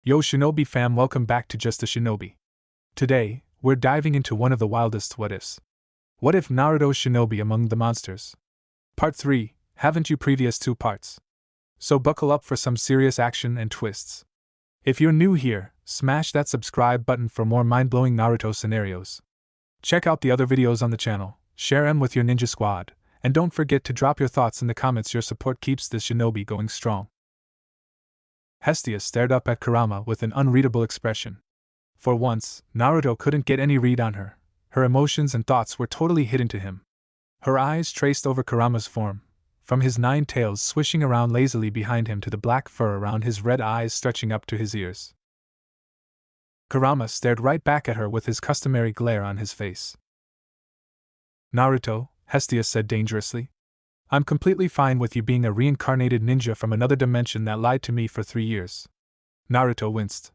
Yo Shinobi fam, welcome back to Just a Shinobi. Today, we're diving into one of the wildest what-ifs. What if Naruto Shinobi among the monsters? Part 3, haven't you previous 2 parts? So buckle up for some serious action and twists. If you're new here, smash that subscribe button for more mind-blowing Naruto scenarios. Check out the other videos on the channel, share them with your ninja squad, and don't forget to drop your thoughts in the comments. Your support keeps this shinobi going strong. Hestia stared up at Kurama with an unreadable expression. For once, Naruto couldn't get any read on her. Her emotions and thoughts were totally hidden to him. Her eyes traced over Kurama's form, from his 9 tails swishing around lazily behind him to the black fur around his red eyes stretching up to his ears. Kurama stared right back at her with his customary glare on his face. Naruto, Hestia said dangerously. I'm completely fine with you being a reincarnated ninja from another dimension that lied to me for 3 years. Naruto winced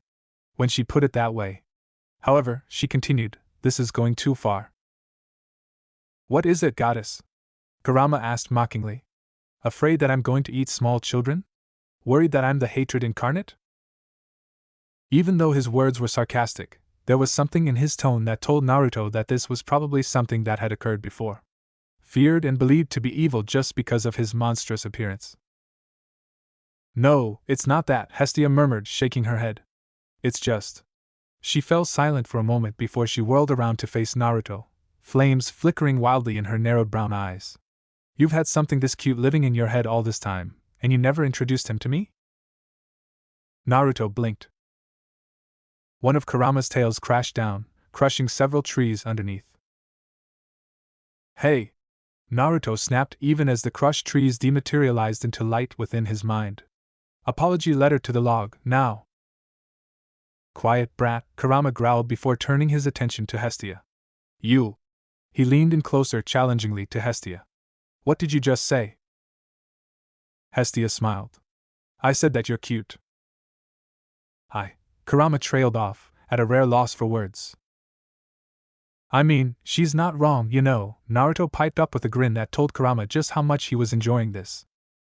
when she put it that way. However, she continued, this is going too far. What is it, goddess? Kurama asked mockingly. Afraid that I'm going to eat small children? Worried that I'm the hatred incarnate? Even though his words were sarcastic, there was something in his tone that told Naruto that this was probably something that had occurred before. Feared and believed to be evil just because of his monstrous appearance. No, it's not that, Hestia murmured, shaking her head. It's just. She fell silent for a moment before she whirled around to face Naruto, flames flickering wildly in her narrowed brown eyes. You've had something this cute living in your head all this time, and you never introduced him to me? Naruto blinked. One of Kurama's tails crashed down, crushing several trees underneath. Hey! Naruto snapped even as the crushed trees dematerialized into light within his mind. Apology letter to the log, now. Quiet brat, Kurama growled before turning his attention to Hestia. You. He leaned in closer challengingly to Hestia. What did you just say? Hestia smiled. I said that you're cute. Kurama trailed off, at a rare loss for words. I mean, she's not wrong, you know, Naruto piped up with a grin that told Kurama just how much he was enjoying this.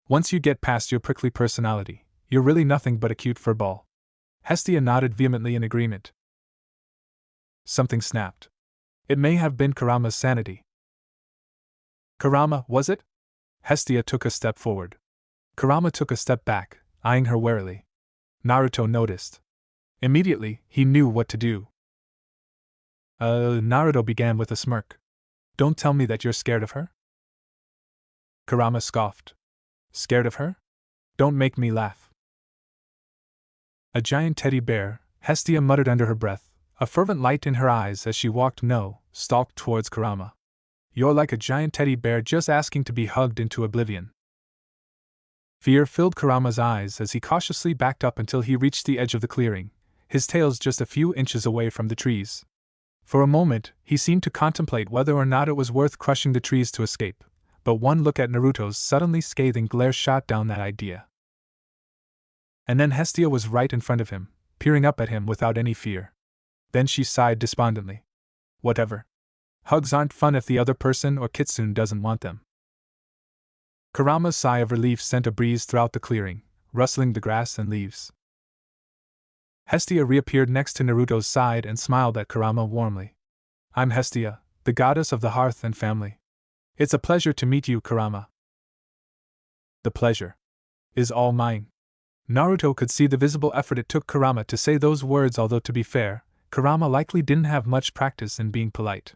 Once you get past your prickly personality, you're really nothing but a cute furball. Hestia nodded vehemently in agreement. Something snapped. It may have been Kurama's sanity. Kurama, was it? Hestia took a step forward. Kurama took a step back, eyeing her warily. Naruto noticed. Immediately, he knew what to do. Naruto began with a smirk. Don't tell me that you're scared of her? Kurama scoffed. Scared of her? Don't make me laugh. A giant teddy bear, Hestia muttered under her breath, a fervent light in her eyes as she stalked towards Kurama. You're like a giant teddy bear just asking to be hugged into oblivion. Fear filled Kurama's eyes as he cautiously backed up until he reached the edge of the clearing, his tails just a few inches away from the trees. For a moment, he seemed to contemplate whether or not it was worth crushing the trees to escape, but one look at Naruto's suddenly scathing glare shot down that idea. And then Hestia was right in front of him, peering up at him without any fear. Then she sighed despondently. Whatever. Hugs aren't fun if the other person or kitsune doesn't want them. Kurama's sigh of relief sent a breeze throughout the clearing, rustling the grass and leaves. Hestia reappeared next to Naruto's side and smiled at Kurama warmly. I'm Hestia, the goddess of the hearth and family. It's a pleasure to meet you, Kurama. The pleasure is all mine. Naruto could see the visible effort it took Kurama to say those words, although to be fair, Kurama likely didn't have much practice in being polite.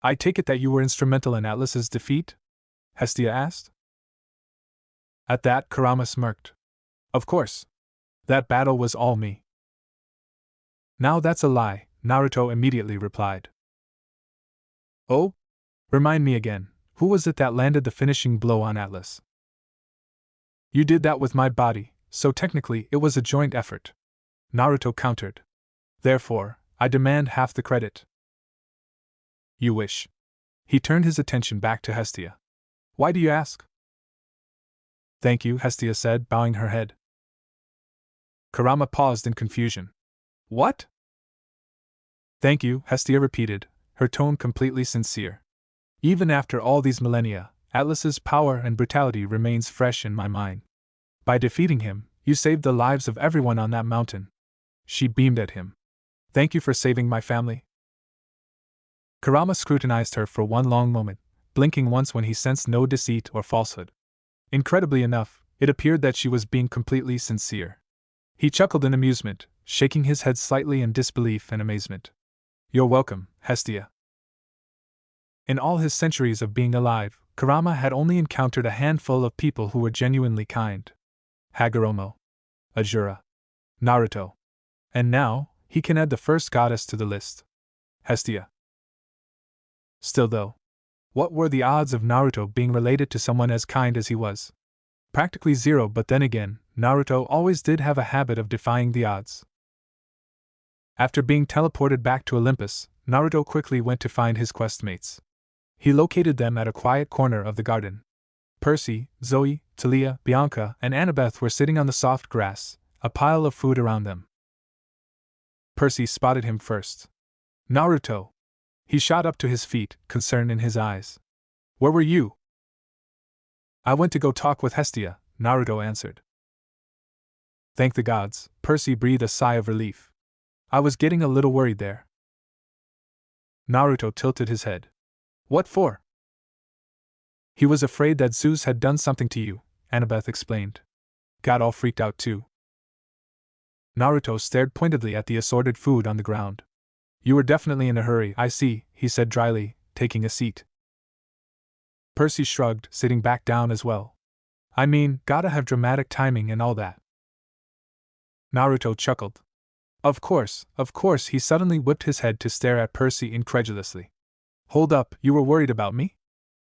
I take it that you were instrumental in Atlas's defeat? Hestia asked. At that, Kurama smirked. Of course. That battle was all me. Now that's a lie, Naruto immediately replied. Oh? Remind me again, who was it that landed the finishing blow on Atlas? You did that with my body, so technically it was a joint effort. Naruto countered. Therefore, I demand half the credit. You wish. He turned his attention back to Hestia. Why do you ask? Thank you, Hestia said, bowing her head. Kurama paused in confusion. What? Thank you, Hestia repeated, her tone completely sincere. Even after all these millennia, Atlas's power and brutality remains fresh in my mind. By defeating him, you saved the lives of everyone on that mountain. She beamed at him. Thank you for saving my family. Kurama scrutinized her for one long moment, blinking once when he sensed no deceit or falsehood. Incredibly enough, it appeared that she was being completely sincere. He chuckled in amusement, shaking his head slightly in disbelief and amazement. You're welcome, Hestia. In all his centuries of being alive, Kurama had only encountered a handful of people who were genuinely kind. Hagoromo, Ajura, Naruto. And now, he can add the first goddess to the list. Hestia. Still though, what were the odds of Naruto being related to someone as kind as he was? Practically zero, but then again, Naruto always did have a habit of defying the odds. After being teleported back to Olympus, Naruto quickly went to find his questmates. He located them at a quiet corner of the garden. Percy, Zoe, Talia, Bianca, and Annabeth were sitting on the soft grass, a pile of food around them. Percy spotted him first. Naruto! He shot up to his feet, concern in his eyes. Where were you? I went to go talk with Hestia, Naruto answered. Thank the gods, Percy breathed a sigh of relief. I was getting a little worried there. Naruto tilted his head. What for? He was afraid that Zeus had done something to you, Annabeth explained. Got all freaked out too. Naruto stared pointedly at the assorted food on the ground. You were definitely in a hurry, I see, he said dryly, taking a seat. Percy shrugged, sitting back down as well. I mean, gotta have dramatic timing and all that. Naruto chuckled. Of course, he suddenly whipped his head to stare at Percy incredulously. Hold up, you were worried about me?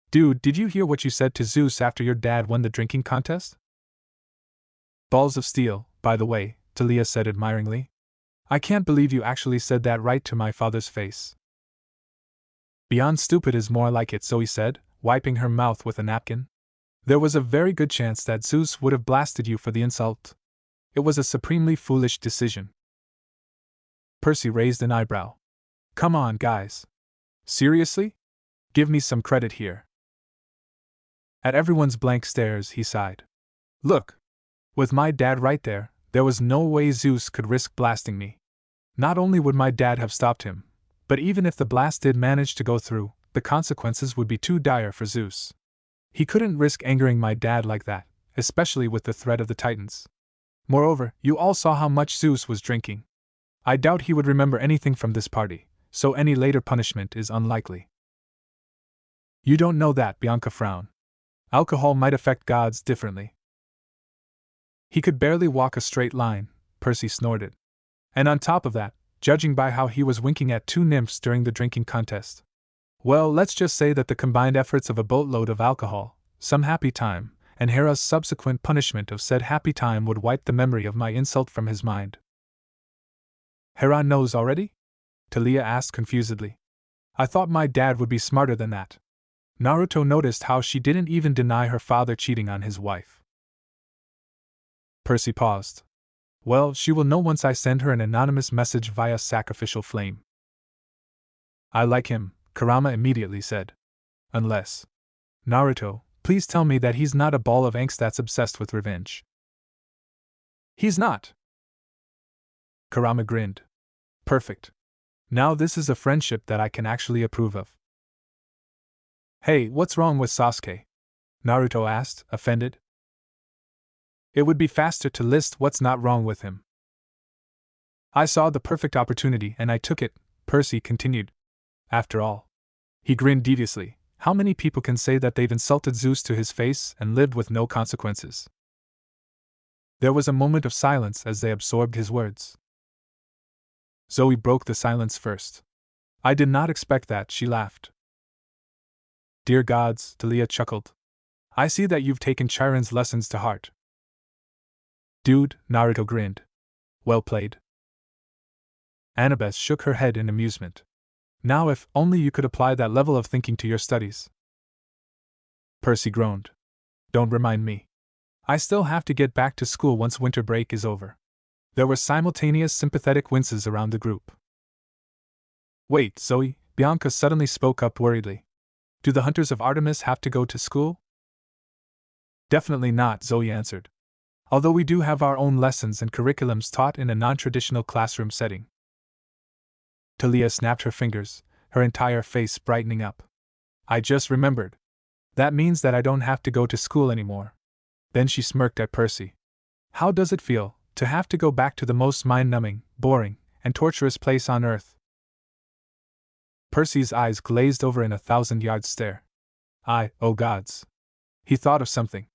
Dude, did you hear what you said to Zeus after your dad won the drinking contest? Balls of steel, by the way, Talia said admiringly. I can't believe you actually said that right to my father's face. Beyond stupid is more like it, Zoe said, wiping her mouth with a napkin. There was a very good chance that Zeus would have blasted you for the insult. It was a supremely foolish decision. Percy raised an eyebrow. Come on, guys. Seriously? Give me some credit here. At everyone's blank stares, he sighed. Look! With my dad right there was no way Zeus could risk blasting me. Not only would my dad have stopped him, but even if the blast did manage to go through, the consequences would be too dire for Zeus. He couldn't risk angering my dad like that, especially with the threat of the Titans. Moreover, you all saw how much Zeus was drinking. I doubt he would remember anything from this party, so any later punishment is unlikely. You don't know that, Bianca frowned. Alcohol might affect gods differently. He could barely walk a straight line, Percy snorted. And on top of that, judging by how he was winking at two nymphs during the drinking contest. Well, let's just say that the combined efforts of a boatload of alcohol, some happy time, and Hera's subsequent punishment of said happy time would wipe the memory of my insult from his mind. Hera knows already? Talia asked confusedly. I thought my dad would be smarter than that. Naruto noticed how she didn't even deny her father cheating on his wife. Percy paused. Well, she will know once I send her an anonymous message via sacrificial flame. I like him, Kurama immediately said. Unless. Naruto, please tell me that he's not a ball of angst that's obsessed with revenge. He's not. Kurama grinned. Perfect. Now this is a friendship that I can actually approve of. Hey, what's wrong with Sasuke? Naruto asked, offended. It would be faster to list what's not wrong with him. I saw the perfect opportunity and I took it, Percy continued. After all. He grinned deviously. How many people can say that they've insulted Zeus to his face and lived with no consequences? There was a moment of silence as they absorbed his words. Zoe broke the silence first. I did not expect that, she laughed. Dear gods, Talia chuckled. I see that you've taken Chiron's lessons to heart. Dude, Naruto grinned. Well played. Annabeth shook her head in amusement. Now if only you could apply that level of thinking to your studies. Percy groaned. Don't remind me. I still have to get back to school once winter break is over. There were simultaneous sympathetic winces around the group. Wait, Zoe, Bianca suddenly spoke up worriedly. Do the Hunters of Artemis have to go to school? Definitely not, Zoe answered. although we do have our own lessons and curriculums taught in a non-traditional classroom setting. Talia snapped her fingers, her entire face brightening up. I just remembered. That means that I don't have to go to school anymore. Then she smirked at Percy. How does it feel to have to go back to the most mind-numbing, boring, and torturous place on earth? Percy's eyes glazed over in a 1,000-yard stare. Oh gods. He thought of something.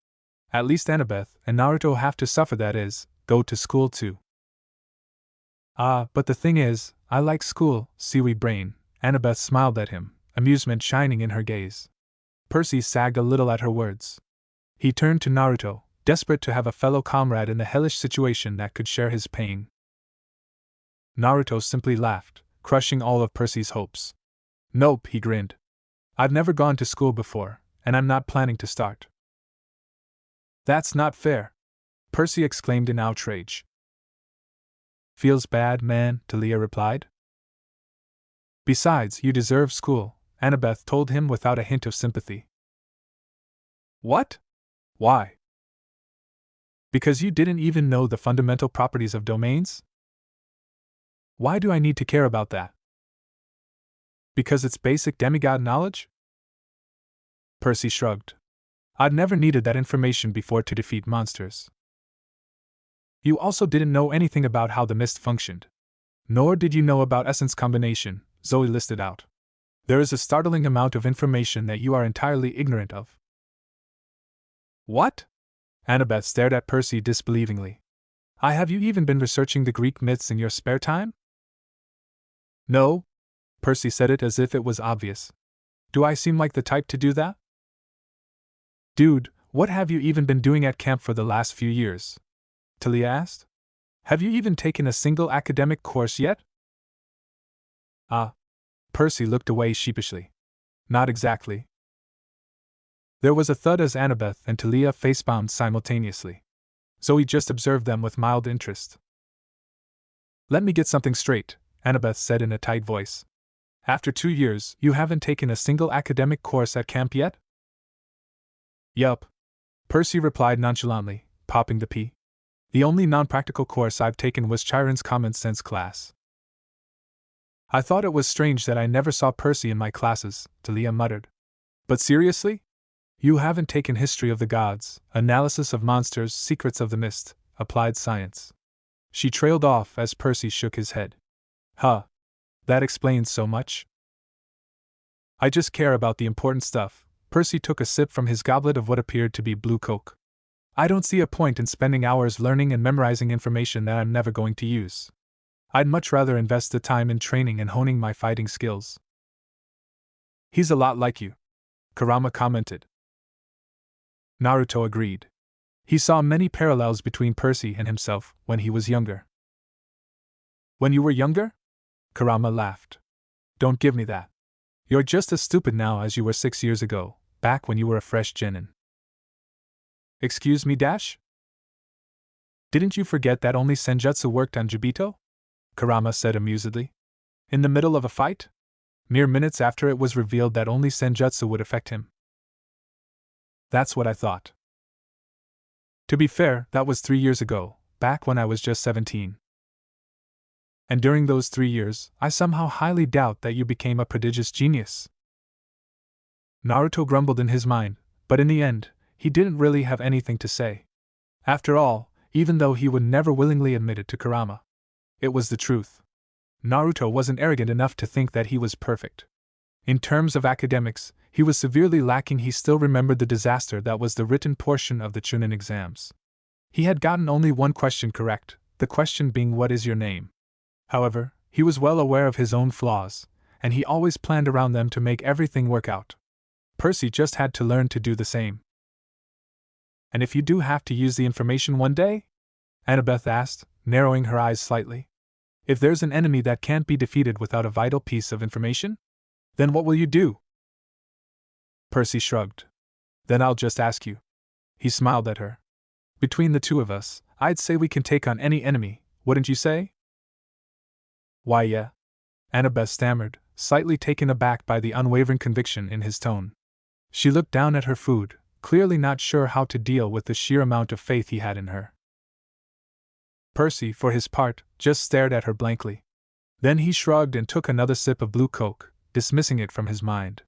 At least Annabeth and Naruto have to suffer, that is, go to school too. But the thing is, I like school, seaweed brain. Annabeth smiled at him, amusement shining in her gaze. Percy sagged a little at her words. He turned to Naruto, desperate to have a fellow comrade in the hellish situation that could share his pain. Naruto simply laughed, crushing all of Percy's hopes. Nope, he grinned. I've never gone to school before, and I'm not planning to start. That's not fair, Percy exclaimed in outrage. Feels bad, man, Talia replied. Besides, you deserve school, Annabeth told him without a hint of sympathy. What? Why? Because you didn't even know the fundamental properties of domains? Why do I need to care about that? Because it's basic demigod knowledge? Percy shrugged. I'd never needed that information before to defeat monsters. You also didn't know anything about how the mist functioned. Nor did you know about essence combination, Zoe listed out. There is a startling amount of information that you are entirely ignorant of. What? Annabeth stared at Percy disbelievingly. Have you even been researching the Greek myths in your spare time? No. Percy said it as if it was obvious. Do I seem like the type to do that? Dude, what have you even been doing at camp for the last few years? Talia asked. Have you even taken a single academic course yet? Percy looked away sheepishly. Not exactly. There was a thud as Annabeth and Talia facepalmed simultaneously. Zoe just observed them with mild interest. Let me get something straight, Annabeth said in a tight voice. After 2 years, you haven't taken a single academic course at camp yet? Yup, Percy replied nonchalantly, popping the pea. The only non-practical course I've taken was Chiron's common sense class. I thought it was strange that I never saw Percy in my classes, Talia muttered. But seriously? You haven't taken history of the gods, analysis of monsters, secrets of the mist, applied science. She trailed off as Percy shook his head. That explains so much. I just care about the important stuff. Percy took a sip from his goblet of what appeared to be blue Coke. I don't see a point in spending hours learning and memorizing information that I'm never going to use. I'd much rather invest the time in training and honing my fighting skills. He's a lot like you, Kurama commented. Naruto agreed. He saw many parallels between Percy and himself when he was younger. When you were younger? Kurama laughed. Don't give me that. You're just as stupid now as you were 6 years ago, back when you were a fresh genin. Excuse me, Dash? Didn't you forget that only Senjutsu worked on Jubito? Kurama said amusedly. In the middle of a fight? Mere minutes after it was revealed that only Senjutsu would affect him. That's what I thought. To be fair, that was 3 years ago, back when I was just 17. And during those 3 years, I somehow highly doubt that you became a prodigious genius. Naruto grumbled in his mind, but in the end, he didn't really have anything to say. After all, even though he would never willingly admit it to Kurama, it was the truth. Naruto wasn't arrogant enough to think that he was perfect. In terms of academics, he was severely lacking. He still remembered the disaster that was the written portion of the Chunin exams. He had gotten only one question correct, the question being what is your name? However, he was well aware of his own flaws, and he always planned around them to make everything work out. Percy just had to learn to do the same. And if you do have to use the information one day? Annabeth asked, narrowing her eyes slightly. If there's an enemy that can't be defeated without a vital piece of information? Then what will you do? Percy shrugged. Then I'll just ask you. He smiled at her. Between the two of us, I'd say we can take on any enemy, wouldn't you say? Why, yeah. Annabeth stammered, slightly taken aback by the unwavering conviction in his tone. She looked down at her food, clearly not sure how to deal with the sheer amount of faith he had in her. Percy, for his part, just stared at her blankly. Then he shrugged and took another sip of blue Coke, dismissing it from his mind.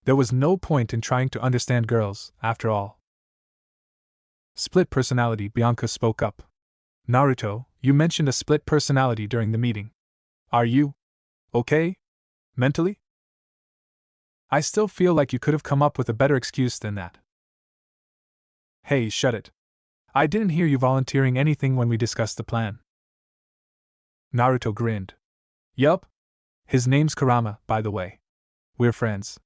There was no point in trying to understand girls, after all. Split personality, Bianca spoke up. Naruto, you mentioned a split personality during the meeting. Are you okay? Mentally? I still feel like you could have come up with a better excuse than that. Hey, shut it. I didn't hear you volunteering anything when we discussed the plan. Naruto grinned. Yup. His name's Kurama, by the way. We're friends.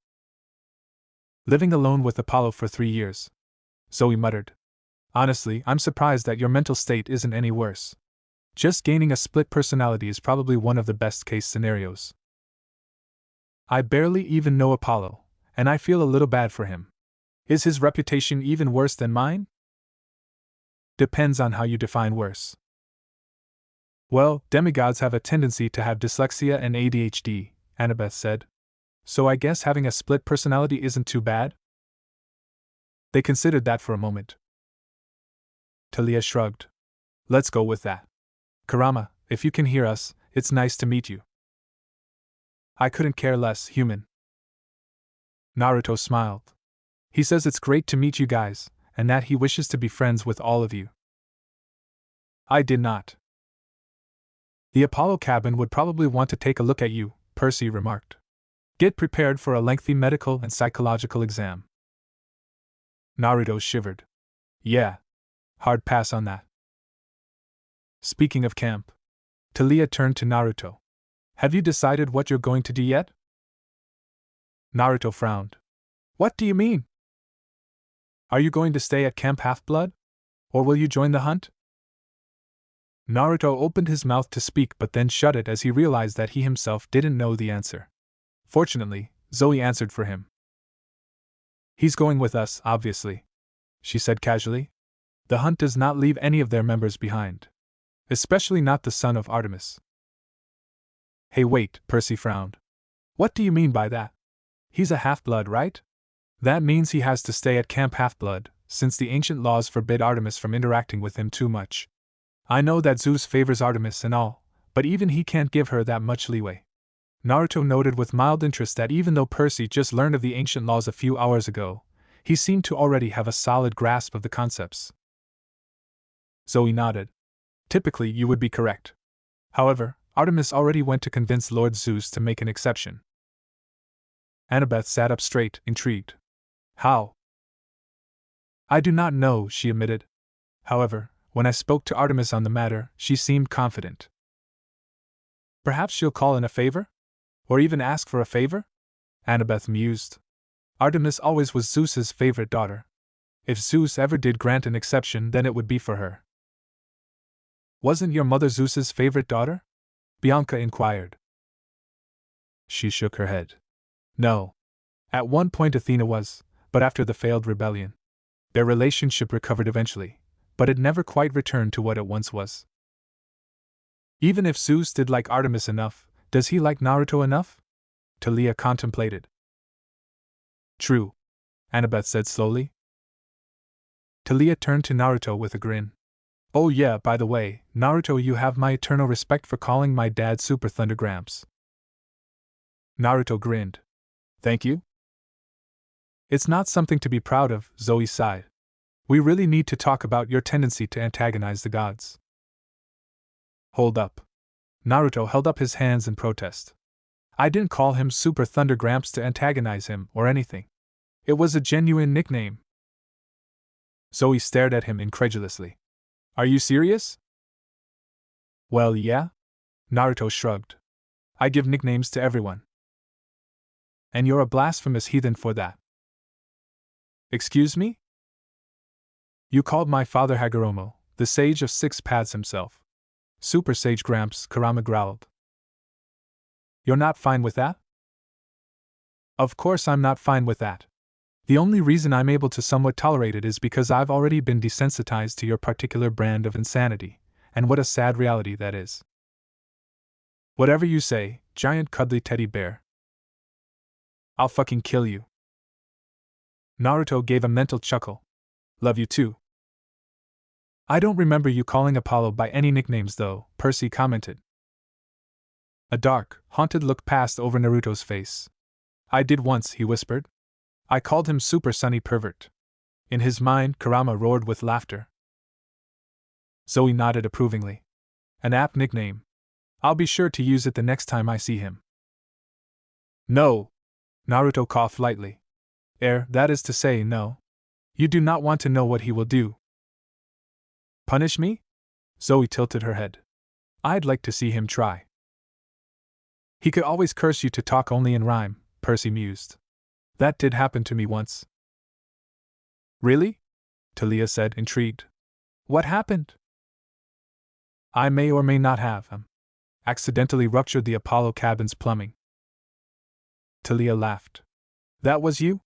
Living alone with Apollo for 3 years. Zoe muttered. Honestly, I'm surprised that your mental state isn't any worse. Just gaining a split personality is probably one of the best case scenarios. I barely even know Apollo, and I feel a little bad for him. Is his reputation even worse than mine? Depends on how you define worse. Well, demigods have a tendency to have dyslexia and ADHD, Annabeth said. So I guess having a split personality isn't too bad? They considered that for a moment. Talia shrugged. Let's go with that. Kurama, if you can hear us, it's nice to meet you. I couldn't care less, human. Naruto smiled. He says it's great to meet you guys, and that he wishes to be friends with all of you. I did not. The Apollo cabin would probably want to take a look at you, Percy remarked. Get prepared for a lengthy medical and psychological exam. Naruto shivered. Yeah. Hard pass on that. Speaking of camp, Talia turned to Naruto. Have you decided what you're going to do yet? Naruto frowned. What do you mean? Are you going to stay at Camp Half-Blood? Or will you join the hunt? Naruto opened his mouth to speak but then shut it as he realized that he himself didn't know the answer. Fortunately, Zoe answered for him. He's going with us, obviously, she said casually. The hunt does not leave any of their members behind. Especially not the son of Artemis. Hey wait, Percy frowned. What do you mean by that? He's a half-blood, right? That means he has to stay at Camp Half-Blood, since the ancient laws forbid Artemis from interacting with him too much. I know that Zeus favors Artemis and all, but even he can't give her that much leeway. Naruto noted with mild interest that even though Percy just learned of the ancient laws a few hours ago, he seemed to already have a solid grasp of the concepts. Zoe nodded. Typically, you would be correct. However, Artemis already went to convince Lord Zeus to make an exception. Annabeth sat up straight, intrigued. How? I do not know, she admitted. However, when I spoke to Artemis on the matter, she seemed confident. Perhaps she'll call in a favor? Or even ask for a favor? Annabeth mused. Artemis always was Zeus's favorite daughter. If Zeus ever did grant an exception, then it would be for her. Wasn't your mother Zeus's favorite daughter? Bianca inquired. She shook her head. No. At one point Athena was, but after the failed rebellion. Their relationship recovered eventually, but it never quite returned to what it once was. Even if Zeus did like Artemis enough, does he like Naruto enough? Talia contemplated. True, Annabeth said slowly. Talia turned to Naruto with a grin. Oh yeah, by the way, Naruto, you have my eternal respect for calling my dad Super Thunder Gramps. Naruto grinned. Thank you? It's not something to be proud of, Zoe sighed. We really need to talk about your tendency to antagonize the gods. Hold up. Naruto held up his hands in protest. I didn't call him Super Thunder Gramps to antagonize him or anything. It was a genuine nickname. Zoe stared at him incredulously. Are you serious? Well, yeah. Naruto shrugged. I give nicknames to everyone. And you're a blasphemous heathen for that. Excuse me? You called my father Hagoromo, the sage of 6 paths himself. Super Sage Gramps, Kurama growled. You're not fine with that? Of course I'm not fine with that. The only reason I'm able to somewhat tolerate it is because I've already been desensitized to your particular brand of insanity, and what a sad reality that is. Whatever you say, giant cuddly teddy bear. I'll fucking kill you. Naruto gave a mental chuckle. Love you too. I don't remember you calling Apollo by any nicknames though, Percy commented. A dark, haunted look passed over Naruto's face. I did once, he whispered. I called him Super Sunny Pervert. In his mind, Kurama roared with laughter. Zoe nodded approvingly. An apt nickname. I'll be sure to use it the next time I see him. No. Naruto coughed lightly. That is to say, no. You do not want to know what he will do. Punish me? Zoe tilted her head. I'd like to see him try. He could always curse you to talk only in rhyme, Percy mused. That did happen to me once. Really? Talia said, intrigued. What happened? I may or may not have accidentally ruptured the Apollo cabin's plumbing. Talia laughed. That was you?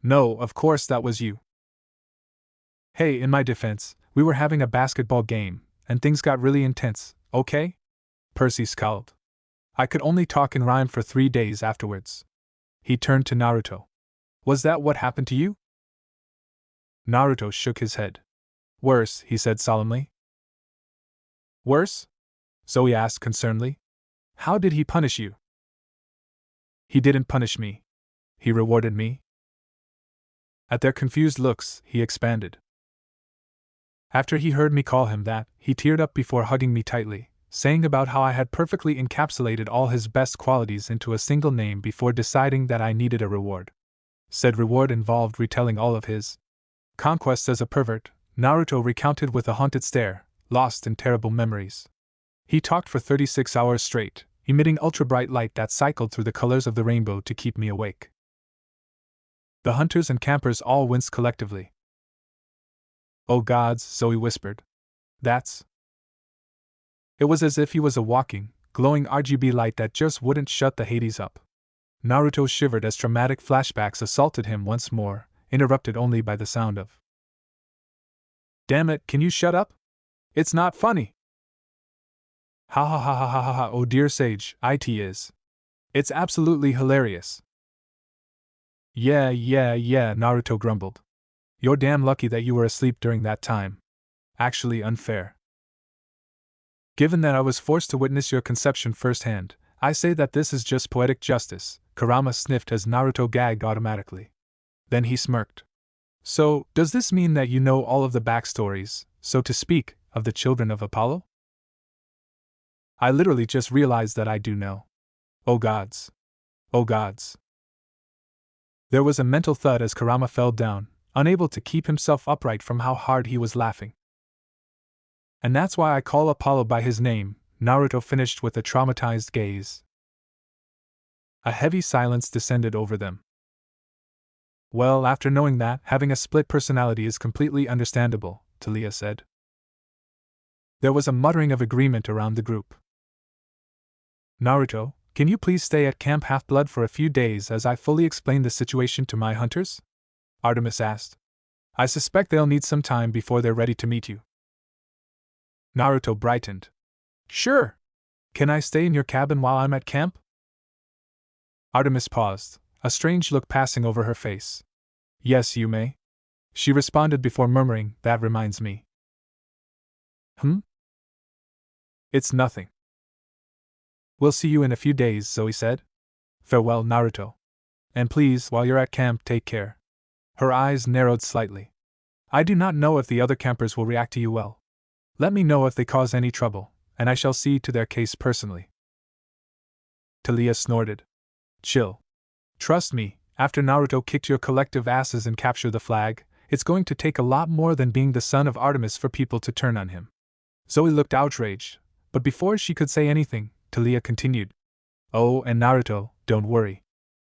No, of course that was you. Hey, in my defense, we were having a basketball game, and things got really intense, okay? Percy scowled. I could only talk in rhyme for 3 days afterwards. He turned to Naruto. Was that what happened to you? Naruto shook his head. Worse, he said solemnly. Worse? Zoe asked concernedly. How did he punish you? He didn't punish me. He rewarded me. At their confused looks, he expanded. After he heard me call him that, he teared up before hugging me tightly, saying about how I had perfectly encapsulated all his best qualities into a single name before deciding that I needed a reward. Said reward involved retelling all of his conquests as a pervert, Naruto recounted with a haunted stare, lost in terrible memories. He talked for 36 hours straight, emitting ultra-bright light that cycled through the colors of the rainbow to keep me awake. The hunters and campers all winced collectively. Oh gods, Zoe whispered. That's... It was as if he was a walking, glowing RGB light that just wouldn't shut the Hades up. Naruto shivered as traumatic flashbacks assaulted him once more, interrupted only by the sound of... Damn it, can you shut up? It's not funny! Ha ha ha ha ha ha ha, oh dear sage, it is. It's absolutely hilarious. Yeah, Naruto grumbled. You're damn lucky that you were asleep during that time. Actually unfair. Given that I was forced to witness your conception firsthand, I say that this is just poetic justice, Kurama sniffed as Naruto gagged automatically. Then he smirked. So, does this mean that you know all of the backstories, so to speak, of the children of Apollo? I literally just realized that I do know. Oh gods. Oh gods. There was a mental thud as Kurama fell down, unable to keep himself upright from how hard he was laughing. And that's why I call Apollo by his name, Naruto finished with a traumatized gaze. A heavy silence descended over them. Well, after knowing that, having a split personality is completely understandable, Talia said. There was a muttering of agreement around the group. Naruto, can you please stay at Camp Half-Blood for a few days as I fully explain the situation to my hunters? Artemis asked. I suspect they'll need some time before they're ready to meet you. Naruto brightened. Sure. Can I stay in your cabin while I'm at camp? Artemis paused, a strange look passing over her face. Yes, you may. She responded before murmuring, that reminds me. It's nothing. We'll see you in a few days, Zoe said. Farewell, Naruto. And please, while you're at camp, take care. Her eyes narrowed slightly. I do not know if the other campers will react to you well. Let me know if they cause any trouble, and I shall see to their case personally. Talia snorted. Chill. Trust me, after Naruto kicked your collective asses and captured the flag, it's going to take a lot more than being the son of Artemis for people to turn on him. Zoe looked outraged, but before she could say anything, Talia continued. Oh, and Naruto, don't worry.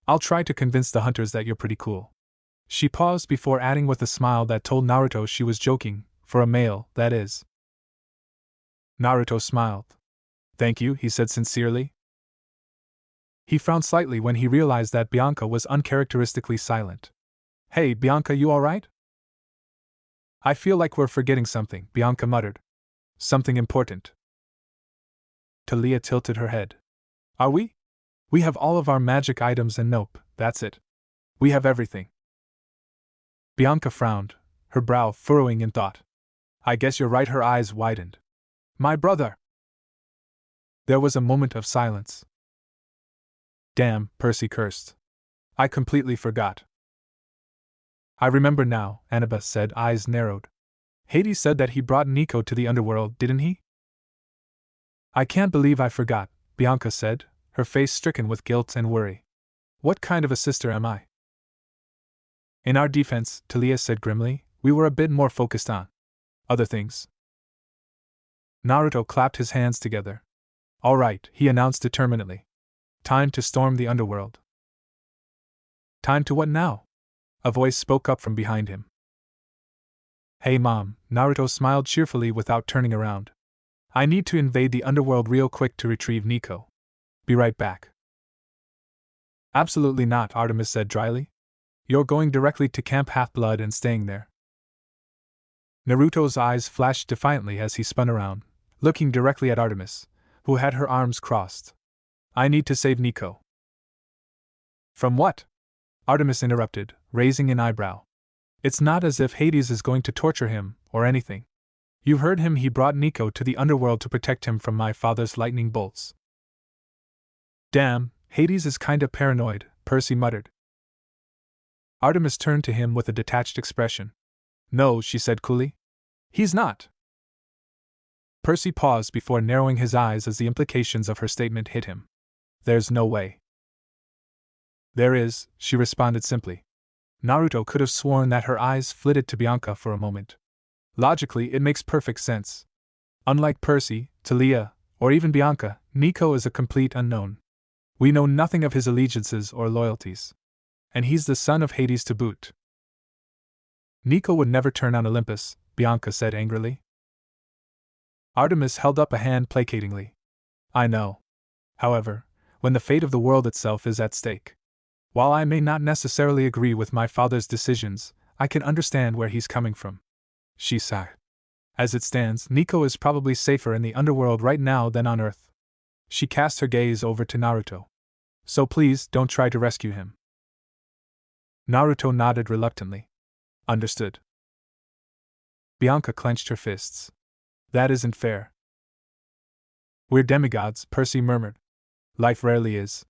I'll try to convince the hunters that you're pretty cool. She paused before adding with a smile that told Naruto she was joking, for a male, that is. Naruto smiled. Thank you, he said sincerely. He frowned slightly when he realized that Bianca was uncharacteristically silent. Hey, Bianca, you alright? I feel like we're forgetting something, Bianca muttered. Something important. Talia tilted her head. Are we? We have all of our magic items and nope, that's it. We have everything. Bianca frowned, her brow furrowing in thought. I guess you're right, her eyes widened. My brother! There was a moment of silence. Damn, Percy cursed. I completely forgot. I remember now, Annabeth said, eyes narrowed. Hades said that he brought Nico to the underworld, didn't he? I can't believe I forgot, Bianca said, her face stricken with guilt and worry. What kind of a sister am I? In our defense, Talia said grimly, we were a bit more focused on other things. Naruto clapped his hands together. All right, he announced determinedly. Time to storm the underworld. Time to what now? A voice spoke up from behind him. Hey Mom, Naruto smiled cheerfully without turning around. I need to invade the underworld real quick to retrieve Nico. Be right back. Absolutely not, Artemis said dryly. You're going directly to Camp Half-Blood and staying there. Naruto's eyes flashed defiantly as he spun around, looking directly at Artemis, who had her arms crossed. I need to save Nico. From what? Artemis interrupted, raising an eyebrow. It's not as if Hades is going to torture him, or anything. You heard him, he brought Nico to the underworld to protect him from my father's lightning bolts. Damn, Hades is kinda paranoid, Percy muttered. Artemis turned to him with a detached expression. No, she said coolly. He's not. Percy paused before narrowing his eyes as the implications of her statement hit him. There's no way. There is, she responded simply. Naruto could have sworn that her eyes flitted to Bianca for a moment. Logically, it makes perfect sense. Unlike Percy, Talia, or even Bianca, Nico is a complete unknown. We know nothing of his allegiances or loyalties. And he's the son of Hades to boot. Nico would never turn on Olympus, Bianca said angrily. Artemis held up a hand placatingly. I know. However, when the fate of the world itself is at stake. While I may not necessarily agree with my father's decisions, I can understand where he's coming from. She sighed. As it stands, Nico is probably safer in the underworld right now than on Earth. She cast her gaze over to Naruto. So please, don't try to rescue him. Naruto nodded reluctantly. Understood. Bianca clenched her fists. That isn't fair. We're demigods, Percy murmured. Life rarely is.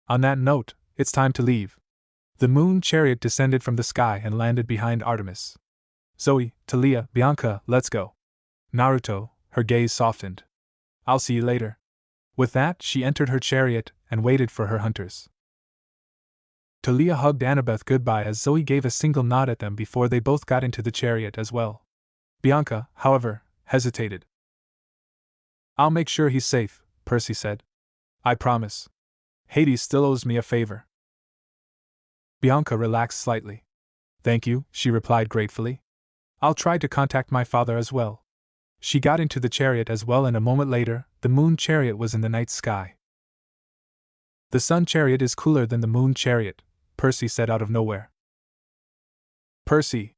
On that note, it's time to leave. The moon chariot descended from the sky and landed behind Artemis. Zoe, Talia, Bianca, let's go. Naruto, her gaze softened. I'll see you later. With that, she entered her chariot and waited for her hunters. Talia hugged Annabeth goodbye as Zoe gave a single nod at them before they both got into the chariot as well. Bianca, however, hesitated. I'll make sure he's safe, Percy said. I promise. Hades still owes me a favor. Bianca relaxed slightly. Thank you, she replied gratefully. I'll try to contact my father as well. She got into the chariot as well, and a moment later, the moon chariot was in the night sky. The sun chariot is cooler than the moon chariot, Percy said out of nowhere. Percy,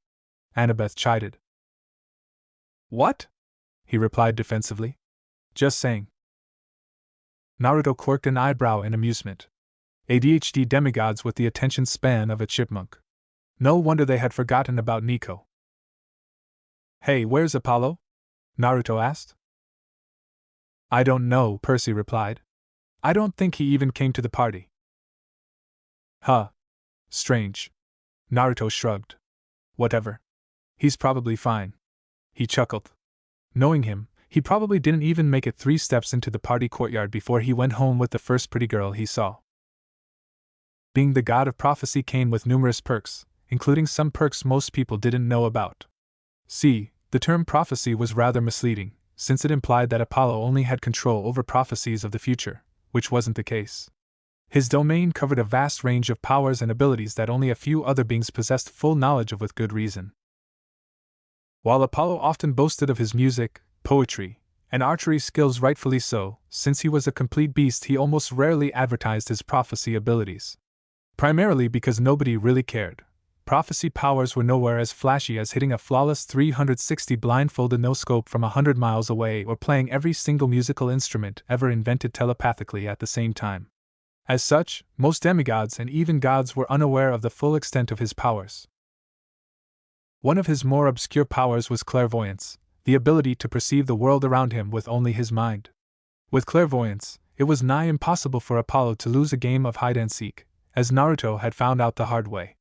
Annabeth chided. What? He replied defensively. Just saying. Naruto quirked an eyebrow in amusement. ADHD demigods with the attention span of a chipmunk. No wonder they had forgotten about Nico. Hey, where's Apollo? Naruto asked. I don't know, Percy replied. I don't think he even came to the party. Huh. Strange. Naruto shrugged. Whatever. He's probably fine. He chuckled. Knowing him, he probably didn't even make it 3 steps into the party courtyard before he went home with the first pretty girl he saw. Being the god of prophecy came with numerous perks, including some perks most people didn't know about. See, the term prophecy was rather misleading, since it implied that Apollo only had control over prophecies of the future, which wasn't the case. His domain covered a vast range of powers and abilities that only a few other beings possessed full knowledge of with good reason. While Apollo often boasted of his music, poetry, and archery skills, rightfully so, since he was a complete beast, he almost rarely advertised his prophecy abilities. Primarily because nobody really cared. Prophecy powers were nowhere as flashy as hitting a flawless 360 blindfolded no-scope from 100 miles away or playing every single musical instrument ever invented telepathically at the same time. As such, most demigods and even gods were unaware of the full extent of his powers. One of his more obscure powers was clairvoyance, the ability to perceive the world around him with only his mind. With clairvoyance, it was nigh impossible for Apollo to lose a game of hide-and-seek, as Naruto had found out the hard way.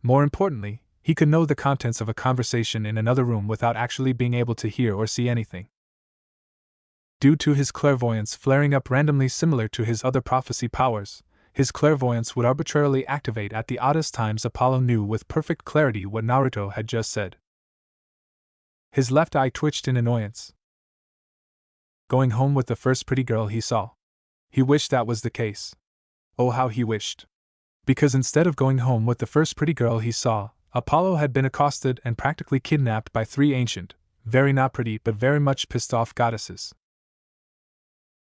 More importantly, he could know the contents of a conversation in another room without actually being able to hear or see anything. Due to his clairvoyance flaring up randomly similar to his other prophecy powers, his clairvoyance would arbitrarily activate at the oddest times. Apollo knew with perfect clarity what Naruto had just said. His left eye twitched in annoyance. Going home with the first pretty girl he saw. He wished that was the case. Oh, how he wished. Because instead of going home with the first pretty girl he saw, Apollo had been accosted and practically kidnapped by 3 ancient, very not pretty but very much pissed off goddesses.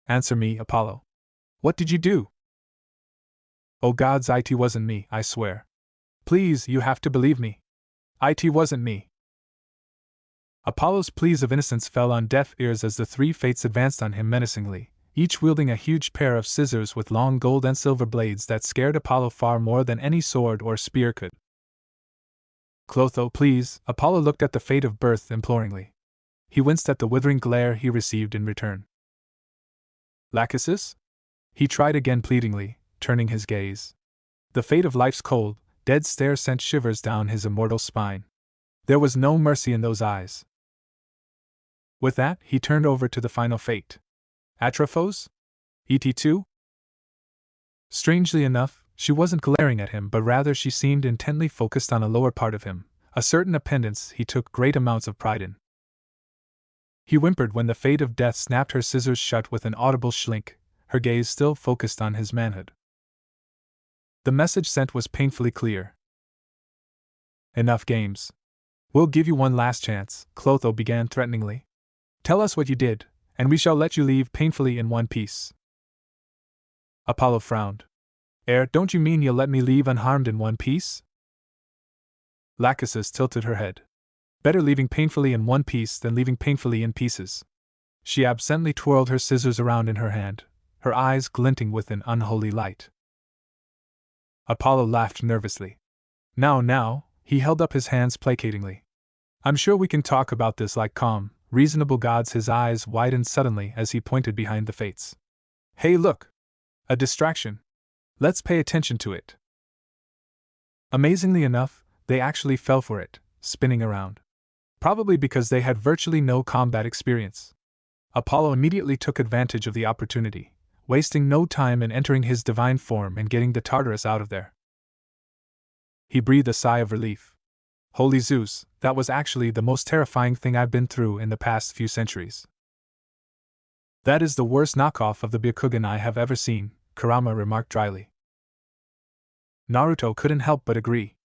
Answer me, Apollo. What did you do? Oh gods, it wasn't me, I swear. Please, you have to believe me. It wasn't me. Apollo's pleas of innocence fell on deaf ears as the 3 fates advanced on him menacingly, each wielding a huge pair of scissors with long gold and silver blades that scared Apollo far more than any sword or spear could. Clotho, please, Apollo looked at the fate of birth imploringly. He winced at the withering glare he received in return. Lachesis? He tried again pleadingly, turning his gaze. The fate of life's cold, dead stare sent shivers down his immortal spine. There was no mercy in those eyes. With that, he turned over to the final fate. Atrophos? Et2? Strangely enough, she wasn't glaring at him, but rather she seemed intently focused on a lower part of him, a certain appendix he took great amounts of pride in. He whimpered when the fate of death snapped her scissors shut with an audible shlink, her gaze still focused on his manhood. The message sent was painfully clear. Enough games. We'll give you one last chance, Clotho began threateningly. Tell us what you did, and we shall let you leave painfully in one piece. Apollo frowned. Don't you mean you'll let me leave unharmed in one piece? Lachesis tilted her head. Better leaving painfully in one piece than leaving painfully in pieces. She absently twirled her scissors around in her hand, her eyes glinting with an unholy light. Apollo laughed nervously. Now, he held up his hands placatingly. I'm sure we can talk about this like calm, reasonable gods. His eyes widened suddenly as he pointed behind the fates. Hey, look! A distraction. Let's pay attention to it. Amazingly enough, they actually fell for it, spinning around. Probably because they had virtually no combat experience. Apollo immediately took advantage of the opportunity, wasting no time in entering his divine form and getting the Tartarus out of there. He breathed a sigh of relief. Holy Zeus, that was actually the most terrifying thing I've been through in the past few centuries. That is the worst knockoff of the Byakugan I have ever seen, Kurama remarked dryly. Naruto couldn't help but agree.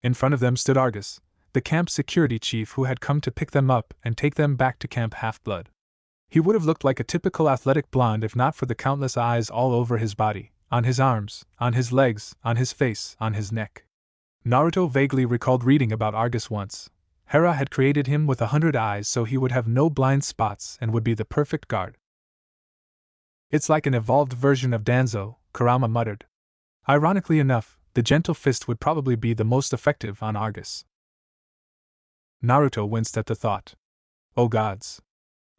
In front of them stood Argus, the camp security chief who had come to pick them up and take them back to Camp Half-Blood. He would have looked like a typical athletic blonde if not for the countless eyes all over his body, on his arms, on his legs, on his face, on his neck. Naruto vaguely recalled reading about Argus once. Hera had created him with 100 eyes so he would have no blind spots and would be the perfect guard. It's like an evolved version of Danzo, Kurama muttered. Ironically enough, the gentle fist would probably be the most effective on Argus. Naruto winced at the thought. Oh gods!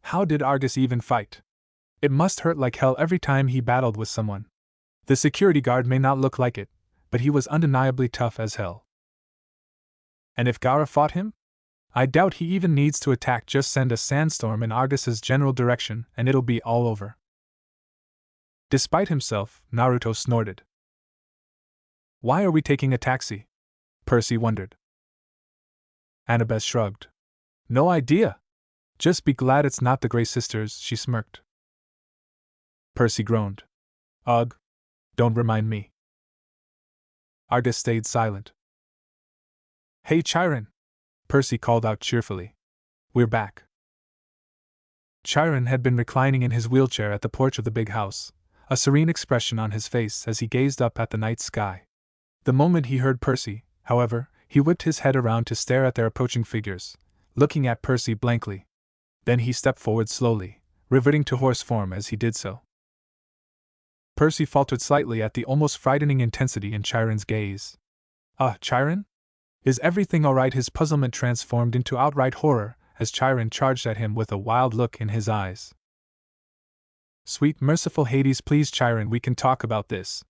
How did Argus even fight? It must hurt like hell every time he battled with someone. The security guard may not look like it, but he was undeniably tough as hell. And if Gaara fought him? I doubt he even needs to attack, just send a sandstorm in Argus's general direction and it'll be all over. Despite himself, Naruto snorted. Why are we taking a taxi? Percy wondered. Annabeth shrugged. No idea. Just be glad it's not the Grey Sisters, she smirked. Percy groaned. Ugh. Don't remind me. Argus stayed silent. Hey Chiron! Percy called out cheerfully. We're back. Chiron had been reclining in his wheelchair at the porch of the big house, a serene expression on his face as he gazed up at the night sky. The moment he heard Percy, however, he whipped his head around to stare at their approaching figures, looking at Percy blankly. Then he stepped forward slowly, reverting to horse form as he did so. Percy faltered slightly at the almost frightening intensity in Chiron's gaze. Chiron? Is everything alright? His puzzlement transformed into outright horror as Chiron charged at him with a wild look in his eyes. Sweet merciful Hades, please Chiron, we can talk about this.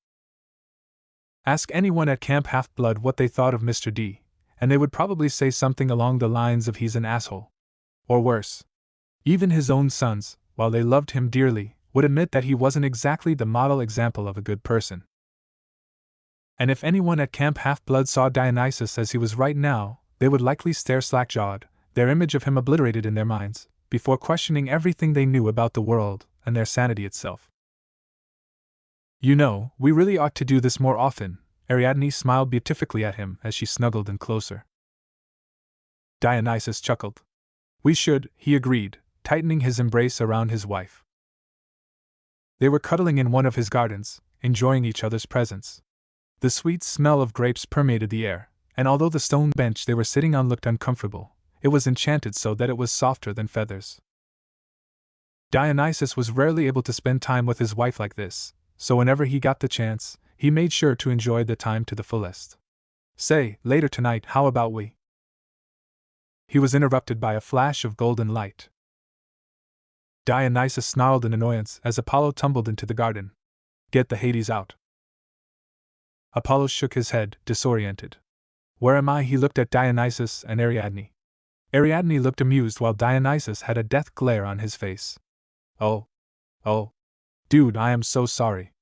Ask anyone at Camp Half-Blood what they thought of Mr. D, and they would probably say something along the lines of he's an asshole. Or worse. Even his own sons, while they loved him dearly, would admit that he wasn't exactly the model example of a good person. And if anyone at Camp Half-Blood saw Dionysus as he was right now, they would likely stare slack-jawed, their image of him obliterated in their minds, before questioning everything they knew about the world and their sanity itself. You know, we really ought to do this more often. Ariadne smiled beatifically at him as she snuggled in closer. Dionysus chuckled. We should, he agreed, tightening his embrace around his wife. They were cuddling in one of his gardens, enjoying each other's presence. The sweet smell of grapes permeated the air, and although the stone bench they were sitting on looked uncomfortable, it was enchanted so that it was softer than feathers. Dionysus was rarely able to spend time with his wife like this, so whenever he got the chance, he made sure to enjoy the time to the fullest. Say, later tonight, how about we? He was interrupted by a flash of golden light. Dionysus snarled in annoyance as Apollo tumbled into the garden. Get the Hades out. Apollo shook his head, disoriented. Where am I? He looked at Dionysus and Ariadne. Ariadne looked amused while Dionysus had a death glare on his face. Oh. Dude, I am so sorry.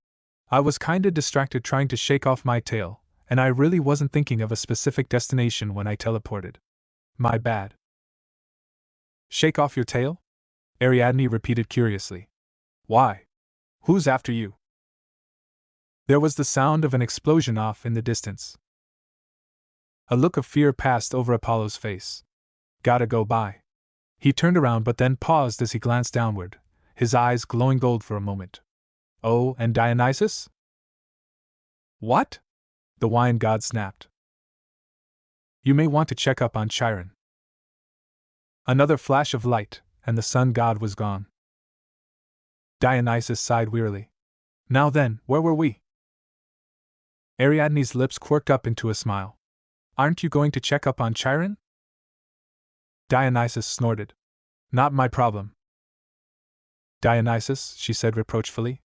I was kinda distracted trying to shake off my tail, and I really wasn't thinking of a specific destination when I teleported. My bad. Shake off your tail? Ariadne repeated curiously. Why? Who's after you? There was the sound of an explosion off in the distance. A look of fear passed over Apollo's face. Gotta go by. He turned around but then paused as he glanced downward, his eyes glowing gold for a moment. Oh, and Dionysus? What? The wine god snapped. You may want to check up on Chiron. Another flash of light, and the sun god was gone. Dionysus sighed wearily. Now then, where were we? Ariadne's lips quirked up into a smile. Aren't you going to check up on Chiron? Dionysus snorted. Not my problem. Dionysus, she said reproachfully.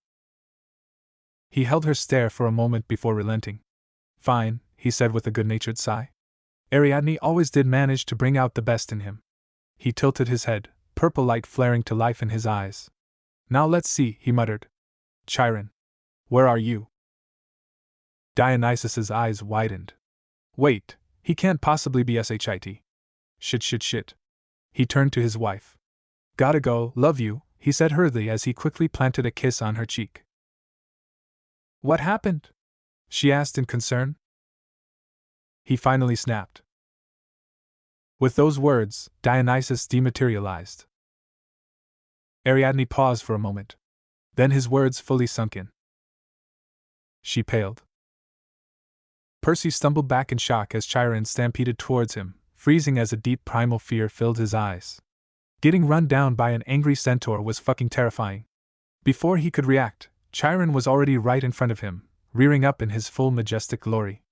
He held her stare for a moment before relenting. Fine, he said with a good-natured sigh. Ariadne always did manage to bring out the best in him. He tilted his head, purple light flaring to life in his eyes. Now let's see, he muttered. Chiron. Where are you? Dionysus's eyes widened. Wait, he can't possibly be shit. Shit. He turned to his wife. Gotta go, love you, he said hurriedly as he quickly planted a kiss on her cheek. What happened? She asked in concern. He finally snapped. With those words, Dionysus dematerialized. Ariadne paused for a moment. Then his words fully sunk in. She paled. Percy stumbled back in shock as Chiron stampeded towards him, freezing as a deep primal fear filled his eyes. Getting run down by an angry centaur was fucking terrifying. Before he could react, Chiron was already right in front of him, rearing up in his full majestic glory.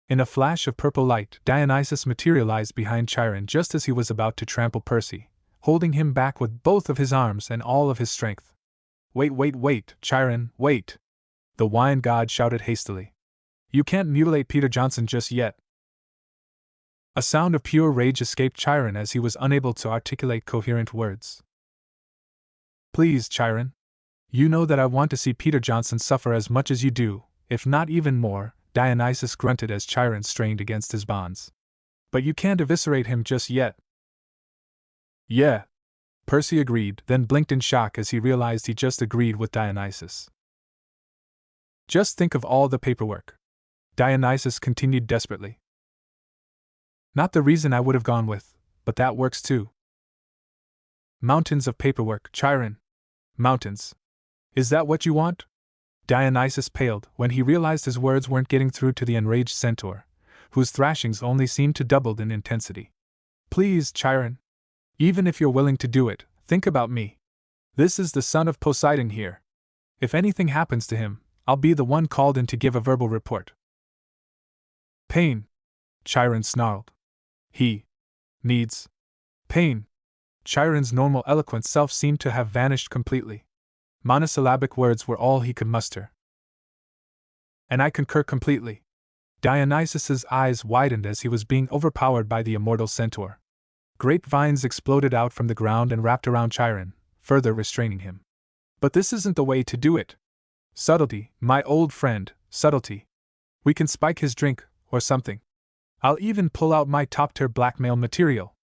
In a flash of purple light, Dionysus materialized behind Chiron just as he was about to trample Percy, holding him back with both of his arms and all of his strength. Wait, Chiron, wait! The wine god shouted hastily. You can't mutilate Peter Johnson just yet. A sound of pure rage escaped Chiron as he was unable to articulate coherent words. Please, Chiron. You know that I want to see Peter Johnson suffer as much as you do, if not even more, Dionysus grunted as Chiron strained against his bonds. But you can't eviscerate him just yet. Yeah. Percy agreed, then blinked in shock as he realized he just agreed with Dionysus. Just think of all the paperwork. Dionysus continued desperately. Not the reason I would have gone with, but that works too. Mountains of paperwork, Chiron. Mountains. Is that what you want? Dionysus paled when he realized his words weren't getting through to the enraged centaur, whose thrashings only seemed to double in intensity. Please, Chiron. Even if you're willing to do it, think about me. This is the son of Poseidon here. If anything happens to him, I'll be the one called in to give a verbal report. Pain. Chiron snarled. He needs pain. Chiron's normal eloquent self seemed to have vanished completely. Monosyllabic words were all he could muster. And I concur completely. Dionysus's eyes widened as he was being overpowered by the immortal centaur. Great vines exploded out from the ground and wrapped around Chiron, further restraining him. But this isn't the way to do it. Subtlety, my old friend, subtlety. We can spike his drink, or something. I'll even pull out my top-tier blackmail material.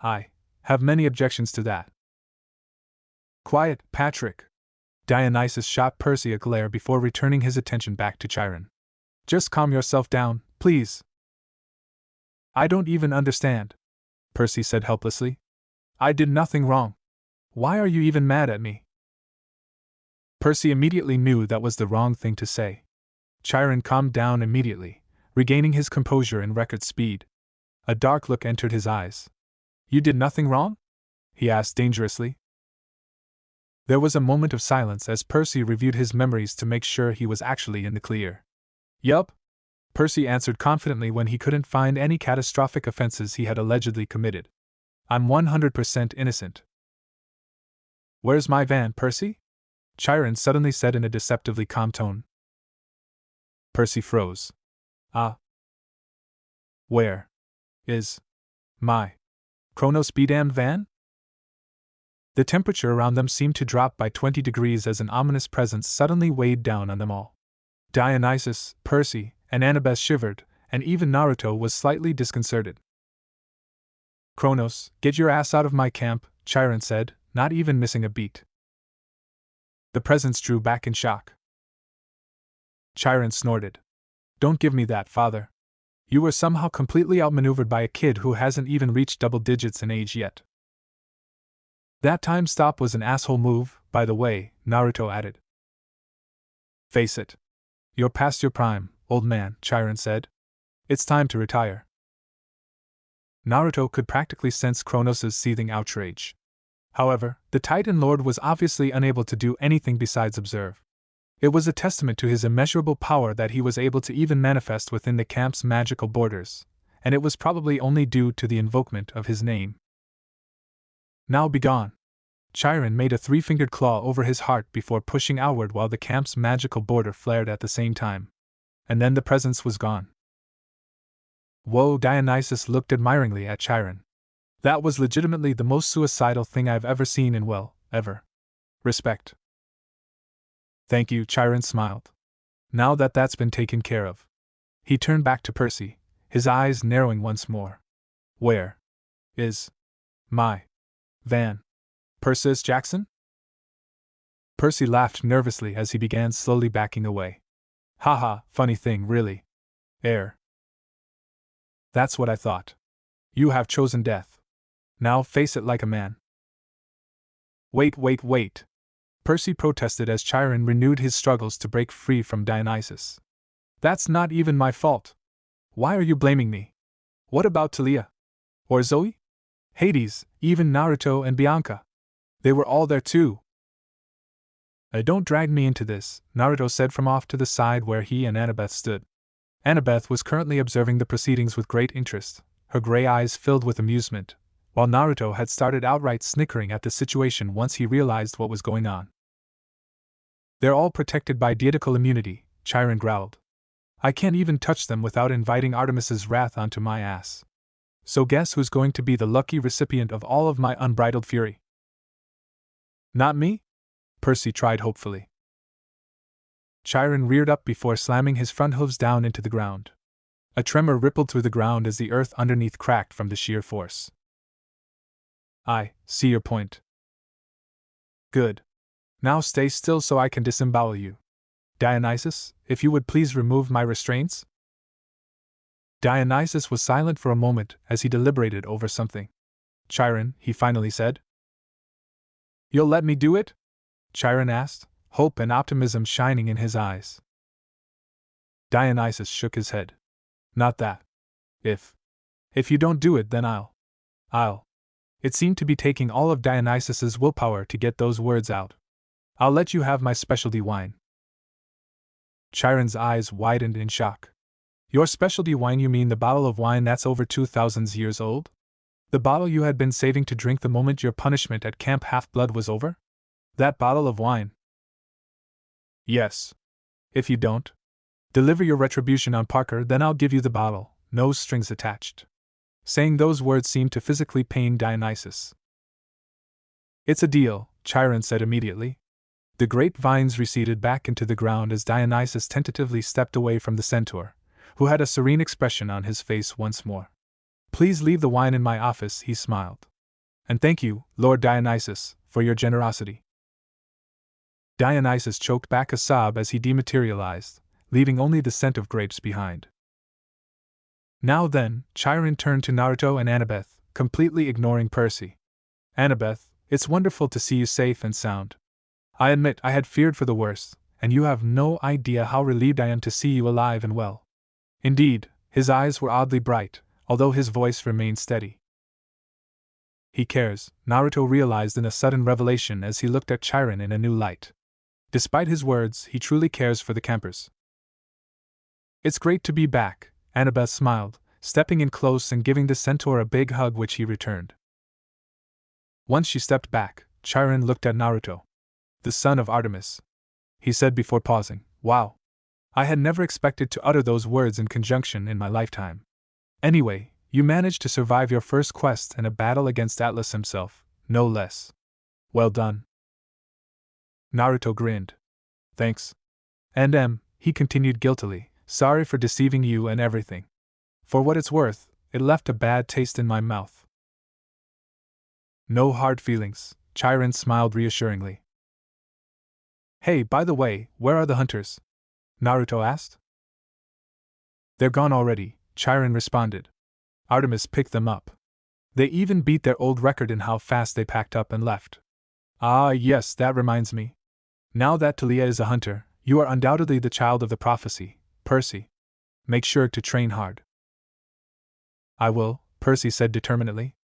I have many objections to that. Quiet, Patrick. Dionysus shot Percy a glare before returning his attention back to Chiron. Just calm yourself down, please. I don't even understand, Percy said helplessly. I did nothing wrong. Why are you even mad at me? Percy immediately knew that was the wrong thing to say. Chiron calmed down immediately, regaining his composure in record speed. A dark look entered his eyes. You did nothing wrong? He asked dangerously. There was a moment of silence as Percy reviewed his memories to make sure he was actually in the clear. Yup, Percy answered confidently when he couldn't find any catastrophic offenses he had allegedly committed. I'm 100% innocent. Where's my van, Percy? Chiron suddenly said in a deceptively calm tone. Percy froze. Where is my Kronos be-damned van? The temperature around them seemed to drop by 20 degrees as an ominous presence suddenly weighed down on them all. Dionysus, Percy, and Annabeth shivered, and even Naruto was slightly disconcerted. Kronos, get your ass out of my camp, Chiron said, not even missing a beat. The presence drew back in shock. Chiron snorted. Don't give me that, father. You were somehow completely outmaneuvered by a kid who hasn't even reached double digits in age yet. That time stop was an asshole move, by the way, Naruto added. Face it. You're past your prime, old man, Chiron said. It's time to retire. Naruto could practically sense Kronos' seething outrage. However, the Titan Lord was obviously unable to do anything besides observe. It was a testament to his immeasurable power that he was able to even manifest within the camp's magical borders, and it was probably only due to the invokement of his name. Now begone. Chiron made a three-fingered claw over his heart before pushing outward while the camp's magical border flared at the same time. And then the presence was gone. Whoa, Dionysus looked admiringly at Chiron. That was legitimately the most suicidal thing I've ever seen in, well, ever. Respect. Thank you, Chiron smiled. Now that that's been taken care of. He turned back to Percy, his eyes narrowing once more. Where is my van? Perseus Jackson? Percy laughed nervously as he began slowly backing away. Haha, funny thing, really. That's what I thought. You have chosen death. Now face it like a man. Wait. Percy protested as Chiron renewed his struggles to break free from Dionysus. That's not even my fault. Why are you blaming me? What about Talia? Or Zoe? Hades, even Naruto and Bianca. They were all there too. Don't drag me into this, Naruto said from off to the side where he and Annabeth stood. Annabeth was currently observing the proceedings with great interest, her gray eyes filled with amusement, while Naruto had started outright snickering at the situation once he realized what was going on. They're all protected by deitical immunity, Chiron growled. I can't even touch them without inviting Artemis's wrath onto my ass. So guess who's going to be the lucky recipient of all of my unbridled fury? Not me? Percy tried hopefully. Chiron reared up before slamming his front hooves down into the ground. A tremor rippled through the ground as the earth underneath cracked from the sheer force. I see your point. Good. Now stay still so I can disembowel you. Dionysus, if you would please remove my restraints? Dionysus was silent for a moment as he deliberated over something. Chiron, he finally said. You'll let me do it? Chiron asked, hope and optimism shining in his eyes. Dionysus shook his head. Not that. If you don't do it, then I'll. It seemed to be taking all of Dionysus's willpower to get those words out. I'll let you have my specialty wine. Chiron's eyes widened in shock. Your specialty wine, you mean the bottle of wine that's over 2,000 years old? The bottle you had been saving to drink the moment your punishment at Camp Half-Blood was over? That bottle of wine? Yes. If you don't deliver your retribution on Parker, then I'll give you the bottle, no strings attached. Saying those words seemed to physically pain Dionysus. It's a deal, Chiron said immediately. The grapevines receded back into the ground as Dionysus tentatively stepped away from the centaur, who had a serene expression on his face once more. Please leave the wine in my office, he smiled. And thank you, Lord Dionysus, for your generosity. Dionysus choked back a sob as he dematerialized, leaving only the scent of grapes behind. Now then, Chiron turned to Naruto and Annabeth, completely ignoring Percy. Annabeth, it's wonderful to see you safe and sound. I admit I had feared for the worst, and you have no idea how relieved I am to see you alive and well. Indeed, his eyes were oddly bright, although his voice remained steady. He cares, Naruto realized in a sudden revelation as he looked at Chiron in a new light. Despite his words, he truly cares for the campers. It's great to be back, Annabeth smiled, stepping in close and giving the centaur a big hug which he returned. Once she stepped back, Chiron looked at Naruto. The son of Artemis, he said before pausing. Wow. I had never expected to utter those words in conjunction in my lifetime. Anyway, you managed to survive your first quest and a battle against Atlas himself, no less. Well done. Naruto grinned. Thanks. And he continued guiltily, sorry for deceiving you and everything. For what it's worth, it left a bad taste in my mouth. No hard feelings, Chiron smiled reassuringly. Hey, by the way, where are the hunters? Naruto asked. They're gone already, Chiron responded. Artemis picked them up. They even beat their old record in how fast they packed up and left. Ah, yes, that reminds me. Now that Talia is a hunter, you are undoubtedly the child of the prophecy, Percy. Make sure to train hard. I will, Percy said determinedly.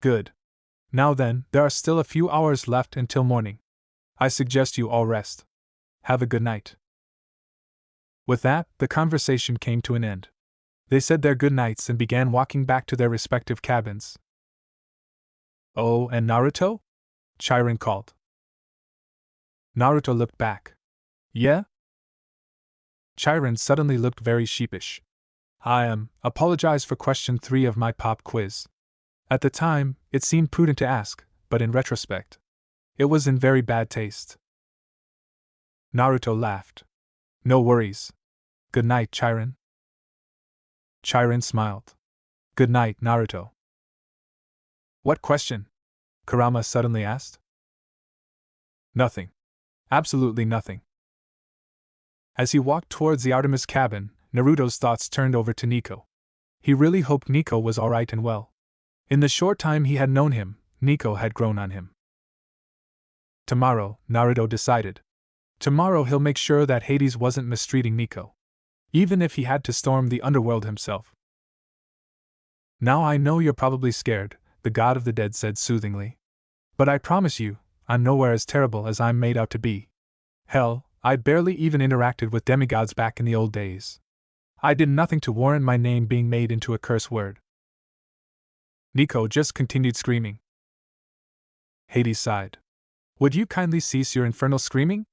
Good. Now then, there are still a few hours left until morning. I suggest you all rest. Have a good night. With that, the conversation came to an end. They said their good nights and began walking back to their respective cabins. Oh, and Naruto? Chiron called. Naruto looked back. Yeah? Chiron suddenly looked very sheepish. Apologize for question 3 of my pop quiz. At the time, it seemed prudent to ask, but in retrospect, it was in very bad taste. Naruto laughed. No worries. Good night, Chiron. Chiron smiled. Good night, Naruto. What question? Kurama suddenly asked. Nothing. Absolutely nothing. As he walked towards the Artemis cabin, Naruto's thoughts turned over to Nico. He really hoped Nico was alright and well. In the short time he had known him, Nico had grown on him. Tomorrow, Naruto decided. Tomorrow he'll make sure that Hades wasn't mistreating Nico. Even if he had to storm the underworld himself. Now I know you're probably scared, the god of the dead said soothingly. But I promise you, I'm nowhere as terrible as I'm made out to be. Hell, I barely even interacted with demigods back in the old days. I did nothing to warrant my name being made into a curse word. Nico just continued screaming. Hades sighed. Would you kindly cease your infernal screaming?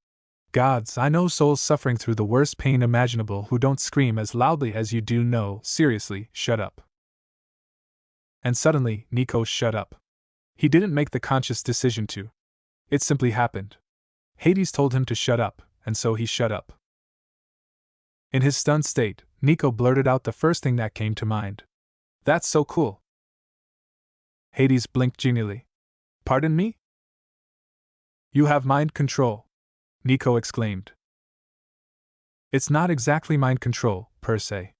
Gods, I know souls suffering through the worst pain imaginable who don't scream as loudly as you do. No, seriously, shut up. And suddenly, Nico shut up. He didn't make the conscious decision to. It simply happened. Hades told him to shut up, and so he shut up. In his stunned state, Nico blurted out the first thing that came to mind. That's so cool. Hades blinked genially. Pardon me? You have mind control, Nico exclaimed. It's not exactly mind control, per se.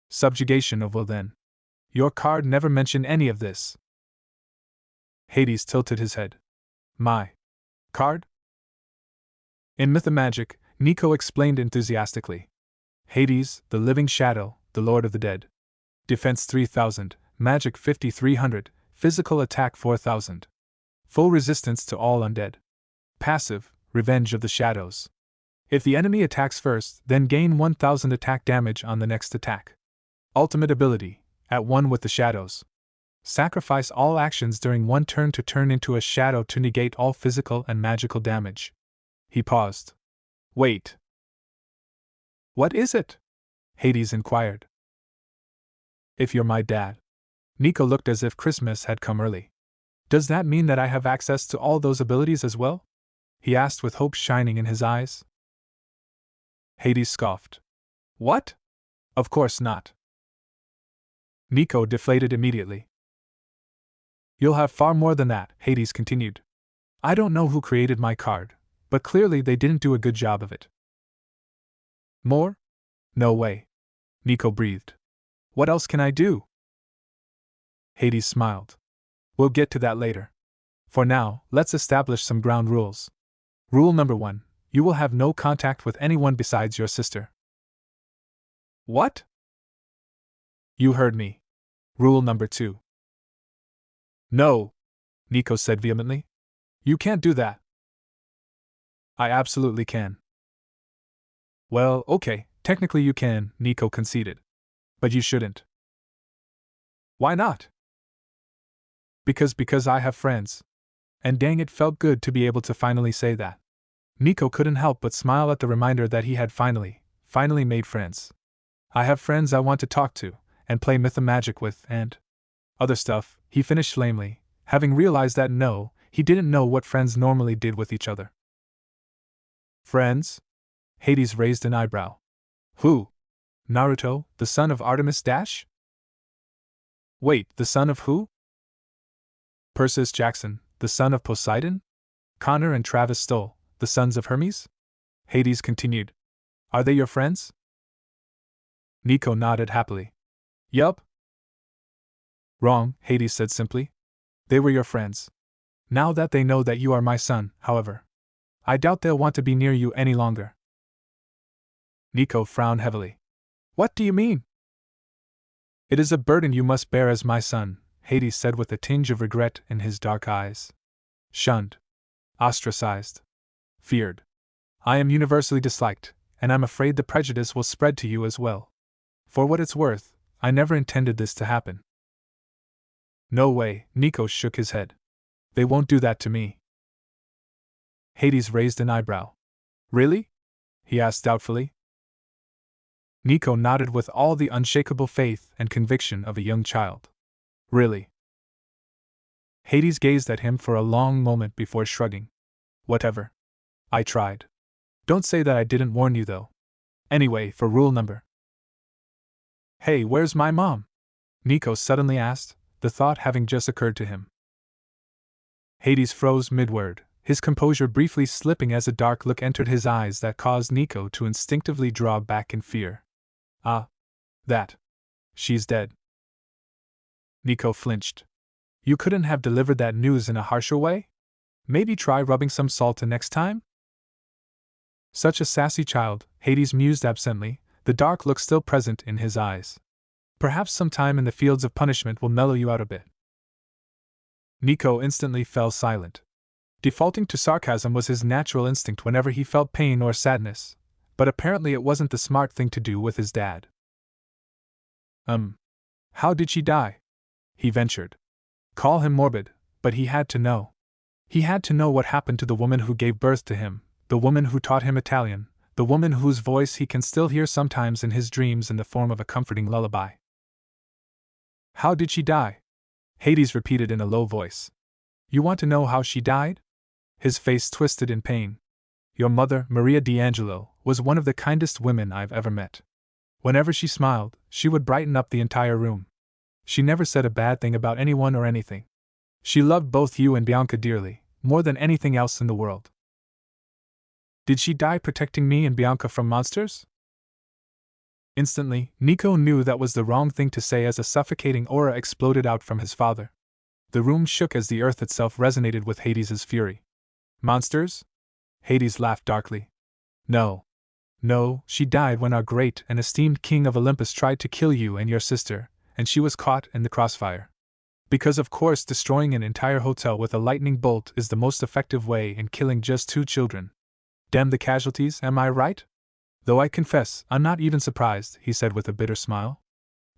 Subjugation of will then. Your card never mentioned any of this. Hades tilted his head. My card? In Mythomagic, Nico explained enthusiastically. Hades, the living shadow, the lord of the dead. Defense 3000, magic 5300, physical attack 4000. Full resistance to all undead. Passive, Revenge of the Shadows. If the enemy attacks first, then gain 1000 attack damage on the next attack. Ultimate ability, at one with the shadows. Sacrifice all actions during one turn to turn into a shadow to negate all physical and magical damage. He paused. Wait. What is it? Hades inquired. If you're my dad. Nico looked as if Christmas had come early. Does that mean that I have access to all those abilities as well? He asked with hope shining in his eyes. Hades scoffed. What? Of course not. Nico deflated immediately. You'll have far more than that, Hades continued. I don't know who created my card, but clearly they didn't do a good job of it. More? No way. Nico breathed. What else can I do? Hades smiled. We'll get to that later. For now, let's establish some ground rules. Rule number 1. You will have no contact with anyone besides your sister. What? You heard me. Rule number 2. No, Nico said vehemently. You can't do that. I absolutely can. Well, okay, technically you can, Nico conceded. But you shouldn't. Why not? Because I have friends. And dang, it felt good to be able to finally say that. Nico couldn't help but smile at the reminder that he had finally made friends. I have friends I want to talk to, and play Mythomagic with, and other stuff, he finished lamely, having realized that no, he didn't know what friends normally did with each other. Friends? Hades raised an eyebrow. Who? Naruto, the son of Artemis Dash? Wait, the son of who? Persis Jackson, the son of Poseidon? Connor and Travis Stoll, the sons of Hermes? Hades continued. Are they your friends? Nico nodded happily. Yup. Wrong, Hades said simply. They were your friends. Now that they know that you are my son, however, I doubt they'll want to be near you any longer. Nico frowned heavily. What do you mean? It is a burden you must bear as my son, Hades said with a tinge of regret in his dark eyes. Shunned. Ostracized. Feared. I am universally disliked, and I'm afraid the prejudice will spread to you as well. For what it's worth, I never intended this to happen. No way, Nico shook his head. They won't do that to me. Hades raised an eyebrow. Really? He asked doubtfully. Nico nodded with all the unshakable faith and conviction of a young child. Really? Hades gazed at him for a long moment before shrugging. Whatever. I tried. Don't say that I didn't warn you, though. Anyway, for rule number. Hey, where's my mom? Nico suddenly asked, the thought having just occurred to him. Hades froze mid-word, his composure briefly slipping as a dark look entered his eyes that caused Nico to instinctively draw back in fear. Ah. That. She's dead. Nico flinched. You couldn't have delivered that news in a harsher way? Maybe try rubbing some salt in next time? Such a sassy child, Hades mused absently, the dark look still present in his eyes. Perhaps some time in the fields of punishment will mellow you out a bit. Nico instantly fell silent. Defaulting to sarcasm was his natural instinct whenever he felt pain or sadness, but apparently it wasn't the smart thing to do with his dad. How did she die? He ventured. Call him morbid, but he had to know. He had to know what happened to the woman who gave birth to him, the woman who taught him Italian, the woman whose voice he can still hear sometimes in his dreams in the form of a comforting lullaby. How did she die? Hades repeated in a low voice. You want to know how she died? His face twisted in pain. Your mother, Maria D'Angelo, was one of the kindest women I've ever met. Whenever she smiled, she would brighten up the entire room. She never said a bad thing about anyone or anything. She loved both you and Bianca dearly, more than anything else in the world. Did she die protecting me and Bianca from monsters? Instantly, Nico knew that was the wrong thing to say as a suffocating aura exploded out from his father. The room shook as the earth itself resonated with Hades's fury. Monsters? Hades laughed darkly. No. No, she died when our great and esteemed king of Olympus tried to kill you and your sister, and she was caught in the crossfire. Because of course destroying an entire hotel with a lightning bolt is the most effective way in killing just 2 children. Damn the casualties, am I right? Though I confess, I'm not even surprised, he said with a bitter smile.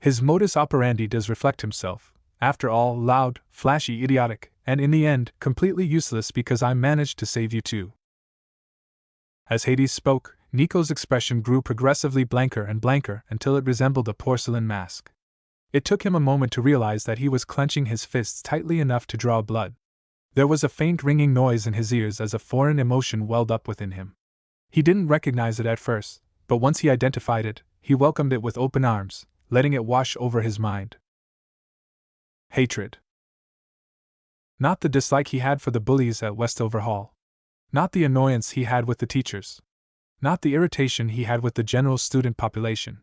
His modus operandi does reflect himself. After all, loud, flashy, idiotic, and in the end, completely useless because I managed to save you too. As Hades spoke, Nico's expression grew progressively blanker and blanker until it resembled a porcelain mask. It took him a moment to realize that he was clenching his fists tightly enough to draw blood. There was a faint ringing noise in his ears as a foreign emotion welled up within him. He didn't recognize it at first, but once he identified it, he welcomed it with open arms, letting it wash over his mind. Hatred. Not the dislike he had for the bullies at Westover Hall. Not the annoyance he had with the teachers. Not the irritation he had with the general student population.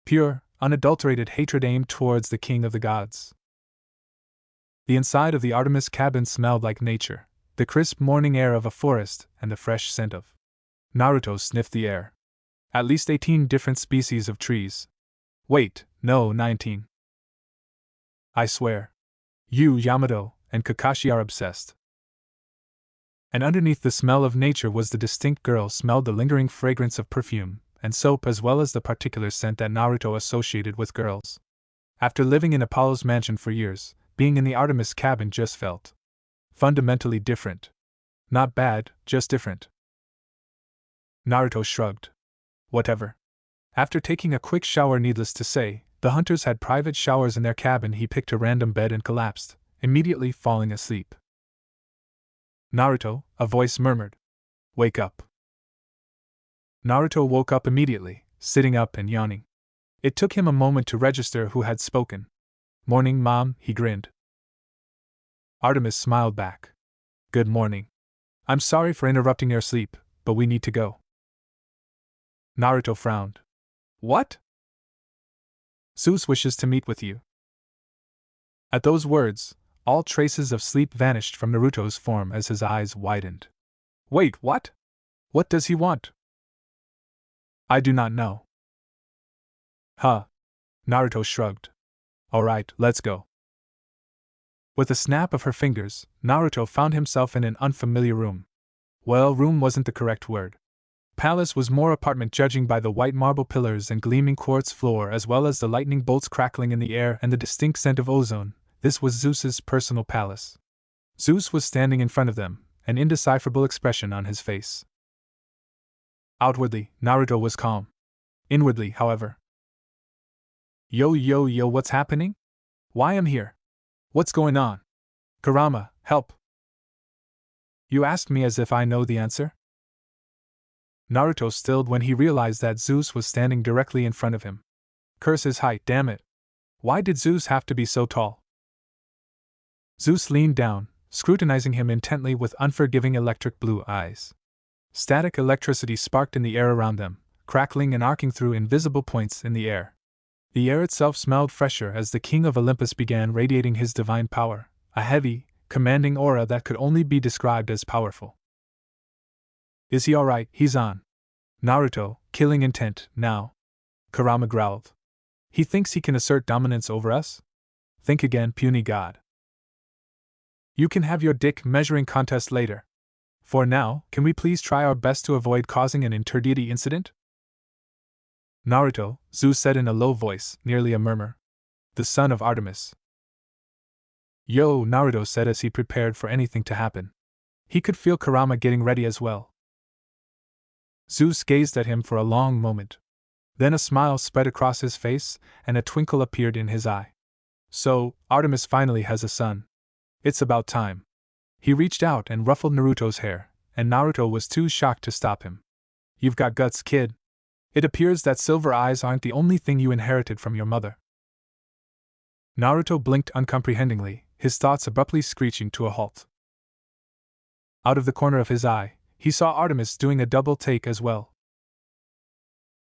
Pure, unadulterated hatred aimed towards the king of the gods. The inside of the Artemis cabin smelled like nature, the crisp morning air of a forest and the fresh scent of. Naruto sniffed the air. At least 18 different species of trees. Wait, no, 19. I swear. You, Yamato, and Kakashi are obsessed. And underneath the smell of nature was the distinct girl smelled the lingering fragrance of perfume and soap as well as the particular scent that Naruto associated with girls. After living in Apollo's mansion for years, being in the Artemis cabin just felt fundamentally different. Not bad, just different. Naruto shrugged. Whatever. After taking a quick shower, needless to say, the hunters had private showers in their cabin. He picked a random bed and collapsed, immediately falling asleep. Naruto, a voice murmured. Wake up. Naruto woke up immediately, sitting up and yawning. It took him a moment to register who had spoken. Morning, Mom, he grinned. Artemis smiled back. Good morning. I'm sorry for interrupting your sleep, but we need to go. Naruto frowned. What? Zeus wishes to meet with you. At those words, all traces of sleep vanished from Naruto's form as his eyes widened. Wait, what? What does he want? I do not know. Huh. Naruto shrugged. Alright, let's go. With a snap of her fingers, Naruto found himself in an unfamiliar room. Well, room wasn't the correct word. Palace was more apartment, judging by the white marble pillars and gleaming quartz floor as well as the lightning bolts crackling in the air and the distinct scent of ozone. This was Zeus's personal palace. Zeus was standing in front of them, an indecipherable expression on his face. Outwardly, Naruto was calm. Inwardly, however. Yo, what's happening? Why I'm here? What's going on? Kurama, help! You asked me as if I know the answer? Naruto stilled when he realized that Zeus was standing directly in front of him. Curse his height, damn it! Why did Zeus have to be so tall? Zeus leaned down, scrutinizing him intently with unforgiving electric blue eyes. Static electricity sparked in the air around them, crackling and arcing through invisible points in the air. The air itself smelled fresher as the king of Olympus began radiating his divine power, a heavy, commanding aura that could only be described as powerful. Is he alright? He's on. Naruto, killing intent, now. Kurama growled. He thinks he can assert dominance over us? Think again, puny god. You can have your dick measuring contest later. For now, can we please try our best to avoid causing an interdeity incident? Naruto, Zeus said in a low voice, nearly a murmur. The son of Artemis. Yo, Naruto said as he prepared for anything to happen. He could feel Kurama getting ready as well. Zeus gazed at him for a long moment. Then a smile spread across his face, and a twinkle appeared in his eye. So, Artemis finally has a son. It's about time. He reached out and ruffled Naruto's hair, and Naruto was too shocked to stop him. You've got guts, kid. It appears that silver eyes aren't the only thing you inherited from your mother. Naruto blinked uncomprehendingly, his thoughts abruptly screeching to a halt. Out of the corner of his eye, he saw Artemis doing a double take as well.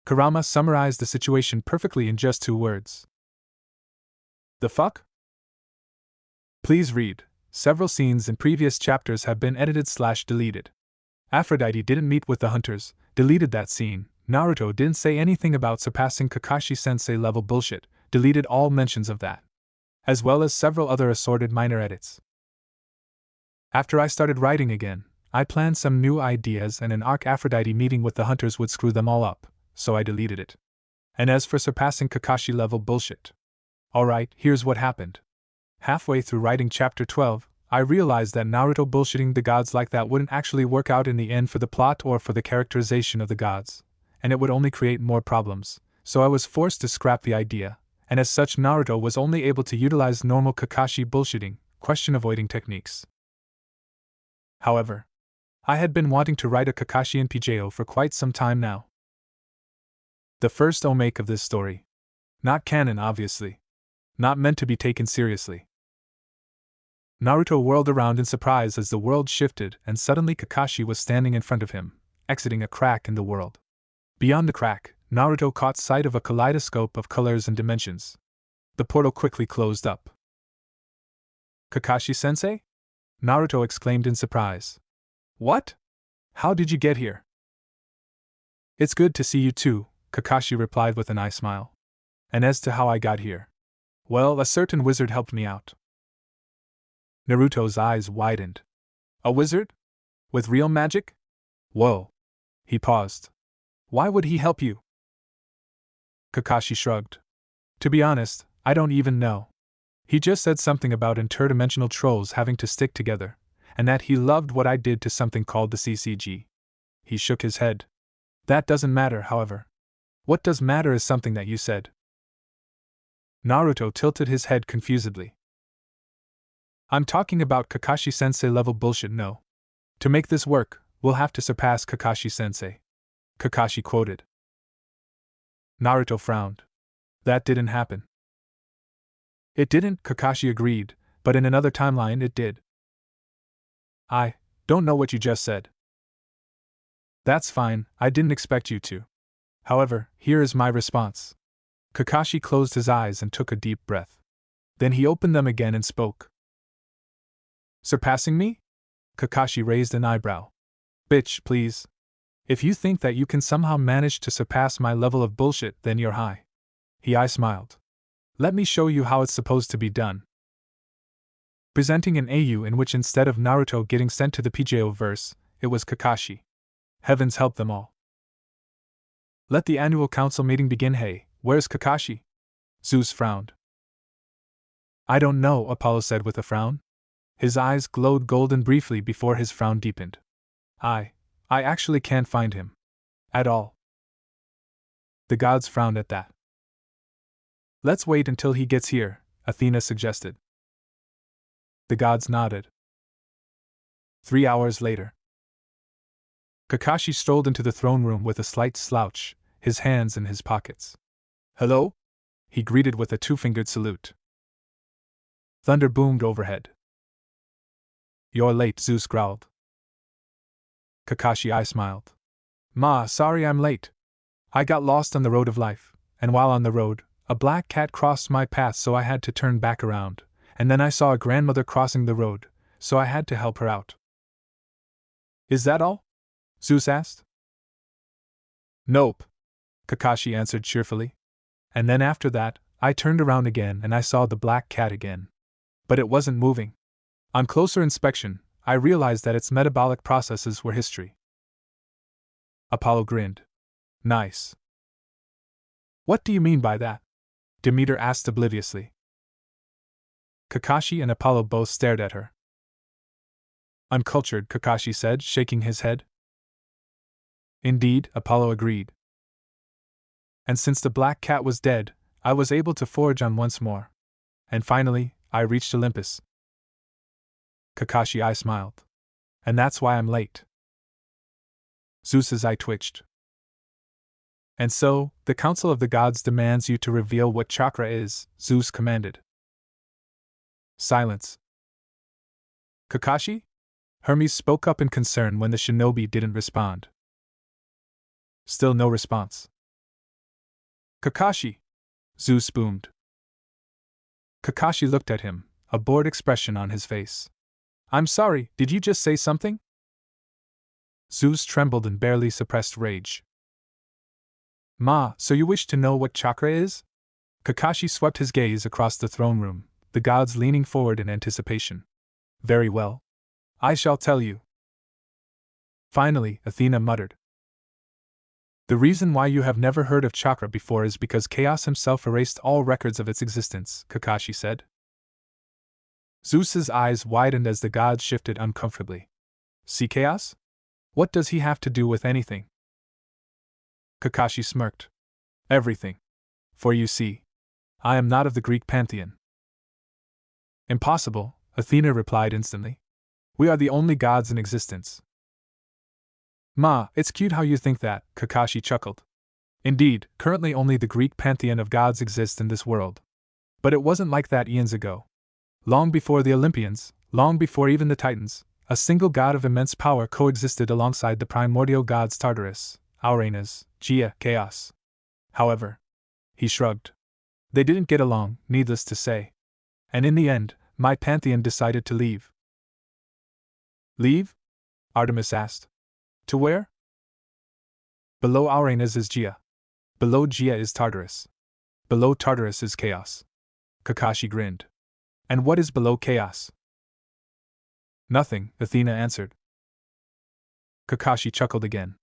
Kurama summarized the situation perfectly in just 2 words. The fuck? Please read. Several scenes in previous chapters have been edited/deleted. Aphrodite didn't meet with the hunters, deleted that scene. Naruto didn't say anything about surpassing Kakashi-sensei level bullshit, deleted all mentions of that. As well as several other assorted minor edits. After I started writing again, I planned some new ideas and an Arc Aphrodite meeting with the hunters would screw them all up, so I deleted it. And as for surpassing Kakashi level bullshit. Alright, here's what happened. Halfway through writing chapter 12, I realized that Naruto bullshitting the gods like that wouldn't actually work out in the end for the plot or for the characterization of the gods, and it would only create more problems, so I was forced to scrap the idea, and as such Naruto was only able to utilize normal Kakashi bullshitting, question-avoiding techniques. However, I had been wanting to write a Kakashi in PJO for quite some time now. The first omake of this story. Not canon, obviously. Not meant to be taken seriously. Naruto whirled around in surprise as the world shifted and suddenly Kakashi was standing in front of him, exiting a crack in the world. Beyond the crack, Naruto caught sight of a kaleidoscope of colors and dimensions. The portal quickly closed up. Kakashi-sensei? Naruto exclaimed in surprise. What? How did you get here? It's good to see you too, Kakashi replied with an eye smile. And as to how I got here, well, a certain wizard helped me out. Naruto's eyes widened. A wizard? With real magic? Whoa. He paused. Why would he help you? Kakashi shrugged. To be honest, I don't even know. He just said something about interdimensional trolls having to stick together, and that he loved what I did to something called the CCG. He shook his head. That doesn't matter, however. What does matter is something that you said. Naruto tilted his head confusedly. I'm talking about Kakashi-sensei level bullshit, no. To make this work, we'll have to surpass Kakashi-sensei. Kakashi quoted. Naruto frowned. That didn't happen. It didn't, Kakashi agreed, but in another timeline it did. I don't know what you just said. That's fine, I didn't expect you to. However, here is my response. Kakashi closed his eyes and took a deep breath. Then he opened them again and spoke. Surpassing me? Kakashi raised an eyebrow. Bitch, please. If you think that you can somehow manage to surpass my level of bullshit, then you're high. He smiled. Let me show you how it's supposed to be done. Presenting an AU in which instead of Naruto getting sent to the PJO verse, it was Kakashi. Heavens help them all. Let the annual council meeting begin. Hey, where's Kakashi? Zeus frowned. I don't know, Apollo said with a frown. His eyes glowed golden briefly before his frown deepened. I actually can't find him. At all. The gods frowned at that. Let's wait until he gets here, Athena suggested. The gods nodded. 3 hours later. Kakashi strolled into the throne room with a slight slouch, his hands in his pockets. Hello? He greeted with a two-fingered salute. Thunder boomed overhead. You're late, Zeus growled. Kakashi smiled. Ma, sorry I'm late. I got lost on the road of life, and while on the road, a black cat crossed my path so I had to turn back around, and then I saw a grandmother crossing the road, so I had to help her out. Is that all? Zeus asked. Nope, Kakashi answered cheerfully. And then after that, I turned around again and I saw the black cat again. But it wasn't moving. On closer inspection, I realized that its metabolic processes were history. Apollo grinned. Nice. What do you mean by that? Demeter asked obliviously. Kakashi and Apollo both stared at her. Uncultured, Kakashi said, shaking his head. Indeed, Apollo agreed. And since the black cat was dead, I was able to forge on once more. And finally, I reached Olympus. Kakashi smiled. And that's why I'm late. Zeus's eye twitched. And so, the Council of the Gods demands you to reveal what chakra is, Zeus commanded. Silence. Kakashi? Hermes spoke up in concern when the shinobi didn't respond. Still no response. Kakashi! Zeus boomed. Kakashi looked at him, a bored expression on his face. I'm sorry, did you just say something? Zeus trembled and barely suppressed rage. Ma, so you wish to know what chakra is? Kakashi swept his gaze across the throne room, the gods leaning forward in anticipation. Very well. I shall tell you. Finally, Athena muttered. The reason why you have never heard of chakra before is because Chaos himself erased all records of its existence, Kakashi said. Zeus's eyes widened as the gods shifted uncomfortably. See Chaos? What does he have to do with anything? Kakashi smirked. Everything. For you see, I am not of the Greek pantheon. Impossible, Athena replied instantly. We are the only gods in existence. Ma, it's cute how you think that, Kakashi chuckled. Indeed, currently only the Greek pantheon of gods exists in this world. But it wasn't like that eons ago. Long before the Olympians, long before even the Titans, a single god of immense power coexisted alongside the primordial gods Tartarus, Auranas, Gaia, Chaos. However, he shrugged. They didn't get along, needless to say. And in the end, my pantheon decided to leave. Leave? Artemis asked. To where? Below Auranas is Gaia. Below Gaia is Tartarus. Below Tartarus is Chaos. Kakashi grinned. And what is below Chaos? Nothing, Athena answered. Kakashi chuckled again.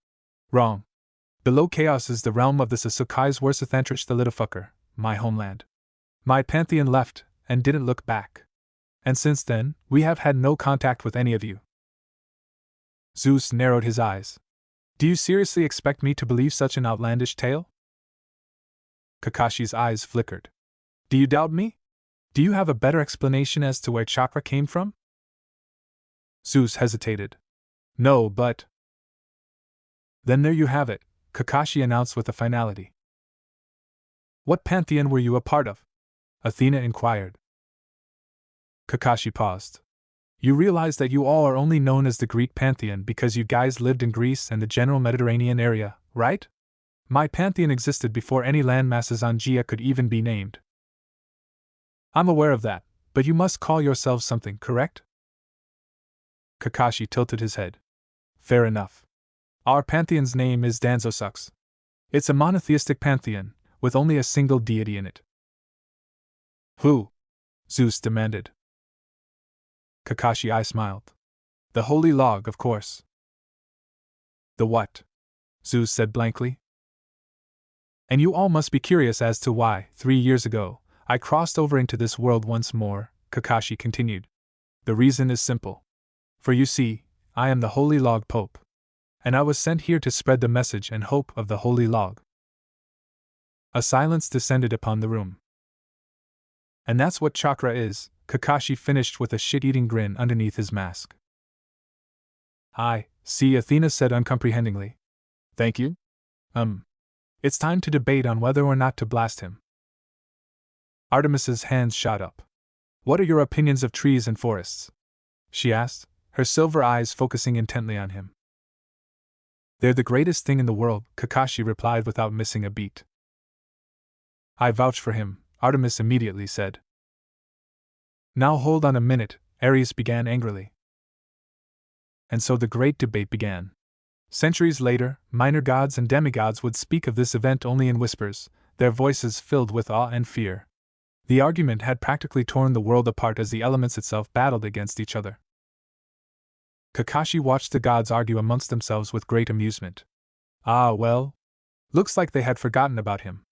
Wrong. Below Chaos is the realm of the Sasukai's Worsathantrich the Littlefucker, my homeland. My pantheon left, and didn't look back. And since then, we have had no contact with any of you. Zeus narrowed his eyes. Do you seriously expect me to believe such an outlandish tale? Kakashi's eyes flickered. Do you doubt me? Do you have a better explanation as to where chakra came from? Zeus hesitated. No, but... Then there you have it, Kakashi announced with a finality. What pantheon were you a part of? Athena inquired. Kakashi paused. You realize that you all are only known as the Greek pantheon because you guys lived in Greece and the general Mediterranean area, right? My pantheon existed before any landmasses on Gaia could even be named. I'm aware of that, but you must call yourselves something, correct? Kakashi tilted his head. Fair enough. Our pantheon's name is Danzosux. It's a monotheistic pantheon, with only a single deity in it. Who? Zeus demanded. Kakashi smiled. The Holy Log, of course. The what? Zeus said blankly. And you all must be curious as to why, 3 years ago, I crossed over into this world once more, Kakashi continued. The reason is simple. For you see, I am the Holy Log Pope. And I was sent here to spread the message and hope of the Holy Log. A silence descended upon the room. And that's what chakra is, Kakashi finished with a shit-eating grin underneath his mask. I see, Athena said uncomprehendingly. Thank you? It's time to debate on whether or not to blast him. Artemis's hands shot up. What are your opinions of trees and forests? She asked, her silver eyes focusing intently on him. They're the greatest thing in the world, Kakashi replied without missing a beat. I vouch for him, Artemis immediately said. Now hold on a minute, Ares began angrily. And so the great debate began. Centuries later, minor gods and demigods would speak of this event only in whispers, their voices filled with awe and fear. The argument had practically torn the world apart as the elements itself battled against each other. Kakashi watched the gods argue amongst themselves with great amusement. Ah, well. Looks like they had forgotten about him.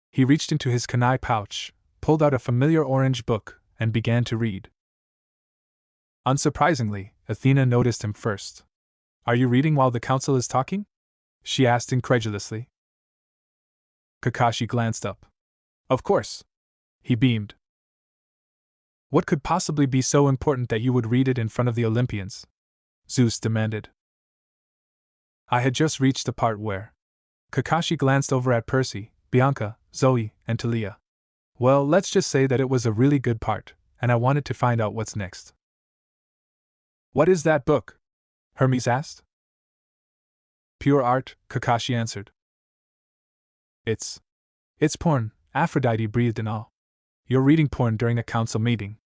He reached into his kunai pouch, pulled out a familiar orange book, and began to read. Unsurprisingly, Athena noticed him first. Are you reading while the council is talking? She asked incredulously. Kakashi glanced up. Of course. He beamed. What could possibly be so important that you would read it in front of the Olympians? Zeus demanded. I had just reached the part where... Kakashi glanced over at Percy, Bianca, Zoe, and Talia. Well, let's just say that it was a really good part, and I wanted to find out what's next. What is that book? Hermes asked. Pure art, Kakashi answered. It's porn, Aphrodite breathed in awe. You're reading porn during a council meeting.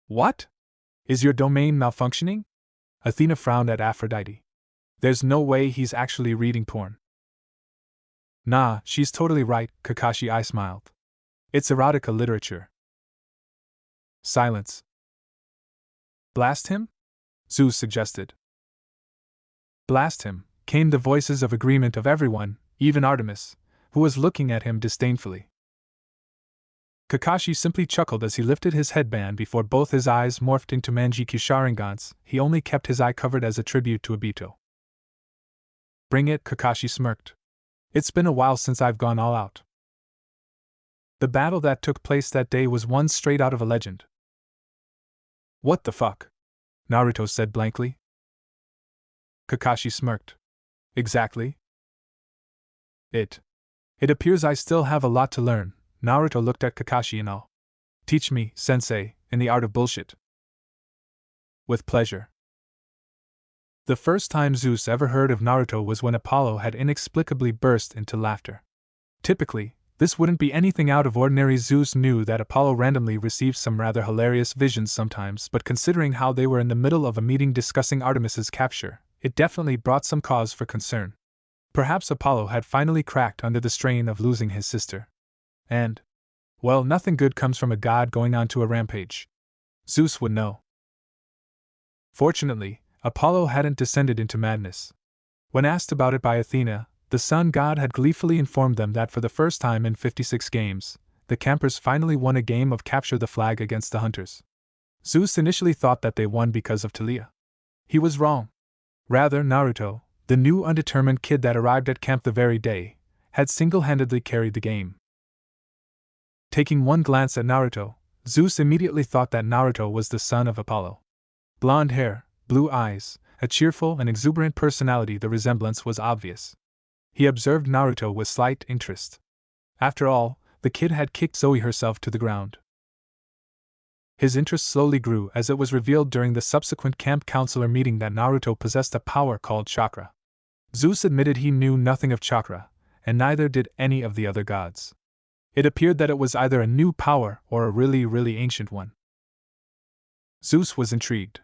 What? Is your domain malfunctioning? Athena frowned at Aphrodite. There's no way he's actually reading porn. Nah, she's totally right, Kakashi smiled. It's erotica literature. Silence. Blast him? Zeus suggested. Blast him, came the voices of agreement of everyone, even Artemis, who was looking at him disdainfully. Kakashi simply chuckled as he lifted his headband before both his eyes morphed into Manjiki Sharingans. He only kept his eye covered as a tribute to Obito. Bring it, Kakashi smirked. It's been a while since I've gone all out. The battle that took place that day was one straight out of a legend. What the fuck? Naruto said blankly. Kakashi smirked. Exactly. It appears I still have a lot to learn. Naruto looked at Kakashi in awe. Teach me, sensei, in the art of bullshit. With pleasure. The first time Zeus ever heard of Naruto was when Apollo had inexplicably burst into laughter. Typically, this wouldn't be anything out of ordinary. Zeus knew that Apollo randomly received some rather hilarious visions sometimes, but considering how they were in the middle of a meeting discussing Artemis's capture, it definitely brought some cause for concern. Perhaps Apollo had finally cracked under the strain of losing his sister. And, well, nothing good comes from a god going onto a rampage. Zeus would know. Fortunately, Apollo hadn't descended into madness. When asked about it by Athena, the sun god had gleefully informed them that for the first time in 56 games, the campers finally won a game of capture the flag against the hunters. Zeus initially thought that they won because of Talia. He was wrong. Rather, Naruto, the new undetermined kid that arrived at camp the very day, had single-handedly carried the game. Taking one glance at Naruto, Zeus immediately thought that Naruto was the son of Apollo. Blonde hair, blue eyes, a cheerful and exuberant personality, the resemblance was obvious. He observed Naruto with slight interest. After all, the kid had kicked Zoe herself to the ground. His interest slowly grew as it was revealed during the subsequent camp counselor meeting that Naruto possessed a power called chakra. Zeus admitted he knew nothing of chakra, and neither did any of the other gods. It appeared that it was either a new power or a really, really ancient one. Zeus was intrigued.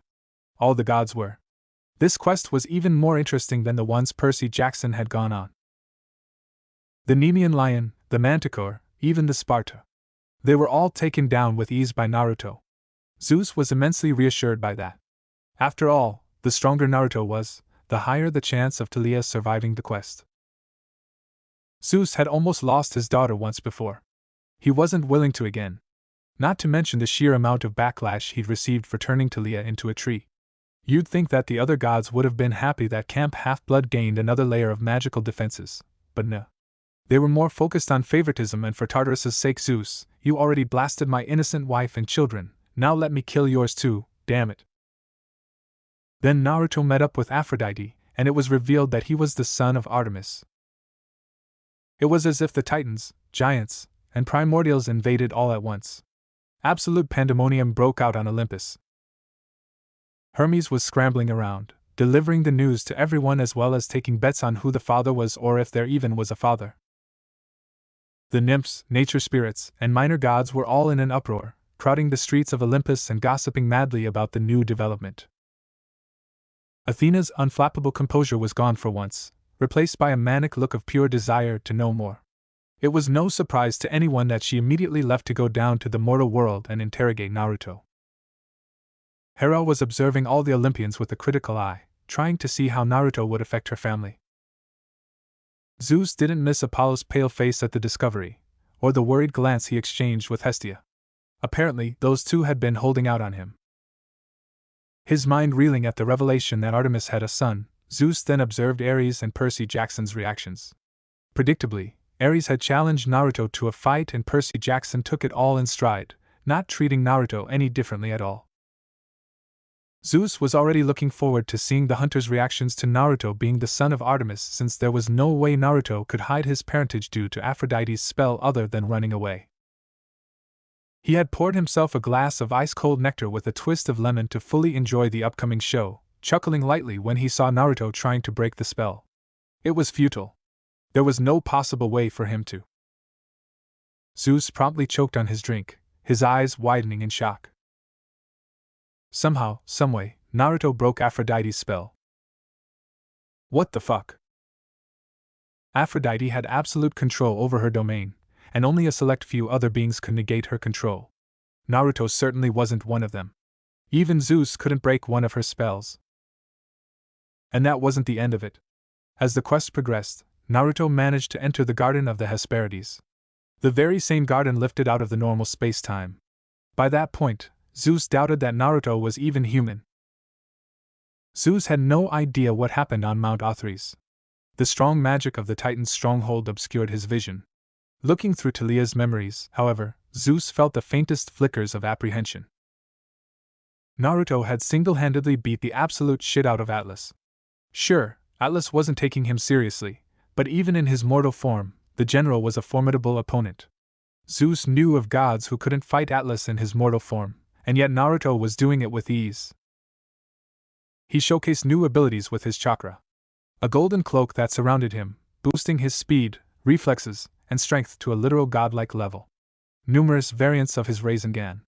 All the gods were. This quest was even more interesting than the ones Percy Jackson had gone on. The Nemean lion, the manticore, even the Sparta. They were all taken down with ease by Naruto. Zeus was immensely reassured by that. After all, the stronger Naruto was, the higher the chance of Talia surviving the quest. Zeus had almost lost his daughter once before. He wasn't willing to again. Not to mention the sheer amount of backlash he'd received for turning Talia into a tree. You'd think that the other gods would have been happy that Camp Half-Blood gained another layer of magical defenses, but no. They were more focused on favoritism, and for Tartarus's sake, Zeus, you already blasted my innocent wife and children, now let me kill yours too, damn it. Then Naruto met up with Aphrodite, and it was revealed that he was the son of Artemis. It was as if the Titans, giants, and primordials invaded all at once. Absolute pandemonium broke out on Olympus. Hermes was scrambling around, delivering the news to everyone as well as taking bets on who the father was or if there even was a father. The nymphs, nature spirits, and minor gods were all in an uproar, crowding the streets of Olympus and gossiping madly about the new development. Athena's unflappable composure was gone for once, replaced by a manic look of pure desire to know more. It was no surprise to anyone that she immediately left to go down to the mortal world and interrogate Naruto. Hera was observing all the Olympians with a critical eye, trying to see how Naruto would affect her family. Zeus didn't miss Apollo's pale face at the discovery, or the worried glance he exchanged with Hestia. Apparently, those two had been holding out on him. His mind reeling at the revelation that Artemis had a son, Zeus then observed Ares and Percy Jackson's reactions. Predictably, Ares had challenged Naruto to a fight and Percy Jackson took it all in stride, not treating Naruto any differently at all. Zeus was already looking forward to seeing the hunters' reactions to Naruto being the son of Artemis, since there was no way Naruto could hide his parentage due to Aphrodite's spell other than running away. He had poured himself a glass of ice-cold nectar with a twist of lemon to fully enjoy the upcoming show, chuckling lightly when he saw Naruto trying to break the spell. It was futile. There was no possible way for him to. Zeus promptly choked on his drink, his eyes widening in shock. Somehow, someway, Naruto broke Aphrodite's spell. What the fuck? Aphrodite had absolute control over her domain, and only a select few other beings could negate her control. Naruto certainly wasn't one of them. Even Zeus couldn't break one of her spells. And that wasn't the end of it. As the quest progressed, Naruto managed to enter the Garden of the Hesperides. The very same garden lifted out of the normal space-time. By that point, Zeus doubted that Naruto was even human. Zeus had no idea what happened on Mount Othrys. The strong magic of the Titan's stronghold obscured his vision. Looking through Talia's memories, however, Zeus felt the faintest flickers of apprehension. Naruto had single-handedly beat the absolute shit out of Atlas. Sure, Atlas wasn't taking him seriously, but even in his mortal form, the general was a formidable opponent. Zeus knew of gods who couldn't fight Atlas in his mortal form, and yet Naruto was doing it with ease. He showcased new abilities with his chakra. A golden cloak that surrounded him, boosting his speed, reflexes, and strength to a literal godlike level. Numerous variants of his Rasengan.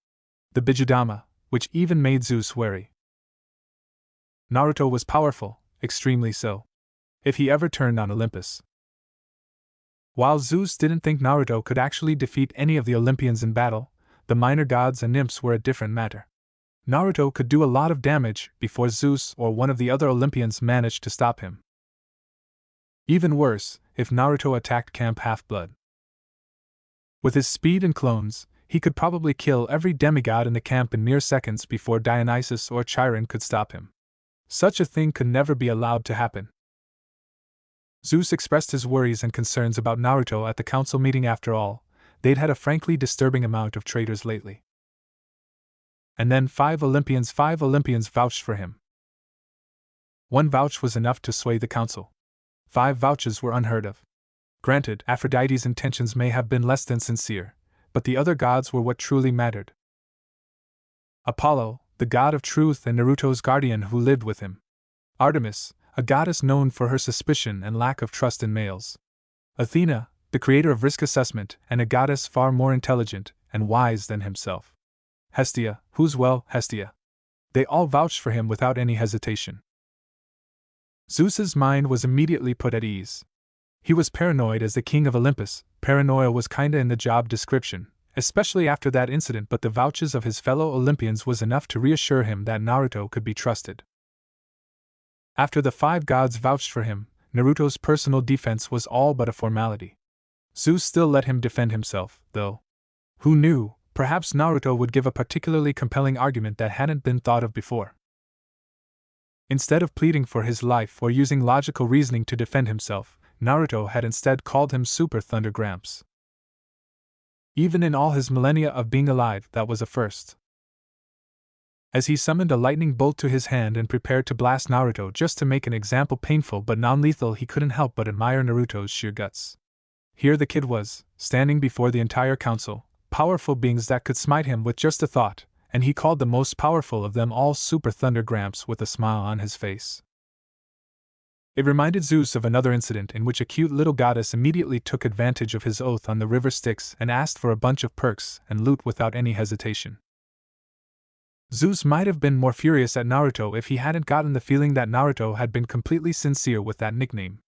The Bijudama, which even made Zeus wary. Naruto was powerful, extremely so. If he ever turned on Olympus. While Zeus didn't think Naruto could actually defeat any of the Olympians in battle, the minor gods and nymphs were a different matter. Naruto could do a lot of damage before Zeus or one of the other Olympians managed to stop him. Even worse, if Naruto attacked Camp Half-Blood. With his speed and clones, he could probably kill every demigod in the camp in mere seconds before Dionysus or Chiron could stop him. Such a thing could never be allowed to happen. Zeus expressed his worries and concerns about Naruto at the council meeting. After all, they'd had a frankly disturbing amount of traitors lately. And then 5 Olympians vouched for him. 1 vouch was enough to sway the council. 5 vouches were unheard of. Granted, Aphrodite's intentions may have been less than sincere, but the other gods were what truly mattered. Apollo, the god of truth and Naruto's guardian who lived with him. Artemis, a goddess known for her suspicion and lack of trust in males. Athena, the creator of risk assessment and a goddess far more intelligent and wise than himself. Hestia, Hestia. They all vouched for him without any hesitation. Zeus's mind was immediately put at ease. He was paranoid as the king of Olympus. Paranoia was kinda in the job description, especially after that incident, but the vouches of his fellow Olympians was enough to reassure him that Naruto could be trusted. After the 5 gods vouched for him, Naruto's personal defense was all but a formality. Zeus still let him defend himself, though. Who knew, perhaps Naruto would give a particularly compelling argument that hadn't been thought of before. Instead of pleading for his life or using logical reasoning to defend himself, Naruto had instead called him Super Thunder Gramps. Even in all his millennia of being alive, that was a first. As he summoned a lightning bolt to his hand and prepared to blast Naruto just to make an example painful but non-lethal, he couldn't help but admire Naruto's sheer guts. Here the kid was, standing before the entire council, powerful beings that could smite him with just a thought, and he called the most powerful of them all Super Thunder Gramps with a smile on his face. It reminded Zeus of another incident in which a cute little goddess immediately took advantage of his oath on the river Styx and asked for a bunch of perks and loot without any hesitation. Zeus might have been more furious at Naruto if he hadn't gotten the feeling that Naruto had been completely sincere with that nickname.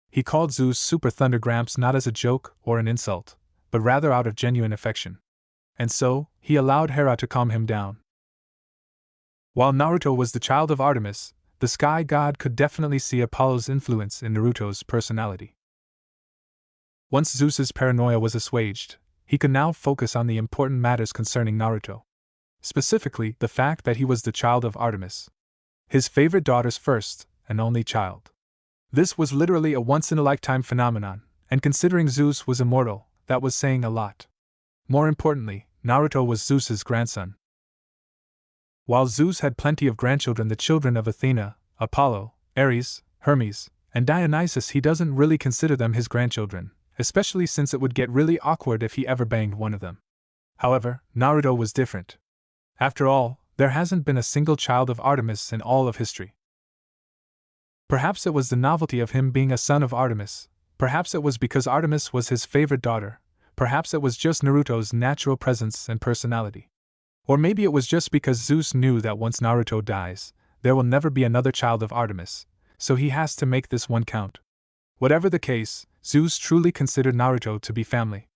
He called Zeus Super Thunder Gramps not as a joke or an insult, but rather out of genuine affection. And so, he allowed Hera to calm him down. While Naruto was the child of Artemis, the sky god could definitely see Apollo's influence in Naruto's personality. Once Zeus's paranoia was assuaged, he could now focus on the important matters concerning Naruto. Specifically, the fact that he was the child of Artemis. His favorite daughter's first and only child. This was literally a once-in-a-lifetime phenomenon, and considering Zeus was immortal, that was saying a lot. More importantly, Naruto was Zeus's grandson. While Zeus had plenty of grandchildren, the children of Athena, Apollo, Ares, Hermes, and Dionysus, he doesn't really consider them his grandchildren, especially since it would get really awkward if he ever banged one of them. However, Naruto was different. After all, there hasn't been a single child of Artemis in all of history. Perhaps it was the novelty of him being a son of Artemis, perhaps it was because Artemis was his favorite daughter, perhaps it was just Naruto's natural presence and personality. Or maybe it was just because Zeus knew that once Naruto dies, there will never be another child of Artemis, so he has to make this one count. Whatever the case, Zeus truly considered Naruto to be family.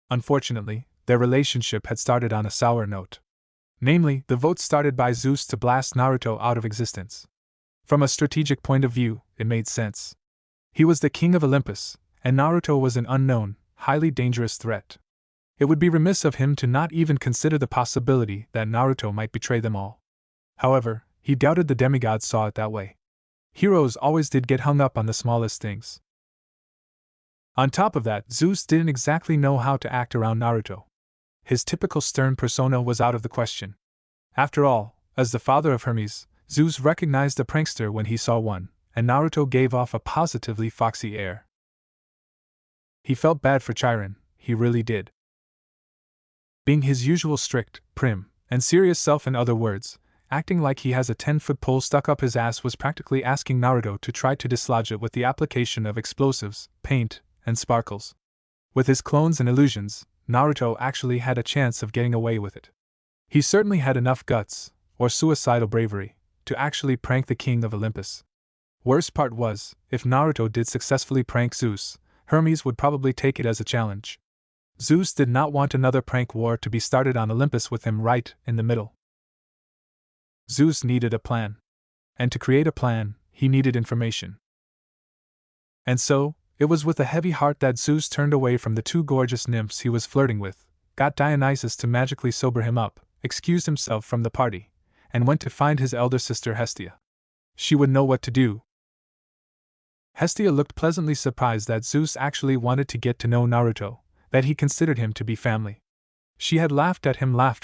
Unfortunately, their relationship had started on a sour note. Namely, the vote started by Zeus to blast Naruto out of existence. From a strategic point of view, it made sense. He was the king of Olympus, and Naruto was an unknown, highly dangerous threat. It would be remiss of him to not even consider the possibility that Naruto might betray them all. However, he doubted the demigods saw it that way. Heroes always did get hung up on the smallest things. On top of that, Zeus didn't exactly know how to act around Naruto. His typical stern persona was out of the question. After all, as the father of Hermes, Zeus recognized a prankster when he saw one, and Naruto gave off a positively foxy air. He felt bad for Chiron, he really did. Being his usual strict, prim, and serious self, in other words, acting like he has a 10-foot pole stuck up his ass, was practically asking Naruto to try to dislodge it with the application of explosives, paint, and sparkles. With his clones and illusions, Naruto actually had a chance of getting away with it. He certainly had enough guts, or suicidal bravery, to actually prank the king of Olympus. Worst part was, if Naruto did successfully prank Zeus, Hermes would probably take it as a challenge. Zeus did not want another prank war to be started on Olympus with him right in the middle. Zeus needed a plan. And to create a plan, he needed information. And so, it was with a heavy heart that Zeus turned away from the two gorgeous nymphs he was flirting with, got Dionysus to magically sober him up, excused himself from the party, and went to find his elder sister Hestia. She would know what to do. Hestia looked pleasantly surprised that Zeus actually wanted to get to know Naruto, that he considered him to be family. She had laughed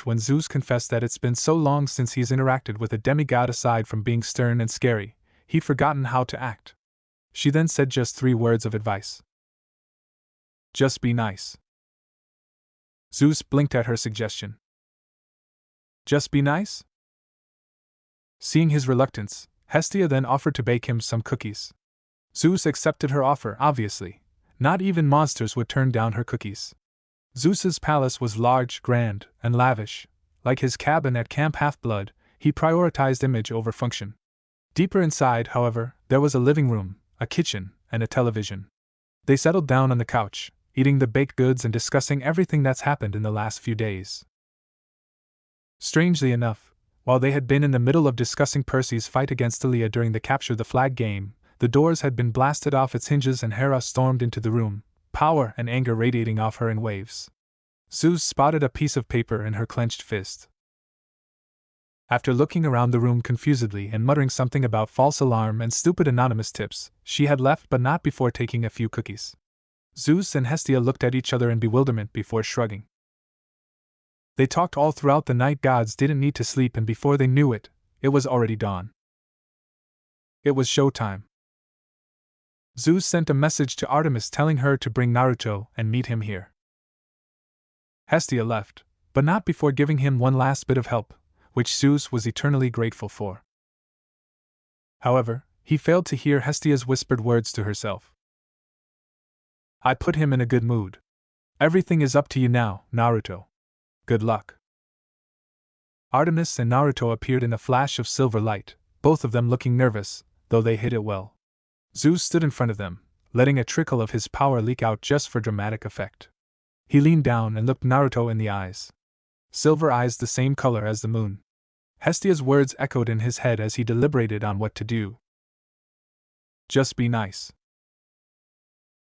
when Zeus confessed that it's been so long since he's interacted with a demigod. Aside from being stern and scary, he'd forgotten how to act. She then said just 3 words of advice. Just be nice. Zeus blinked at her suggestion. Just be nice? Seeing his reluctance, Hestia then offered to bake him some cookies. Zeus accepted her offer, obviously. Not even monsters would turn down her cookies. Zeus's palace was large, grand, and lavish. Like his cabin at Camp Half-Blood, he prioritized image over function. Deeper inside, however, there was a living room, a kitchen, and a television. They settled down on the couch, eating the baked goods and discussing everything that's happened in the last few days. Strangely enough, while they had been in the middle of discussing Percy's fight against Aaliyah during the Capture the Flag game, the doors had been blasted off its hinges and Hera stormed into the room, power and anger radiating off her in waves. Zeus spotted a piece of paper in her clenched fist. After looking around the room confusedly and muttering something about false alarm and stupid anonymous tips, she had left, but not before taking a few cookies. Zeus and Hestia looked at each other in bewilderment before shrugging. They talked all throughout the night. Gods didn't need to sleep, and before they knew it, it was already dawn. It was showtime. Zeus sent a message to Artemis telling her to bring Naruto and meet him here. Hestia left, but not before giving him one last bit of help, which Zeus was eternally grateful for. However, he failed to hear Hestia's whispered words to herself. I put him in a good mood. Everything is up to you now, Naruto. Good luck. Artemis and Naruto appeared in a flash of silver light, both of them looking nervous, though they hid it well. Zeus stood in front of them, letting a trickle of his power leak out just for dramatic effect. He leaned down and looked Naruto in the eyes. Silver eyes the same color as the moon. Hestia's words echoed in his head as he deliberated on what to do. Just be nice.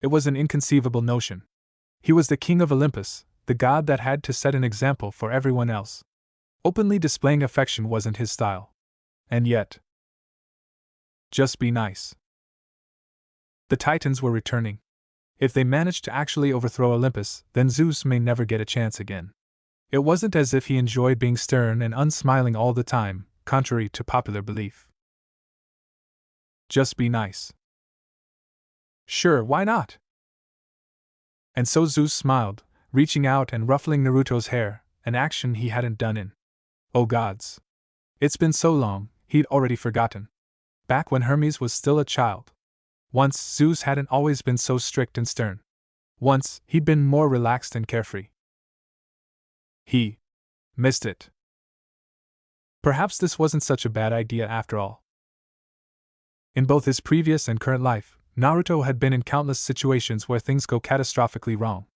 It was an inconceivable notion. He was the king of Olympus, the god that had to set an example for everyone else. Openly displaying affection wasn't his style. And yet, just be nice. The Titans were returning. If they managed to actually overthrow Olympus, then Zeus may never get a chance again. It wasn't as if he enjoyed being stern and unsmiling all the time, contrary to popular belief. Just be nice. Sure, why not? And so Zeus smiled, reaching out and ruffling Naruto's hair, an action he hadn't done in, oh gods. It's been so long, he'd already forgotten. Back when Hermes was still a child. Once, Zeus hadn't always been so strict and stern. Once, he'd been more relaxed and carefree. He missed it. Perhaps this wasn't such a bad idea after all. In both his previous and current life, Naruto had been in countless situations where things go catastrophically wrong.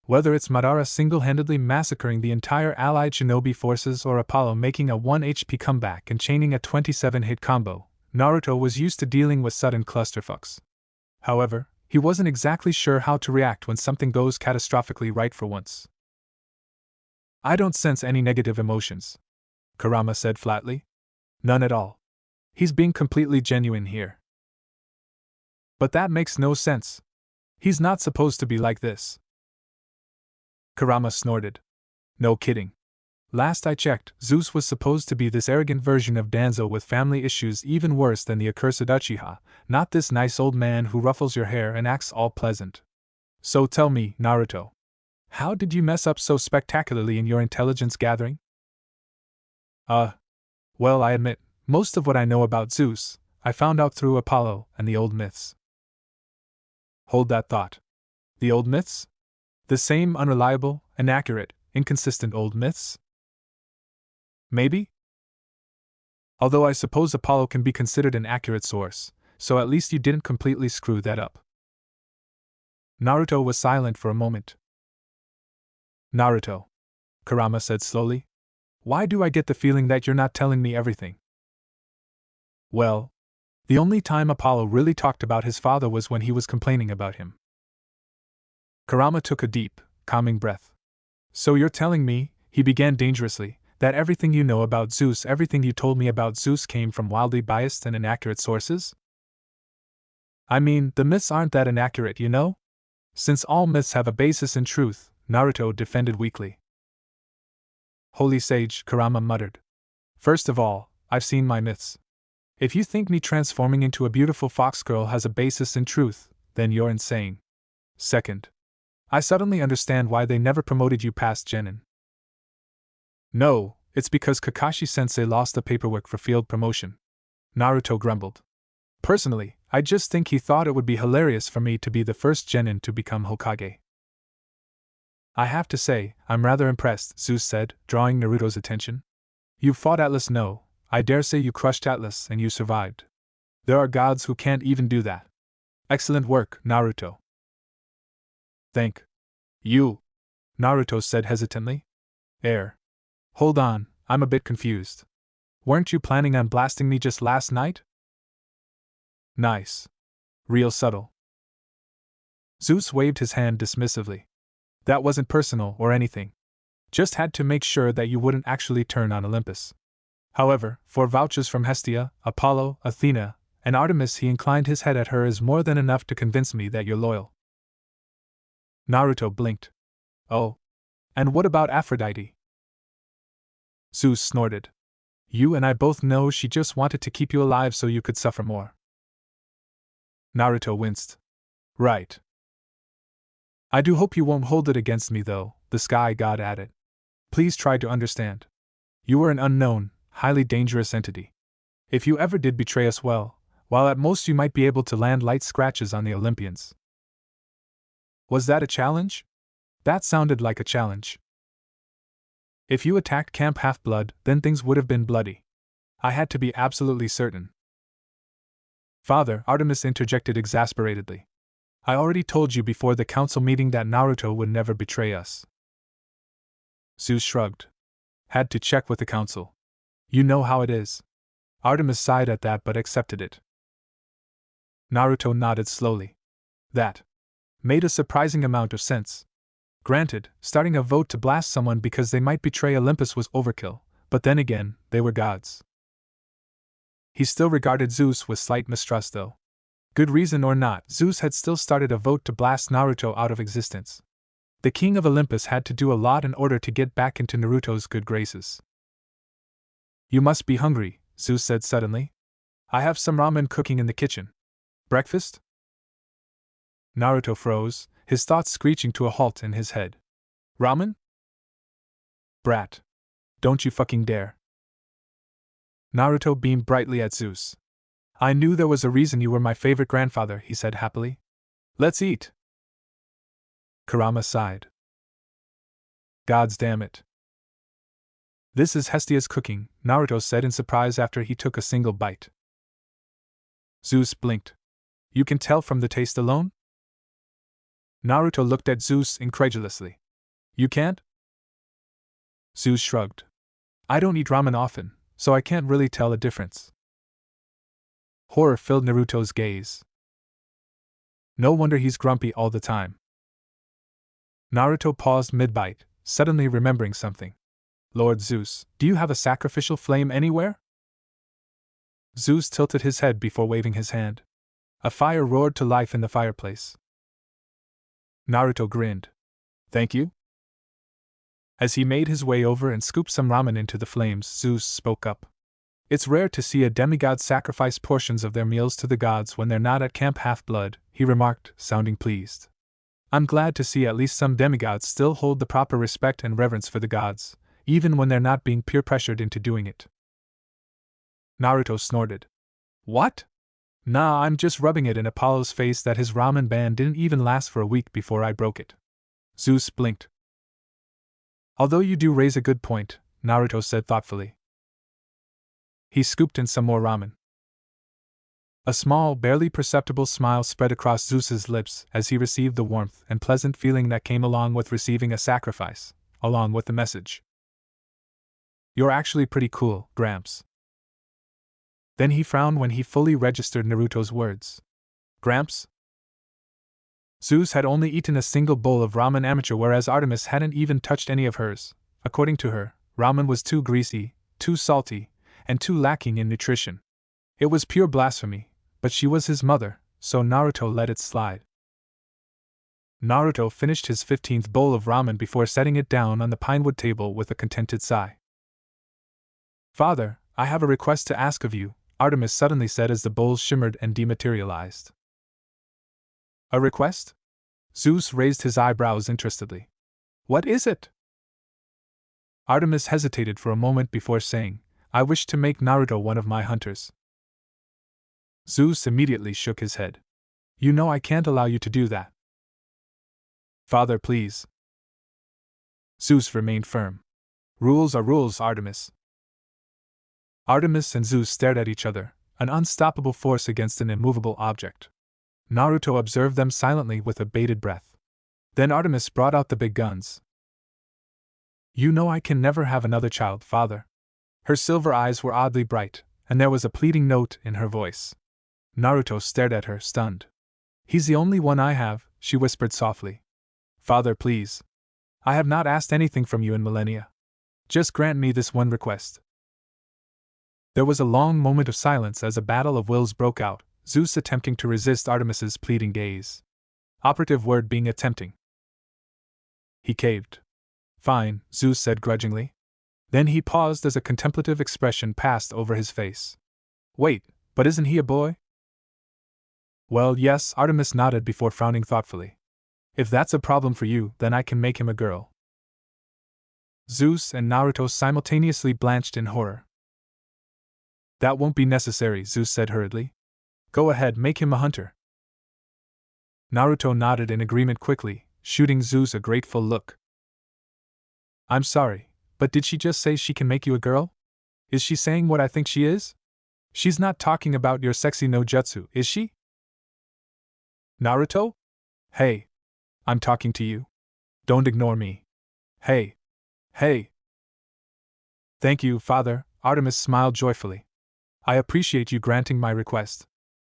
Whether it's Madara single-handedly massacring the entire allied shinobi forces or Apollo making a 1 HP comeback and chaining a 27-hit combo, Naruto was used to dealing with sudden clusterfucks. However, he wasn't exactly sure how to react when something goes catastrophically right for once. I don't sense any negative emotions, Kurama said flatly. None at all. He's being completely genuine here. But that makes no sense. He's not supposed to be like this. Kurama snorted. No kidding. Last I checked, Zeus was supposed to be this arrogant version of Danzo with family issues even worse than the accursed Uchiha, not this nice old man who ruffles your hair and acts all pleasant. So tell me, Naruto, how did you mess up so spectacularly in your intelligence gathering? Well, I admit, most of what I know about Zeus, I found out through Apollo and the old myths. Hold that thought. The old myths? The same unreliable, inaccurate, inconsistent old myths? Maybe? Although I suppose Apollo can be considered an accurate source, so at least you didn't completely screw that up. Naruto was silent for a moment. Naruto, Kurama said slowly, why do I get the feeling that you're not telling me everything? Well, the only time Apollo really talked about his father was when he was complaining about him. Kurama took a deep, calming breath. So you're telling me, he began dangerously, that everything you know about Zeus, everything you told me about Zeus came from wildly biased and inaccurate sources? I mean, the myths aren't that inaccurate, you know? Since all myths have a basis in truth, Naruto defended weakly. Holy sage, Kurama muttered. First of all, I've seen my myths. If you think me transforming into a beautiful fox girl has a basis in truth, then you're insane. Second, I suddenly understand why they never promoted you past Genin. No, it's because Kakashi-sensei lost the paperwork for field promotion. Naruto grumbled. Personally, I just think he thought it would be hilarious for me to be the first Genin to become Hokage. I have to say, I'm rather impressed, Zeus said, drawing Naruto's attention. You fought Atlas, no, I dare say you crushed Atlas and you survived. There are gods who can't even do that. Excellent work, Naruto. Thank you, Naruto said hesitantly. Hold on, I'm a bit confused. Weren't you planning on blasting me just last night? Nice. Real subtle. Zeus waved his hand dismissively. That wasn't personal or anything. Just had to make sure that you wouldn't actually turn on Olympus. However, for vouchers from Hestia, Apollo, Athena, and Artemis, he inclined his head at her as more than enough to convince me that you're loyal. Naruto blinked. Oh. And what about Aphrodite? Zeus snorted. You and I both know she just wanted to keep you alive so you could suffer more. Naruto winced. Right. I do hope you won't hold it against me though, the sky god added. Please try to understand. You were an unknown, highly dangerous entity. If you ever did betray us, well, while at most you might be able to land light scratches on the Olympians. Was that a challenge? That sounded like a challenge. If you attacked Camp Half-Blood, then things would have been bloody. I had to be absolutely certain. Father, Artemis interjected exasperatedly. I already told you before the council meeting that Naruto would never betray us. Zeus shrugged. Had to check with the council. You know how it is. Artemis sighed at that but accepted it. Naruto nodded slowly. That made a surprising amount of sense. Granted, starting a vote to blast someone because they might betray Olympus was overkill, but then again, they were gods. He still regarded Zeus with slight mistrust though. Good reason or not, Zeus had still started a vote to blast Naruto out of existence. The king of Olympus had to do a lot in order to get back into Naruto's good graces. You must be hungry, Zeus said suddenly. I have some ramen cooking in the kitchen. Breakfast? Naruto froze, his thoughts screeching to a halt in his head. Ramen? Brat. Don't you fucking dare. Naruto beamed brightly at Zeus. I knew there was a reason you were my favorite grandfather, he said happily. Let's eat. Kurama sighed. Gods damn it. This is Hestia's cooking, Naruto said in surprise after he took a single bite. Zeus blinked. You can tell from the taste alone? Naruto looked at Zeus incredulously. You can't? Zeus shrugged. I don't eat ramen often, so I can't really tell a difference. Horror filled Naruto's gaze. No wonder he's grumpy all the time. Naruto paused mid-bite, suddenly remembering something. Lord Zeus, do you have a sacrificial flame anywhere? Zeus tilted his head before waving his hand. A fire roared to life in the fireplace. Naruto grinned. Thank you? As he made his way over and scooped some ramen into the flames, Zeus spoke up. It's rare to see a demigod sacrifice portions of their meals to the gods when they're not at Camp Half-Blood, he remarked, sounding pleased. I'm glad to see at least some demigods still hold the proper respect and reverence for the gods, even when they're not being peer-pressured into doing it. Naruto snorted. What? Nah, I'm just rubbing it in Apollo's face that his ramen ban didn't even last for a week before I broke it. Zeus blinked. Although you do raise a good point, Naruto said thoughtfully. He scooped in some more ramen. A small, barely perceptible smile spread across Zeus's lips as he received the warmth and pleasant feeling that came along with receiving a sacrifice, along with the message. You're actually pretty cool, Gramps. Then he frowned when he fully registered Naruto's words. Gramps? Zeus had only eaten a single bowl of ramen amateur, whereas Artemis hadn't even touched any of hers. According to her, ramen was too greasy, too salty, and too lacking in nutrition. It was pure blasphemy, but she was his mother, so Naruto let it slide. Naruto finished his 15th bowl of ramen before setting it down on the pinewood table with a contented sigh. Father, I have a request to ask of you, Artemis suddenly said as the bowl shimmered and dematerialized. A request? Zeus raised his eyebrows interestedly. What is it? Artemis hesitated for a moment before saying, I wish to make Naruto one of my hunters. Zeus immediately shook his head. You know I can't allow you to do that. Father, please. Zeus remained firm. Rules are rules, Artemis. Artemis and Zeus stared at each other, an unstoppable force against an immovable object. Naruto observed them silently with a bated breath. Then Artemis brought out the big guns. You know I can never have another child, Father. Her silver eyes were oddly bright, and there was a pleading note in her voice. Naruto stared at her, stunned. He's the only one I have, she whispered softly. Father, please. I have not asked anything from you in millennia. Just grant me this one request. There was a long moment of silence as a battle of wills broke out, Zeus attempting to resist Artemis's pleading gaze. Operative word being attempting. He caved. Fine, Zeus said grudgingly. Then he paused as a contemplative expression passed over his face. Wait, but isn't he a boy? Well, yes, Artemis nodded before frowning thoughtfully. If that's a problem for you, then I can make him a girl. Zeus and Naruto simultaneously blanched in horror. That won't be necessary, Zeus said hurriedly. Go ahead, make him a hunter. Naruto nodded in agreement quickly, shooting Zeus a grateful look. I'm sorry, but did she just say she can make you a girl? Is she saying what I think she is? She's not talking about your sexy no jutsu, is she? Naruto? Hey. I'm talking to you. Don't ignore me. Hey. Hey. Thank you, Father, Artemis smiled joyfully. I appreciate you granting my request.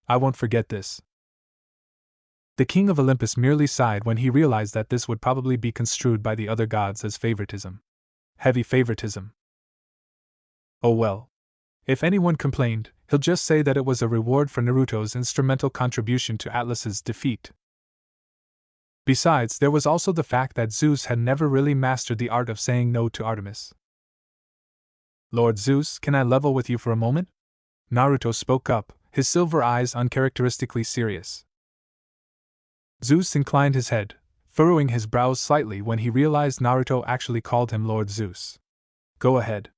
I won't forget this. The king of Olympus merely sighed when he realized that this would probably be construed by the other gods as favoritism. Heavy favoritism. Oh well. If anyone complained, he'll just say that it was a reward for Naruto's instrumental contribution to Atlas's defeat. Besides, there was also the fact that Zeus had never really mastered the art of saying no to Artemis. Lord Zeus, can I level with you for a moment? Naruto spoke up, his silver eyes uncharacteristically serious. Zeus inclined his head, furrowing his brows slightly when he realized Naruto actually called him Lord Zeus. Go ahead.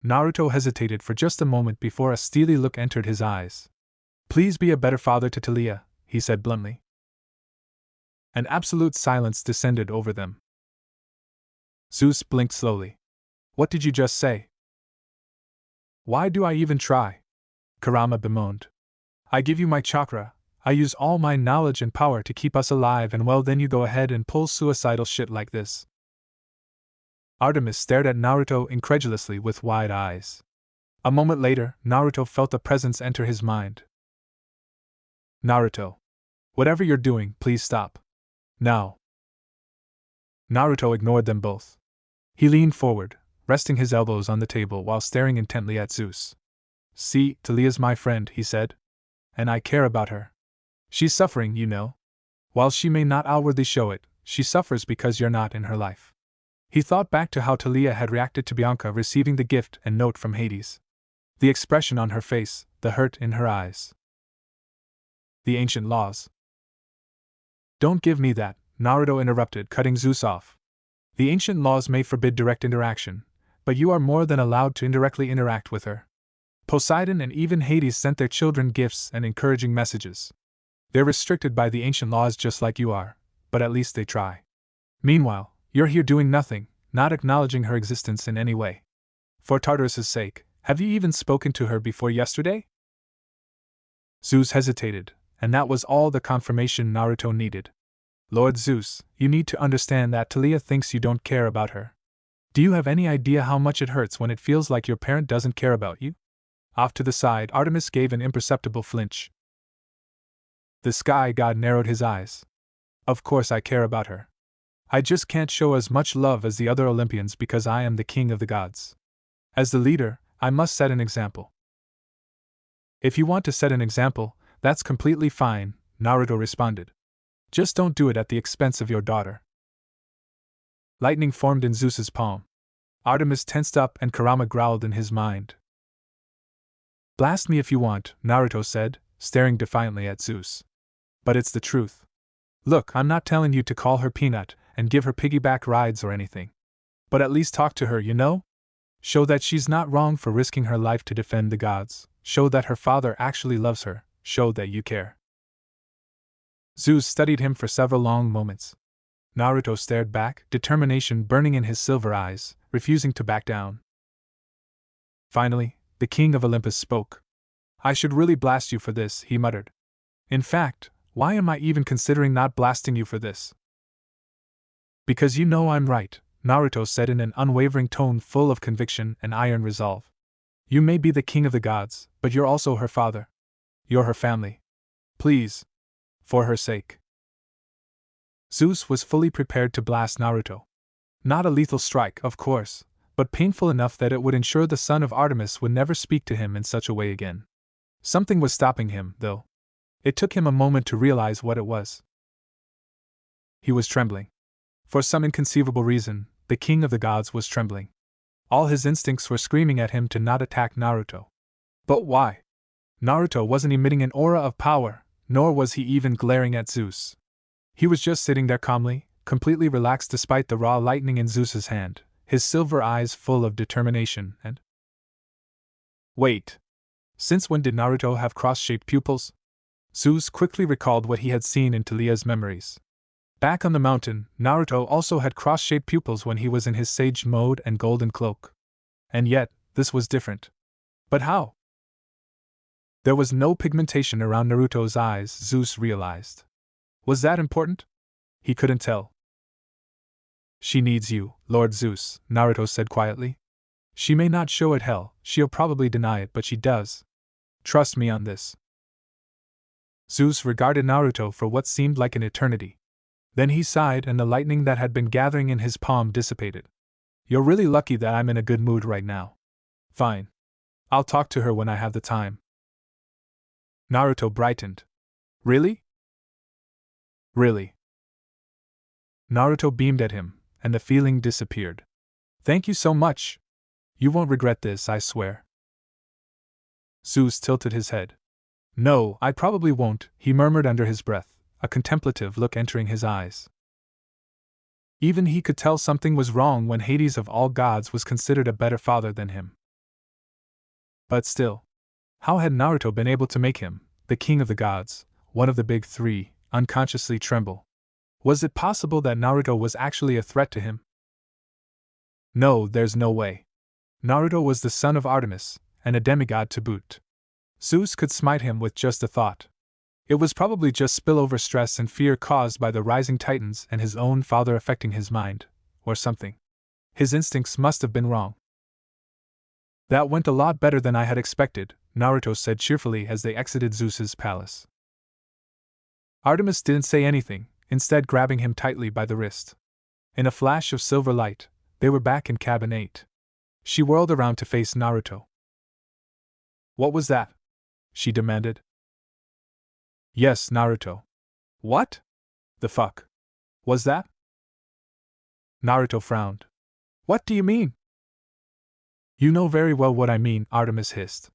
Naruto hesitated for just a moment before a steely look entered his eyes. Please be a better father to Talia, he said bluntly. An absolute silence descended over them. Zeus blinked slowly. What did you just say? Why do I even try? Kurama bemoaned. I give you my chakra, I use all my knowledge and power to keep us alive, and well, then you go ahead and pull suicidal shit like this. Artemis stared at Naruto incredulously with wide eyes. A moment later, Naruto felt a presence enter his mind. Naruto. Whatever you're doing, please stop. Now. Naruto ignored them both. He leaned forward, resting his elbows on the table while staring intently at Zeus. See, Talia's my friend, he said. And I care about her. She's suffering, you know. While she may not outwardly show it, she suffers because you're not in her life. He thought back to how Talia had reacted to Bianca receiving the gift and note from Hades. The expression on her face, the hurt in her eyes. The ancient laws. Don't give me that, Naruto interrupted, cutting Zeus off. The ancient laws may forbid direct interaction, but you are more than allowed to indirectly interact with her. Poseidon and even Hades sent their children gifts and encouraging messages. They're restricted by the ancient laws just like you are, but at least they try. Meanwhile, you're here doing nothing, not acknowledging her existence in any way. For Tartarus's sake, have you even spoken to her before yesterday? Zeus hesitated, and that was all the confirmation Naruto needed. Lord Zeus, you need to understand that Talia thinks you don't care about her. Do you have any idea how much it hurts when it feels like your parent doesn't care about you? Off to the side, Artemis gave an imperceptible flinch. The sky god narrowed his eyes. Of course I care about her. I just can't show as much love as the other Olympians because I am the king of the gods. As the leader, I must set an example. If you want to set an example, that's completely fine, Naruto responded. Just don't do it at the expense of your daughter. Lightning formed in Zeus's palm. Artemis tensed up and Kurama growled in his mind. Blast me if you want, Naruto said, staring defiantly at Zeus. But it's the truth. Look, I'm not telling you to call her Peanut and give her piggyback rides or anything. But at least talk to her, you know? Show that she's not wrong for risking her life to defend the gods. Show that her father actually loves her. Show that you care. Zeus studied him for several long moments. Naruto stared back, determination burning in his silver eyes, refusing to back down. Finally, the king of Olympus spoke. I should really blast you for this, he muttered. In fact, why am I even considering not blasting you for this? Because you know I'm right, Naruto said in an unwavering tone full of conviction and iron resolve. You may be the king of the gods, but you're also her father. You're her family. Please. For her sake. Zeus was fully prepared to blast Naruto. Not a lethal strike, of course, but painful enough that it would ensure the son of Artemis would never speak to him in such a way again. Something was stopping him, though. It took him a moment to realize what it was. He was trembling. For some inconceivable reason, the king of the gods was trembling. All his instincts were screaming at him to not attack Naruto. But why? Naruto wasn't emitting an aura of power, nor was he even glaring at Zeus. He was just sitting there calmly, completely relaxed despite the raw lightning in Zeus's hand, his silver eyes full of determination and… Wait. Since when did Naruto have cross-shaped pupils? Zeus quickly recalled what he had seen in Talia's memories. Back on the mountain, Naruto also had cross-shaped pupils when he was in his sage mode and golden cloak. And yet, this was different. But how? There was no pigmentation around Naruto's eyes, Zeus realized. Was that important? He couldn't tell. She needs you, Lord Zeus, Naruto said quietly. She may not show it hell, she'll probably deny it, but she does. Trust me on this. Zeus regarded Naruto for what seemed like an eternity. Then he sighed and the lightning that had been gathering in his palm dissipated. You're really lucky that I'm in a good mood right now. Fine. I'll talk to her when I have the time. Naruto brightened. Really? Really. Naruto beamed at him, and the feeling disappeared. Thank you so much. You won't regret this, I swear. Zeus tilted his head. No, I probably won't, he murmured under his breath, a contemplative look entering his eyes. Even he could tell something was wrong when Hades of all gods was considered a better father than him. But still, how had Naruto been able to make him, the king of the gods, one of the big three, unconsciously tremble? Was it possible that Naruto was actually a threat to him? No, there's no way. Naruto was the son of Artemis, and a demigod to boot. Zeus could smite him with just a thought. It was probably just spillover stress and fear caused by the rising titans and his own father affecting his mind, or something. His instincts must have been wrong. That went a lot better than I had expected, Naruto said cheerfully as they exited Zeus's palace. Artemis didn't say anything, instead grabbing him tightly by the wrist. In a flash of silver light, they were back in cabin 8. She whirled around to face Naruto. What was that? She demanded. Yes, Naruto. What the fuck was that? Naruto frowned. What do you mean? You know very well what I mean, Artemis hissed.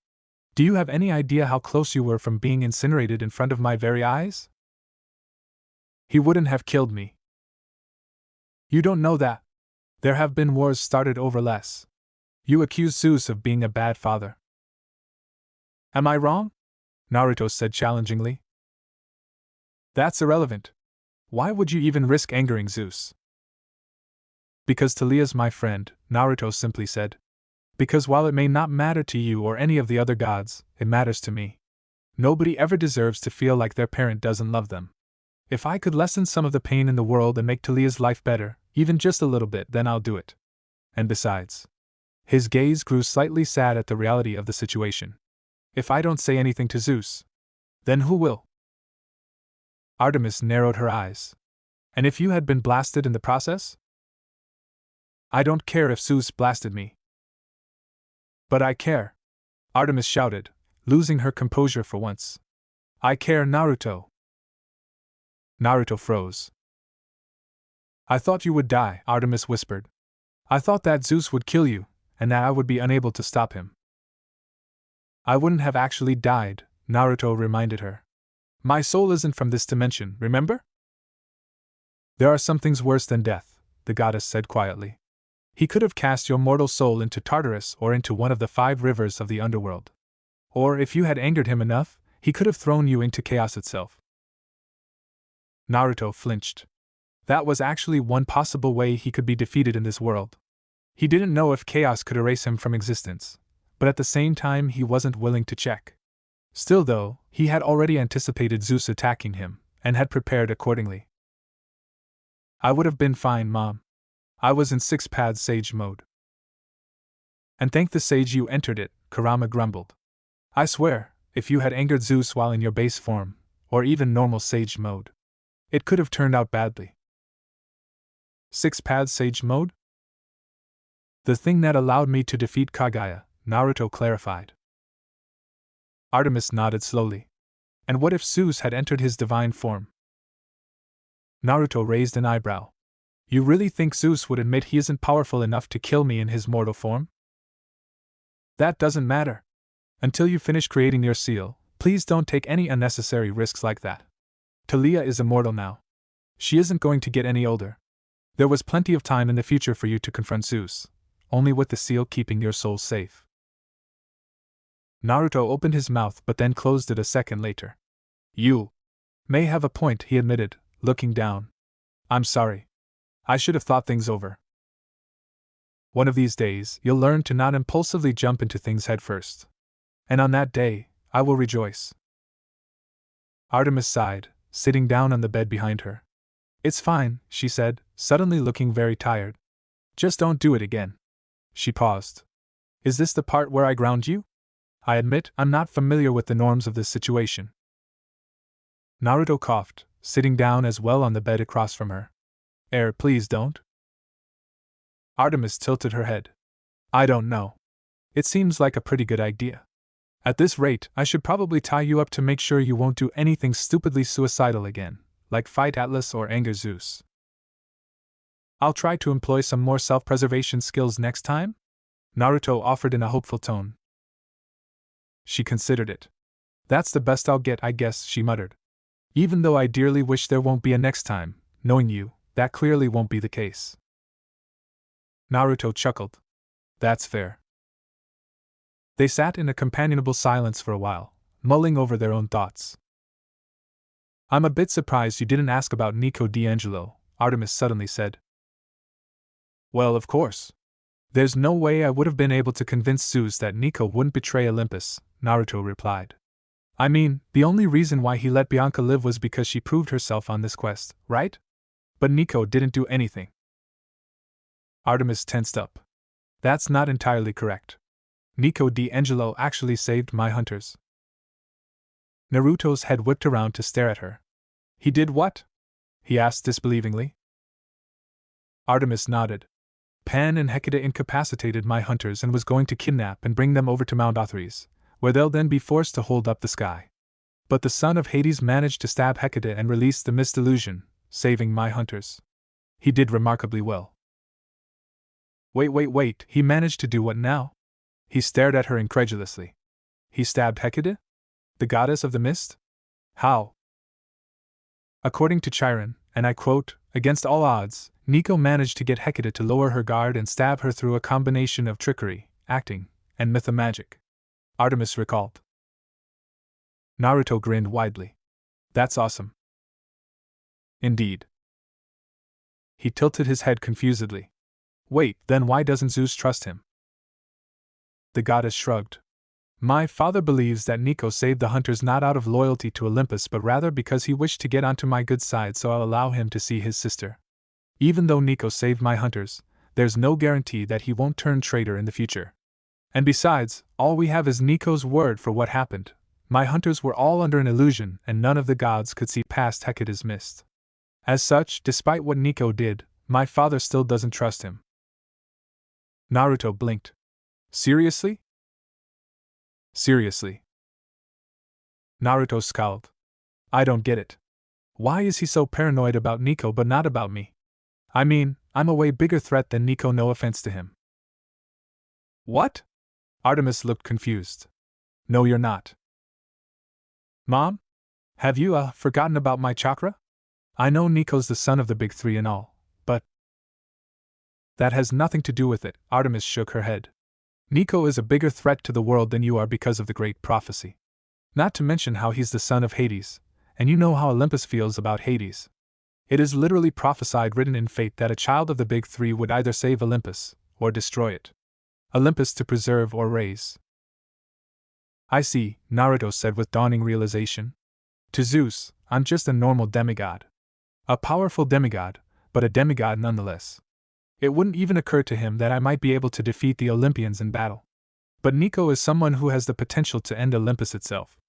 Do you have any idea how close you were from being incinerated in front of my very eyes? He wouldn't have killed me. You don't know that. There have been wars started over less. You accuse Zeus of being a bad father. Am I wrong? Naruto said challengingly. That's irrelevant. Why would you even risk angering Zeus? Because Talia's my friend, Naruto simply said. Because while it may not matter to you or any of the other gods, it matters to me. Nobody ever deserves to feel like their parent doesn't love them. If I could lessen some of the pain in the world and make Talia's life better, even just a little bit, then I'll do it. And besides. His gaze grew slightly sad at the reality of the situation. If I don't say anything to Zeus, then who will? Artemis narrowed her eyes. And if you had been blasted in the process? I don't care if Zeus blasted me. But I care. Artemis shouted, losing her composure for once. I care, Naruto. Naruto froze. I thought you would die, Artemis whispered. I thought that Zeus would kill you, and that I would be unable to stop him. I wouldn't have actually died, Naruto reminded her. My soul isn't from this dimension, remember? There are some things worse than death, the goddess said quietly. He could have cast your mortal soul into Tartarus or into one of the 5 rivers of the underworld. Or if you had angered him enough, he could have thrown you into chaos itself. Naruto flinched. That was actually one possible way he could be defeated in this world. He didn't know if chaos could erase him from existence, but at the same time he wasn't willing to check. Still though, he had already anticipated Zeus attacking him, and had prepared accordingly. I would have been fine, Mom. I was in 6-path sage mode. And thank the sage you entered it, Kurama grumbled. I swear, if you had angered Zeus while in your base form, or even normal sage mode, it could have turned out badly. 6-path sage mode? The thing that allowed me to defeat Kaguya, Naruto clarified. Artemis nodded slowly. And what if Zeus had entered his divine form? Naruto raised an eyebrow. You really think Zeus would admit he isn't powerful enough to kill me in his mortal form? That doesn't matter. Until you finish creating your seal, please don't take any unnecessary risks like that. Talia is immortal now. She isn't going to get any older. There was plenty of time in the future for you to confront Zeus, only with the seal keeping your soul safe. Naruto opened his mouth but then closed it a second later. You may have a point, he admitted, looking down. I'm sorry. I should have thought things over. One of these days, you'll learn to not impulsively jump into things head first. And on that day, I will rejoice. Artemis sighed, sitting down on the bed behind her. It's fine, she said, suddenly looking very tired. Just don't do it again. She paused. Is this the part where I ground you? I admit I'm not familiar with the norms of this situation. Naruto coughed, sitting down as well on the bed across from her. Please don't. Artemis tilted her head. I don't know. It seems like a pretty good idea. At this rate, I should probably tie you up to make sure you won't do anything stupidly suicidal again, like fight Atlas or anger Zeus. I'll try to employ some more self-preservation skills next time? Naruto offered in a hopeful tone. She considered it. That's the best I'll get, I guess, she muttered. Even though I dearly wish there won't be a next time, knowing you, that clearly won't be the case. Naruto chuckled. That's fair. They sat in a companionable silence for a while, mulling over their own thoughts. I'm a bit surprised you didn't ask about Nico D'Angelo, Artemis suddenly said. Well, of course. There's no way I would have been able to convince Zeus that Nico wouldn't betray Olympus, Naruto replied. I mean, the only reason why he let Bianca live was because she proved herself on this quest, right? But Nico didn't do anything. Artemis tensed up. That's not entirely correct. Nico D'Angelo actually saved my hunters. Naruto's head whipped around to stare at her. He did what? He asked disbelievingly. Artemis nodded. Pan and Hecate incapacitated my hunters and was going to kidnap and bring them over to Mount Othries, where they'll then be forced to hold up the sky. But the son of Hades managed to stab Hecate and release the mist illusion, saving my hunters. He did remarkably well. Wait, he managed to do what now? He stared at her incredulously. He stabbed Hecate? The goddess of the mist? How? According to Chiron, and I quote, against all odds, Nico managed to get Hecate to lower her guard and stab her through a combination of trickery, acting, and mythomagic. Artemis recalled. Naruto grinned widely. That's awesome. Indeed. He tilted his head confusedly. Wait, then why doesn't Zeus trust him? The goddess shrugged. My father believes that Nico saved the hunters not out of loyalty to Olympus but rather because he wished to get onto my good side, so I'll allow him to see his sister. Even though Nico saved my hunters, there's no guarantee that he won't turn traitor in the future. And besides, all we have is Nico's word for what happened. My hunters were all under an illusion and none of the gods could see past Hecate's mist. As such, despite what Nico did, my father still doesn't trust him. Naruto blinked. Seriously? Seriously. Naruto scowled. I don't get it. Why is he so paranoid about Nico but not about me? I mean, I'm a way bigger threat than Nico, no offense to him. What? Artemis looked confused. No, you're not. Mom? Have you, forgotten about my chakra? I know Nico's the son of the big three and all, but… That has nothing to do with it, Artemis shook her head. Nico is a bigger threat to the world than you are because of the great prophecy. Not to mention how he's the son of Hades, and you know how Olympus feels about Hades. It is literally prophesied, written in fate, that a child of the big three would either save Olympus, or destroy it. Olympus to preserve or raise. I see, Naruto said with dawning realization. To Zeus, I'm just a normal demigod. A powerful demigod, but a demigod nonetheless. It wouldn't even occur to him that I might be able to defeat the Olympians in battle. But Nico is someone who has the potential to end Olympus itself.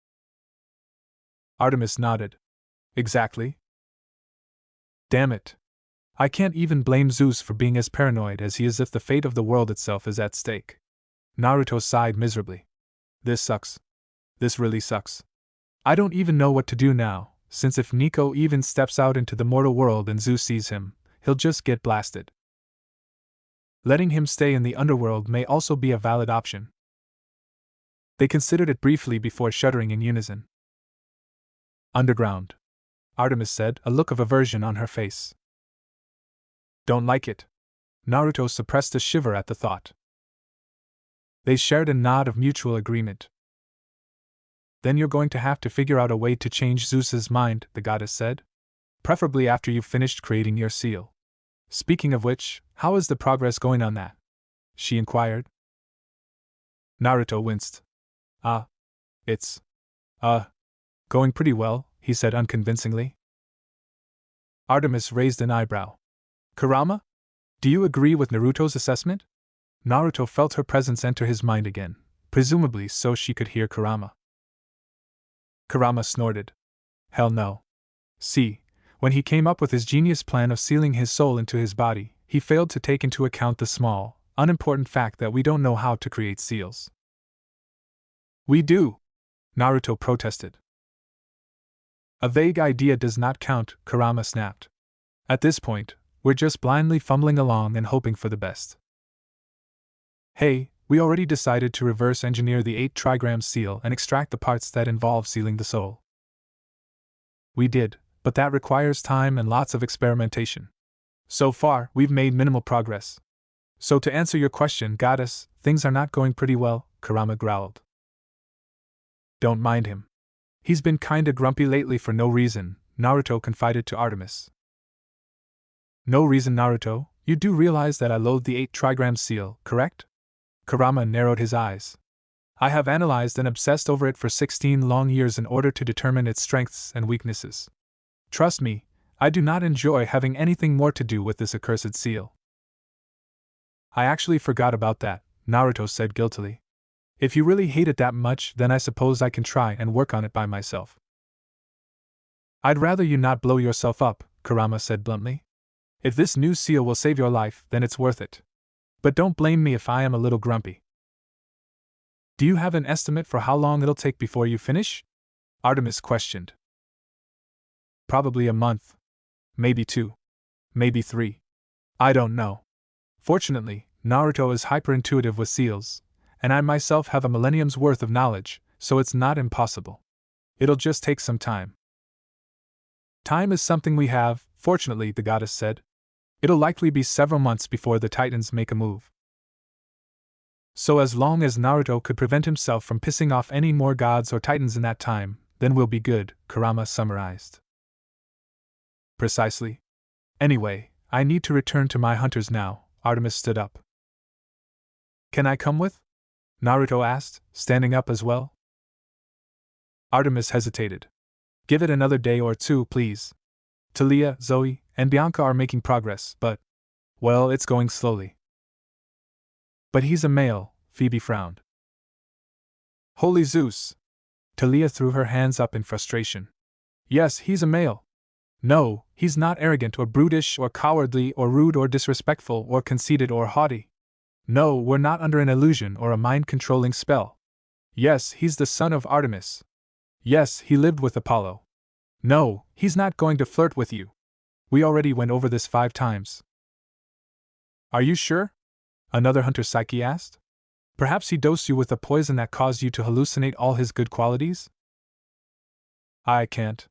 Artemis nodded. Exactly. Damn it. I can't even blame Zeus for being as paranoid as he is if the fate of the world itself is at stake. Naruto sighed miserably. This sucks. This really sucks. I don't even know what to do now, since if Nico even steps out into the mortal world and Zeus sees him, he'll just get blasted. Letting him stay in the underworld may also be a valid option. They considered it briefly before shuddering in unison. Underground, Artemis said, a look of aversion on her face. Don't like it. Naruto suppressed a shiver at the thought. They shared a nod of mutual agreement. Then you're going to have to figure out a way to change Zeus's mind, the goddess said. Preferably after you've finished creating your seal. Speaking of which, how is the progress going on that? She inquired. Naruto winced. It's going pretty well, he said unconvincingly. Artemis raised an eyebrow. Kurama? Do you agree with Naruto's assessment? Naruto felt her presence enter his mind again, presumably so she could hear Kurama. Kurama snorted. Hell no. See, when he came up with his genius plan of sealing his soul into his body, he failed to take into account the small, unimportant fact that we don't know how to create seals. We do, Naruto protested. A vague idea does not count, Kurama snapped. At this point, we're just blindly fumbling along and hoping for the best. Hey, we already decided to reverse engineer the 8-trigram seal and extract the parts that involve sealing the soul. We did, but that requires time and lots of experimentation. So far, we've made minimal progress. So to answer your question, goddess, things are not going pretty well, Kurama growled. Don't mind him. He's been kinda grumpy lately for no reason, Naruto confided to Artemis. No reason, Naruto? You do realize that I loathe the 8-trigram seal, correct? Kurama narrowed his eyes. I have analyzed and obsessed over it for 16 long years in order to determine its strengths and weaknesses. Trust me, I do not enjoy having anything more to do with this accursed seal. I actually forgot about that, Naruto said guiltily. If you really hate it that much, then I suppose I can try and work on it by myself. I'd rather you not blow yourself up, Kurama said bluntly. If this new seal will save your life, then it's worth it. But don't blame me if I am a little grumpy. Do you have an estimate for how long it'll take before you finish? Artemis questioned. Probably a month. Maybe 2. Maybe 3. I don't know. Fortunately, Naruto is hyper-intuitive with seals, and I myself have a millennium's worth of knowledge, so it's not impossible. It'll just take some time. Time is something we have, fortunately, the goddess said. It'll likely be several months before the Titans make a move. So as long as Naruto could prevent himself from pissing off any more gods or Titans in that time, then we'll be good, Kurama summarized. Precisely. Anyway, I need to return to my hunters now. Artemis stood up. Can I come with? Naruto asked, standing up as well. Artemis hesitated. Give it another day or 2, please. Talia, Zoe, and Bianca are making progress, but, well, it's going slowly. But he's a male, Phoebe frowned. Holy Zeus! Talia threw her hands up in frustration. Yes, he's a male. No, he's not arrogant or brutish or cowardly or rude or disrespectful or conceited or haughty. No, we're not under an illusion or a mind-controlling spell. Yes, he's the son of Artemis. Yes, he lived with Apollo. No, he's not going to flirt with you. We already went over this 5 times. Are you sure? Another hunter Psyche asked. Perhaps he dosed you with a poison that caused you to hallucinate all his good qualities? I can't.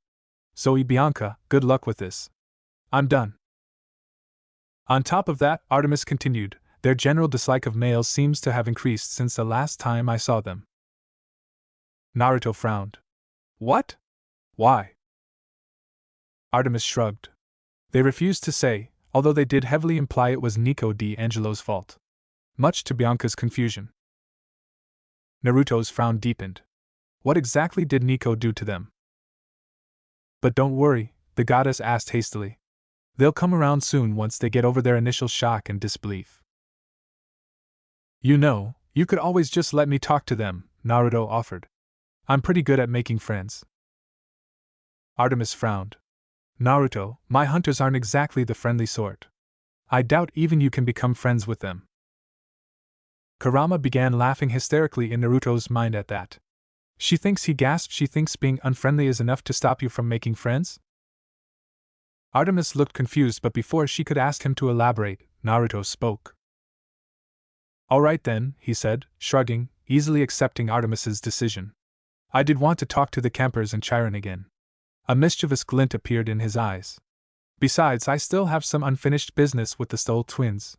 Zoe, Bianca, good luck with this. I'm done. On top of that, Artemis continued, their general dislike of males seems to have increased since the last time I saw them. Naruto frowned. What? Why? Artemis shrugged. They refused to say, although they did heavily imply it was Nico D'Angelo's fault. Much to Bianca's confusion. Naruto's frown deepened. What exactly did Nico do to them? But don't worry, the goddess asked hastily. They'll come around soon once they get over their initial shock and disbelief. You know, you could always just let me talk to them, Naruto offered. I'm pretty good at making friends. Artemis frowned. Naruto, my hunters aren't exactly the friendly sort. I doubt even you can become friends with them. Kurama began laughing hysterically in Naruto's mind at that. She thinks, he gasped, she thinks being unfriendly is enough to stop you from making friends? Artemis looked confused, but before she could ask him to elaborate, Naruto spoke. All right then, he said, shrugging, easily accepting Artemis's decision. I did want to talk to the campers and Chiron again. A mischievous glint appeared in his eyes. Besides, I still have some unfinished business with the Stoll twins.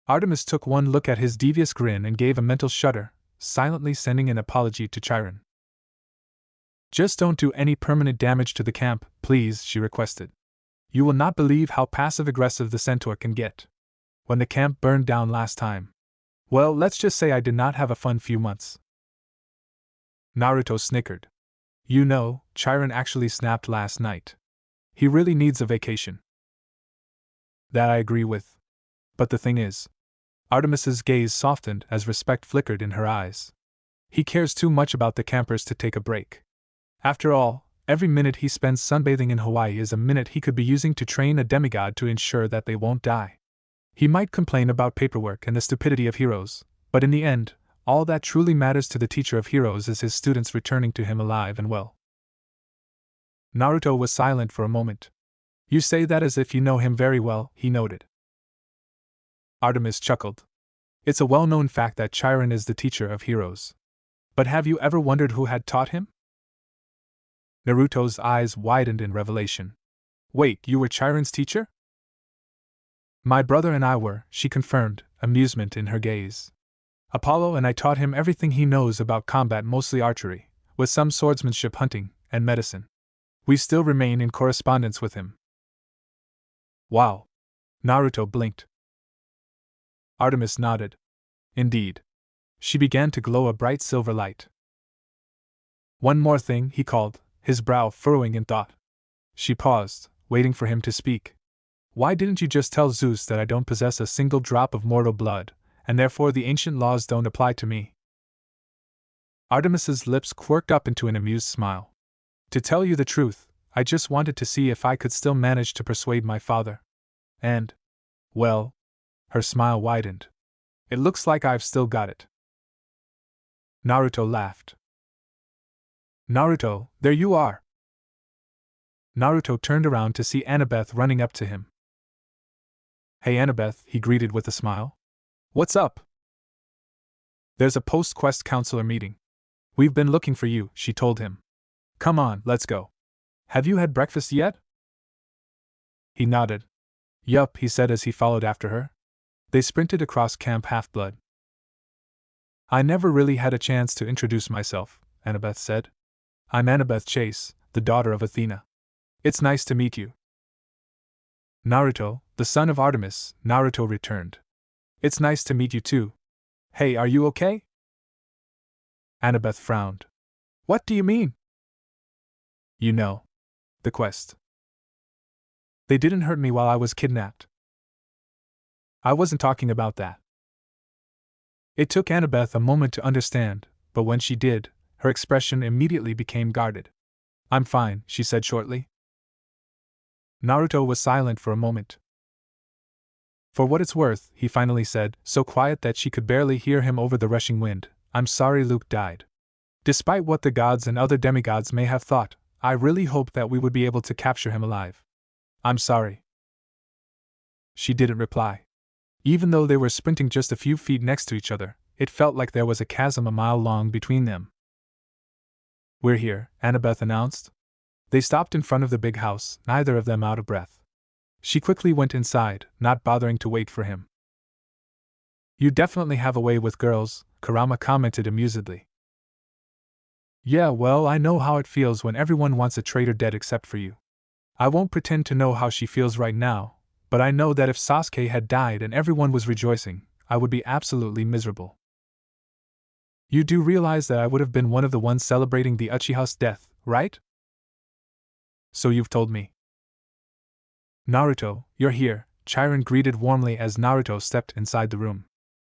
Artemis took one look at his devious grin and gave a mental shudder, silently sending an apology to Chiron. Just don't do any permanent damage to the camp, please, she requested. You will not believe how passive-aggressive the centaur can get. When the camp burned down last time. Well, let's just say I did not have a fun few months. Naruto snickered. You know, Chiron actually snapped last night. He really needs a vacation. That I agree with. But the thing is, Artemis's gaze softened as respect flickered in her eyes. He cares too much about the campers to take a break. After all, every minute he spends sunbathing in Hawaii is a minute he could be using to train a demigod to ensure that they won't die. He might complain about paperwork and the stupidity of heroes, but in the end, all that truly matters to the teacher of heroes is his students returning to him alive and well. Naruto was silent for a moment. You say that as if you know him very well, he noted. Artemis chuckled. It's a well-known fact that Chiron is the teacher of heroes. But have you ever wondered who had taught him? Naruto's eyes widened in revelation. Wait, you were Chiron's teacher? My brother and I were, she confirmed, amusement in her gaze. Apollo and I taught him everything he knows about combat, mostly archery, with some swordsmanship, hunting, and medicine. We still remain in correspondence with him. Wow. Naruto blinked. Artemis nodded. Indeed. She began to glow a bright silver light. One more thing, he called, his brow furrowing in thought. She paused, waiting for him to speak. Why didn't you just tell Zeus that I don't possess a single drop of mortal blood, and therefore the ancient laws don't apply to me. Artemis's lips quirked up into an amused smile. To tell you the truth, I just wanted to see if I could still manage to persuade my father. And, well, her smile widened. It looks like I've still got it. Naruto laughed. Naruto, there you are! Naruto turned around to see Annabeth running up to him. Hey Annabeth, he greeted with a smile. What's up? There's a post-quest counselor meeting. We've been looking for you, she told him. Come on, let's go. Have you had breakfast yet? He nodded. Yup, he said as he followed after her. They sprinted across Camp Half-Blood. I never really had a chance to introduce myself, Annabeth said. I'm Annabeth Chase, the daughter of Athena. It's nice to meet you. Naruto, the son of Artemis, Naruto returned. It's nice to meet you too. Hey, are you okay? Annabeth frowned. What do you mean? You know. The quest. They didn't hurt me while I was kidnapped. I wasn't talking about that. It took Annabeth a moment to understand, but when she did, her expression immediately became guarded. I'm fine, she said shortly. Naruto was silent for a moment. For what it's worth, he finally said, so quiet that she could barely hear him over the rushing wind, I'm sorry Luke died. Despite what the gods and other demigods may have thought, I really hoped that we would be able to capture him alive. I'm sorry. She didn't reply. Even though they were sprinting just a few feet next to each other, it felt like there was a chasm a mile long between them. We're here, Annabeth announced. They stopped in front of the big house, neither of them out of breath. She quickly went inside, not bothering to wait for him. You definitely have a way with girls, Kurama commented amusedly. Yeah, well, I know how it feels when everyone wants a traitor dead except for you. I won't pretend to know how she feels right now, but I know that if Sasuke had died and everyone was rejoicing, I would be absolutely miserable. You do realize that I would have been one of the ones celebrating the Uchiha's death, right? So you've told me. Naruto, you're here, Chiron greeted warmly as Naruto stepped inside the room.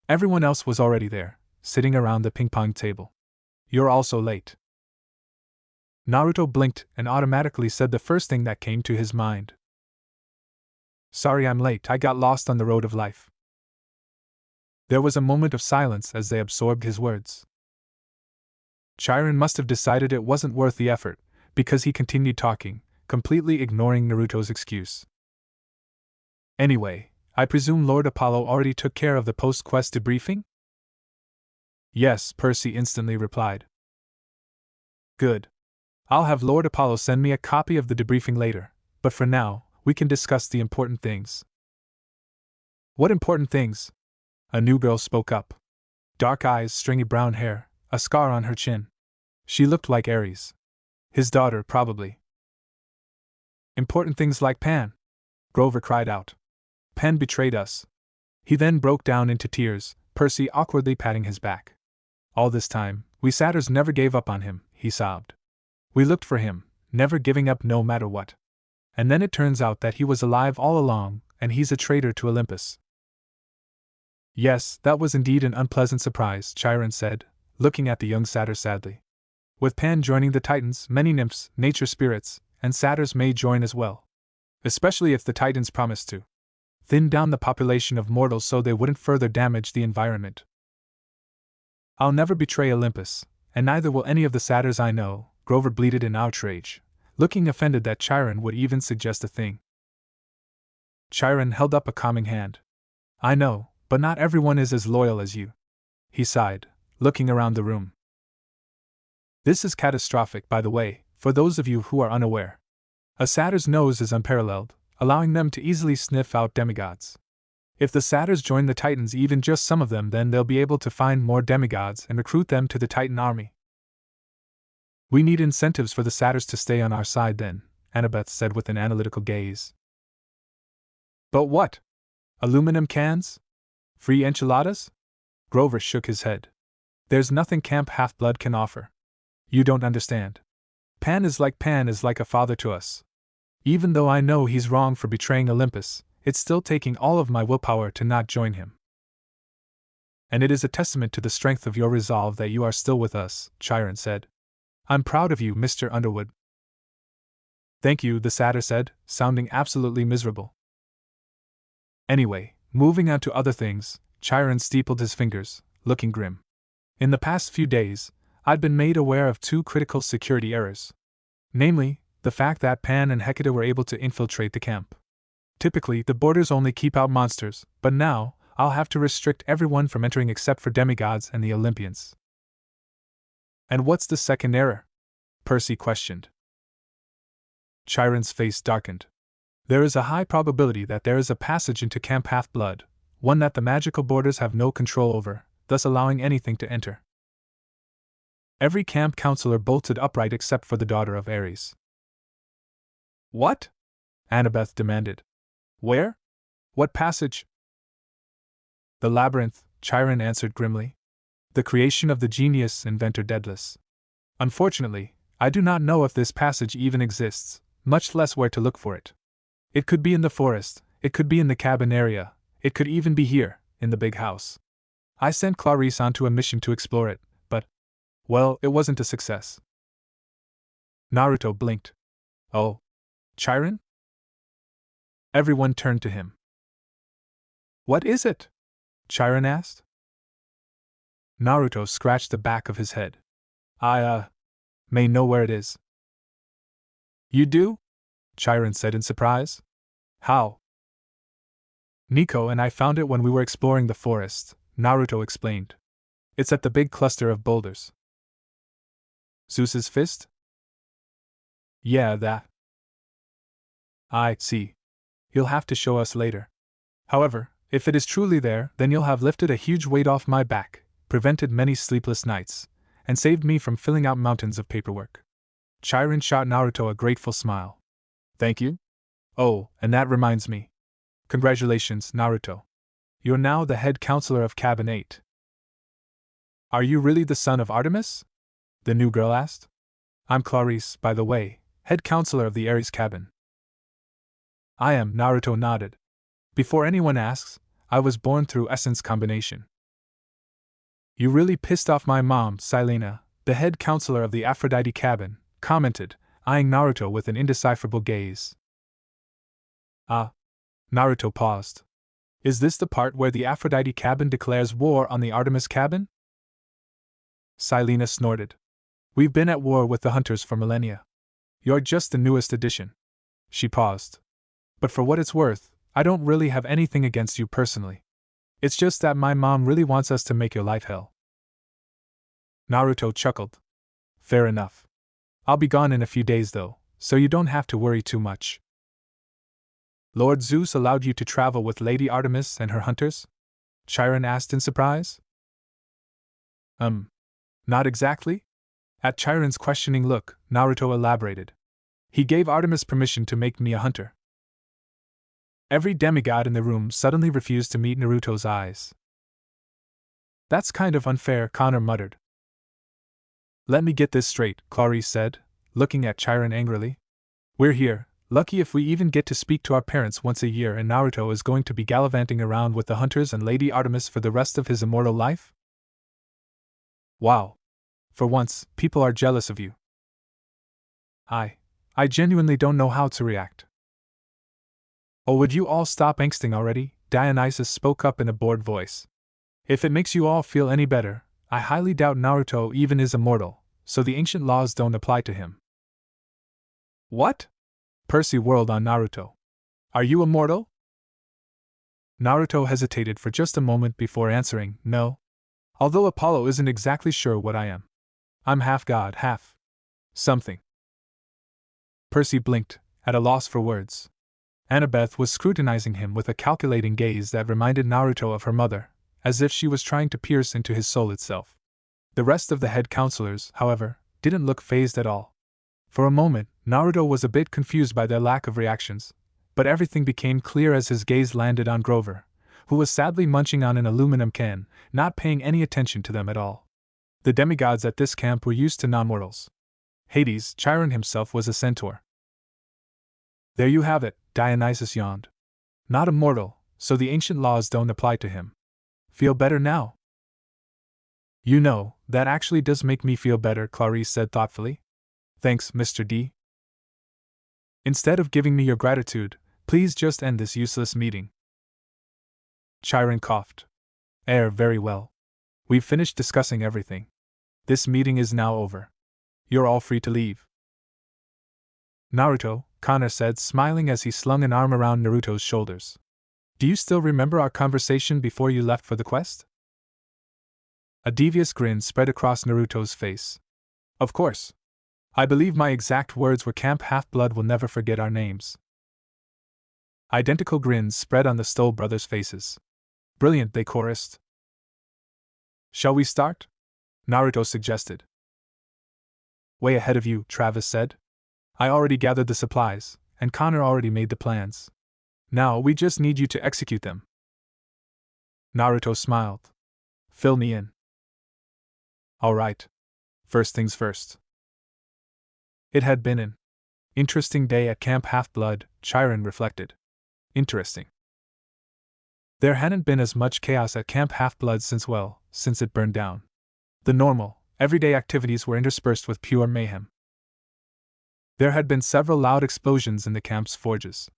Everyone else was already there, sitting around the ping-pong table. You're also late. Naruto blinked and automatically said the first thing that came to his mind. Sorry I'm late, I got lost on the road of life. There was a moment of silence as they absorbed his words. Chiron must have decided it wasn't worth the effort, because he continued talking, completely ignoring Naruto's excuse. Anyway, I presume Lord Apollo already took care of the post-quest debriefing? Yes, Percy instantly replied. Good. I'll have Lord Apollo send me a copy of the debriefing later, but for now, we can discuss the important things. What important things? A new girl spoke up. Dark eyes, stringy brown hair, a scar on her chin. She looked like Ares. His daughter, probably. Important things like Pan. Grover cried out. Pan betrayed us. He then broke down into tears, Percy awkwardly patting his back. All this time, we satyrs never gave up on him, he sobbed. We looked for him, never giving up no matter what. And then it turns out that he was alive all along, and he's a traitor to Olympus. Yes, that was indeed an unpleasant surprise, Chiron said, looking at the young satyr sadly. With Pan joining the Titans, many nymphs, nature spirits, and satyrs may join as well. Especially if the Titans promise to thin down the population of mortals so they wouldn't further damage the environment. I'll never betray Olympus, and neither will any of the satyrs I know, Grover bleated in outrage, looking offended that Chiron would even suggest a thing. Chiron held up a calming hand. I know, but not everyone is as loyal as you. He sighed, looking around the room. This is catastrophic, by the way, for those of you who are unaware. A satyr's nose is unparalleled, allowing them to easily sniff out demigods. If the satyrs join the Titans, even just some of them, then they'll be able to find more demigods and recruit them to the Titan army. We need incentives for the satyrs to stay on our side then, Annabeth said with an analytical gaze. But what? Aluminum cans? Free enchiladas? Grover shook his head. There's nothing Camp Half-Blood can offer. You don't understand. Pan is like a father to us. Even though I know he's wrong for betraying Olympus, it's still taking all of my willpower to not join him. And it is a testament to the strength of your resolve that you are still with us, Chiron said. I'm proud of you, Mr. Underwood. Thank you, the satyr said, sounding absolutely miserable. Anyway, moving on to other things, Chiron steepled his fingers, looking grim. In the past few days, I'd been made aware of two critical security errors. Namely, the fact that Pan and Hecate were able to infiltrate the camp. Typically, the borders only keep out monsters, but now, I'll have to restrict everyone from entering except for demigods and the Olympians. And what's the second error? Percy questioned. Chiron's face darkened. There is a high probability that there is a passage into Camp Half-Blood, one that the magical borders have no control over, thus allowing anything to enter. Every camp counselor bolted upright except for the daughter of Ares. What? Annabeth demanded. Where? What passage? The labyrinth, Chiron answered grimly. The creation of the genius inventor Daedalus. Unfortunately, I do not know if this passage even exists, much less where to look for it. It could be in the forest, it could be in the cabin area, it could even be here, in the big house. I sent Clarice onto a mission to explore it, but, well, it wasn't a success. Naruto blinked. Oh. Chiron? Everyone turned to him. What is it? Chiron asked. Naruto scratched the back of his head. I, may know where it is. You do? Chiron said in surprise. How? Nico and I found it when we were exploring the forest, Naruto explained. It's at the big cluster of boulders. Zeus's fist? Yeah, that. I see. You'll have to show us later. However, if it is truly there, then you'll have lifted a huge weight off my back, prevented many sleepless nights, and saved me from filling out mountains of paperwork. Chiron shot Naruto a grateful smile. Thank you? Oh, and that reminds me. Congratulations, Naruto. You're now the head counselor of Cabin 8. Are you really the son of Artemis? The new girl asked. I'm Clarice, by the way, head counselor of the Ares cabin. I am, Naruto nodded. Before anyone asks, I was born through essence combination. You really pissed off my mom, Silena, the head counselor of the Aphrodite cabin, commented, eyeing Naruto with an indecipherable gaze. Ah. Naruto paused. Is this the part where the Aphrodite cabin declares war on the Artemis cabin? Silena snorted. We've been at war with the hunters for millennia. You're just the newest addition. She paused. But for what it's worth, I don't really have anything against you personally. It's just that my mom really wants us to make your life hell. Naruto chuckled. Fair enough. I'll be gone in a few days though, so you don't have to worry too much. Lord Zeus allowed you to travel with Lady Artemis and her hunters? Chiron asked in surprise. Not exactly? At Chiron's questioning look, Naruto elaborated. He gave Artemis permission to make me a hunter. Every demigod in the room suddenly refused to meet Naruto's eyes. That's kind of unfair, Connor muttered. Let me get this straight, Clarice said, looking at Chiron angrily. We're here, lucky if we even get to speak to our parents once a year, and Naruto is going to be gallivanting around with the hunters and Lady Artemis for the rest of his immortal life? Wow. For once, people are jealous of you. I genuinely don't know how to react. Oh, would you all stop angsting already? Dionysus spoke up in a bored voice. If it makes you all feel any better, I highly doubt Naruto even is immortal, so the ancient laws don't apply to him. What? Percy whirled on Naruto. Are you immortal? Naruto hesitated for just a moment before answering, no. Although Apollo isn't exactly sure what I am. I'm half god, half something. Percy blinked, at a loss for words. Annabeth was scrutinizing him with a calculating gaze that reminded Naruto of her mother, as if she was trying to pierce into his soul itself. The rest of the head counselors, however, didn't look fazed at all. For a moment, Naruto was a bit confused by their lack of reactions, but everything became clear as his gaze landed on Grover, who was sadly munching on an aluminum can, not paying any attention to them at all. The demigods at this camp were used to non-mortals. Hades, Chiron himself, was a centaur. There you have it, Dionysus yawned. Not immortal, so the ancient laws don't apply to him. Feel better now? You know, that actually does make me feel better, Clarice said thoughtfully. Thanks, Mr. D. Instead of giving me your gratitude, please just end this useless meeting. Chiron coughed. Very well. We've finished discussing everything. This meeting is now over. You're all free to leave. Naruto, Connor said, smiling as he slung an arm around Naruto's shoulders. Do you still remember our conversation before you left for the quest? A devious grin spread across Naruto's face. Of course. I believe my exact words were Camp Half-Blood will never forget our names. Identical grins spread on the Stoll brothers' faces. Brilliant, they chorused. Shall we start? Naruto suggested. Way ahead of you, Travis said. I already gathered the supplies, and Connor already made the plans. Now we just need you to execute them. Naruto smiled. Fill me in. All right. First things first. It had been an interesting day at Camp Half-Blood, Chiron reflected. Interesting. There hadn't been as much chaos at Camp Half-Blood since it burned down. The normal, everyday activities were interspersed with pure mayhem. There had been several loud explosions in the camp's forges.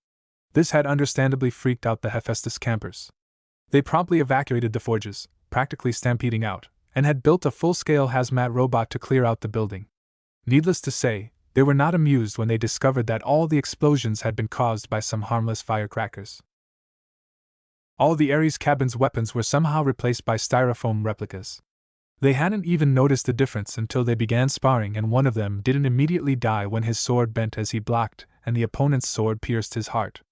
This had understandably freaked out the Hephaestus campers. They promptly evacuated the forges, practically stampeding out, and had built a full-scale hazmat robot to clear out the building. Needless to say, they were not amused when they discovered that all the explosions had been caused by some harmless firecrackers. All the Ares cabin's weapons were somehow replaced by styrofoam replicas. They hadn't even noticed the difference until they began sparring, and one of them didn't immediately die when his sword bent as he blocked, and the opponent's sword pierced his heart.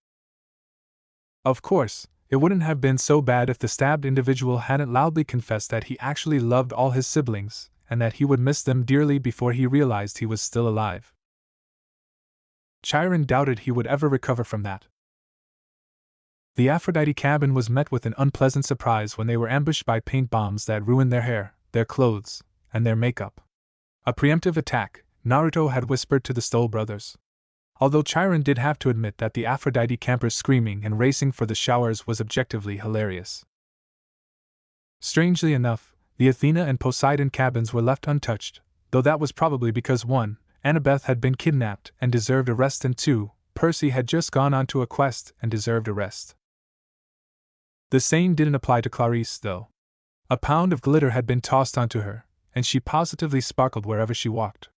Of course, it wouldn't have been so bad if the stabbed individual hadn't loudly confessed that he actually loved all his siblings, and that he would miss them dearly before he realized he was still alive. Chiron doubted he would ever recover from that. The Aphrodite cabin was met with an unpleasant surprise when they were ambushed by paint bombs that ruined their hair, their clothes, and their makeup. A preemptive attack, Naruto had whispered to the Stoll brothers. Although Chiron did have to admit that the Aphrodite campers screaming and racing for the showers was objectively hilarious. Strangely enough, the Athena and Poseidon cabins were left untouched, though that was probably because 1. Annabeth had been kidnapped and deserved a rest, and 2. Percy had just gone onto a quest and deserved a rest. The same didn't apply to Clarice, though. A pound of glitter had been tossed onto her, and she positively sparkled wherever she walked.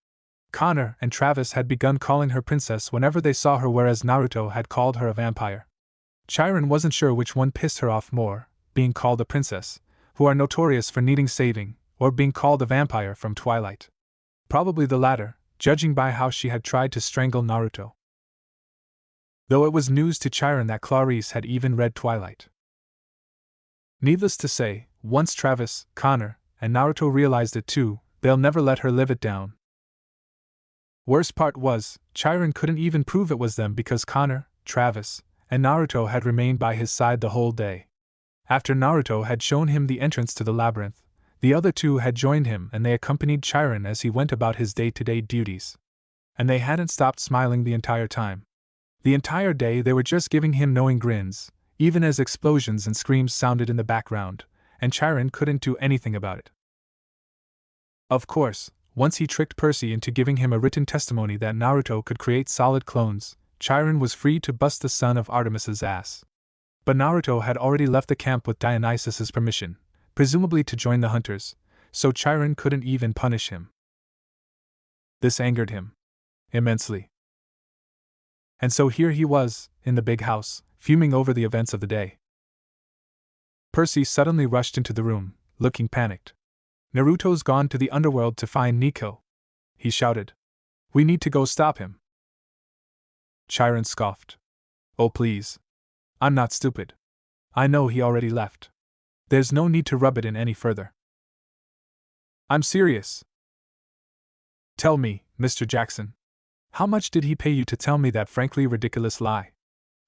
Connor and Travis had begun calling her princess whenever they saw her, whereas Naruto had called her a vampire. Chiron wasn't sure which one pissed her off more, being called a princess, who are notorious for needing saving, or being called a vampire from Twilight. Probably the latter, judging by how she had tried to strangle Naruto. Though it was news to Chiron that Clarice had even read Twilight. Needless to say, once Travis, Connor, and Naruto realized it too, they'll never let her live it down. Worst part was, Chiron couldn't even prove it was them because Connor, Travis, and Naruto had remained by his side the whole day. After Naruto had shown him the entrance to the labyrinth, the other two had joined him and they accompanied Chiron as he went about his day-to-day duties. And they hadn't stopped smiling the entire time. The entire day they were just giving him knowing grins, even as explosions and screams sounded in the background, and Chiron couldn't do anything about it. Of course, once he tricked Percy into giving him a written testimony that Naruto could create solid clones, Chiron was free to bust the son of Artemis's ass. But Naruto had already left the camp with Dionysus's permission, presumably to join the hunters, so Chiron couldn't even punish him. This angered him immensely. And so here he was, in the big house, fuming over the events of the day. Percy suddenly rushed into the room, looking panicked. Naruto's gone to the underworld to find Nico, he shouted. We need to go stop him. Chiron scoffed. Oh please. I'm not stupid. I know he already left. There's no need to rub it in any further. I'm serious. Tell me, Mr. Jackson. How much did he pay you to tell me that frankly ridiculous lie?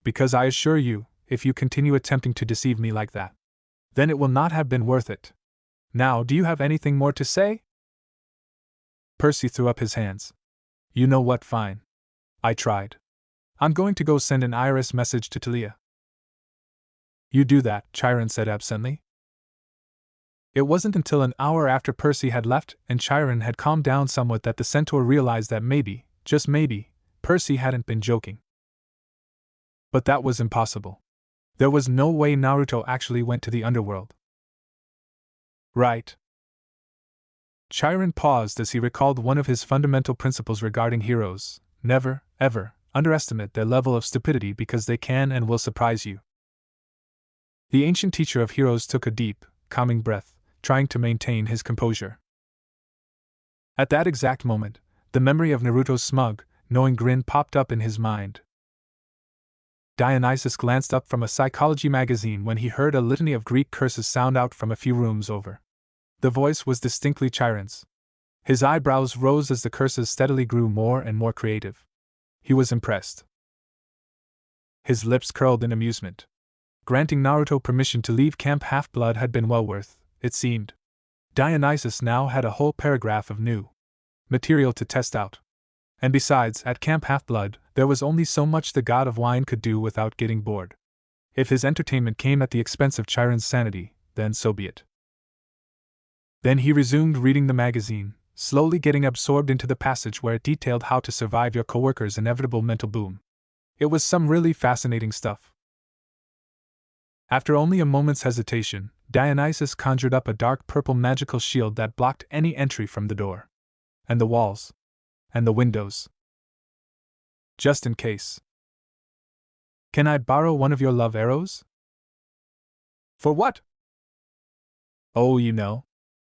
Because I assure you, if you continue attempting to deceive me like that, then it will not have been worth it. Now, do you have anything more to say? Percy threw up his hands. You know what, fine. I tried. I'm going to go send an IRS message to Talia. You do that, Chiron said absently. It wasn't until an hour after Percy had left and Chiron had calmed down somewhat that the centaur realized that maybe, just maybe, Percy hadn't been joking. But that was impossible. There was no way Naruto actually went to the underworld. Right. Chiron paused as he recalled one of his fundamental principles regarding heroes: never, ever, underestimate their level of stupidity because they can and will surprise you. The ancient teacher of heroes took a deep, calming breath, trying to maintain his composure. At that exact moment, the memory of Naruto's smug, knowing grin popped up in his mind. Dionysus glanced up from a psychology magazine when he heard a litany of Greek curses sound out from a few rooms over. The voice was distinctly Chiron's. His eyebrows rose as the curses steadily grew more and more creative. He was impressed. His lips curled in amusement. Granting Naruto permission to leave Camp Half-Blood had been well worth, it seemed. Dionysus now had a whole paragraph of new material to test out. And besides, at Camp Half-Blood, there was only so much the god of wine could do without getting bored. If his entertainment came at the expense of Chiron's sanity, then so be it. Then he resumed reading the magazine, slowly getting absorbed into the passage where it detailed how to survive your coworker's inevitable mental boom. It was some really fascinating stuff. After only a moment's hesitation, Dionysus conjured up a dark purple magical shield that blocked any entry from the door. And the walls. And the windows. Just in case. Can I borrow one of your love arrows? For what? Oh, you know.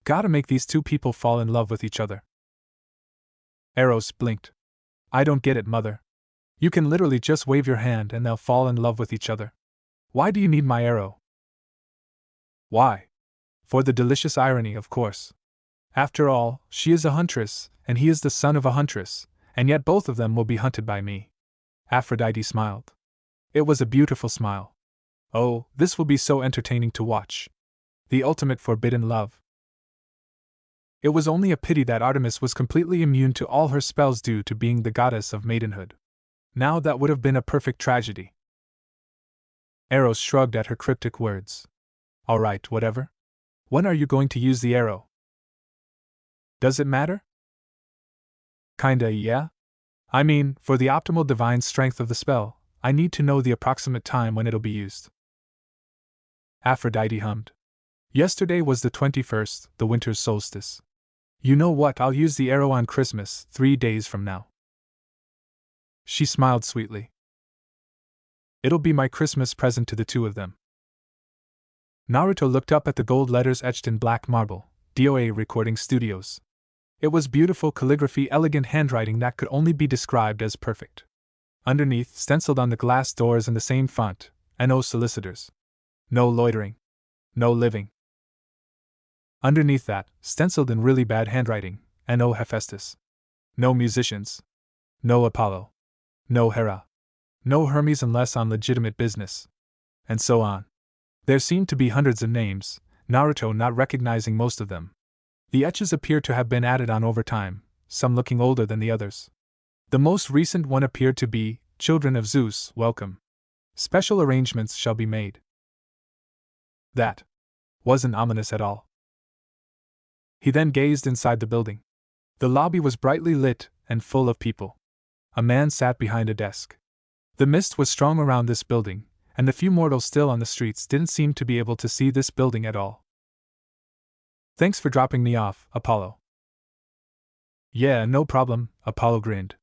Gotta make these two people fall in love with each other. Eros blinked. I don't get it, Mother. You can literally just wave your hand and they'll fall in love with each other. Why do you need my arrow? Why? For the delicious irony, of course. After all, she is a huntress, and he is the son of a huntress, and yet both of them will be hunted by me. Aphrodite smiled. It was a beautiful smile. Oh, this will be so entertaining to watch. The ultimate forbidden love. It was only a pity that Artemis was completely immune to all her spells due to being the goddess of maidenhood. Now that would have been a perfect tragedy. Eros shrugged at her cryptic words. All right, whatever. When are you going to use the arrow? Does it matter? Kinda, yeah. I mean, for the optimal divine strength of the spell, I need to know the approximate time when it'll be used. Aphrodite hummed. Yesterday was the 21st, the winter's solstice. You know what, I'll use the arrow on Christmas, 3 days from now. She smiled sweetly. It'll be my Christmas present to the two of them. Naruto looked up at the gold letters etched in black marble, DOA Recording Studios. It was beautiful calligraphy, elegant handwriting that could only be described as perfect. Underneath, stenciled on the glass doors in the same font, no solicitors. No loitering. No living. Underneath that, stenciled in really bad handwriting, no Hephaestus. No musicians. No Apollo. No Hera. No Hermes unless on legitimate business. And so on. There seemed to be hundreds of names, Naruto not recognizing most of them. The etches appeared to have been added on over time, some looking older than the others. The most recent one appeared to be, Children of Zeus, welcome. Special arrangements shall be made. That wasn't ominous at all. He then gazed inside the building. The lobby was brightly lit and full of people. A man sat behind a desk. The mist was strong around this building, and the few mortals still on the streets didn't seem to be able to see this building at all. Thanks for dropping me off, Apollo. Yeah, no problem, Apollo grinned.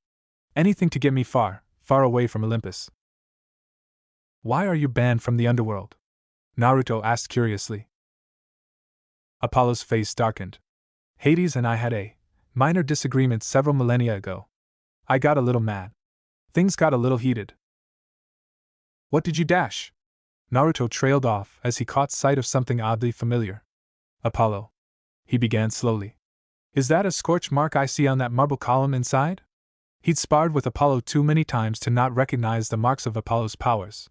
Anything to get me far, far away from Olympus. Why are you banned from the underworld? Naruto asked curiously. Apollo's face darkened. Hades and I had a minor disagreement several millennia ago. I got a little mad. Things got a little heated. What did you dash? Naruto trailed off as he caught sight of something oddly familiar. Apollo. He began slowly. Is that a scorch mark I see on that marble column inside? He'd sparred with Apollo too many times to not recognize the marks of Apollo's powers.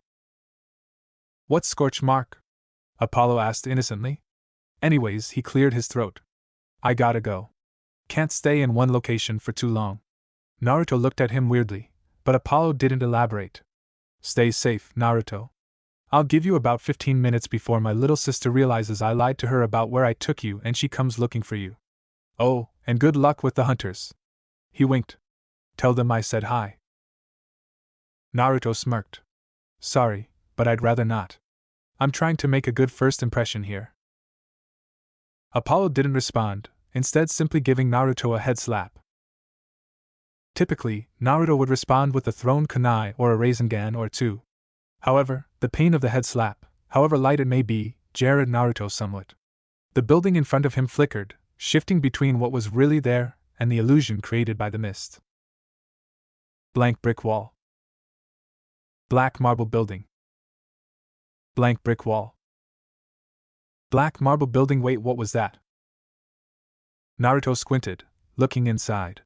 What scorch mark? Apollo asked innocently. Anyways, he cleared his throat. I gotta go. Can't stay in one location for too long. Naruto looked at him weirdly, but Apollo didn't elaborate. Stay safe, Naruto. I'll give you about 15 minutes before my little sister realizes I lied to her about where I took you and she comes looking for you. Oh, and good luck with the hunters. He winked. Tell them I said hi. Naruto smirked. Sorry, but I'd rather not. I'm trying to make a good first impression here. Apollo didn't respond, instead simply giving Naruto a head slap. Typically, Naruto would respond with a thrown kunai or a Rasengan or two. However, the pain of the head slap, however light it may be, jarred Naruto somewhat. The building in front of him flickered, shifting between what was really there and the illusion created by the mist. Blank brick wall. Black marble building. Blank brick wall. Black marble building. Wait, what was that? Naruto squinted, looking inside.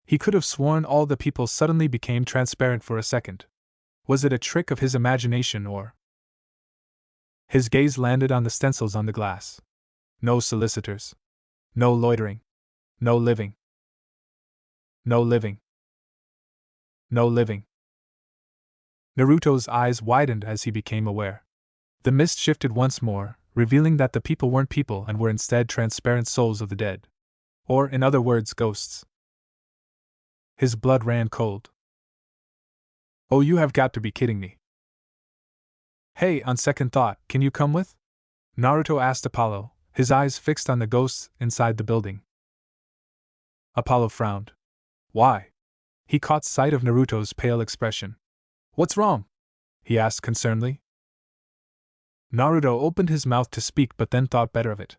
He could have sworn all the people suddenly became transparent for a second. Was it a trick of his imagination or? His gaze landed on the stencils on the glass. No solicitors. No loitering. No living. No living. No living. Naruto's eyes widened as he became aware. The mist shifted once more, revealing that the people weren't people and were instead transparent souls of the dead. Or, in other words, ghosts. His blood ran cold. Oh, you have got to be kidding me. Hey, on second thought, can you come with? Naruto asked Apollo, his eyes fixed on the ghosts inside the building. Apollo frowned. Why? He caught sight of Naruto's pale expression. What's wrong? He asked concernedly. Naruto opened his mouth to speak but then thought better of it.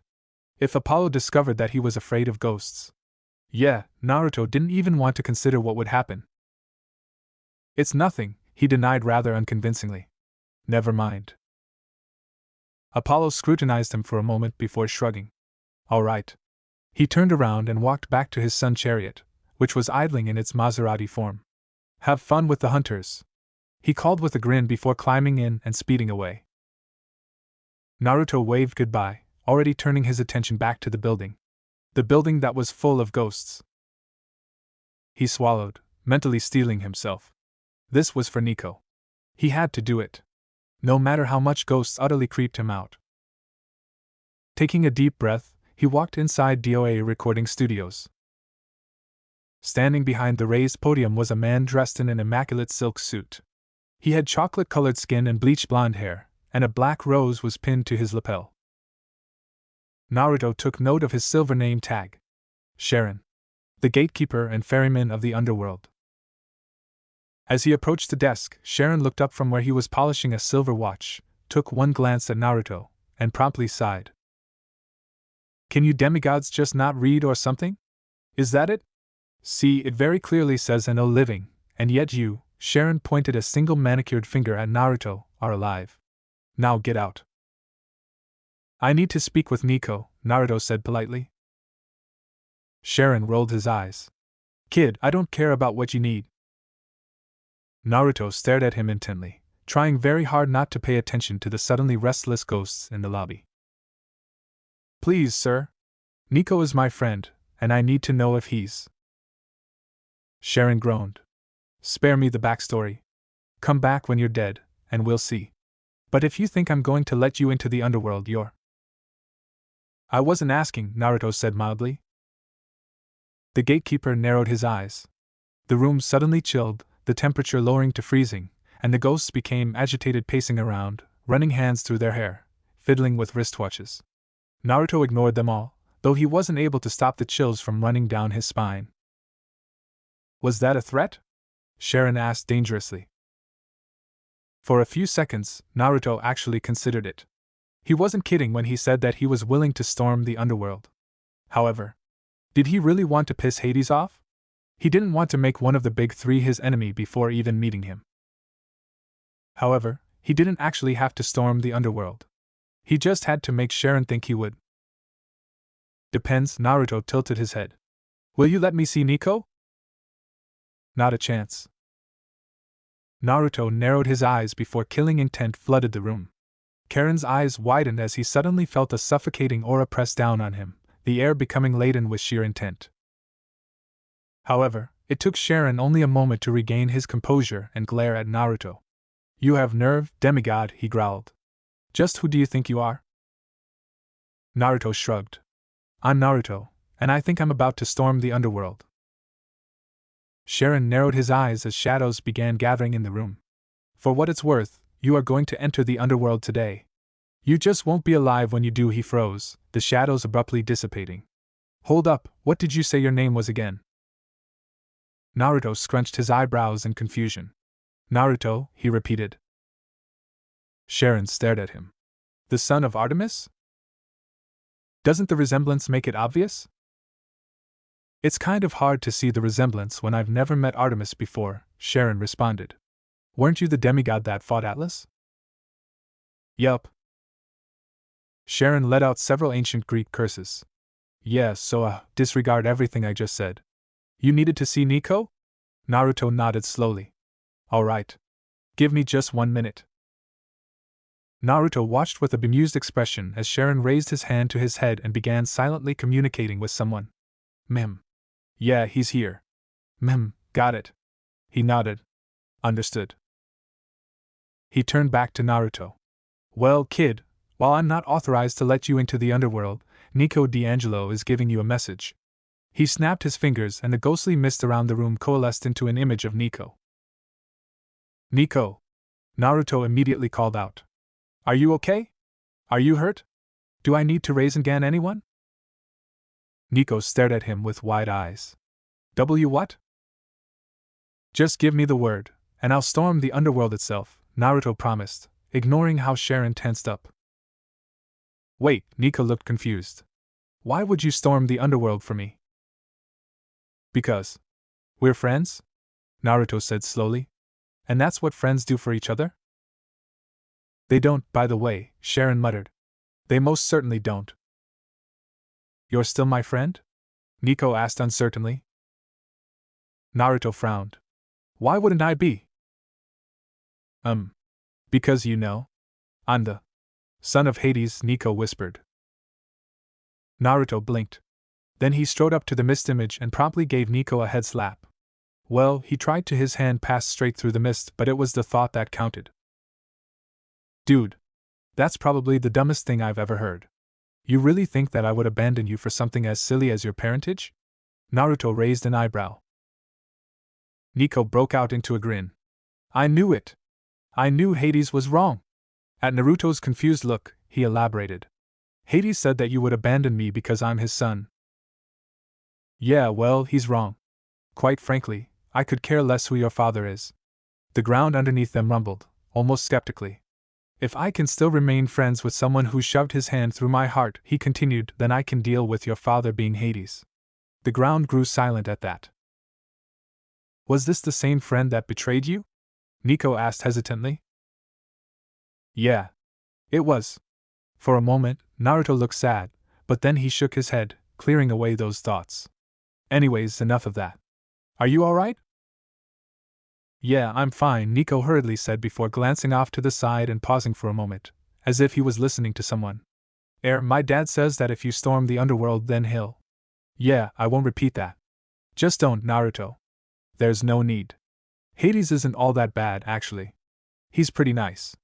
If Apollo discovered that he was afraid of ghosts. Yeah, Naruto didn't even want to consider what would happen. It's nothing, he denied rather unconvincingly. Never mind. Apollo scrutinized him for a moment before shrugging. All right. He turned around and walked back to his sun chariot, which was idling in its Maserati form. Have fun with the hunters, he called with a grin before climbing in and speeding away. Naruto waved goodbye, already turning his attention back to the building. The building that was full of ghosts. He swallowed, mentally steeling himself. This was for Nico. He had to do it. No matter how much ghosts utterly creeped him out. Taking a deep breath, he walked inside DOA Recording Studios. Standing behind the raised podium was a man dressed in an immaculate silk suit. He had chocolate-colored skin and bleached blonde hair, and a black rose was pinned to his lapel. Naruto took note of his silver name tag. Sharon. The gatekeeper and ferryman of the underworld. As he approached the desk, Sharon looked up from where he was polishing a silver watch, took one glance at Naruto, and promptly sighed. Can you demigods just not read or something? Is that it? See, it very clearly says no living, and yet you, Sharon pointed a single manicured finger at Naruto, are alive. Now get out. I need to speak with Nico, Naruto said politely. Sharon rolled his eyes. Kid, I don't care about what you need. Naruto stared at him intently, trying very hard not to pay attention to the suddenly restless ghosts in the lobby. Please, sir. Nico is my friend, and I need to know if he's. Sharon groaned. Spare me the backstory. Come back when you're dead, and we'll see. But if you think I'm going to let you into the underworld, you're. I wasn't asking, Naruto said mildly. The gatekeeper narrowed his eyes. The room suddenly chilled, the temperature lowering to freezing, and the ghosts became agitated, pacing around, running hands through their hair, fiddling with wristwatches. Naruto ignored them all, though he wasn't able to stop the chills from running down his spine. Was that a threat? Sharon asked dangerously. For a few seconds, Naruto actually considered it. He wasn't kidding when he said that he was willing to storm the underworld. However, did he really want to piss Hades off? He didn't want to make one of the big three his enemy before even meeting him. However, he didn't actually have to storm the underworld. He just had to make Sharon think he would. Depends, Naruto tilted his head. Will you let me see Nico? Not a chance. Naruto narrowed his eyes before killing intent flooded the room. Karen's eyes widened as he suddenly felt a suffocating aura press down on him, the air becoming laden with sheer intent. However, it took Sharon only a moment to regain his composure and glare at Naruto. You have nerve, demigod, he growled. Just who do you think you are? Naruto shrugged. I'm Naruto, and I think I'm about to storm the underworld. Sharon narrowed his eyes as shadows began gathering in the room. For what it's worth, you are going to enter the underworld today. You just won't be alive when you do, he froze, the shadows abruptly dissipating. Hold up, what did you say your name was again? Naruto scrunched his eyebrows in confusion. Naruto, he repeated. Sharon stared at him. The son of Artemis? Doesn't the resemblance make it obvious? It's kind of hard to see the resemblance when I've never met Artemis before, Sharon responded. Weren't you the demigod that fought Atlas? Yup. Sharon let out several ancient Greek curses. Yeah, so disregard everything I just said. You needed to see Nico? Naruto nodded slowly. Alright. Give me just 1 minute. Naruto watched with a bemused expression as Sharon raised his hand to his head and began silently communicating with someone. Yeah, he's here. Got it. He nodded. Understood. He turned back to Naruto. Well, kid, while I'm not authorized to let you into the underworld, Nico D'Angelo is giving you a message. He snapped his fingers and the ghostly mist around the room coalesced into an image of Nico. Nico! Naruto immediately called out. Are you okay? Are you hurt? Do I need to Rasengan anyone? Nico stared at him with wide eyes. What? Just give me the word, and I'll storm the underworld itself, Naruto promised, ignoring how Sharon tensed up. Wait, Nico looked confused. Why would you storm the underworld for me? Because we're friends? Naruto said slowly. And that's what friends do for each other? They don't, by the way, Sharon muttered. They most certainly don't. You're still my friend? Nico asked uncertainly. Naruto frowned. Why wouldn't I be? Because I'm the son of Hades, Nico whispered. Naruto blinked. Then he strode up to the mist image and promptly gave Nico a head slap. Well, he tried to. His hand passed straight through the mist, but it was the thought that counted. Dude, that's probably the dumbest thing I've ever heard. You really think that I would abandon you for something as silly as your parentage? Naruto raised an eyebrow. Nico broke out into a grin. I knew it. I knew Hades was wrong. At Naruto's confused look, he elaborated. Hades said that you would abandon me because I'm his son. Yeah, well, he's wrong. Quite frankly, I could care less who your father is. The ground underneath them rumbled, almost skeptically. If I can still remain friends with someone who shoved his hand through my heart, he continued, then I can deal with your father being Hades. The ground grew silent at that. Was this the same friend that betrayed you? Nico asked hesitantly. Yeah. It was. For a moment, Naruto looked sad, but then he shook his head, clearing away those thoughts. Anyways, enough of that. Are you alright? Yeah, I'm fine, Nico hurriedly said before glancing off to the side and pausing for a moment, as if he was listening to someone. My dad says that if you storm the underworld, then he'll. Yeah, I won't repeat that. Just don't, Naruto. There's no need. Hades isn't all that bad, actually. He's pretty nice.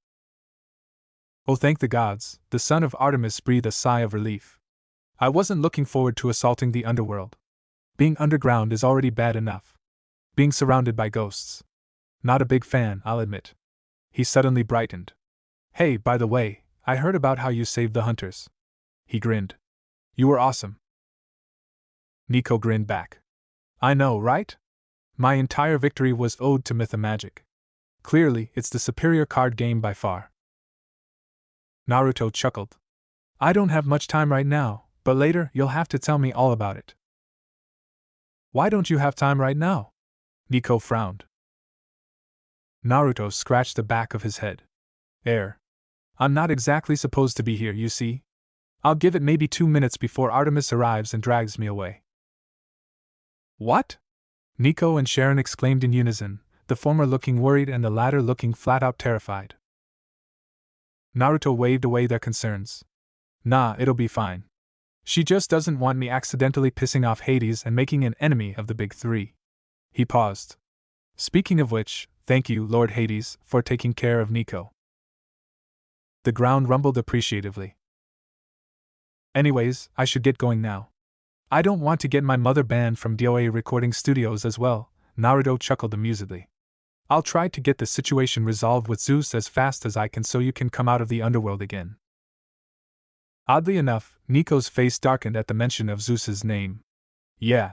Oh, thank the gods, the son of Artemis breathed a sigh of relief. I wasn't looking forward to assaulting the underworld. Being underground is already bad enough. Being surrounded by ghosts. Not a big fan, I'll admit. He suddenly brightened. Hey, by the way, I heard about how you saved the hunters. He grinned. You were awesome. Nico grinned back. I know, right? My entire victory was owed to Mythomagic. Clearly, it's the superior card game by far. Naruto chuckled. I don't have much time right now, but later you'll have to tell me all about it. Why don't you have time right now? Nico frowned. Naruto scratched the back of his head. I'm not exactly supposed to be here, you see. I'll give it maybe 2 minutes before Artemis arrives and drags me away. What? Nico and Sharon exclaimed in unison, the former looking worried and the latter looking flat-out terrified. Naruto waved away their concerns. Nah, it'll be fine. She just doesn't want me accidentally pissing off Hades and making an enemy of the big three. He paused. Speaking of which, Thank you, Lord Hades, for taking care of Nico. The ground rumbled appreciatively. Anyways, I should get going now. I don't want to get my mother banned from DOA recording studios as well, Naruto chuckled amusedly. I'll try to get the situation resolved with Zeus as fast as I can so you can come out of the underworld again. Oddly enough, Nico's face darkened at the mention of Zeus's name. Yeah.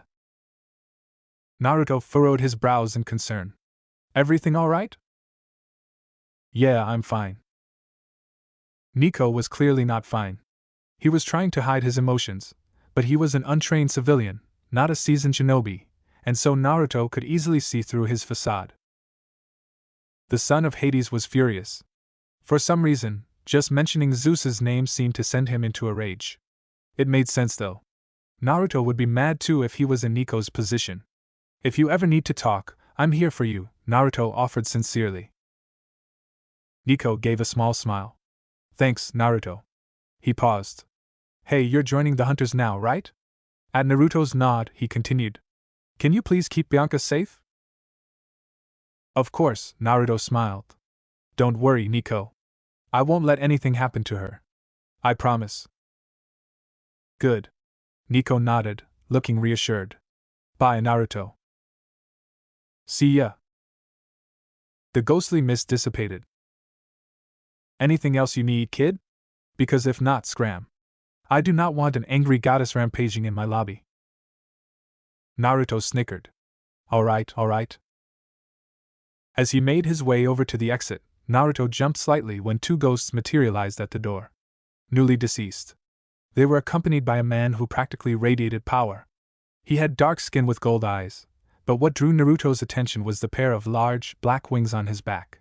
Naruto furrowed his brows in concern. Everything all right? Yeah, I'm fine. Nico was clearly not fine. He was trying to hide his emotions, but he was an untrained civilian, not a seasoned shinobi, and so Naruto could easily see through his facade. The son of Hades was furious. For some reason, just mentioning Zeus's name seemed to send him into a rage. It made sense though. Naruto would be mad too if he was in Nico's position. If you ever need to talk, I'm here for you, Naruto offered sincerely. Nico gave a small smile. Thanks, Naruto. He paused. Hey, you're joining the hunters now, right? At Naruto's nod, he continued. Can you please keep Bianca safe? Of course, Naruto smiled. Don't worry, Nico. I won't let anything happen to her. I promise. Good. Nico nodded, looking reassured. Bye, Naruto. See ya. The ghostly mist dissipated. Anything else you need, kid? Because if not, scram. I do not want an angry goddess rampaging in my lobby. Naruto snickered. Alright, alright. As he made his way over to the exit, Naruto jumped slightly when two ghosts materialized at the door. Newly deceased. They were accompanied by a man who practically radiated power. He had dark skin with gold eyes, but what drew Naruto's attention was the pair of large, black wings on his back.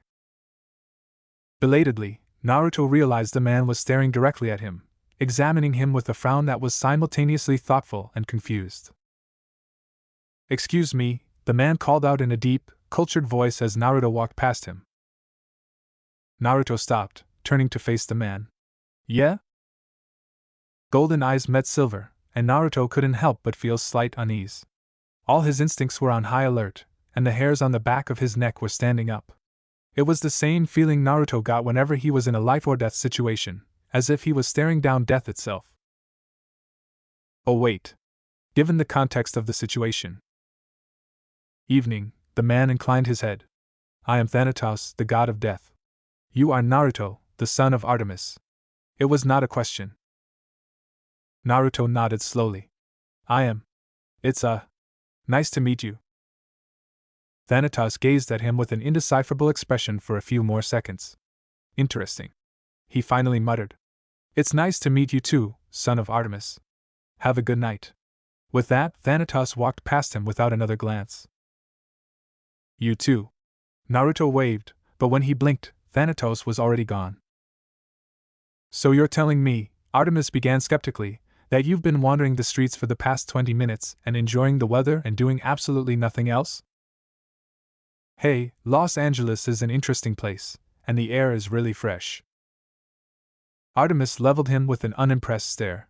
Belatedly, Naruto realized the man was staring directly at him, examining him with a frown that was simultaneously thoughtful and confused. Excuse me, the man called out in a deep, cultured voice as Naruto walked past him. Naruto stopped, turning to face the man. Yeah? Golden eyes met silver, and Naruto couldn't help but feel slight unease. All his instincts were on high alert, and the hairs on the back of his neck were standing up. It was the same feeling Naruto got whenever he was in a life-or-death situation, as if he was staring down death itself. Oh wait. Given the context of the situation. Evening, the man inclined his head. I am Thanatos, the god of death. You are Naruto, the son of Artemis. It was not a question. Naruto nodded slowly. I am. It's nice to meet you. Thanatos gazed at him with an indecipherable expression for a few more seconds. Interesting. He finally muttered. It's nice to meet you too, son of Artemis. Have a good night. With that, Thanatos walked past him without another glance. You too. Naruto waved, but when he blinked, Thanatos was already gone. So you're telling me, Artemis began skeptically, that you've been wandering the streets for the past 20 minutes and enjoying the weather and doing absolutely nothing else? Hey, Los Angeles is an interesting place, and the air is really fresh. Artemis leveled him with an unimpressed stare.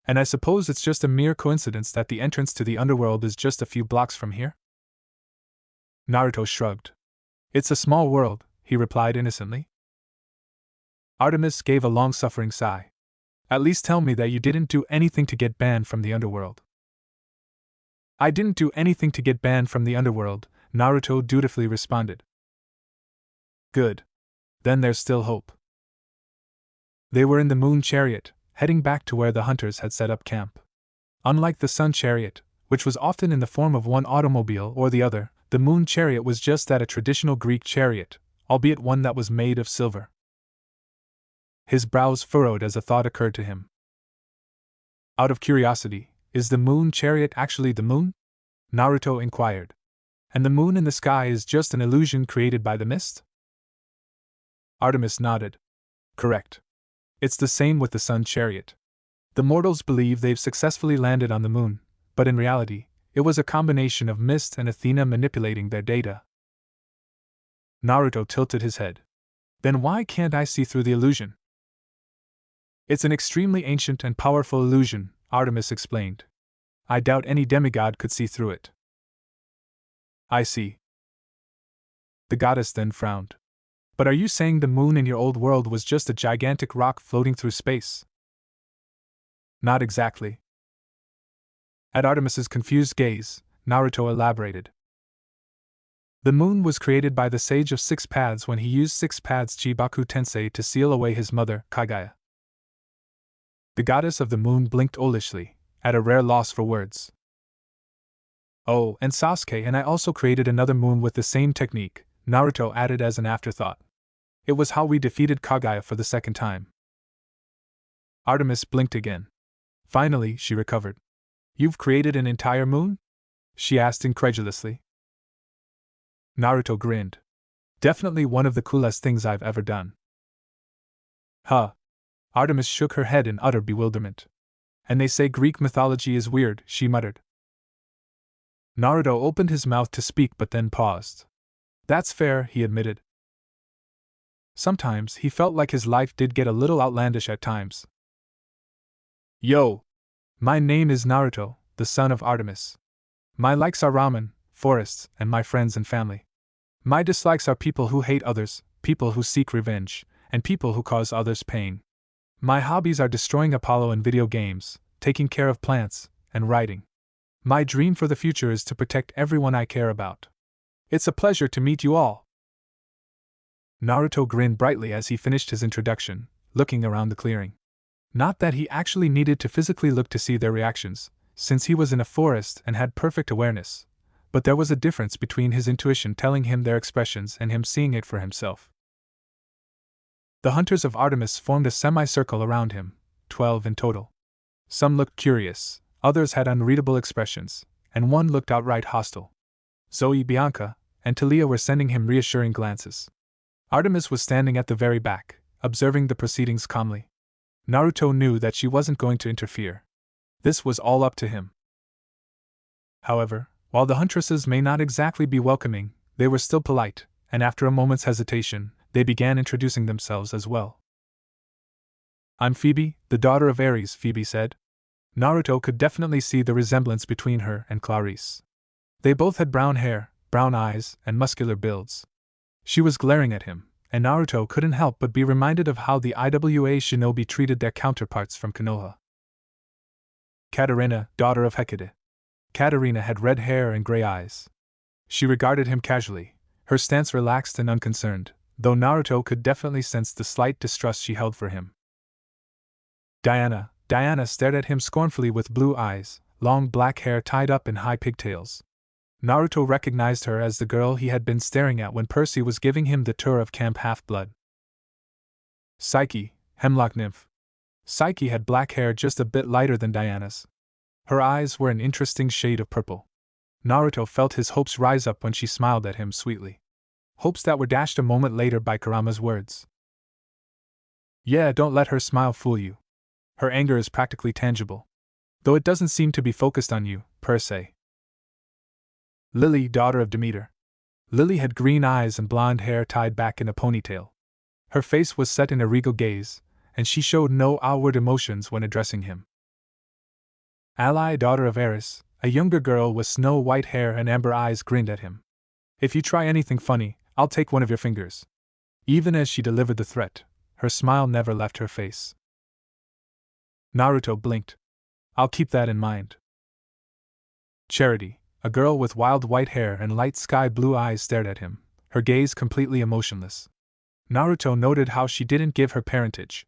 And I suppose it's just a mere coincidence that the entrance to the underworld is just a few blocks from here? Naruto shrugged. It's a small world, he replied innocently. Artemis gave a long-suffering sigh. At least tell me that you didn't do anything to get banned from the underworld. I didn't do anything to get banned from the underworld, Naruto dutifully responded. Good. Then there's still hope. They were in the moon chariot, heading back to where the hunters had set up camp. Unlike the sun chariot, which was often in the form of one automobile or the other, the moon chariot was just that, a traditional Greek chariot, albeit one that was made of silver. His brows furrowed as a thought occurred to him. Out of curiosity, is the moon chariot actually the moon? Naruto inquired. And the moon in the sky is just an illusion created by the mist? Artemis nodded. Correct. It's the same with the sun chariot. The mortals believe they've successfully landed on the moon, but in reality, it was a combination of mist and Athena manipulating their data. Naruto tilted his head. Then why can't I see through the illusion? It's an extremely ancient and powerful illusion, Artemis explained. I doubt any demigod could see through it. I see. The goddess then frowned. But are you saying the moon in your old world was just a gigantic rock floating through space? Not exactly. At Artemis's confused gaze, Naruto elaborated. The moon was created by the Sage of Six Paths when he used Six Paths Chibaku Tensei to seal away his mother, Kaguya. The goddess of the moon blinked owlishly, at a rare loss for words. Oh, and Sasuke and I also created another moon with the same technique, Naruto added as an afterthought. It was how we defeated Kaguya for the second time. Artemis blinked again. Finally, she recovered. You've created an entire moon? She asked incredulously. Naruto grinned. Definitely one of the coolest things I've ever done. Huh. Artemis shook her head in utter bewilderment. And they say Greek mythology is weird, she muttered. Naruto opened his mouth to speak but then paused. That's fair, he admitted. Sometimes he felt like his life did get a little outlandish at times. Yo! My name is Naruto, the son of Artemis. My likes are ramen, forests, and my friends and family. My dislikes are people who hate others, people who seek revenge, and people who cause others pain. My hobbies are destroying Apollo in video games, taking care of plants, and writing. My dream for the future is to protect everyone I care about. It's a pleasure to meet you all. Naruto grinned brightly as he finished his introduction, looking around the clearing. Not that he actually needed to physically look to see their reactions, since he was in a forest and had perfect awareness, but there was a difference between his intuition telling him their expressions and him seeing it for himself. The hunters of Artemis formed a semicircle around him, 12 in total. Some looked curious, others had unreadable expressions, and one looked outright hostile. Zoe, Bianca, and Talia were sending him reassuring glances. Artemis was standing at the very back, observing the proceedings calmly. Naruto knew that she wasn't going to interfere. This was all up to him. However, while the huntresses may not exactly be welcoming, they were still polite, and after a moment's hesitation, they began introducing themselves as well. I'm Phoebe, the daughter of Ares, Phoebe said. Naruto could definitely see the resemblance between her and Clarice. They both had brown hair, brown eyes, and muscular builds. She was glaring at him, and Naruto couldn't help but be reminded of how the IWA shinobi treated their counterparts from Konoha. Katarina, daughter of Hecate. Katarina had red hair and gray eyes. She regarded him casually, her stance relaxed and unconcerned, though Naruto could definitely sense the slight distrust she held for him. Diana stared at him scornfully with blue eyes, long black hair tied up in high pigtails. Naruto recognized her as the girl he had been staring at when Percy was giving him the tour of Camp Half-Blood. Psyche, Hemlock Nymph. Psyche had black hair just a bit lighter than Diana's. Her eyes were an interesting shade of purple. Naruto felt his hopes rise up when she smiled at him sweetly. Hopes that were dashed a moment later by Kurama's words. Yeah, don't let her smile fool you. Her anger is practically tangible. Though it doesn't seem to be focused on you, per se. Lily, daughter of Demeter. Lily had green eyes and blonde hair tied back in a ponytail. Her face was set in a regal gaze, and she showed no outward emotions when addressing him. Ally, daughter of Ares, a younger girl with snow-white hair and amber eyes, grinned at him. If you try anything funny, I'll take one of your fingers. Even as she delivered the threat, her smile never left her face. Naruto blinked. I'll keep that in mind. Charity, a girl with wild white hair and light sky blue eyes, stared at him, her gaze completely emotionless. Naruto noted how she didn't give her parentage.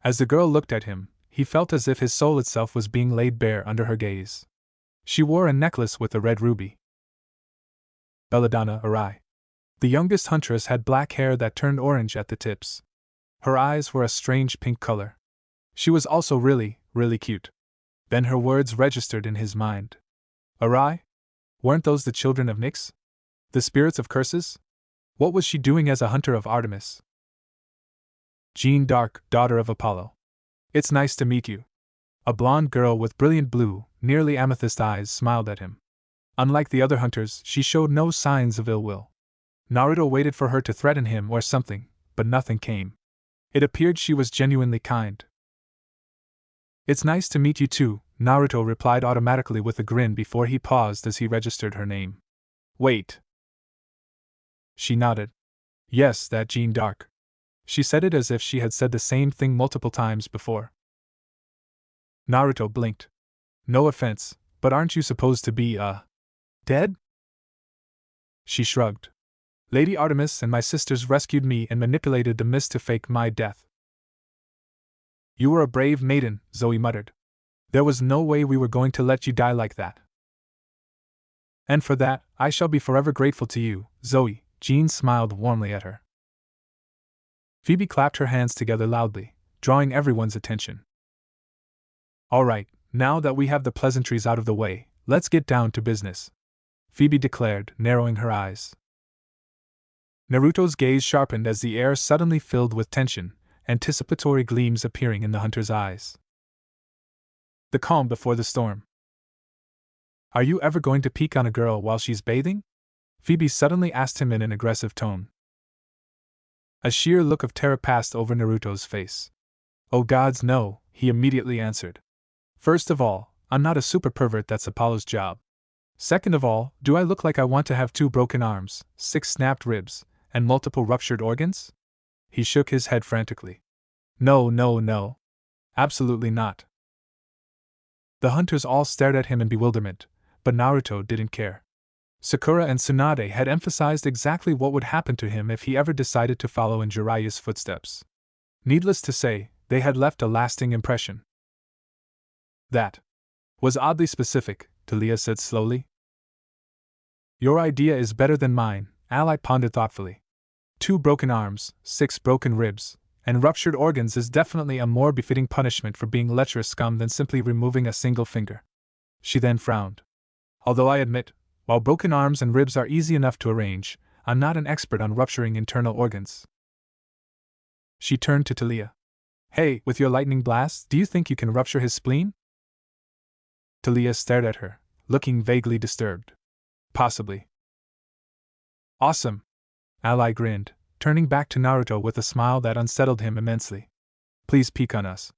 As the girl looked at him, he felt as if his soul itself was being laid bare under her gaze. She wore a necklace with a red ruby. Belladonna Arai. The youngest huntress had black hair that turned orange at the tips. Her eyes were a strange pink color. She was also really, really cute. Then her words registered in his mind. Arai? Weren't those the children of Nyx? The spirits of curses? What was she doing as a hunter of Artemis? Jeanne d'Arc, daughter of Apollo. It's nice to meet you. A blonde girl with brilliant blue, nearly amethyst eyes smiled at him. Unlike the other hunters, she showed no signs of ill will. Naruto waited for her to threaten him or something, but nothing came. It appeared she was genuinely kind. It's nice to meet you too, Naruto replied automatically with a grin before he paused as he registered her name. Wait. She nodded. Yes, that Jean d'Arc. She said it as if she had said the same thing multiple times before. Naruto blinked. No offense, but aren't you supposed to be, dead? She shrugged. Lady Artemis and my sisters rescued me and manipulated the mist to fake my death. You were a brave maiden, Zoe muttered. There was no way we were going to let you die like that. And for that, I shall be forever grateful to you, Zoe. Jean smiled warmly at her. Phoebe clapped her hands together loudly, drawing everyone's attention. All right, now that we have the pleasantries out of the way, let's get down to business, Phoebe declared, narrowing her eyes. Naruto's gaze sharpened as the air suddenly filled with tension, anticipatory gleams appearing in the hunter's eyes. The calm before the storm. Are you ever going to peek on a girl while she's bathing? Phoebe suddenly asked him in an aggressive tone. A sheer look of terror passed over Naruto's face. Oh gods no, he immediately answered. First of all, I'm not a super pervert, that's Apollo's job. Second of all, do I look like I want to have 2 broken arms, 6 snapped ribs, and multiple ruptured organs? He shook his head frantically. No, no, no. Absolutely not. The hunters all stared at him in bewilderment, but Naruto didn't care. Sakura and Tsunade had emphasized exactly what would happen to him if he ever decided to follow in Jiraiya's footsteps. Needless to say, they had left a lasting impression. That was oddly specific, Talia said slowly. Your idea is better than mine, Ally pondered thoughtfully. 2 broken arms, 6 broken ribs, and ruptured organs is definitely a more befitting punishment for being lecherous scum than simply removing a single finger. She then frowned. Although I admit, while broken arms and ribs are easy enough to arrange, I'm not an expert on rupturing internal organs. She turned to Talia. Hey, with your lightning blast, do you think you can rupture his spleen? Talia stared at her, looking vaguely disturbed. Possibly. Awesome. Ally grinned, turning back to Naruto with a smile that unsettled him immensely. Please peek on us.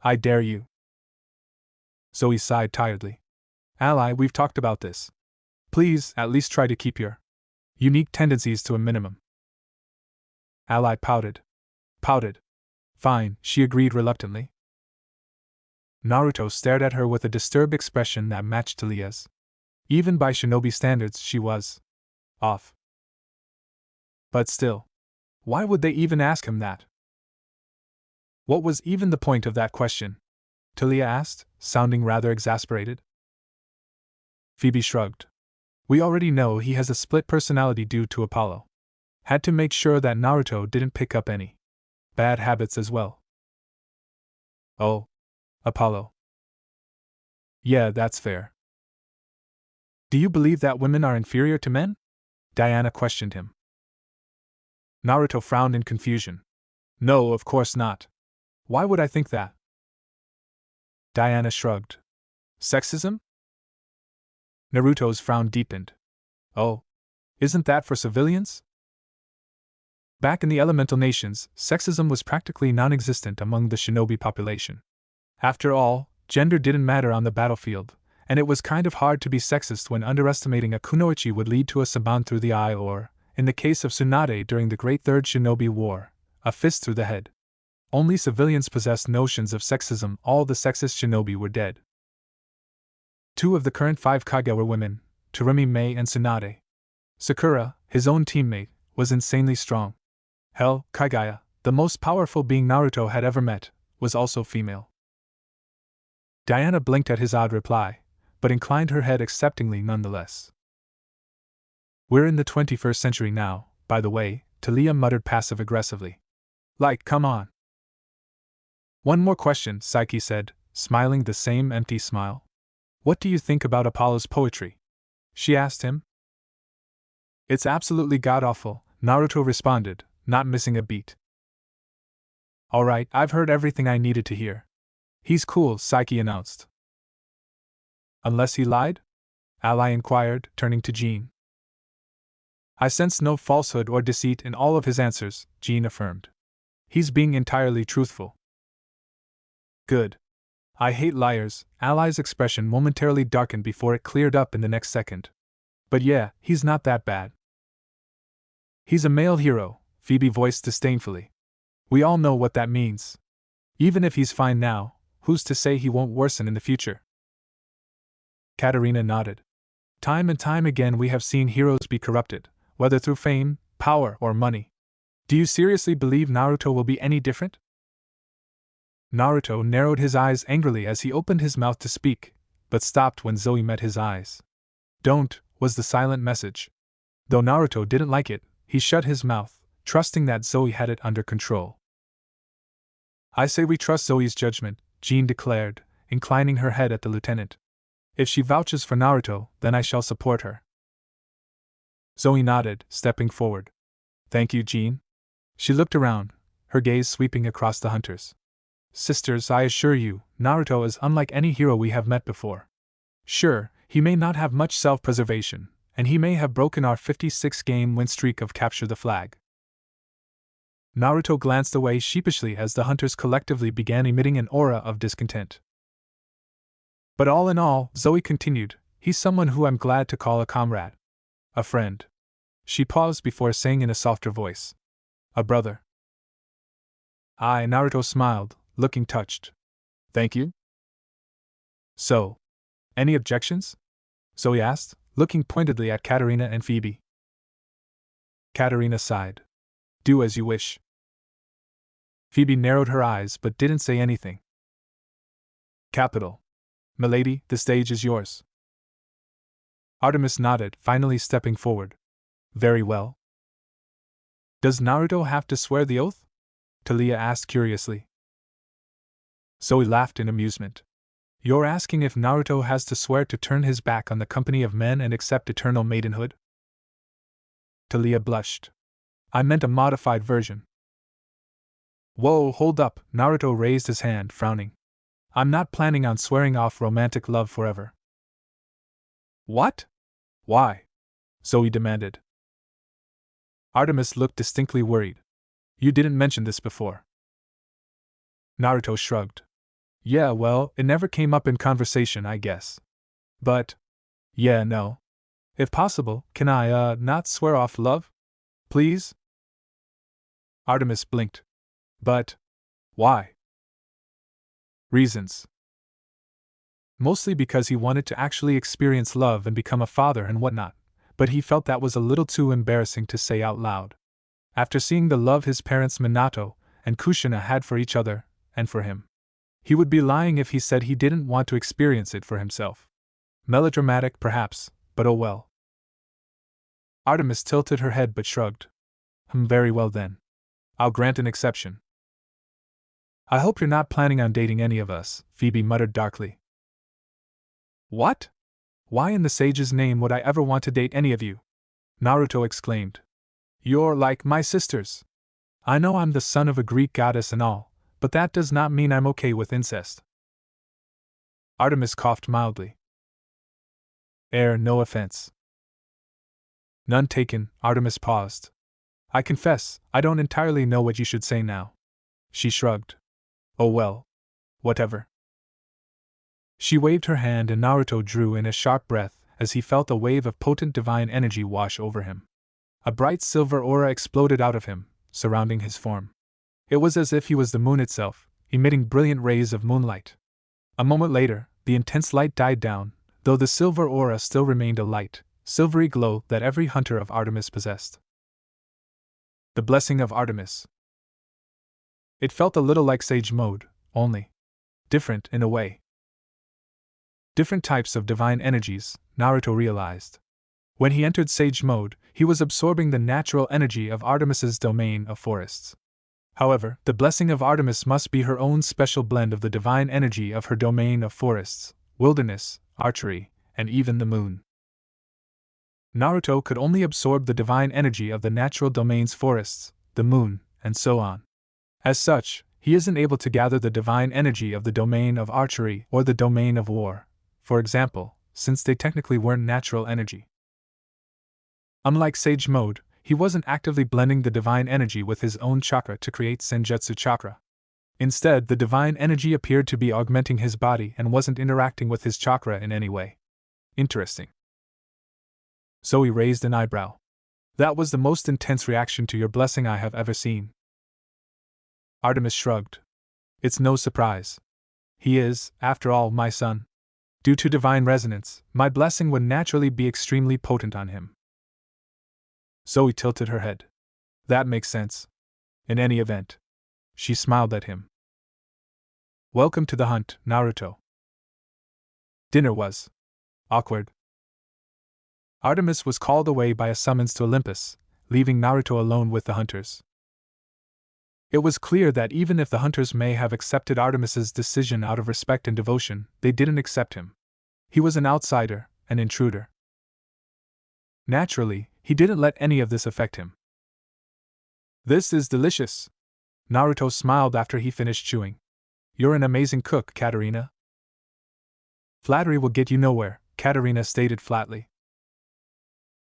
I dare you. Zoe sighed tiredly. Ally, we've talked about this. Please, at least try to keep your unique tendencies to a minimum. Ally pouted. Fine, she agreed reluctantly. Naruto stared at her with a disturbed expression that matched Talia's. Even by shinobi standards, she was off. But still, why would they even ask him that? What was even the point of that question? Talia asked, sounding rather exasperated. Phoebe shrugged. We already know he has a split personality due to Apollo. Had to make sure that Naruto didn't pick up any bad habits as well. Oh, Apollo. Yeah, that's fair. Do you believe that women are inferior to men? Diana questioned him. Naruto frowned in confusion. No, of course not. Why would I think that? Diana shrugged. Sexism? Naruto's frown deepened. Oh, isn't that for civilians? Back in the elemental nations, sexism was practically non-existent among the shinobi population. After all, gender didn't matter on the battlefield, and it was kind of hard to be sexist when underestimating a kunoichi would lead to a saban through the eye or, in the case of Tsunade during the Great Third Shinobi War, a fist through the head. Only civilians possessed notions of sexism. All the sexist shinobi were dead. 2 of the current 5 Kage were women, Terumi Mei and Tsunade. Sakura, his own teammate, was insanely strong. Hell, Kaguya, the most powerful being Naruto had ever met, was also female. Diana blinked at his odd reply, but inclined her head acceptingly nonetheless. We're in the 21st century now, by the way, Talia muttered passive-aggressively. Like, come on. One more question, Psyche said, smiling the same empty smile. What do you think about Apollo's poetry? She asked him. It's absolutely god-awful, Naruto responded, not missing a beat. Alright, I've heard everything I needed to hear. He's cool, Psyche announced. Unless he lied? Ally inquired, turning to Jean. I sensed no falsehood or deceit in all of his answers, Jean affirmed. He's being entirely truthful. Good. I hate liars, Ally's expression momentarily darkened before it cleared up in the next second. But yeah, he's not that bad. He's a male hero, Phoebe voiced disdainfully. We all know what that means. Even if he's fine now, who's to say he won't worsen in the future? Katerina nodded. Time and time again we have seen heroes be corrupted, whether through fame, power, or money. Do you seriously believe Naruto will be any different? Naruto narrowed his eyes angrily as he opened his mouth to speak, but stopped when Zoe met his eyes. Don't, was the silent message. Though Naruto didn't like it, he shut his mouth, trusting that Zoe had it under control. I say we trust Zoe's judgment, Jean declared, inclining her head at the lieutenant. If she vouches for Naruto, then I shall support her. Zoe nodded, stepping forward. Thank you, Jean. She looked around, her gaze sweeping across the hunters. Sisters, I assure you, Naruto is unlike any hero we have met before. Sure, he may not have much self-preservation, and he may have broken our 56-game win streak of capture the flag. Naruto glanced away sheepishly as the hunters collectively began emitting an aura of discontent. But all in all, Zoe continued, he's someone who I'm glad to call a comrade. A friend. She paused before saying in a softer voice. A brother. Naruto smiled, looking touched. Thank you? So, any objections? Zoe asked, looking pointedly at Katerina and Phoebe. Katerina sighed. Do as you wish. Phoebe narrowed her eyes but didn't say anything. Capital. Milady, the stage is yours. Artemis nodded, finally stepping forward. Very well. Does Naruto have to swear the oath? Talia asked curiously. Zoe laughed in amusement. You're asking if Naruto has to swear to turn his back on the company of men and accept eternal maidenhood? Talia blushed. I meant a modified version. Whoa, hold up, Naruto raised his hand, frowning. I'm not planning on swearing off romantic love forever. What? Why? Zoe demanded. Artemis looked distinctly worried. You didn't mention this before. Naruto shrugged. Yeah, well, it never came up in conversation, I guess. But, yeah, no. If possible, can I, not swear off love? Please? Artemis blinked. But, why? Reasons. Mostly because he wanted to actually experience love and become a father and whatnot, but he felt that was a little too embarrassing to say out loud. After seeing the love his parents Minato and Kushina had for each other, and for him, he would be lying if he said he didn't want to experience it for himself. Melodramatic, perhaps, but oh well. Artemis tilted her head but shrugged. Very well then. I'll grant an exception. I hope you're not planning on dating any of us, Phoebe muttered darkly. What? Why in the sage's name would I ever want to date any of you? Naruto exclaimed. You're like my sisters. I know I'm the son of a Greek goddess and all, but that does not mean I'm okay with incest. Artemis coughed mildly. No offense. None taken, Artemis paused. I confess, I don't entirely know what you should say now. She shrugged. Oh well. Whatever. She waved her hand and Naruto drew in a sharp breath as he felt a wave of potent divine energy wash over him. A bright silver aura exploded out of him, surrounding his form. It was as if he was the moon itself, emitting brilliant rays of moonlight. A moment later, the intense light died down, though the silver aura still remained a light, silvery glow that every hunter of Artemis possessed. The blessing of Artemis. It felt a little like sage mode, only different in a way. Different types of divine energies, Naruto realized. When he entered sage mode, he was absorbing the natural energy of Artemis's domain of forests. However, the blessing of Artemis must be her own special blend of the divine energy of her domain of forests, wilderness, archery, and even the moon. Naruto could only absorb the divine energy of the natural domain's forests, the moon, and so on. As such, he isn't able to gather the divine energy of the domain of archery or the domain of war, for example, since they technically weren't natural energy. Unlike Sage Mode, he wasn't actively blending the divine energy with his own chakra to create Senjutsu chakra. Instead, the divine energy appeared to be augmenting his body and wasn't interacting with his chakra in any way. Interesting. Zoe raised an eyebrow. That was the most intense reaction to your blessing I have ever seen. Artemis shrugged. It's no surprise. He is, after all, my son. Due to divine resonance, my blessing would naturally be extremely potent on him. Zoe tilted her head. That makes sense. In any event. She smiled at him. Welcome to the hunt, Naruto. Dinner was awkward. Artemis was called away by a summons to Olympus, leaving Naruto alone with the hunters. It was clear that even if the hunters may have accepted Artemis's decision out of respect and devotion, they didn't accept him. He was an outsider, an intruder. Naturally, he didn't let any of this affect him. This is delicious. Naruto smiled after he finished chewing. You're an amazing cook, Katarina. Flattery will get you nowhere, Katarina stated flatly.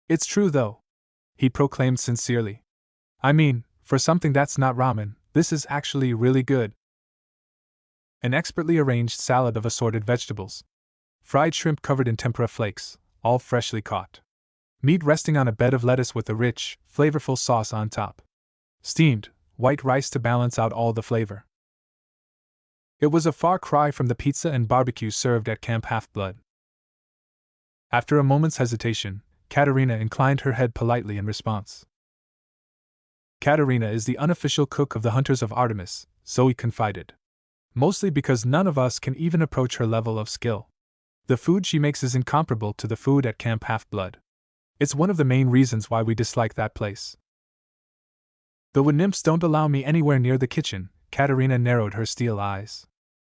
It's true though, he proclaimed sincerely. I mean, for something that's not ramen, this is actually really good. An expertly arranged salad of assorted vegetables. Fried shrimp covered in tempura flakes, all freshly caught. Meat resting on a bed of lettuce with a rich, flavorful sauce on top. Steamed, white rice to balance out all the flavor. It was a far cry from the pizza and barbecue served at Camp Half-Blood. After a moment's hesitation, Katarina inclined her head politely in response. Katarina is the unofficial cook of the Hunters of Artemis, Zoe confided. Mostly because none of us can even approach her level of skill. The food she makes is incomparable to the food at Camp Half-Blood. It's one of the main reasons why we dislike that place. The wood nymphs don't allow me anywhere near the kitchen, Katarina narrowed her steel eyes.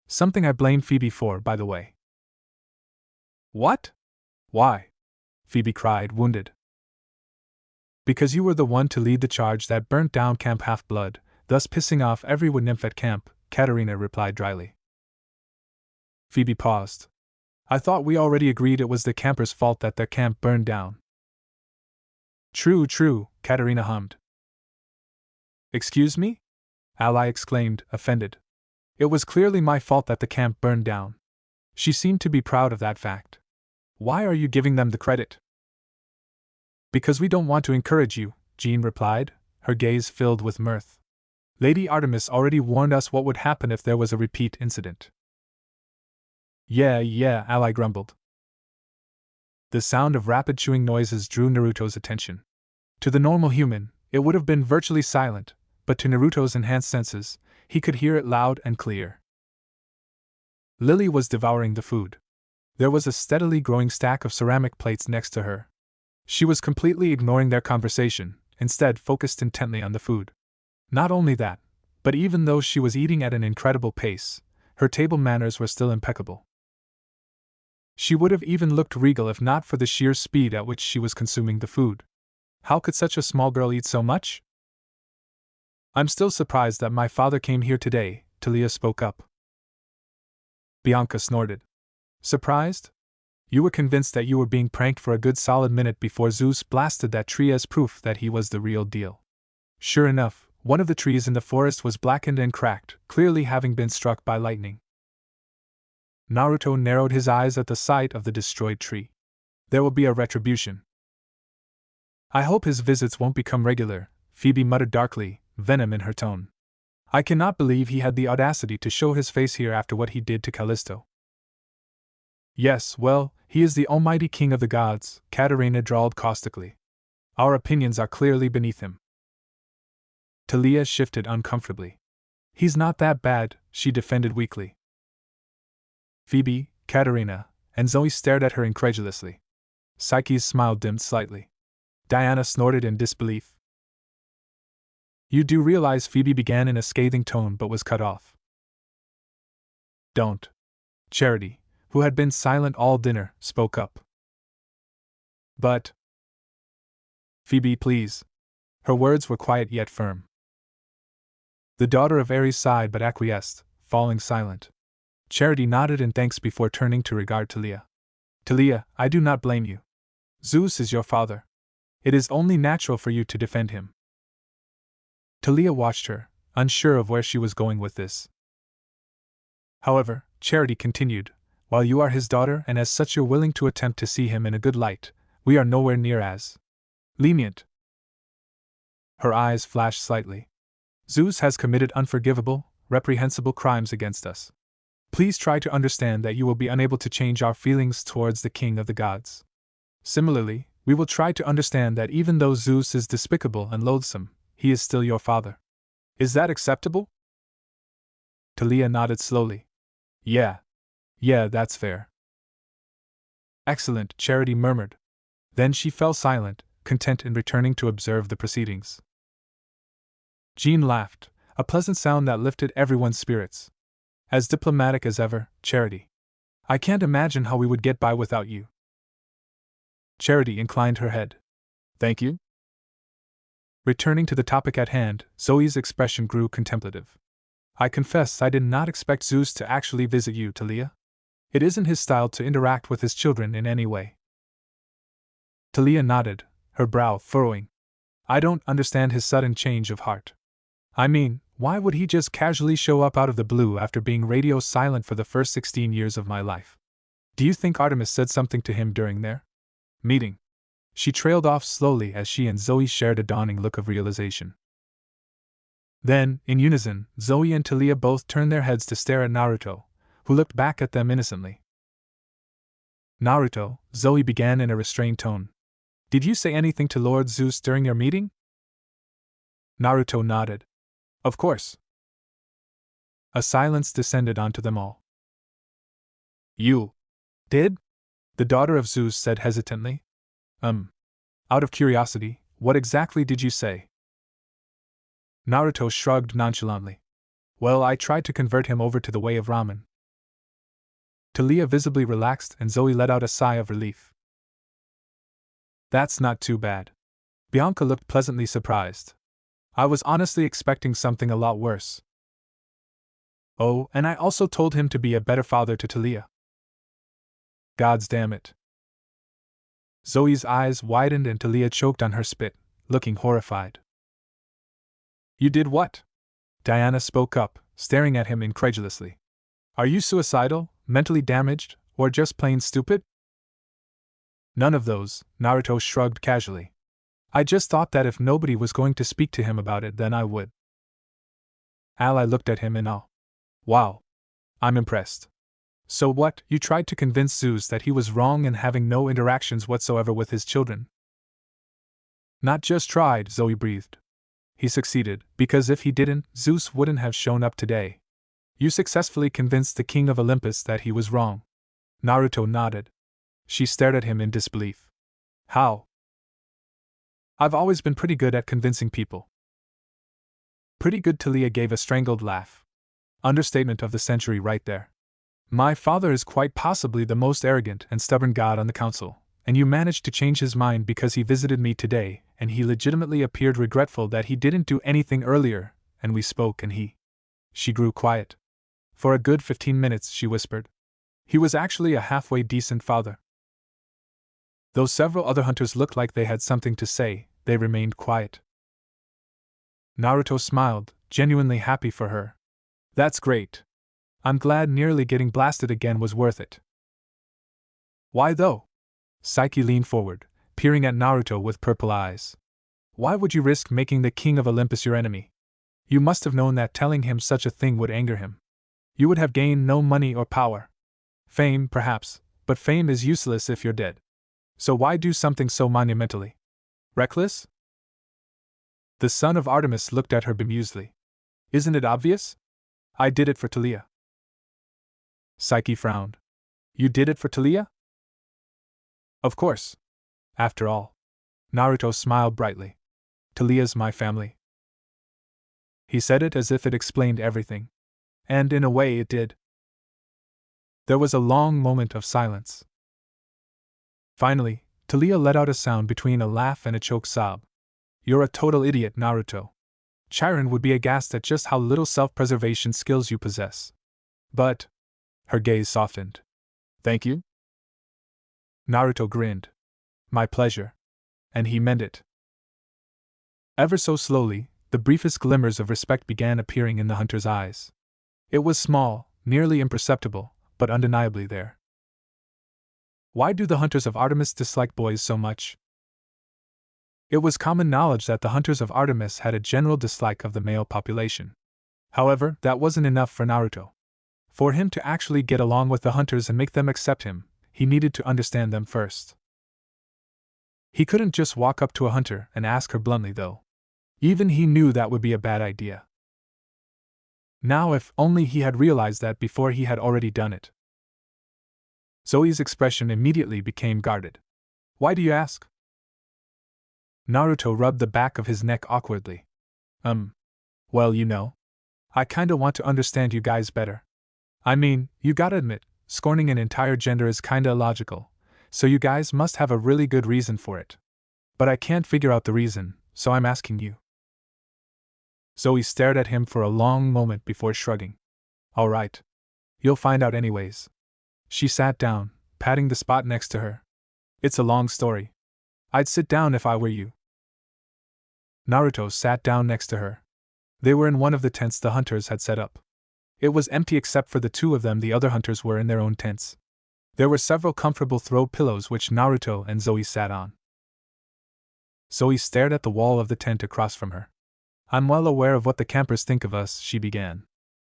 Something I blame Phoebe for, by the way. What? Why? Phoebe cried, wounded. Because you were the one to lead the charge that burnt down Camp Half-Blood, thus pissing off every wood nymph at camp, Katarina replied dryly. Phoebe paused. I thought we already agreed it was the campers' fault that their camp burned down. True, Katarina hummed. Excuse me? Ally exclaimed, offended. It was clearly my fault that the camp burned down. She seemed to be proud of that fact. Why are you giving them the credit? Because we don't want to encourage you, Jean replied, her gaze filled with mirth. Lady Artemis already warned us what would happen if there was a repeat incident. Yeah, Ally grumbled. The sound of rapid chewing noises drew Naruto's attention. To the normal human, it would have been virtually silent, but to Naruto's enhanced senses, he could hear it loud and clear. Lily was devouring the food. There was a steadily growing stack of ceramic plates next to her. She was completely ignoring their conversation, instead focused intently on the food. Not only that, but even though she was eating at an incredible pace, her table manners were still impeccable. She would have even looked regal if not for the sheer speed at which she was consuming the food. How could such a small girl eat so much? I'm still surprised that my father came here today, Talia spoke up. Bianca snorted. Surprised? You were convinced that you were being pranked for a good solid minute before Zeus blasted that tree as proof that he was the real deal. Sure enough, one of the trees in the forest was blackened and cracked, clearly having been struck by lightning. Naruto narrowed his eyes at the sight of the destroyed tree. There will be a retribution. I hope his visits won't become regular, Phoebe muttered darkly, venom in her tone. I cannot believe he had the audacity to show his face here after what he did to Callisto. Yes, well, he is the almighty king of the gods, Katarina drawled caustically. Our opinions are clearly beneath him. Talia shifted uncomfortably. He's not that bad, she defended weakly. Phoebe, Katarina, and Zoe stared at her incredulously. Psyche's smile dimmed slightly. Diana snorted in disbelief. You do realize, Phoebe began in a scathing tone but was cut off. Don't. Charity, who had been silent all dinner, spoke up. But. Phoebe, please. Her words were quiet yet firm. The daughter of Ares sighed but acquiesced, falling silent. Charity nodded in thanks before turning to regard Talia. Talia, I do not blame you. Zeus is your father. It is only natural for you to defend him. Talia watched her, unsure of where she was going with this. However, Charity continued, while you are his daughter and as such you're willing to attempt to see him in a good light, we are nowhere near as lenient. Her eyes flashed slightly. Zeus has committed unforgivable, reprehensible crimes against us. Please try to understand that you will be unable to change our feelings towards the king of the gods. Similarly, we will try to understand that even though Zeus is despicable and loathsome, he is still your father. Is that acceptable? Talia nodded slowly. Yeah, that's fair. Excellent, Charity murmured. Then she fell silent, content in returning to observe the proceedings. Jean laughed, a pleasant sound that lifted everyone's spirits. As diplomatic as ever, Charity. I can't imagine how we would get by without you. Charity inclined her head. Thank you. Returning to the topic at hand, Zoe's expression grew contemplative. I confess I did not expect Zeus to actually visit you, Talia. It isn't his style to interact with his children in any way. Talia nodded, her brow furrowing. I don't understand his sudden change of heart. I mean, why would he just casually show up out of the blue after being radio silent for the first 16 years of my life? Do you think Artemis said something to him during their meeting? She trailed off slowly as she and Zoe shared a dawning look of realization. Then, in unison, Zoe and Talia both turned their heads to stare at Naruto, who looked back at them innocently. Naruto, Zoe began in a restrained tone. Did you say anything to Lord Zeus during your meeting? Naruto nodded. Of course. A silence descended onto them all. You did? The daughter of Zeus said hesitantly. Out of curiosity, what exactly did you say? Naruto shrugged nonchalantly. Well, I tried to convert him over to the way of ramen. Talia visibly relaxed and Zoe let out a sigh of relief. That's not too bad. Bianca looked pleasantly surprised. I was honestly expecting something a lot worse. Oh, and I also told him to be a better father to Talia. Gods damn it. Zoe's eyes widened and Talia choked on her spit, looking horrified. You did what? Diana spoke up, staring at him incredulously. Are you suicidal, mentally damaged, or just plain stupid? None of those, Naruto shrugged casually. I just thought that if nobody was going to speak to him about it, then I would. Ally looked at him in awe. Wow. I'm impressed. So what, you tried to convince Zeus that he was wrong in having no interactions whatsoever with his children? Not just tried, Zoe breathed. He succeeded, because if he didn't, Zeus wouldn't have shown up today. You successfully convinced the king of Olympus that he was wrong. Naruto nodded. She stared at him in disbelief. How? I've always been pretty good at convincing people. Pretty good. Talia gave a strangled laugh. Understatement of the century right there. My father is quite possibly the most arrogant and stubborn god on the council, and you managed to change his mind because he visited me today, and he legitimately appeared regretful that he didn't do anything earlier, and we spoke and he. She grew quiet. For a good 15 minutes, she whispered. He was actually a halfway decent father. Though several other hunters looked like they had something to say, they remained quiet. Naruto smiled, genuinely happy for her. That's great. I'm glad nearly getting blasted again was worth it. Why though? Saiki leaned forward, peering at Naruto with purple eyes. Why would you risk making the king of Olympus your enemy? You must have known that telling him such a thing would anger him. You would have gained no money or power. Fame, perhaps, but fame is useless if you're dead. So why do something so monumentally reckless? The son of Artemis looked at her bemusedly. Isn't it obvious? I did it for Talia. Saiki frowned. You did it for Talia? Of course. After all. Naruto smiled brightly. Talia's my family. He said it as if it explained everything. And in a way it did. There was a long moment of silence. Finally, Talia let out a sound between a laugh and a choked sob. You're a total idiot, Naruto. Chiron would be aghast at just how little self-preservation skills you possess. But... Her gaze softened. Thank you? Naruto grinned. My pleasure. And he meant it. Ever so slowly, the briefest glimmers of respect began appearing in the hunter's eyes. It was small, nearly imperceptible, but undeniably there. Why do the hunters of Artemis dislike boys so much? It was common knowledge that the hunters of Artemis had a general dislike of the male population. However, that wasn't enough for Naruto. For him to actually get along with the hunters and make them accept him, he needed to understand them first. He couldn't just walk up to a hunter and ask her bluntly, though. Even he knew that would be a bad idea. Now, if only he had realized that before he had already done it. Zoe's expression immediately became guarded. Why do you ask? Naruto rubbed the back of his neck awkwardly. Well, you know. I kinda want to understand you guys better. I mean, you gotta admit, scorning an entire gender is kinda illogical, so you guys must have a really good reason for it. But I can't figure out the reason, so I'm asking you. Zoe stared at him for a long moment before shrugging. Alright. You'll find out anyways. She sat down, patting the spot next to her. It's a long story. I'd sit down if I were you. Naruto sat down next to her. They were in one of the tents the hunters had set up. It was empty except for the two of them. The other hunters were in their own tents. There were several comfortable throw pillows which Naruto and Zoe sat on. Zoe stared at the wall of the tent across from her. I'm well aware of what the campers think of us, she began.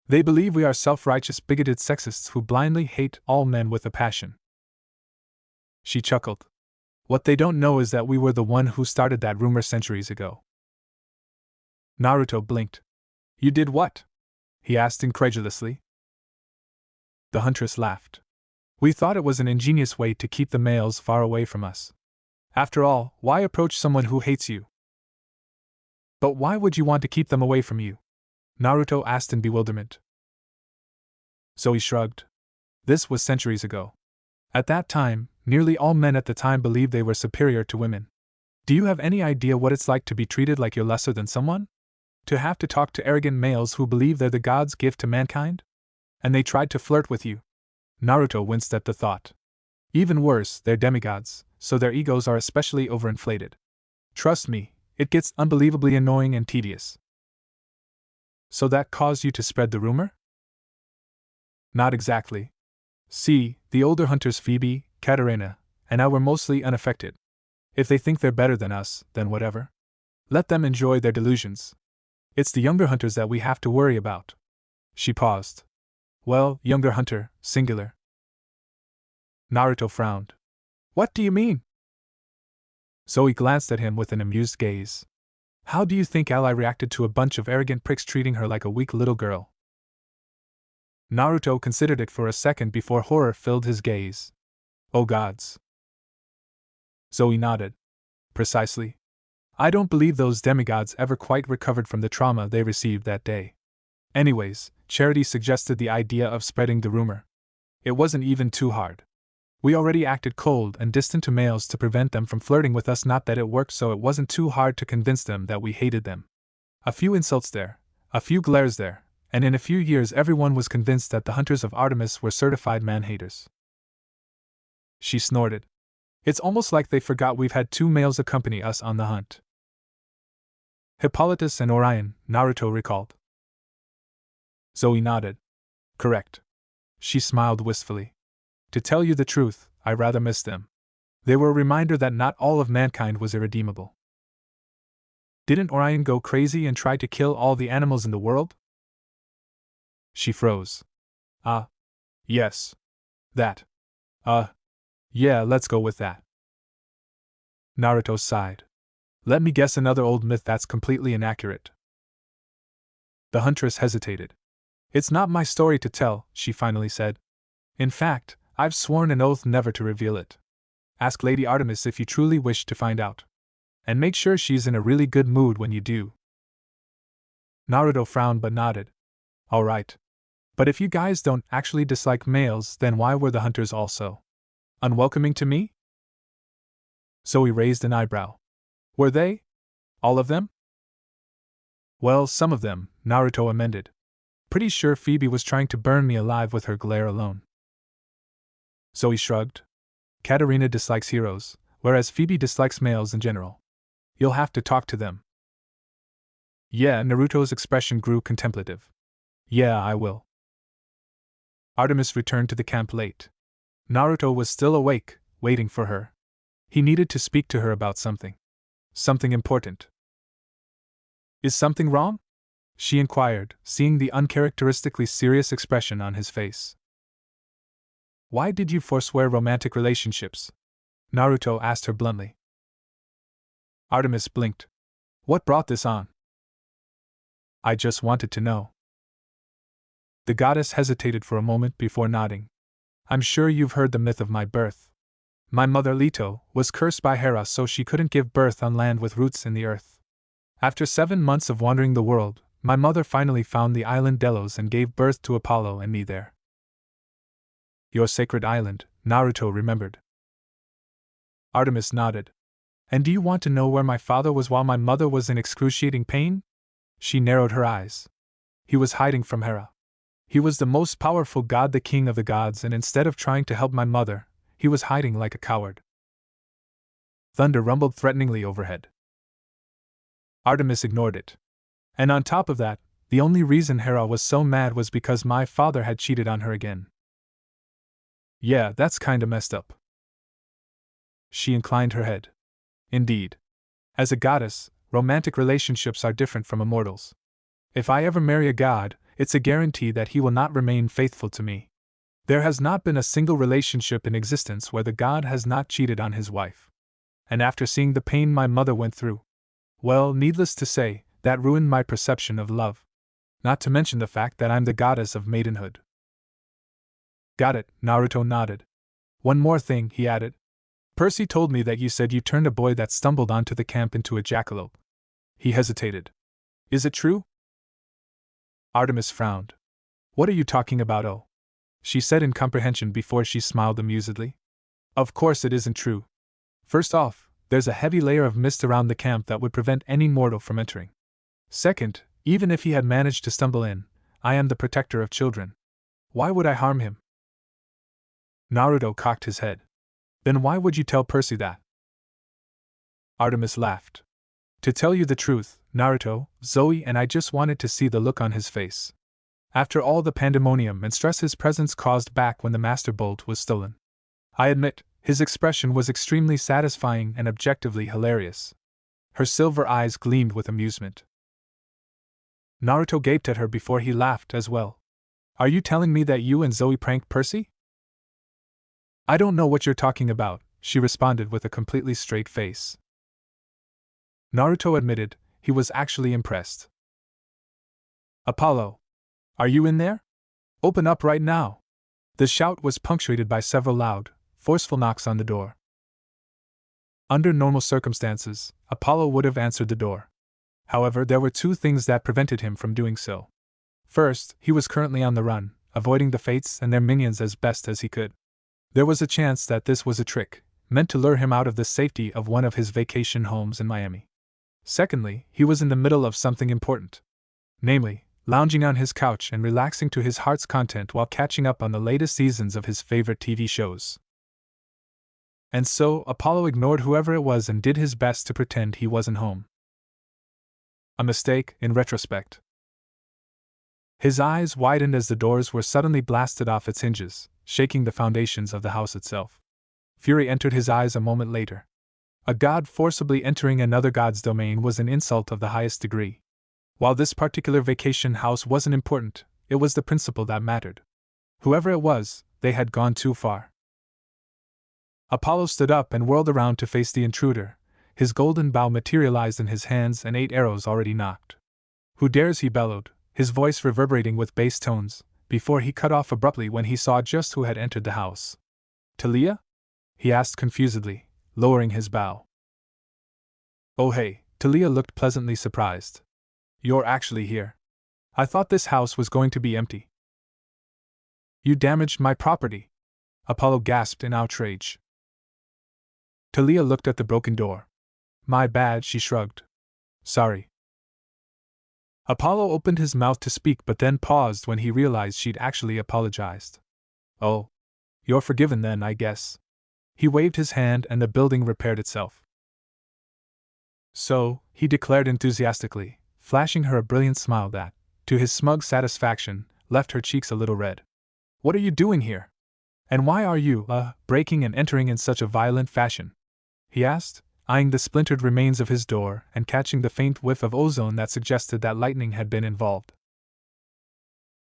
They believe we are self-righteous, bigoted sexists who blindly hate all men with a passion. She chuckled. What they don't know is that we were the one who started that rumor centuries ago. Naruto blinked. You did what? He asked incredulously. The huntress laughed. We thought it was an ingenious way to keep the males far away from us. After all, why approach someone who hates you? But why would you want to keep them away from you? Naruto asked in bewilderment. Zoe shrugged. This was centuries ago. At that time, nearly all men at the time believed they were superior to women. Do you have any idea what it's like to be treated like you're lesser than someone? To have to talk to arrogant males who believe they're the gods' gift to mankind? And they tried to flirt with you. Naruto winced at the thought. Even worse, they're demigods, so their egos are especially overinflated. Trust me, it gets unbelievably annoying and tedious. So that caused you to spread the rumor? Not exactly. See, the older hunters Phoebe, Katarina, and I were mostly unaffected. If they think they're better than us, then whatever. Let them enjoy their delusions. It's the younger hunters that we have to worry about. She paused. Well, younger hunter, singular. Naruto frowned. What do you mean? Zoe glanced at him with an amused gaze. How do you think Ally reacted to a bunch of arrogant pricks treating her like a weak little girl? Naruto considered it for a second before horror filled his gaze. Oh gods. Zoe nodded. Precisely. I don't believe those demigods ever quite recovered from the trauma they received that day. Anyways, Charity suggested the idea of spreading the rumor. It wasn't even too hard. We already acted cold and distant to males to prevent them from flirting with us, not that it worked, so it wasn't too hard to convince them that we hated them. A few insults there, a few glares there, and in a few years everyone was convinced that the hunters of Artemis were certified man-haters. She snorted. It's almost like they forgot we've had two males accompany us on the hunt. Hippolytus and Orion, Naruto recalled. Zoe nodded. Correct. She smiled wistfully. To tell you the truth, I rather miss them. They were a reminder that not all of mankind was irredeemable. Didn't Orion go crazy and try to kill all the animals in the world? She froze. Yes. That. Yeah, let's go with that. Naruto sighed. Let me guess, another old myth that's completely inaccurate. The huntress hesitated. It's not my story to tell, she finally said. In fact, I've sworn an oath never to reveal it. Ask Lady Artemis if you truly wish to find out. And make sure she's in a really good mood when you do. Naruto frowned but nodded. All right. But if you guys don't actually dislike males, then why were the hunters all so unwelcoming to me? Zoe raised an eyebrow. Were they? All of them? Well, some of them, Naruto amended. Pretty sure Phoebe was trying to burn me alive with her glare alone. Zoe shrugged. Katarina dislikes heroes, whereas Phoebe dislikes males in general. You'll have to talk to them. Yeah, Naruto's expression grew contemplative. Yeah, I will. Artemis returned to the camp late. Naruto was still awake, waiting for her. He needed to speak to her about something. Something important. Is something wrong? She inquired, seeing the uncharacteristically serious expression on his face. Why did you forswear romantic relationships? Naruto asked her bluntly. Artemis blinked. What brought this on? I just wanted to know. The goddess hesitated for a moment before nodding. I'm sure you've heard the myth of my birth. My mother Leto was cursed by Hera, so she couldn't give birth on land with roots in the earth. After 7 months of wandering the world, my mother finally found the island Delos and gave birth to Apollo and me there. Your sacred island, Naruto remembered. Artemis nodded. And do you want to know where my father was while my mother was in excruciating pain? She narrowed her eyes. He was hiding from Hera. He was the most powerful god, the king of the gods, and instead of trying to help my mother, he was hiding like a coward. Thunder rumbled threateningly overhead. Artemis ignored it. And on top of that, the only reason Hera was so mad was because my father had cheated on her again. Yeah, that's kinda messed up. She inclined her head. Indeed. As a goddess, romantic relationships are different from immortals. If I ever marry a god, it's a guarantee that he will not remain faithful to me. There has not been a single relationship in existence where the god has not cheated on his wife. And after seeing the pain my mother went through, well, needless to say, that ruined my perception of love. Not to mention the fact that I'm the goddess of maidenhood. Got it, Naruto nodded. One more thing, he added. Percy told me that you said you turned a boy that stumbled onto the camp into a jackalope. He hesitated. Is it true? Artemis frowned. What are you talking about, oh? She said in comprehension before she smiled amusedly. Of course it isn't true. First off, there's a heavy layer of mist around the camp that would prevent any mortal from entering. Second, even if he had managed to stumble in, I am the protector of children. Why would I harm him? Naruto cocked his head. Then why would you tell Percy that? Artemis laughed. To tell you the truth, Naruto, Zoe and I just wanted to see the look on his face. After all the pandemonium and stress his presence caused back when the Master Bolt was stolen. I admit, his expression was extremely satisfying and objectively hilarious. Her silver eyes gleamed with amusement. Naruto gaped at her before he laughed as well. Are you telling me that you and Zoe pranked Percy? I don't know what you're talking about, she responded with a completely straight face. Naruto admitted he was actually impressed. Apollo! Are you in there? Open up right now! The shout was punctuated by several loud, forceful knocks on the door. Under normal circumstances, Apollo would have answered the door. However, there were 2 things that prevented him from doing so. First, he was currently on the run, avoiding the Fates and their minions as best as he could. There was a chance that this was a trick, meant to lure him out of the safety of one of his vacation homes in Miami. Secondly, he was in the middle of something important. Namely, lounging on his couch and relaxing to his heart's content while catching up on the latest seasons of his favorite TV shows. And so, Apollo ignored whoever it was and did his best to pretend he wasn't home. A mistake, in retrospect. His eyes widened as the doors were suddenly blasted off its hinges, shaking the foundations of the house itself. Fury entered his eyes a moment later. A god forcibly entering another god's domain was an insult of the highest degree. While this particular vacation house wasn't important, it was the principle that mattered. Whoever it was, they had gone too far. Apollo stood up and whirled around to face the intruder. His golden bow materialized in his hands and 8 arrows already knocked. Who dares, he bellowed, his voice reverberating with bass tones, before he cut off abruptly when he saw just who had entered the house. Talia? He asked confusedly, lowering his bow. Oh hey, Talia looked pleasantly surprised. You're actually here. I thought this house was going to be empty. You damaged my property, Apollo gasped in outrage. Talia looked at the broken door. My bad, she shrugged. Sorry. Apollo opened his mouth to speak but then paused when he realized she'd actually apologized. Oh. You're forgiven then, I guess. He waved his hand and the building repaired itself. So, he declared enthusiastically, flashing her a brilliant smile that, to his smug satisfaction, left her cheeks a little red. What are you doing here? And why are you, breaking and entering in such a violent fashion? He asked, eyeing the splintered remains of his door and catching the faint whiff of ozone that suggested that lightning had been involved.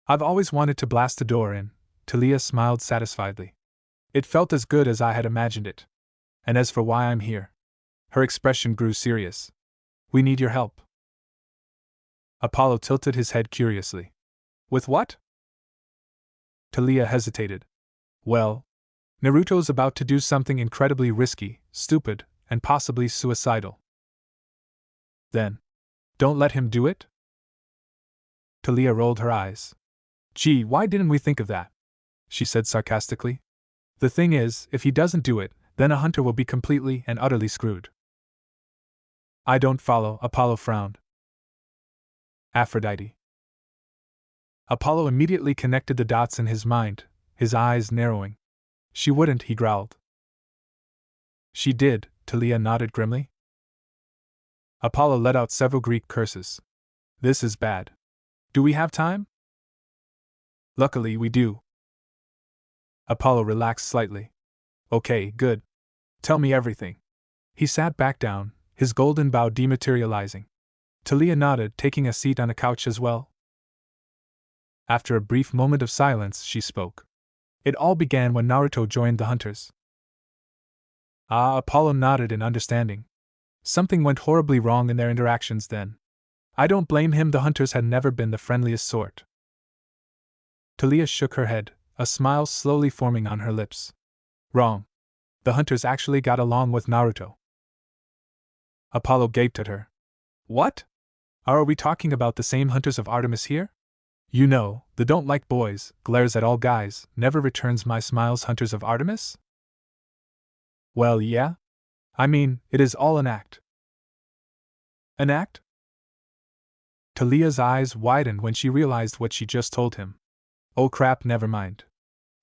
I've always wanted to blast a door in, Talia smiled satisfiedly. It felt as good as I had imagined it. And as for why I'm here, her expression grew serious. We need your help. Apollo tilted his head curiously. With what? Talia hesitated. Well, Naruto's about to do something incredibly risky, stupid, and possibly suicidal. Then, don't let him do it? Talia rolled her eyes. Gee, why didn't we think of that? She said sarcastically. The thing is, if he doesn't do it, then a hunter will be completely and utterly screwed. I don't follow, Apollo frowned. Aphrodite. Apollo immediately connected the dots in his mind, his eyes narrowing. She wouldn't, he growled. She did, Talia nodded grimly. Apollo let out several Greek curses. This is bad. Do we have time? Luckily we do. Apollo relaxed slightly. Okay, good. Tell me everything. He sat back down, his golden bow dematerializing. Talia nodded, taking a seat on a couch as well. After a brief moment of silence, she spoke. It all began when Naruto joined the hunters. Ah, Apollo nodded in understanding. Something went horribly wrong in their interactions then. I don't blame him, the hunters had never been the friendliest sort. Talia shook her head, a smile slowly forming on her lips. Wrong. The hunters actually got along with Naruto. Apollo gaped at her. What? Are we talking about the same hunters of Artemis here? You know, the don't like boys, glares at all guys, never returns my smiles hunters of Artemis? Well, yeah. I mean, it is all an act. An act? Talia's eyes widened when she realized what she just told him. Oh crap, never mind.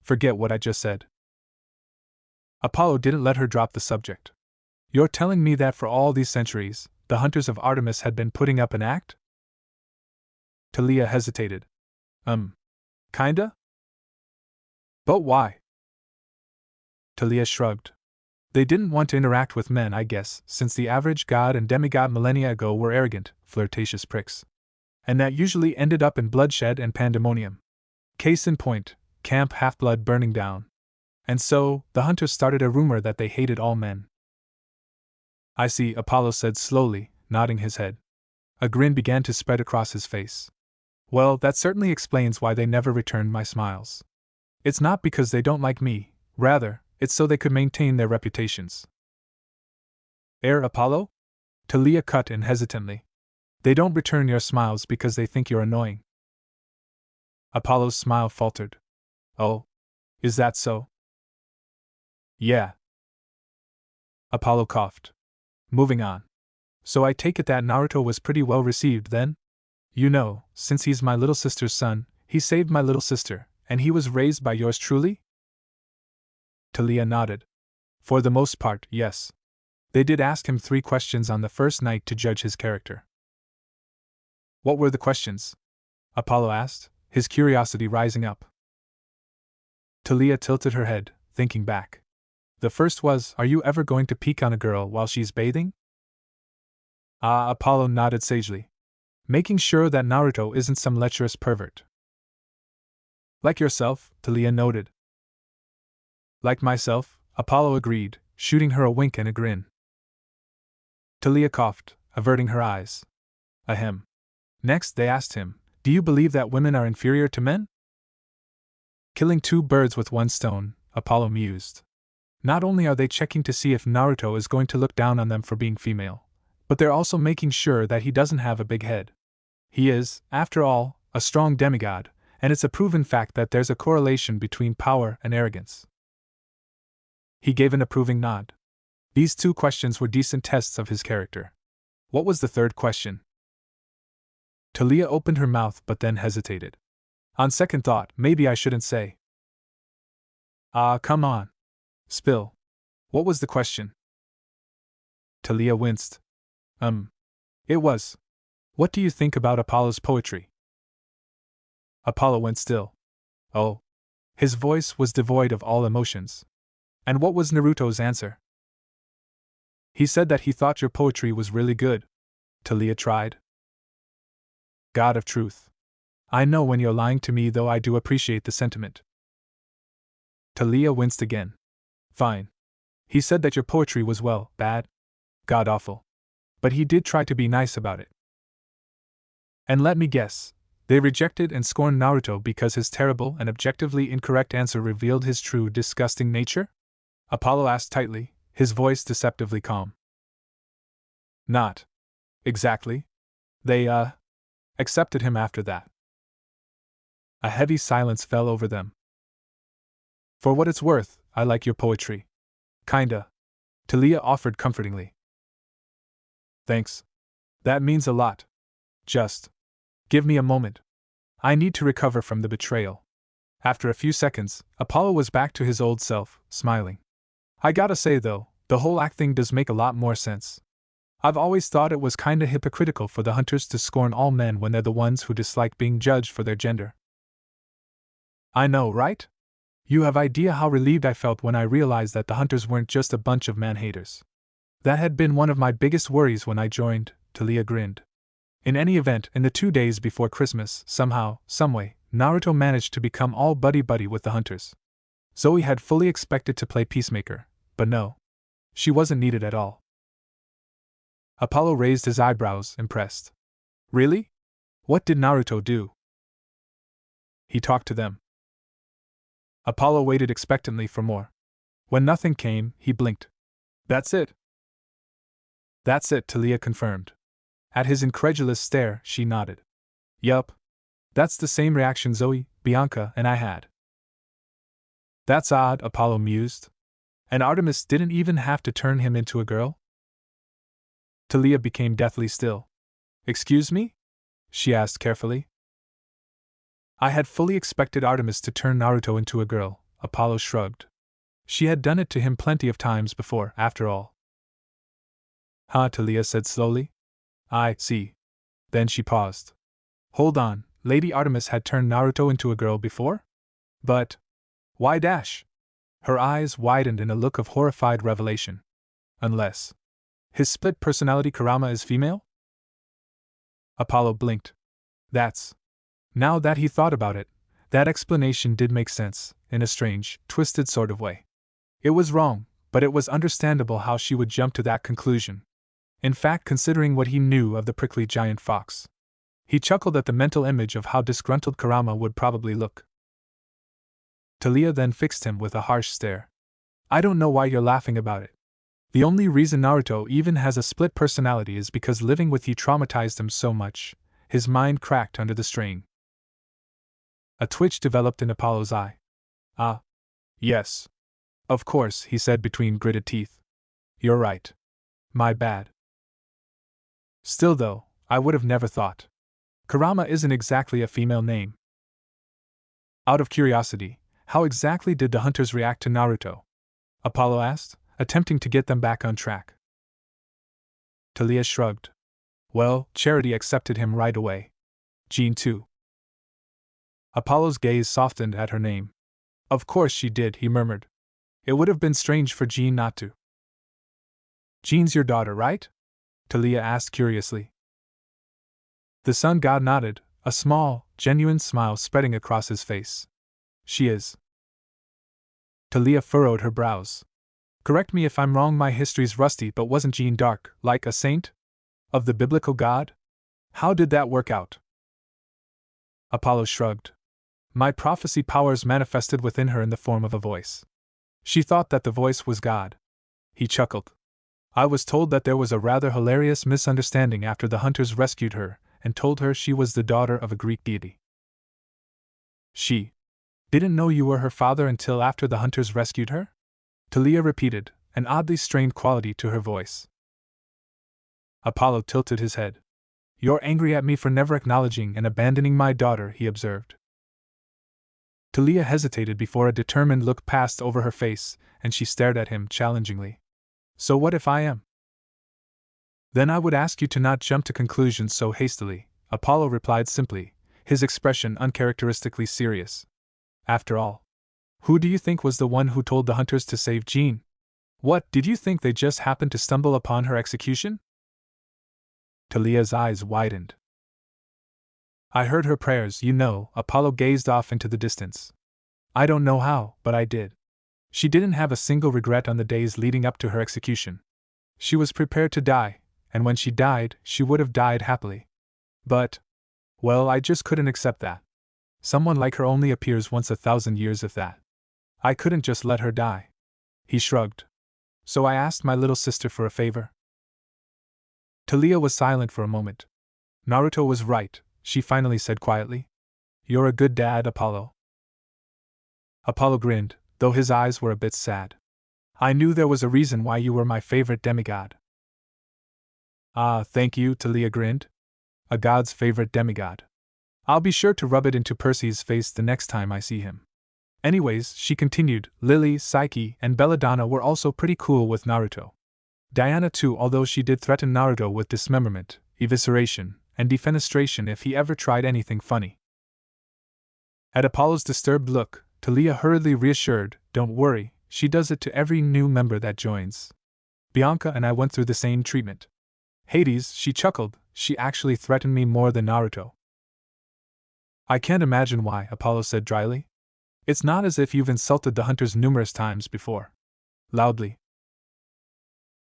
Forget what I just said. Apollo didn't let her drop the subject. You're telling me that for all these centuries, the hunters of Artemis had been putting up an act? Talia hesitated. Kinda? But why? Talia shrugged. They didn't want to interact with men, I guess, since the average god and demigod millennia ago were arrogant, flirtatious pricks. And that usually ended up in bloodshed and pandemonium. Case in point, Camp Half-Blood burning down. And so, the hunters started a rumor that they hated all men. I see, Apollo said slowly, nodding his head. A grin began to spread across his face. Well, that certainly explains why they never returned my smiles. It's not because they don't like me, rather, it's so they could maintain their reputations. Apollo? Talia cut in hesitantly. They don't return your smiles because they think you're annoying. Apollo's smile faltered. Oh, is that so? Yeah. Apollo coughed. Moving on. So I take it that Naruto was pretty well received then? You know, since he's my little sister's son, he saved my little sister, and he was raised by yours truly? Talia nodded. For the most part, yes. They did ask him 3 questions on the first night to judge his character. What were the questions? Apollo asked, his curiosity rising up. Talia tilted her head, thinking back. The first was, are you ever going to peek on a girl while she's bathing? Ah, Apollo nodded sagely. Making sure that Naruto isn't some lecherous pervert. Like yourself, Talia noted. Like myself, Apollo agreed, shooting her a wink and a grin. Talia coughed, averting her eyes. Ahem. Next they asked him, do you believe that women are inferior to men? Killing 2 birds with 1 stone, Apollo mused. Not only are they checking to see if Naruto is going to look down on them for being female, but they're also making sure that he doesn't have a big head. He is, after all, a strong demigod, and it's a proven fact that there's a correlation between power and arrogance. He gave an approving nod. These 2 questions were decent tests of his character. What was the 3rd question? Talia opened her mouth but then hesitated. On second thought, maybe I shouldn't say. Ah, come on. Spill. What was the question? Talia winced. It was. What do you think about Apollo's poetry? Apollo went still. Oh. His voice was devoid of all emotions. And what was Naruto's answer? He said that he thought your poetry was really good. Talia tried. God of truth. I know when you're lying to me, though I do appreciate the sentiment. Talia winced again. Fine. He said that your poetry was, well, bad. God awful. But he did try to be nice about it. And let me guess, they rejected and scorned Naruto because his terrible and objectively incorrect answer revealed his true, disgusting nature? Apollo asked tightly, his voice deceptively calm. Not exactly. They, accepted him after that. A heavy silence fell over them. For what it's worth, I like your poetry. Kinda. Talia offered comfortingly. Thanks. That means a lot. Just give me a moment. I need to recover from the betrayal. After a few seconds, Apollo was back to his old self, smiling. I gotta say though, the whole act thing does make a lot more sense. I've always thought it was kinda hypocritical for the hunters to scorn all men when they're the ones who dislike being judged for their gender. I know, right? You have idea how relieved I felt when I realized that the hunters weren't just a bunch of man-haters. That had been one of my biggest worries when I joined, Talia grinned. In any event, in the 2 days before Christmas, somehow, someway, Naruto managed to become all buddy-buddy with the hunters. Zoe had fully expected to play peacemaker, but no. She wasn't needed at all. Apollo raised his eyebrows, impressed. Really? What did Naruto do? He talked to them. Apollo waited expectantly for more. When nothing came, he blinked. That's it. That's it, Talia confirmed. At his incredulous stare, she nodded. Yup. That's the same reaction Zoe, Bianca, and I had. That's odd, Apollo mused. And Artemis didn't even have to turn him into a girl? Talia became deathly still. Excuse me? She asked carefully. I had fully expected Artemis to turn Naruto into a girl, Apollo shrugged. She had done it to him plenty of times before, after all. Huh, Talia said slowly. I see. Then she paused. Hold on, Lady Artemis had turned Naruto into a girl before? But why dash? Her eyes widened in a look of horrified revelation. Unless his split personality Kurama is female? Apollo blinked. That's. Now that he thought about it, that explanation did make sense, in a strange, twisted sort of way. It was wrong, but it was understandable how she would jump to that conclusion. In fact, considering what he knew of the prickly giant fox. He chuckled at the mental image of how disgruntled Kurama would probably look. Talia then fixed him with a harsh stare. I don't know why you're laughing about it. The only reason Naruto even has a split personality is because living with you traumatized him so much. His mind cracked under the strain. A twitch developed in Apollo's eye. Ah. Yes. Of course, he said between gritted teeth. You're right. My bad. Still though, I would have never thought. Kurama isn't exactly a female name. Out of curiosity, how exactly did the hunters react to Naruto? Apollo asked, attempting to get them back on track. Talia shrugged. Well, Charity accepted him right away. Jean too. Apollo's gaze softened at her name. Of course she did, he murmured. It would have been strange for Jean not to. Jean's your daughter, right? Talia asked curiously. The sun god nodded, a small, genuine smile spreading across his face. She is. Talia furrowed her brows. Correct me if I'm wrong, my history's rusty, but wasn't Jean dark, like a saint? Of the biblical god? How did that work out? Apollo shrugged. My prophecy powers manifested within her in the form of a voice. She thought that the voice was God. He chuckled. I was told that there was a rather hilarious misunderstanding after the hunters rescued her and told her she was the daughter of a Greek deity. She didn't know you were her father until after the hunters rescued her? Talia repeated, an oddly strained quality to her voice. Apollo tilted his head. You're angry at me for never acknowledging and abandoning my daughter, he observed. Talia hesitated before a determined look passed over her face, and she stared at him challengingly. So what if I am? Then I would ask you to not jump to conclusions so hastily, Apollo replied simply, his expression uncharacteristically serious. After all, who do you think was the one who told the hunters to save Jean? What, did you think they just happened to stumble upon her execution? Talia's eyes widened. I heard her prayers, you know. Apollo gazed off into the distance. I don't know how, but I did. She didn't have a single regret on the days leading up to her execution. She was prepared to die, and when she died, she would have died happily. But, well, I just couldn't accept that. Someone like her only appears once 1,000 years, if that. I couldn't just let her die. He shrugged. So I asked my little sister for a favor. Talia was silent for a moment. Naruto was right, she finally said quietly. You're a good dad, Apollo. Apollo grinned, though his eyes were a bit sad. I knew there was a reason why you were my favorite demigod. Ah, thank you, Talia grinned. A god's favorite demigod. I'll be sure to rub it into Percy's face the next time I see him. Anyways, she continued, Lily, Psyche, and Belladonna were also pretty cool with Naruto. Diana too, although she did threaten Naruto with dismemberment, evisceration, and defenestration if he ever tried anything funny. At Apollo's disturbed look, Talia hurriedly reassured, Don't worry, she does it to every new member that joins. Bianca and I went through the same treatment. Hades, she chuckled, she actually threatened me more than Naruto. I can't imagine why, Apollo said dryly. It's not as if you've insulted the hunters numerous times before. Loudly.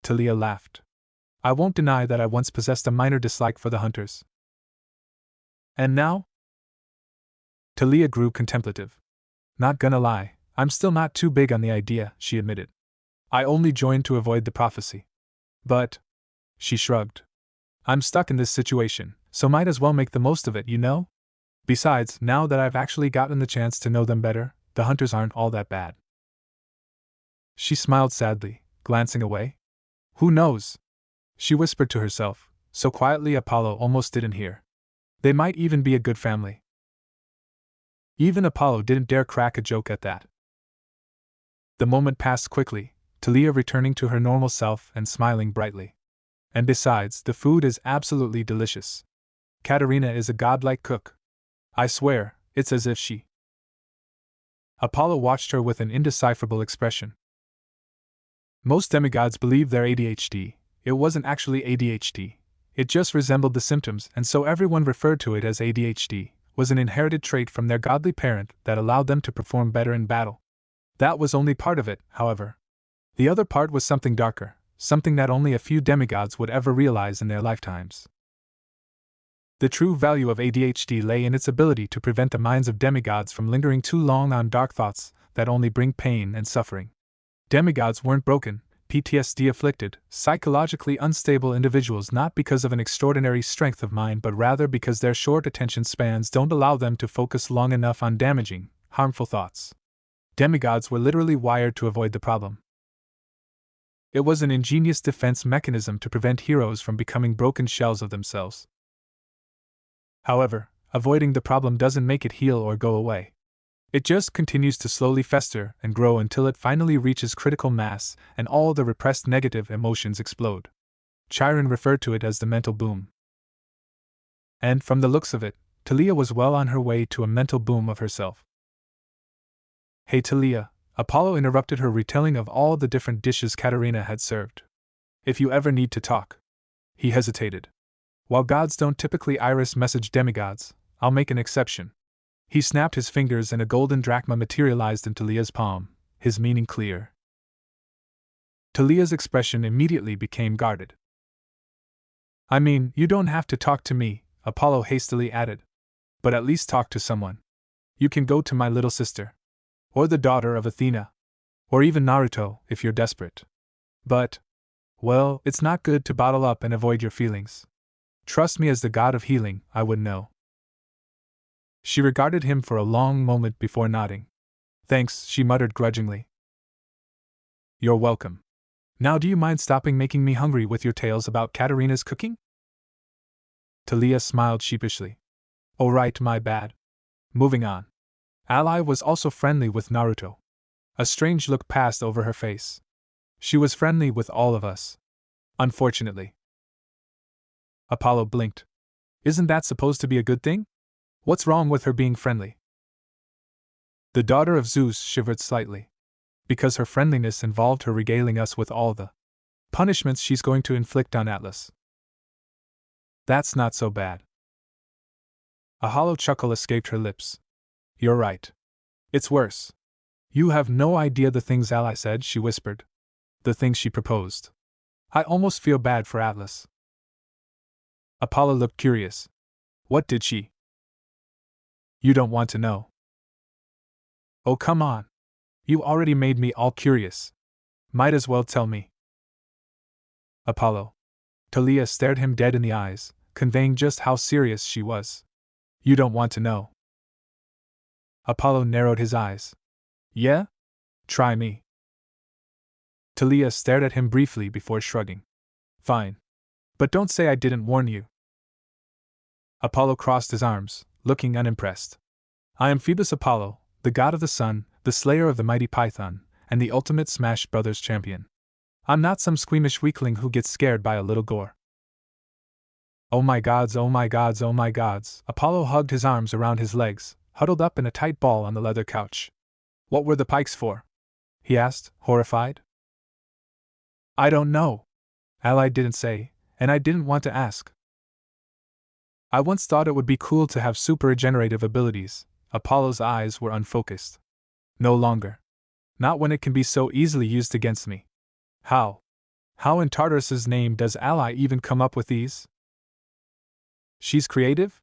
Talia laughed. I won't deny that I once possessed a minor dislike for the hunters. And now? Talia grew contemplative. Not gonna lie, I'm still not too big on the idea, she admitted. I only joined to avoid the prophecy. But, she shrugged. I'm stuck in this situation, so might as well make the most of it, you know? Besides, now that I've actually gotten the chance to know them better, the hunters aren't all that bad. She smiled sadly, glancing away. Who knows? She whispered to herself, so quietly Apollo almost didn't hear. They might even be a good family. Even Apollo didn't dare crack a joke at that. The moment passed quickly, Talia returning to her normal self and smiling brightly. And besides, the food is absolutely delicious. Katarina is a godlike cook. I swear, it's as if she. Apollo watched her with an indecipherable expression. Most demigods believe they're ADHD. It wasn't actually ADHD. It just resembled the symptoms, and so everyone referred to it as ADHD, was an inherited trait from their godly parent that allowed them to perform better in battle. That was only part of it, however. The other part was something darker, something that only a few demigods would ever realize in their lifetimes. The true value of ADHD lay in its ability to prevent the minds of demigods from lingering too long on dark thoughts that only bring pain and suffering. Demigods weren't broken, PTSD-afflicted, psychologically unstable individuals not because of an extraordinary strength of mind but rather because their short attention spans don't allow them to focus long enough on damaging, harmful thoughts. Demigods were literally wired to avoid the problem. It was an ingenious defense mechanism to prevent heroes from becoming broken shells of themselves. However, avoiding the problem doesn't make it heal or go away. It just continues to slowly fester and grow until it finally reaches critical mass and all the repressed negative emotions explode. Chiron referred to it as the mental boom. And from the looks of it, Talia was well on her way to a mental boom of herself. Hey Talia, Apollo interrupted her retelling of all the different dishes Katarina had served. If you ever need to talk. He hesitated. While gods don't typically iris message demigods, I'll make an exception. He snapped his fingers and a golden drachma materialized in Talia's palm, his meaning clear. Talia's expression immediately became guarded. I mean, you don't have to talk to me, Apollo hastily added. But at least talk to someone. You can go to my little sister. Or the daughter of Athena. Or even Naruto, if you're desperate. But, well, it's not good to bottle up and avoid your feelings. Trust me, as the god of healing, I would know. She regarded him for a long moment before nodding. Thanks, she muttered grudgingly. You're welcome. Now do you mind stopping making me hungry with your tales about Katarina's cooking? Talia smiled sheepishly. Oh right, my bad. Moving on. Ally was also friendly with Naruto. A strange look passed over her face. She was friendly with all of us. Unfortunately. Apollo blinked. Isn't that supposed to be a good thing? What's wrong with her being friendly? The daughter of Zeus shivered slightly. because her friendliness involved her regaling us with all the punishments she's going to inflict on Atlas. That's not so bad. A hollow chuckle escaped her lips. You're right. It's worse. You have no idea the things Ally said, she whispered. The things she proposed. I almost feel bad for Atlas. Apollo looked curious. What did she? You don't want to know. Oh, come on. You already made me all curious. Might as well tell me. Apollo. Talia stared him dead in the eyes, conveying just how serious she was. You don't want to know. Apollo narrowed his eyes. Yeah? Try me. Talia stared at him briefly before shrugging. Fine. But don't say I didn't warn you. Apollo crossed his arms, looking unimpressed. I am Phoebus Apollo, the god of the sun, the slayer of the mighty Python, and the ultimate Smash Brothers champion. I'm not some squeamish weakling who gets scared by a little gore. Oh my gods, oh my gods, oh my gods. Apollo hugged his arms around his legs, huddled up in a tight ball on the leather couch. What were the pikes for? He asked, horrified. I don't know. Ally didn't say, and I didn't want to ask. I once thought it would be cool to have super regenerative abilities. Apollo's eyes were unfocused. No longer. Not when it can be so easily used against me. How? How in Tartarus's name does Ally even come up with these? She's creative?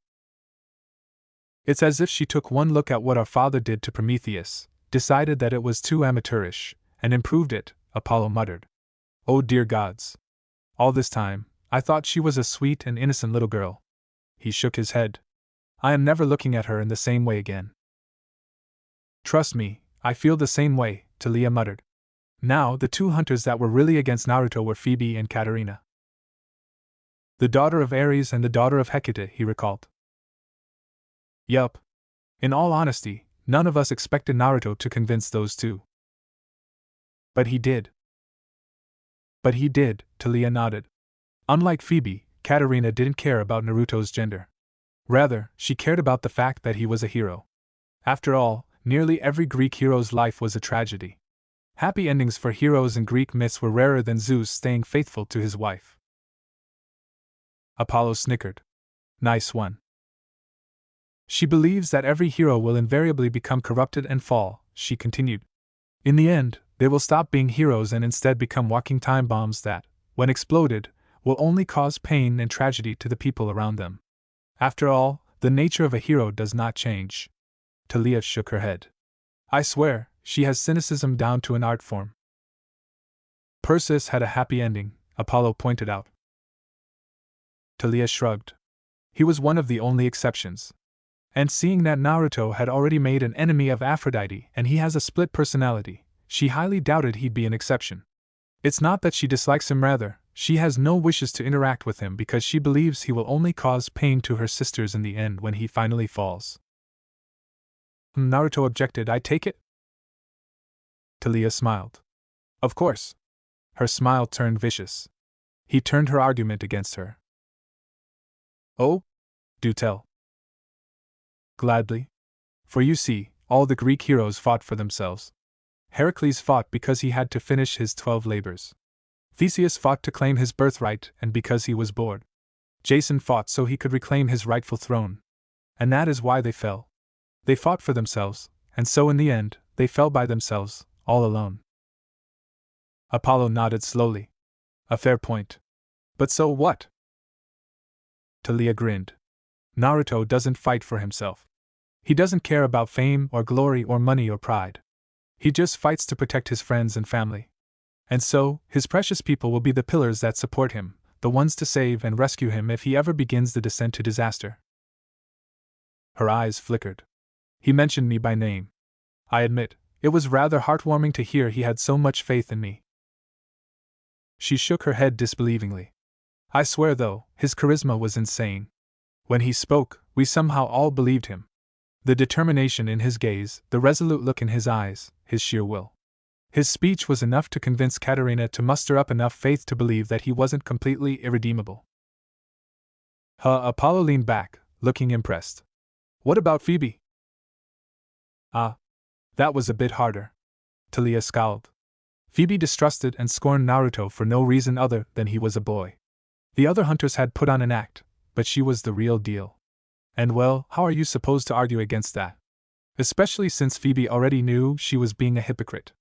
It's as if she took one look at what our father did to Prometheus, decided that it was too amateurish, and improved it, Apollo muttered. Oh dear gods. All this time, I thought she was a sweet and innocent little girl. He shook his head. I am never looking at her in the same way again. Trust me, I feel the same way, Talia muttered. Now, the two hunters that were really against Naruto were Phoebe and Katarina. The daughter of Ares and the daughter of Hecate, he recalled. Yup. In all honesty, none of us expected Naruto to convince those two. But he did. But he did, Talia nodded. Unlike Phoebe, Katarina didn't care about Naruto's gender. Rather, she cared about the fact that he was a hero. After all, nearly every Greek hero's life was a tragedy. Happy endings for heroes in Greek myths were rarer than Zeus staying faithful to his wife. Apollo snickered. Nice one. She believes that every hero will invariably become corrupted and fall, she continued. In the end, they will stop being heroes and instead become walking time bombs that, when exploded, will only cause pain and tragedy to the people around them. After all, the nature of a hero does not change. Talia shook her head. I swear, she has cynicism down to an art form. Perseus had a happy ending, Apollo pointed out. Talia shrugged. He was one of the only exceptions. And seeing that Naruto had already made an enemy of Aphrodite and he has a split personality, she highly doubted he'd be an exception. It's not that she dislikes him, rather, she has no wishes to interact with him because she believes he will only cause pain to her sisters in the end when he finally falls. Naruto objected, I take it? Talia smiled. Of course. Her smile turned vicious. He turned her argument against her. Oh? Do tell. Gladly. For you see, all the Greek heroes fought for themselves. Heracles fought because he had to finish his 12 labors. Theseus fought to claim his birthright and because he was bored. Jason fought so he could reclaim his rightful throne. And that is why they fell. They fought for themselves, and so in the end, they fell by themselves, all alone. Apollo nodded slowly. A fair point. But so what? Talia grinned. Naruto doesn't fight for himself. He doesn't care about fame or glory or money or pride. He just fights to protect his friends and family. And so, his precious people will be the pillars that support him, the ones to save and rescue him if he ever begins the descent to disaster. Her eyes flickered. He mentioned me by name. I admit, it was rather heartwarming to hear he had so much faith in me. She shook her head disbelievingly. I swear though, his charisma was insane. When he spoke, we somehow all believed him. The determination in his gaze, the resolute look in his eyes, his sheer will. His speech was enough to convince Katarina to muster up enough faith to believe that he wasn't completely irredeemable. Apollo leaned back, looking impressed. What about Phoebe? Ah. That was a bit harder. Talia scowled. Phoebe distrusted and scorned Naruto for no reason other than he was a boy. The other hunters had put on an act, but she was the real deal. And well, how are you supposed to argue against that? Especially since Phoebe already knew she was being a hypocrite.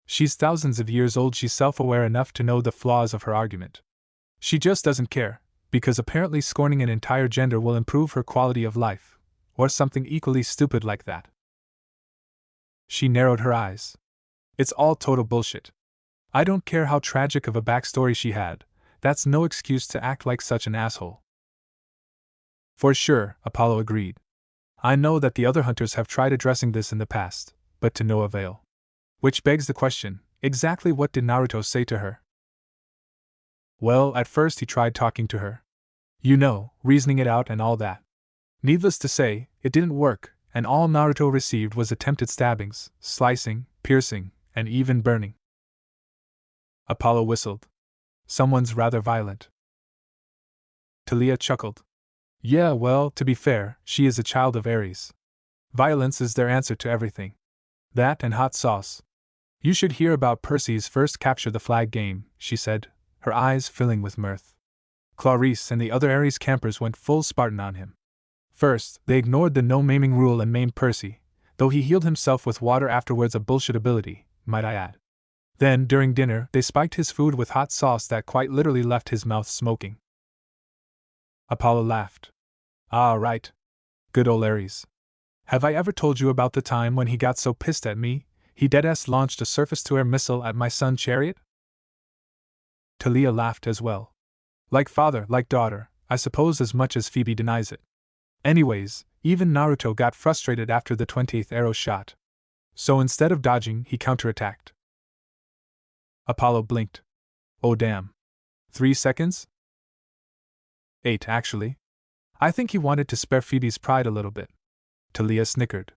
She's thousands of years old, she's self-aware enough to know the flaws of her argument. She just doesn't care, because apparently scorning an entire gender will improve her quality of life, or something equally stupid like that. She narrowed her eyes. It's all total bullshit. I don't care how tragic of a backstory she had, that's no excuse to act like such an asshole. For sure, Apollo agreed. I know that the other hunters have tried addressing this in the past, but to no avail. Which begs the question, exactly what did Naruto say to her? Well, at first he tried talking to her. You know, reasoning it out and all that. Needless to say, it didn't work, and all Naruto received was attempted stabbings, slicing, piercing, and even burning. Apollo whistled. Someone's rather violent. Talia chuckled. Yeah, well, to be fair, she is a child of Ares. Violence is their answer to everything. That and hot sauce. You should hear about Percy's first capture the flag game, she said, her eyes filling with mirth. Clarice and the other Ares campers went full Spartan on him. First, they ignored the no maiming rule and maimed Percy, though he healed himself with water afterwards, a bullshit ability, might I add. Then, during dinner, they spiked his food with hot sauce that quite literally left his mouth smoking. Apollo laughed. Ah, right. Good ol' Ares. Have I ever told you about the time when he got so pissed at me, he deadass launched a surface-to-air missile at my son Chariot? Talia laughed as well. Like father, like daughter, I suppose, as much as Phoebe denies it. Anyways, even Naruto got frustrated after the 20th arrow shot. So instead of dodging, he counterattacked. Apollo blinked. Oh damn. 3 seconds? 8, actually. I think he wanted to spare Phoebe's pride a little bit. Talia snickered.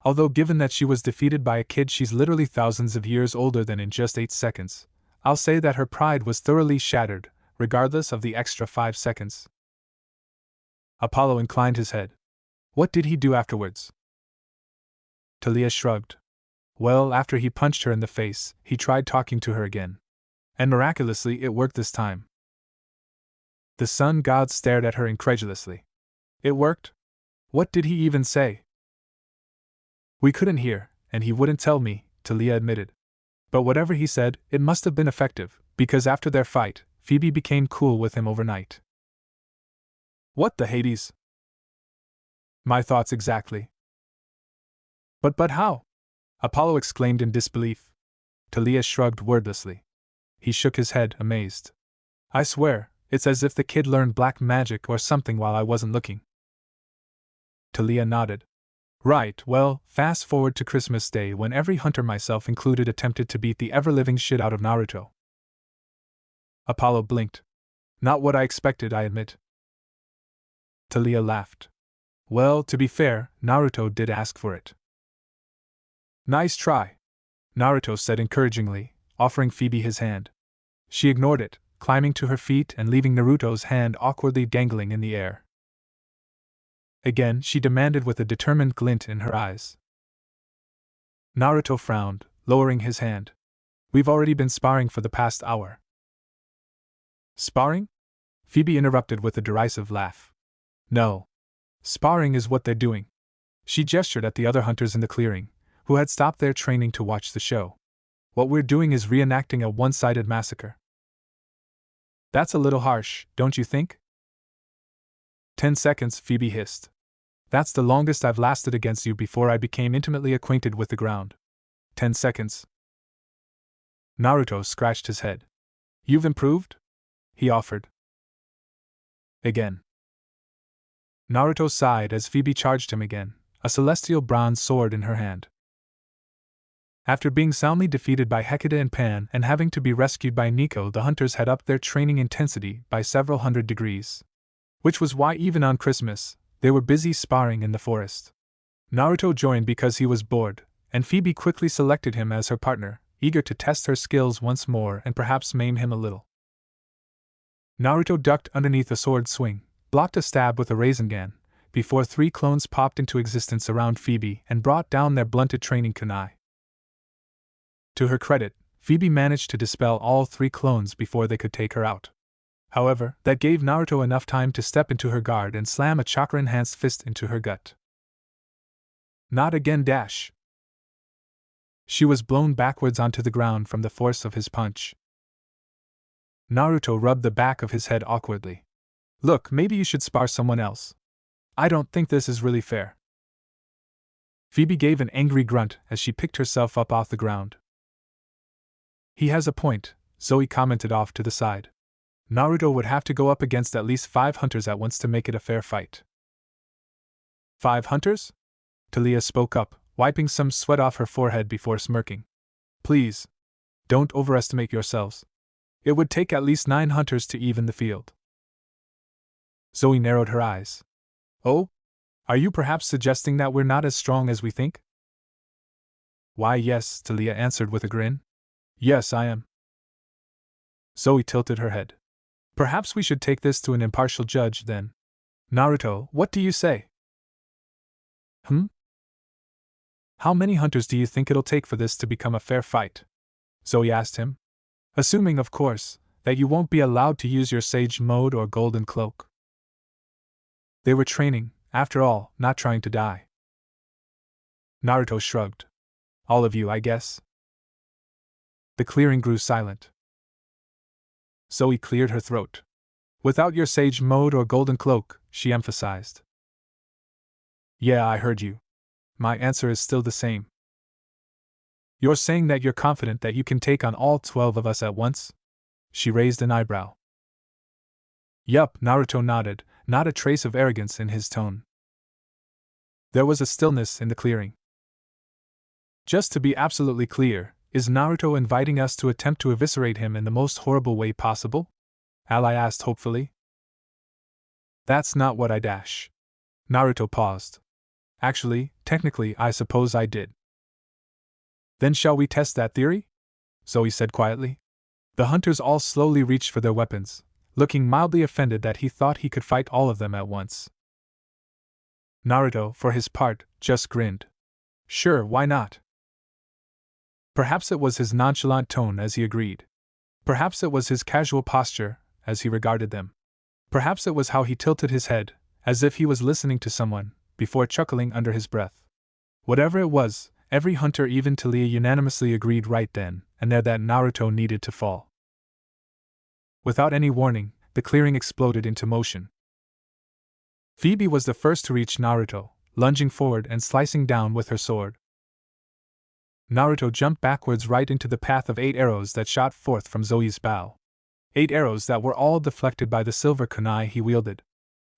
Although given that she was defeated by a kid she's literally thousands of years older than in just 8 seconds, I'll say that her pride was thoroughly shattered, regardless of the extra 5 seconds. Apollo inclined his head. What did he do afterwards? Talia shrugged. Well, after he punched her in the face, he tried talking to her again. And miraculously it worked this time. The sun god stared at her incredulously. It worked? What did he even say? We couldn't hear, and he wouldn't tell me, Talia admitted. But whatever he said, it must have been effective, because after their fight, Phoebe became cool with him overnight. What the Hades? My thoughts exactly. But how? Apollo exclaimed in disbelief. Talia shrugged wordlessly. He shook his head, amazed. I swear, it's as if the kid learned black magic or something while I wasn't looking. Talia nodded. Right, well, fast forward to Christmas Day when every hunter, myself included, attempted to beat the ever-living shit out of Naruto. Apollo blinked. Not what I expected, I admit. Talia laughed. Well, to be fair, Naruto did ask for it. Nice try, Naruto said encouragingly, offering Phoebe his hand. She ignored it, climbing to her feet and leaving Naruto's hand awkwardly dangling in the air. Again, she demanded with a determined glint in her eyes. Naruto frowned, lowering his hand. We've already been sparring for the past hour. Sparring? Phoebe interrupted with a derisive laugh. No. Sparring is what they're doing. She gestured at the other hunters in the clearing, who had stopped their training to watch the show. What we're doing is reenacting a one-sided massacre. That's a little harsh, don't you think? 10 seconds, Phoebe hissed. That's the longest I've lasted against you before I became intimately acquainted with the ground. 10 seconds. Naruto scratched his head. You've improved? He offered. Again. Naruto sighed as Phoebe charged him again, a celestial bronze sword in her hand. After being soundly defeated by Hecate and Pan and having to be rescued by Nico, the hunters had upped their training intensity by several hundred degrees. Which was why even on Christmas, they were busy sparring in the forest. Naruto joined because he was bored, and Phoebe quickly selected him as her partner, eager to test her skills once more and perhaps maim him a little. Naruto ducked underneath a sword swing, blocked a stab with a Rasengan, before 3 clones popped into existence around Phoebe and brought down their blunted training kunai. To her credit, Phoebe managed to dispel all 3 clones before they could take her out. However, that gave Naruto enough time to step into her guard and slam a chakra-enhanced fist into her gut. Not again! She was blown backwards onto the ground from the force of his punch. Naruto rubbed the back of his head awkwardly. Look, maybe you should spar someone else. I don't think this is really fair. Phoebe gave an angry grunt as she picked herself up off the ground. He has a point, Zoe commented off to the side. Naruto would have to go up against at least 5 hunters at once to make it a fair fight. 5 hunters? Talia spoke up, wiping some sweat off her forehead before smirking. Please, don't overestimate yourselves. It would take at least 9 hunters to even the field. Zoe narrowed her eyes. Oh? Are you perhaps suggesting that we're not as strong as we think? Why yes, Talia answered with a grin. Yes, I am. Zoe tilted her head. Perhaps we should take this to an impartial judge then. Naruto, what do you say? How many hunters do you think it'll take for this to become a fair fight? Zoe asked him. Assuming, of course, that you won't be allowed to use your Sage Mode or Golden Cloak. They were training, after all, not trying to die. Naruto shrugged. All of you, I guess. The clearing grew silent. Zoe cleared her throat. Without your Sage Mode or Golden Cloak, she emphasized. Yeah, I heard you. My answer is still the same. You're saying that you're confident that you can take on all 12 of us at once? She raised an eyebrow. Yup, Naruto nodded, not a trace of arrogance in his tone. There was a stillness in the clearing. Just to be absolutely clear, is Naruto inviting us to attempt to eviscerate him in the most horrible way possible? Ally asked hopefully. That's not what I dash. Naruto paused. Actually, technically, I suppose I did. Then shall we test that theory? Zoe said quietly. The hunters all slowly reached for their weapons, looking mildly offended that he thought he could fight all of them at once. Naruto, for his part, just grinned. Sure, why not? Perhaps it was his nonchalant tone as he agreed. Perhaps it was his casual posture as he regarded them. Perhaps it was how he tilted his head, as if he was listening to someone, before chuckling under his breath. Whatever it was, every hunter, even Talia, unanimously agreed right then and there that Naruto needed to fall. Without any warning, the clearing exploded into motion. Phoebe was the first to reach Naruto, lunging forward and slicing down with her sword. Naruto jumped backwards right into the path of 8 arrows that shot forth from Zoe's bow. 8 arrows that were all deflected by the silver kunai he wielded.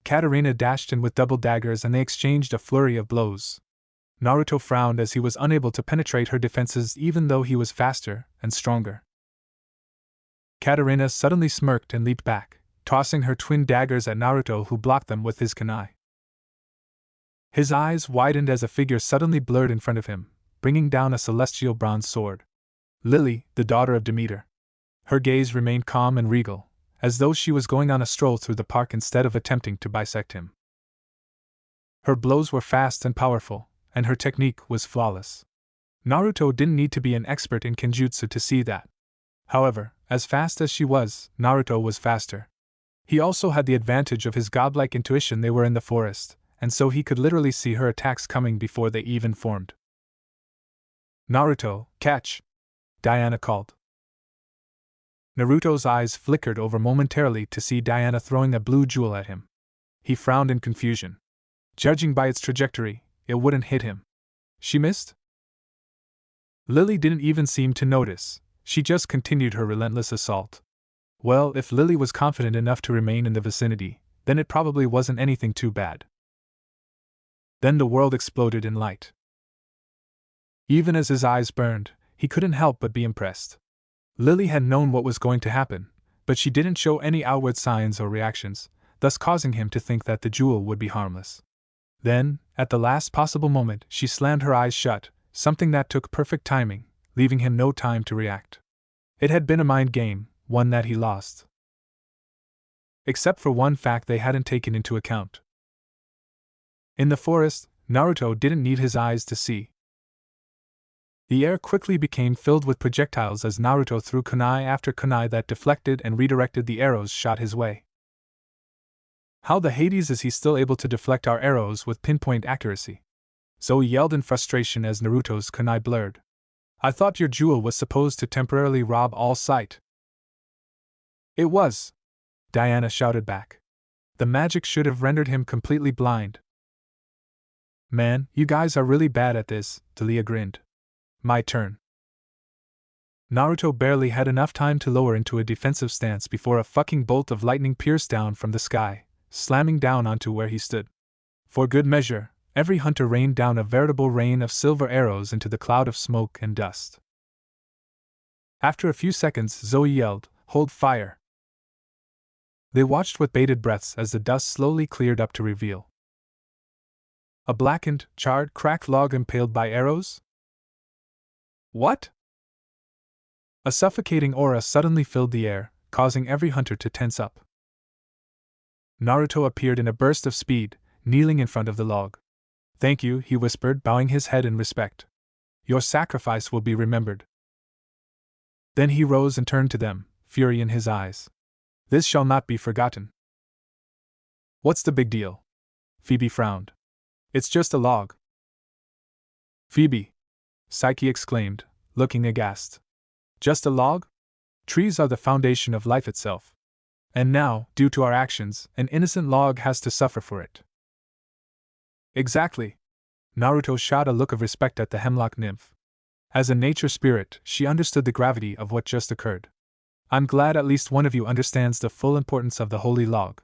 Katarina dashed in with double daggers and they exchanged a flurry of blows. Naruto frowned as he was unable to penetrate her defenses even though he was faster and stronger. Katarina suddenly smirked and leaped back, tossing her twin daggers at Naruto, who blocked them with his kunai. His eyes widened as a figure suddenly blurred in front of him, bringing down a celestial bronze sword. Lily, the daughter of Demeter. Her gaze remained calm and regal, as though she was going on a stroll through the park instead of attempting to bisect him. Her blows were fast and powerful, and her technique was flawless. Naruto didn't need to be an expert in kenjutsu to see that. However, as fast as she was, Naruto was faster. He also had the advantage of his godlike intuition. They were in the forest, and so he could literally see her attacks coming before they even formed. Naruto, catch! Diana called. Naruto's eyes flickered over momentarily to see Diana throwing a blue jewel at him. He frowned in confusion. Judging by its trajectory, it wouldn't hit him. She missed? Lily didn't even seem to notice. She just continued her relentless assault. Well, if Lily was confident enough to remain in the vicinity, then it probably wasn't anything too bad. Then the world exploded in light. Even as his eyes burned, he couldn't help but be impressed. Lily had known what was going to happen, but she didn't show any outward signs or reactions, thus causing him to think that the jewel would be harmless. Then, at the last possible moment, she slammed her eyes shut, something that took perfect timing, leaving him no time to react. It had been a mind game, one that he lost. Except for one fact they hadn't taken into account. In the forest, Naruto didn't need his eyes to see. The air quickly became filled with projectiles as Naruto threw kunai after kunai that deflected and redirected the arrows shot his way. How the Hades is he still able to deflect our arrows with pinpoint accuracy? Zoe yelled in frustration as Naruto's kunai blurred. I thought your jewel was supposed to temporarily rob all sight. It was, Diana shouted back. The magic should have rendered him completely blind. Man, you guys are really bad at this, Taliah grinned. My turn. Naruto barely had enough time to lower into a defensive stance before a fucking bolt of lightning pierced down from the sky, slamming down onto where he stood. For good measure, every hunter rained down a veritable rain of silver arrows into the cloud of smoke and dust. After a few seconds, Zoe yelled, "Hold fire!" They watched with bated breaths as the dust slowly cleared up to reveal a blackened, charred, cracked log impaled by arrows? What? A suffocating aura suddenly filled the air, causing every hunter to tense up. Naruto appeared in a burst of speed, kneeling in front of the log. Thank you, he whispered, bowing his head in respect. Your sacrifice will be remembered. Then he rose and turned to them, fury in his eyes. This shall not be forgotten. What's the big deal? Phoebe frowned. It's just a log. Phoebe! Psyche exclaimed, looking aghast. Just a log? Trees are the foundation of life itself. And now, due to our actions, an innocent log has to suffer for it. Exactly. Naruto shot a look of respect at the hemlock nymph. As a nature spirit, she understood the gravity of what just occurred. I'm glad at least one of you understands the full importance of the holy log.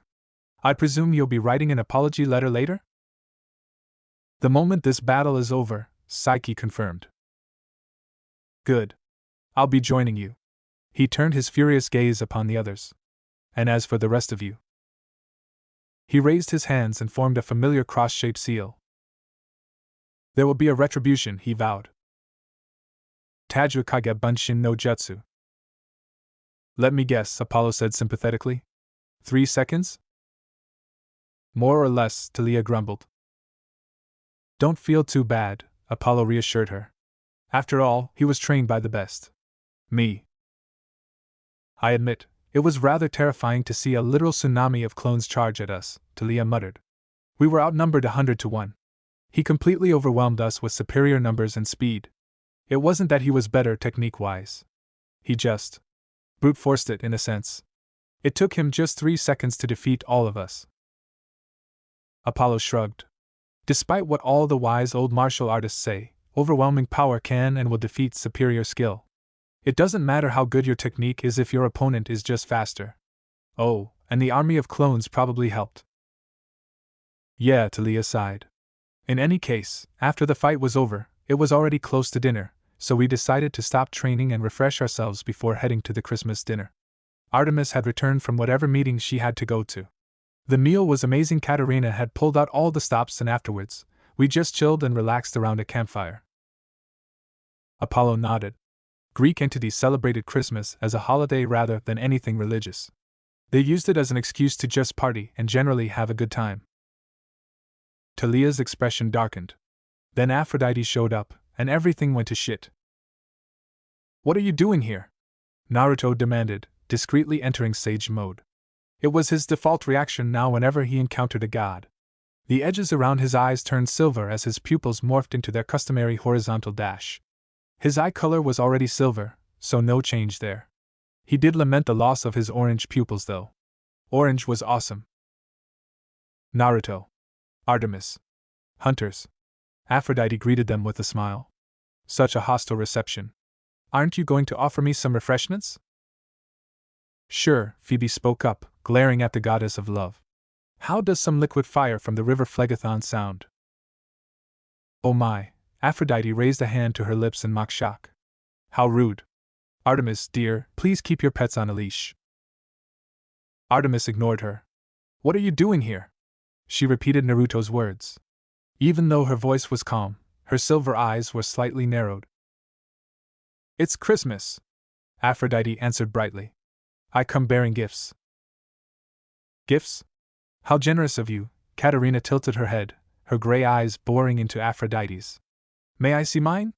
I presume you'll be writing an apology letter later? The moment this battle is over, Psyche confirmed. Good. I'll be joining you. He turned his furious gaze upon the others. And as for the rest of you. He raised his hands and formed a familiar cross-shaped seal. There will be a retribution, he vowed. Tajukage Bunshin no Jutsu. Let me guess, Apollo said sympathetically. 3 seconds? More or less, Taliah grumbled. Don't feel too bad, Apollo reassured her. After all, he was trained by the best. Me. I admit, it was rather terrifying to see a literal tsunami of clones charge at us, Taliah muttered. We were outnumbered 100 to 1. He completely overwhelmed us with superior numbers and speed. It wasn't that he was better technique-wise. He just brute-forced it in a sense. It took him just 3 seconds to defeat all of us. Apollo shrugged. Despite what all the wise old martial artists say, overwhelming power can and will defeat superior skill. It doesn't matter how good your technique is if your opponent is just faster. Oh, and the army of clones probably helped. Yeah, Taliah sighed. In any case, after the fight was over, it was already close to dinner, so we decided to stop training and refresh ourselves before heading to the Christmas dinner. Artemis had returned from whatever meeting she had to go to. The meal was amazing. Katarina had pulled out all the stops, and afterwards, we just chilled and relaxed around a campfire. Apollo nodded. Greek entities celebrated Christmas as a holiday rather than anything religious. They used it as an excuse to just party and generally have a good time. Taliah's expression darkened. Then Aphrodite showed up, and everything went to shit. What are you doing here? Naruto demanded, discreetly entering sage mode. It was his default reaction now whenever he encountered a god. The edges around his eyes turned silver as his pupils morphed into their customary horizontal dash. His eye color was already silver, so no change there. He did lament the loss of his orange pupils though. Orange was awesome. Naruto. Artemis. Hunters. Aphrodite greeted them with a smile. Such a hostile reception. Aren't you going to offer me some refreshments? Sure, Phoebe spoke up, glaring at the goddess of love. How does some liquid fire from the river Phlegethon sound? Oh my, Aphrodite raised a hand to her lips in mock shock. How rude. Artemis, dear, please keep your pets on a leash. Artemis ignored her. What are you doing here? She repeated Naruto's words. Even though her voice was calm, her silver eyes were slightly narrowed. It's Christmas, Aphrodite answered brightly. I come bearing gifts. Gifts? How generous of you, Katarina tilted her head, her gray eyes boring into Aphrodite's. May I see mine?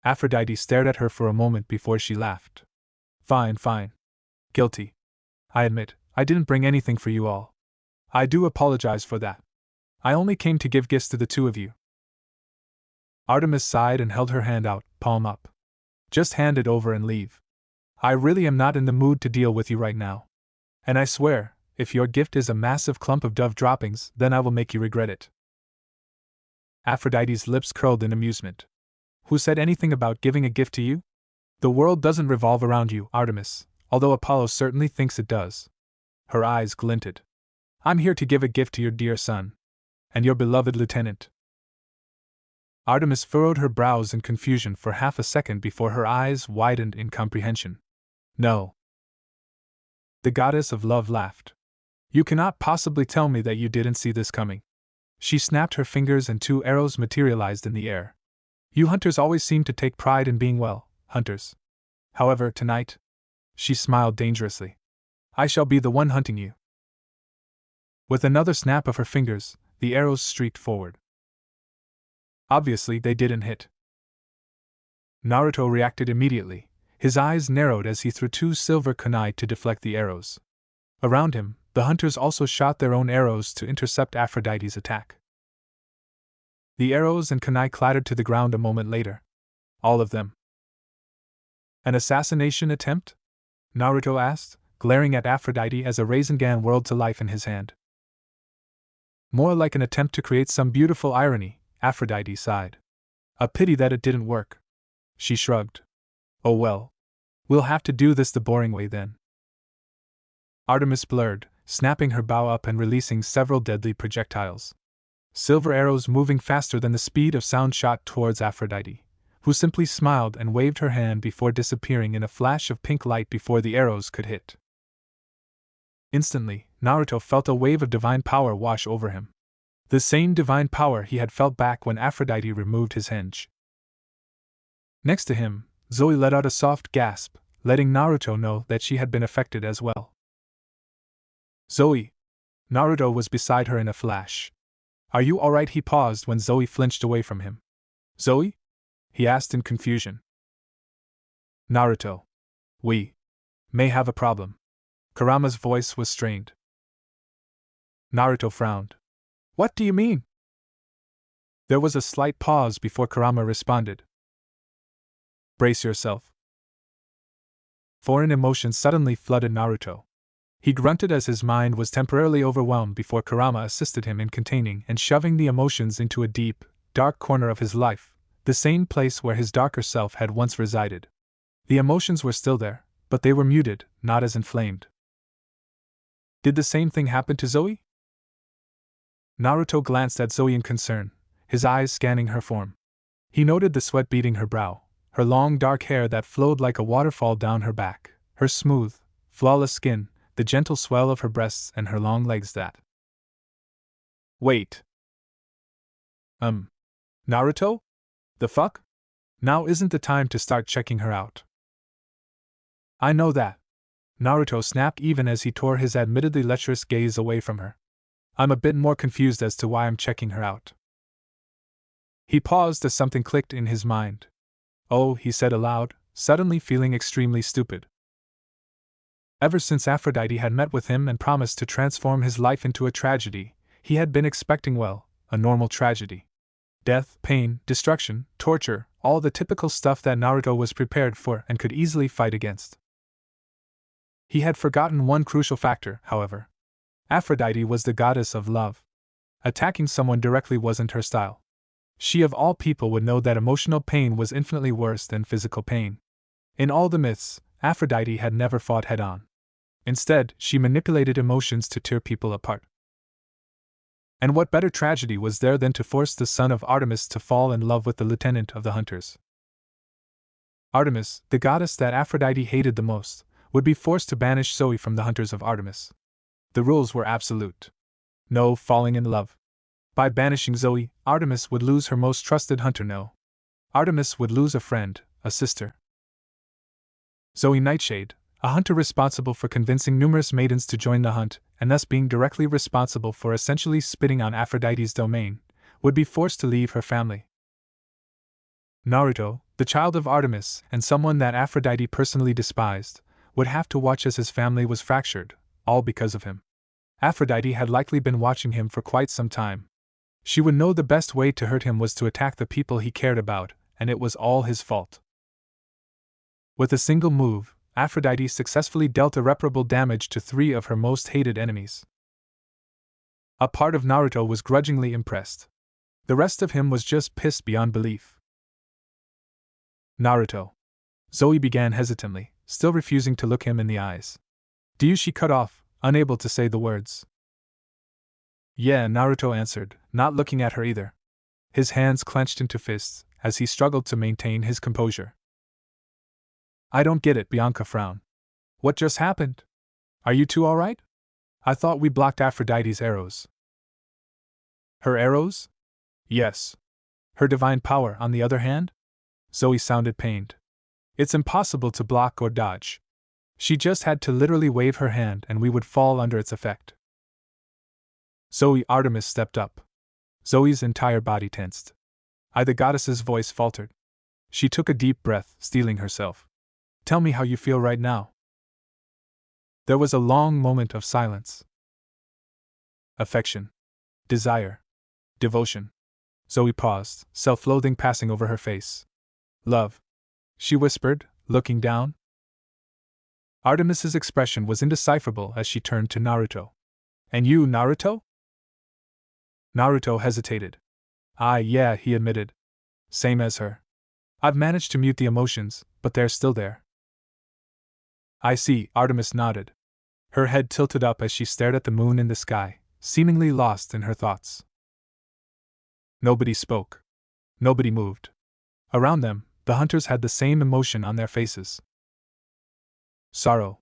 Aphrodite stared at her for a moment before she laughed. Fine, fine. Guilty. I admit, I didn't bring anything for you all. I do apologize for that. I only came to give gifts to the two of you. Artemis sighed and held her hand out, palm up. Just hand it over and leave. I really am not in the mood to deal with you right now. And I swear, if your gift is a massive clump of dove droppings, then I will make you regret it. Aphrodite's lips curled in amusement. Who said anything about giving a gift to you? The world doesn't revolve around you, Artemis, although Apollo certainly thinks it does. Her eyes glinted. I'm here to give a gift to your dear son. And your beloved lieutenant. Artemis furrowed her brows in confusion for half a second before her eyes widened in comprehension. No. The goddess of love laughed. You cannot possibly tell me that you didn't see this coming. She snapped her fingers and 2 arrows materialized in the air. You hunters always seem to take pride in being hunters. However, tonight, she smiled dangerously, I shall be the one hunting you. With another snap of her fingers, the arrows streaked forward. Obviously, they didn't hit. Naruto reacted immediately. His eyes narrowed as he threw 2 silver kunai to deflect the arrows. Around him, the hunters also shot their own arrows to intercept Aphrodite's attack. The arrows and kunai clattered to the ground a moment later. All of them. An assassination attempt? Naruto asked, glaring at Aphrodite as a Rasengan whirled to life in his hand. More like an attempt to create some beautiful irony, Aphrodite sighed. A pity that it didn't work. She shrugged. Oh well. We'll have to do this the boring way then. Artemis blurred, snapping her bow up and releasing several deadly projectiles. Silver arrows moving faster than the speed of sound shot towards Aphrodite, who simply smiled and waved her hand before disappearing in a flash of pink light before the arrows could hit. Instantly, Naruto felt a wave of divine power wash over him. The same divine power he had felt back when Aphrodite removed his henge. Next to him, Zoe let out a soft gasp, letting Naruto know that she had been affected as well. Zoe! Naruto was beside her in a flash. Are you alright? He paused when Zoe flinched away from him. Zoe? He asked in confusion. Naruto. We may have a problem. Kurama's voice was strained. Naruto frowned. What do you mean? There was a slight pause before Kurama responded. Brace yourself. Foreign emotions suddenly flooded Naruto. He grunted as his mind was temporarily overwhelmed before Kurama assisted him in containing and shoving the emotions into a deep, dark corner of his life, the same place where his darker self had once resided. The emotions were still there, but they were muted, not as inflamed. Did the same thing happen to Zoe? Naruto glanced at Zoe in concern, his eyes scanning her form. He noted the sweat beading her brow, her long dark hair that flowed like a waterfall down her back, her smooth, flawless skin, the gentle swell of her breasts and her long legs that... Wait. Naruto? The fuck? Now isn't the time to start checking her out. I know that. Naruto snapped even as he tore his admittedly lecherous gaze away from her. I'm a bit more confused as to why I'm checking her out. He paused as something clicked in his mind. Oh, he said aloud, suddenly feeling extremely stupid. Ever since Aphrodite had met with him and promised to transform his life into a tragedy, he had been expecting, a normal tragedy. Death, pain, destruction, torture, all the typical stuff that Naruto was prepared for and could easily fight against. He had forgotten one crucial factor, however. Aphrodite was the goddess of love. Attacking someone directly wasn't her style. She of all people would know that emotional pain was infinitely worse than physical pain. In all the myths, Aphrodite had never fought head-on. Instead, she manipulated emotions to tear people apart. And what better tragedy was there than to force the son of Artemis to fall in love with the lieutenant of the hunters? Artemis, the goddess that Aphrodite hated the most, would be forced to banish Zoe from the hunters of Artemis. The rules were absolute. No falling in love. By banishing Zoe, Artemis would lose her most trusted hunter. No. Artemis would lose a friend, a sister. Zoe Nightshade, a hunter responsible for convincing numerous maidens to join the hunt, and thus being directly responsible for essentially spitting on Aphrodite's domain, would be forced to leave her family. Naruto, The child of Artemis, and someone that Aphrodite personally despised, would have to watch as his family was fractured, all because of him. Aphrodite had likely been watching him for quite some time. She would know the best way to hurt him was to attack the people he cared about, and it was all his fault. With a single move, Aphrodite successfully dealt irreparable damage to 3 of her most hated enemies. A part of Naruto was grudgingly impressed. The rest of him was just pissed beyond belief. Naruto. Zoe began hesitantly, still refusing to look him in the eyes. "Do you?" she cut off, unable to say the words. "Yeah," Naruto answered, not looking at her either. His hands clenched into fists, as he struggled to maintain his composure. "I don't get it," Bianca frowned. "What just happened? Are you two alright? I thought we blocked Aphrodite's arrows." "Her arrows?" "Yes. Her divine power, on the other hand?" Zoe sounded pained. "It's impossible to block or dodge. She just had to literally wave her hand and we would fall under its effect." "Zoe," Artemis stepped up. Zoe's entire body tensed. The goddess's voice faltered. She took a deep breath, steeling herself. "Tell me how you feel right now." There was a long moment of silence. Affection. Desire. Devotion. Zoe paused, self-loathing passing over her face. "Love," she whispered, looking down. Artemis's expression was indecipherable as she turned to Naruto. "And you, Naruto?" Naruto hesitated. Yeah," he admitted. "Same as her. I've managed to mute the emotions, but they're still there." "I see," Artemis nodded. Her head tilted up as she stared at the moon in the sky, seemingly lost in her thoughts. Nobody spoke. Nobody moved. Around them, the hunters had the same emotion on their faces. Sorrow.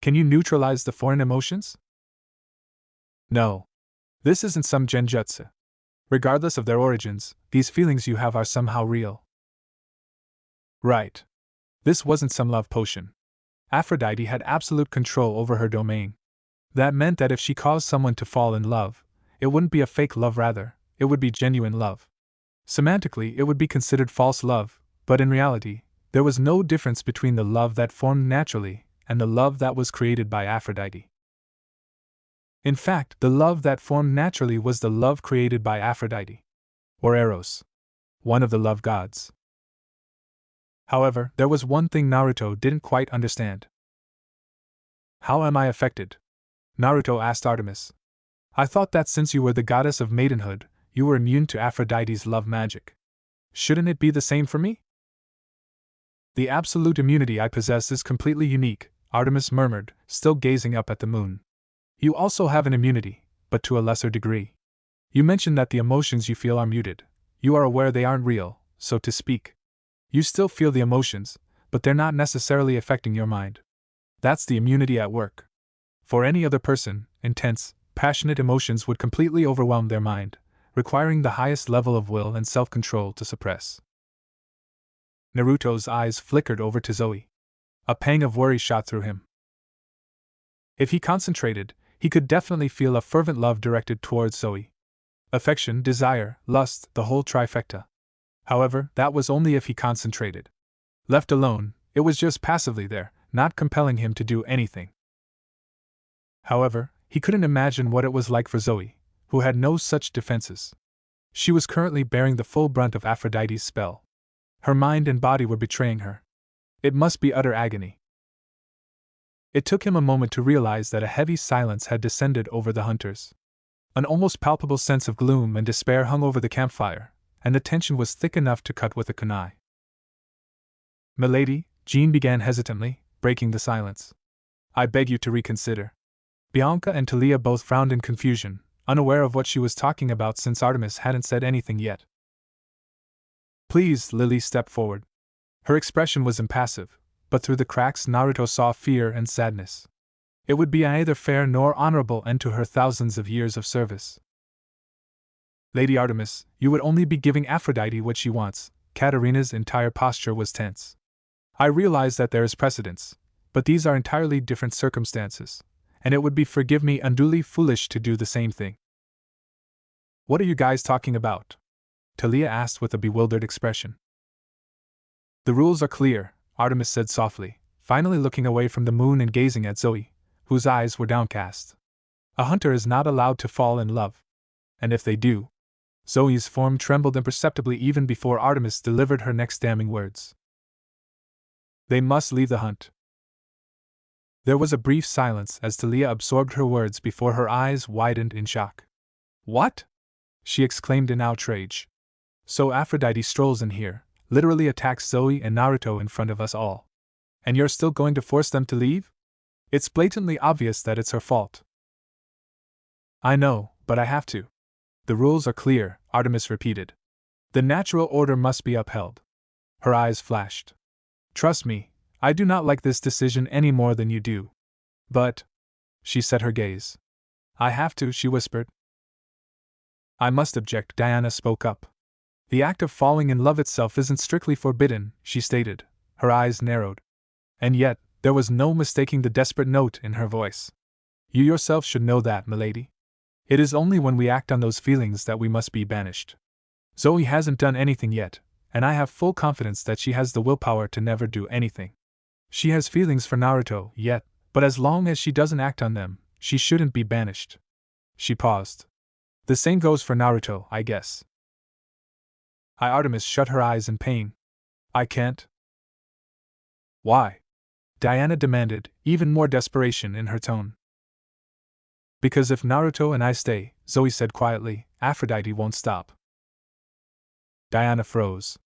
"Can you neutralize the foreign emotions?" "No. This isn't some genjutsu. Regardless of their origins, these feelings you have are somehow real." "Right. This wasn't some love potion. Aphrodite had absolute control over her domain. That meant that if she caused someone to fall in love, it wouldn't be a fake love, rather, it would be genuine love. Semantically, it would be considered false love, but in reality, there was no difference between the love that formed naturally and the love that was created by Aphrodite. In fact, the love that formed naturally was the love created by Aphrodite. Or Eros. One of the love gods. However, there was one thing Naruto didn't quite understand. "How am I affected?" Naruto asked Artemis. "I thought that since you were the goddess of maidenhood, you were immune to Aphrodite's love magic. Shouldn't it be the same for me?" "The absolute immunity I possess is completely unique," Artemis murmured, still gazing up at the moon. "You also have an immunity, but to a lesser degree. You mentioned that the emotions you feel are muted. You are aware they aren't real, so to speak. You still feel the emotions, but they're not necessarily affecting your mind. That's the immunity at work. For any other person, intense, passionate emotions would completely overwhelm their mind, requiring the highest level of will and self-control to suppress." Naruto's eyes flickered over to Zoe. A pang of worry shot through him. If he concentrated, he could definitely feel a fervent love directed towards Zoe. Affection, desire, lust, the whole trifecta. However, that was only if he concentrated. Left alone, it was just passively there, not compelling him to do anything. However, he couldn't imagine what it was like for Zoe, who had no such defenses. She was currently bearing the full brunt of Aphrodite's spell. Her mind and body were betraying her. It must be utter agony. It took him a moment to realize that a heavy silence had descended over the hunters. An almost palpable sense of gloom and despair hung over the campfire, and the tension was thick enough to cut with a kunai. "Milady," Jean began hesitantly, breaking the silence. "I beg you to reconsider." Bianca and Talia both frowned in confusion, unaware of what she was talking about since Artemis hadn't said anything yet. "Please," Lily stepped forward. Her expression was impassive, but through the cracks Naruto saw fear and sadness. It would be neither fair nor honorable end to her thousands of years of service. "Lady Artemis, you would only be giving Aphrodite what she wants." Katarina's entire posture was tense. "I realize that there is precedence, but these are entirely different circumstances, and it would be, forgive me, unduly foolish to do the same thing." "What are you guys talking about?" Talia asked with a bewildered expression. The rules are clear, Artemis said softly, finally looking away from the moon and gazing at Zoe, whose eyes were downcast. A hunter is not allowed to fall in love. And if they do… Zoe's form trembled imperceptibly even before Artemis delivered her next damning words. They must leave the hunt. There was a brief silence as Talia absorbed her words before her eyes widened in shock. What? She exclaimed in outrage. So Aphrodite strolls in here, literally attacks Zoe and Naruto in front of us all. And you're still going to force them to leave? It's blatantly obvious that it's her fault. I know, but I have to. The rules are clear, Artemis repeated. The natural order must be upheld. Her eyes flashed. Trust me, I do not like this decision any more than you do. But… She set her gaze. I have to, she whispered. I must object, Diana spoke up. The act of falling in love itself isn't strictly forbidden, she stated, her eyes narrowed. And yet, there was no mistaking the desperate note in her voice. You yourself should know that, milady. It is only when we act on those feelings that we must be banished. Zoe hasn't done anything yet, and I have full confidence that she has the willpower to never do anything. She has feelings for Naruto, yet, but as long as she doesn't act on them, she shouldn't be banished. She paused. The same goes for Naruto, I guess. Artemis shut her eyes in pain. I can't. Why? Diana demanded, even more desperation in her tone. Because if Naruto and I stay, Zoe said quietly, Aphrodite won't stop. Diana froze.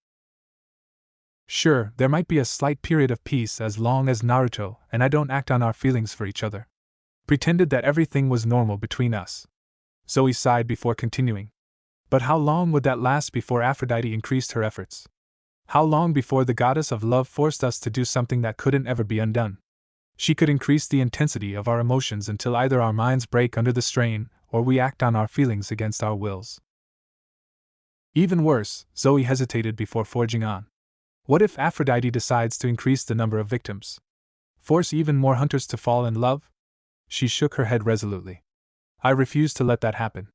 Sure, there might be a slight period of peace as long as Naruto and I don't act on our feelings for each other. Pretended that everything was normal between us. Zoe sighed before continuing. But how long would that last before Aphrodite increased her efforts? How long before the goddess of love forced us to do something that couldn't ever be undone? She could increase the intensity of our emotions until either our minds break under the strain, or we act on our feelings against our wills. Even worse, Zoe hesitated before forging on. What if Aphrodite decides to increase the number of victims? Force even more hunters to fall in love? She shook her head resolutely. I refuse to let that happen.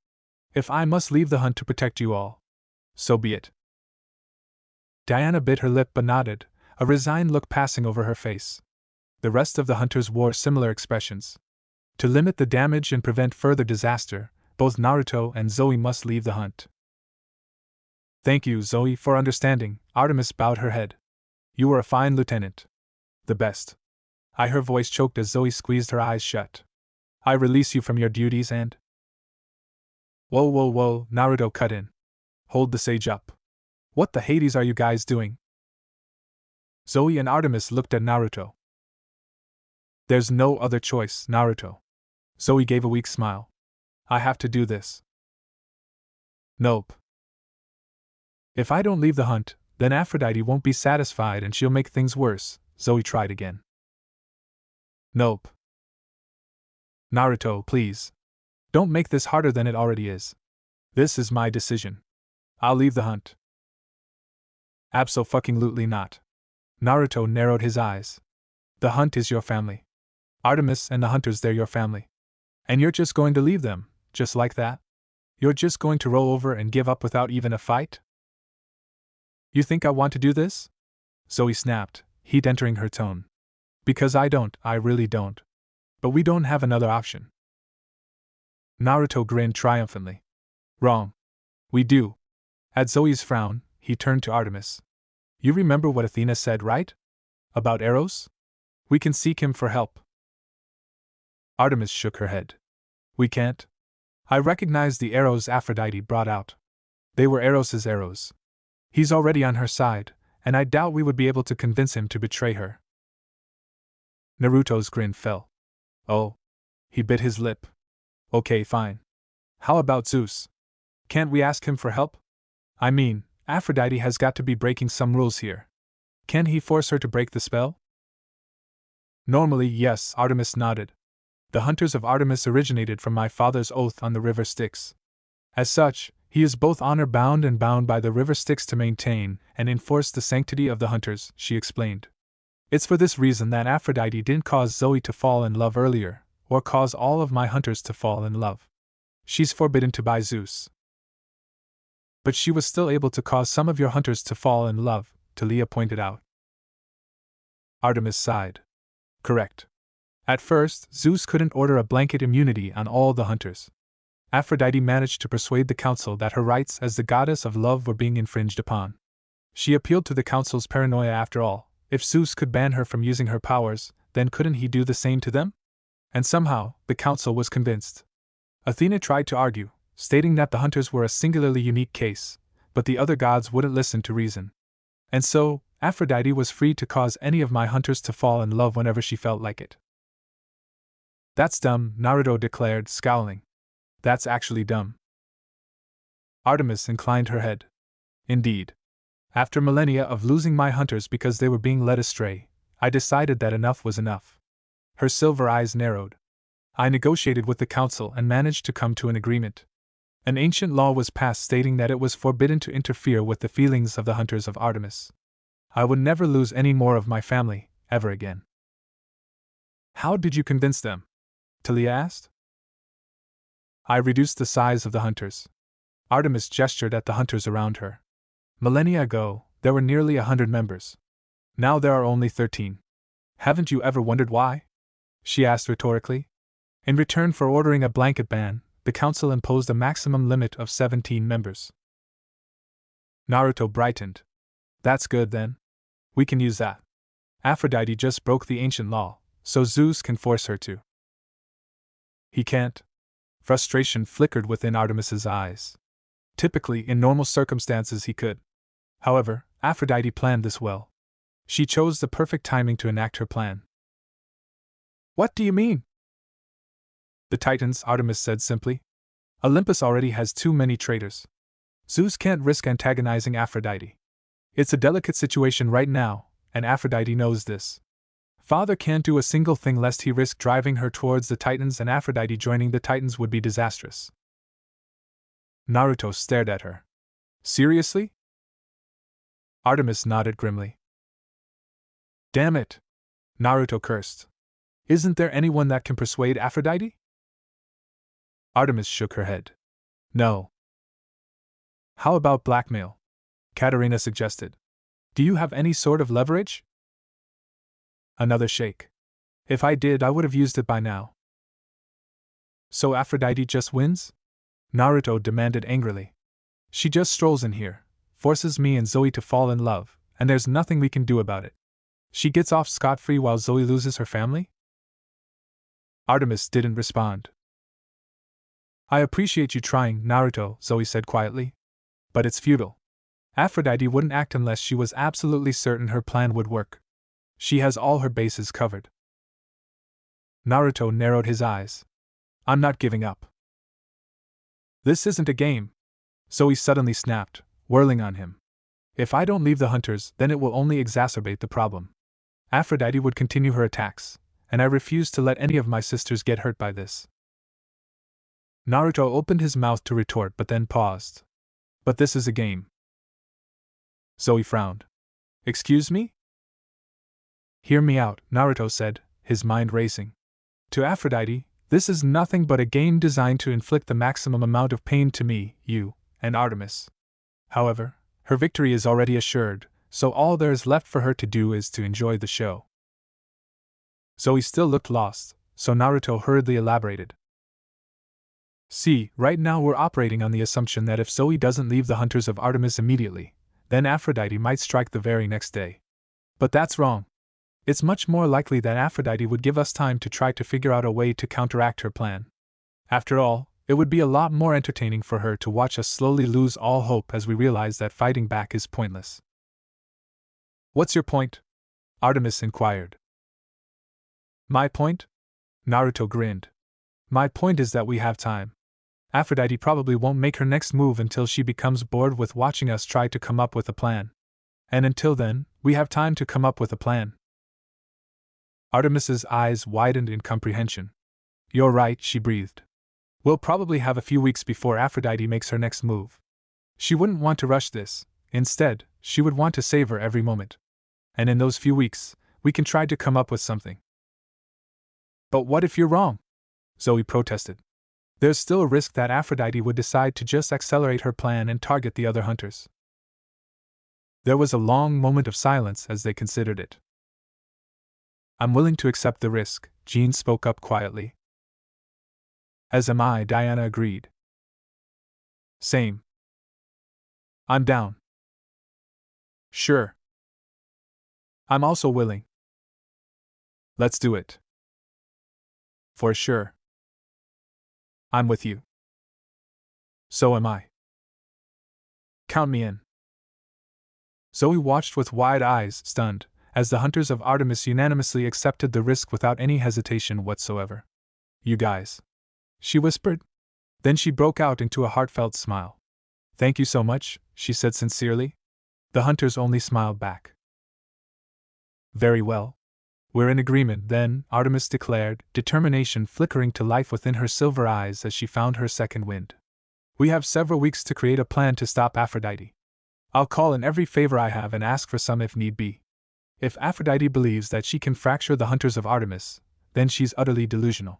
If I must leave the hunt to protect you all, so be it. Diana bit her lip but nodded, a resigned look passing over her face. The rest of the hunters wore similar expressions. To limit the damage and prevent further disaster, both Naruto and Zoe must leave the hunt. Thank you, Zoe, for understanding, Artemis bowed her head. You were a fine lieutenant. The best. Her voice choked as Zoe squeezed her eyes shut. I release you from your duties and… Whoa, Naruto cut in. Hold the sage up. What the Hades are you guys doing? Zoe and Artemis looked at Naruto. There's no other choice, Naruto. Zoe gave a weak smile. I have to do this. Nope. If I don't leave the hunt, then Aphrodite won't be satisfied and she'll make things worse, Zoe tried again. Nope. Naruto, please. Don't make this harder than it already is. This is my decision. I'll leave the hunt. Abso-fucking-lutely not. Naruto narrowed his eyes. The hunt is your family. Artemis and the hunters, they're your family. And you're just going to leave them, just like that? You're just going to roll over and give up without even a fight? You think I want to do this? Zoe snapped, heat entering her tone. Because I don't, I really don't. But we don't have another option. Naruto grinned triumphantly. Wrong. We do. At Zoe's frown, he turned to Artemis. You remember what Athena said, right? About Eros? We can seek him for help. Artemis shook her head. We can't. I recognized the arrows Aphrodite brought out. They were Eros's arrows. He's already on her side, and I doubt we would be able to convince him to betray her. Naruto's grin fell. Oh. He bit his lip. Okay, fine. How about Zeus? Can't we ask him for help? I mean, Aphrodite has got to be breaking some rules here. Can he force her to break the spell? Normally, yes, Artemis nodded. The hunters of Artemis originated from my father's oath on the river Styx. As such, he is both honor-bound and bound by the river Styx to maintain and enforce the sanctity of the hunters, she explained. It's for this reason that Aphrodite didn't cause Zoe to fall in love earlier, or cause all of my hunters to fall in love. She's forbidden to by Zeus. But she was still able to cause some of your hunters to fall in love, Talia pointed out. Artemis sighed. Correct. At first, Zeus couldn't order a blanket immunity on all the hunters. Aphrodite managed to persuade the council that her rights as the goddess of love were being infringed upon. She appealed to the council's paranoia after all. If Zeus could ban her from using her powers, then couldn't he do the same to them? And somehow, the council was convinced. Athena tried to argue, stating that the hunters were a singularly unique case, but the other gods wouldn't listen to reason. And so, Aphrodite was free to cause any of my hunters to fall in love whenever she felt like it. That's dumb, Naruto declared, scowling. That's actually dumb. Artemis inclined her head. Indeed. After millennia of losing my hunters because they were being led astray, I decided that enough was enough. Her silver eyes narrowed. I negotiated with the council and managed to come to an agreement. An ancient law was passed stating that it was forbidden to interfere with the feelings of the hunters of Artemis. I would never lose any more of my family, ever again. How did you convince them? Talia asked. I reduced the size of the hunters. Artemis gestured at the hunters around her. Millennia ago, there were nearly 100 members. Now there are only 13. Haven't you ever wondered why? She asked rhetorically. In return for ordering a blanket ban, the council imposed a maximum limit of 17 members. Naruto brightened. That's good then. We can use that. Aphrodite just broke the ancient law, so Zeus can force her to. He can't. Frustration flickered within Artemis's eyes. Typically, in normal circumstances, he could. However, Aphrodite planned this well. She chose the perfect timing to enact her plan. What do you mean? The Titans, Artemis said simply. Olympus already has too many traitors. Zeus can't risk antagonizing Aphrodite. It's a delicate situation right now, and Aphrodite knows this. Father can't do a single thing lest he risk driving her towards the Titans, and Aphrodite joining the Titans would be disastrous. Naruto stared at her. Seriously? Artemis nodded grimly. Damn it! Naruto cursed. Isn't there anyone that can persuade Aphrodite? Artemis shook her head. No. How about blackmail? Katerina suggested. Do you have any sort of leverage? Another shake. If I did, I would have used it by now. So Aphrodite just wins? Naruto demanded angrily. She just strolls in here, forces me and Zoe to fall in love, and there's nothing we can do about it. She gets off scot-free while Zoe loses her family? Artemis didn't respond. I appreciate you trying, Naruto, Zoe said quietly. But it's futile. Aphrodite wouldn't act unless she was absolutely certain her plan would work. She has all her bases covered. Naruto narrowed his eyes. I'm not giving up. This isn't a game. Zoe suddenly snapped, whirling on him. If I don't leave the hunters, then it will only exacerbate the problem. Aphrodite would continue her attacks, and I refuse to let any of my sisters get hurt by this. Naruto opened his mouth to retort but then paused. But this is a game. Zoe frowned. Excuse me? Hear me out, Naruto said, his mind racing. To Aphrodite, this is nothing but a game designed to inflict the maximum amount of pain to me, you, and Artemis. However, her victory is already assured, so all there is left for her to do is to enjoy the show. Zoe still looked lost, so Naruto hurriedly elaborated. See, right now we're operating on the assumption that if Zoe doesn't leave the hunters of Artemis immediately, then Aphrodite might strike the very next day. But that's wrong. It's much more likely that Aphrodite would give us time to try to figure out a way to counteract her plan. After all, it would be a lot more entertaining for her to watch us slowly lose all hope as we realize that fighting back is pointless. What's your point? Artemis inquired. My point? Naruto grinned. My point is that we have time. Aphrodite probably won't make her next move until she becomes bored with watching us try to come up with a plan. And until then, we have time to come up with a plan. Artemis's eyes widened in comprehension. You're right, she breathed. We'll probably have a few weeks before Aphrodite makes her next move. She wouldn't want to rush this. Instead, she would want to savor every moment. And in those few weeks, we can try to come up with something. But what if you're wrong? Zoe protested. There's still a risk that Aphrodite would decide to just accelerate her plan and target the other hunters. There was a long moment of silence as they considered it. I'm willing to accept the risk, Jean spoke up quietly. As am I, Diana agreed. Same. I'm down. Sure. I'm also willing. Let's do it. For sure. I'm with you. So am I. Count me in. Zoe watched with wide eyes, stunned, as the hunters of Artemis unanimously accepted the risk without any hesitation whatsoever. You guys, she whispered. Then she broke out into a heartfelt smile. Thank you so much, she said sincerely. The hunters only smiled back. Very well. We're in agreement, then, Artemis declared, determination flickering to life within her silver eyes as she found her second wind. We have several weeks to create a plan to stop Aphrodite. I'll call in every favor I have and ask for some if need be. If Aphrodite believes that she can fracture the hunters of Artemis, then she's utterly delusional.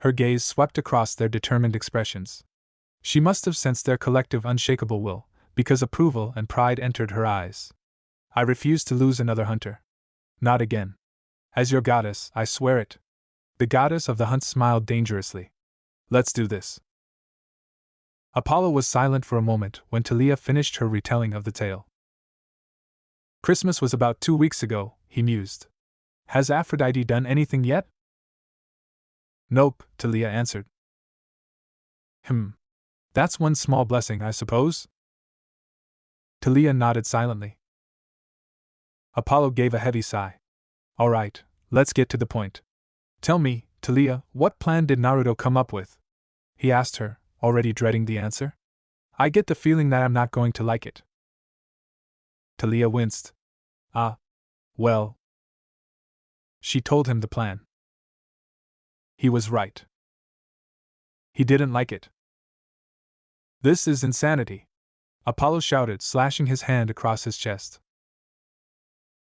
Her gaze swept across their determined expressions. She must have sensed their collective unshakable will, because approval and pride entered her eyes. I refuse to lose another hunter. Not again. As your goddess, I swear it. The goddess of the hunt smiled dangerously. Let's do this. Apollo was silent for a moment when Talia finished her retelling of the tale. Christmas was about 2 weeks ago, he mused. Has Aphrodite done anything yet? Nope, Talia answered. That's one small blessing, I suppose? Talia nodded silently. Apollo gave a heavy sigh. All right, let's get to the point. Tell me, Talia, what plan did Naruto come up with? He asked her, already dreading the answer. I get the feeling that I'm not going to like it. Talia winced. Well. She told him the plan. He was right. He didn't like it. This is insanity, Apollo shouted, slashing his hand across his chest.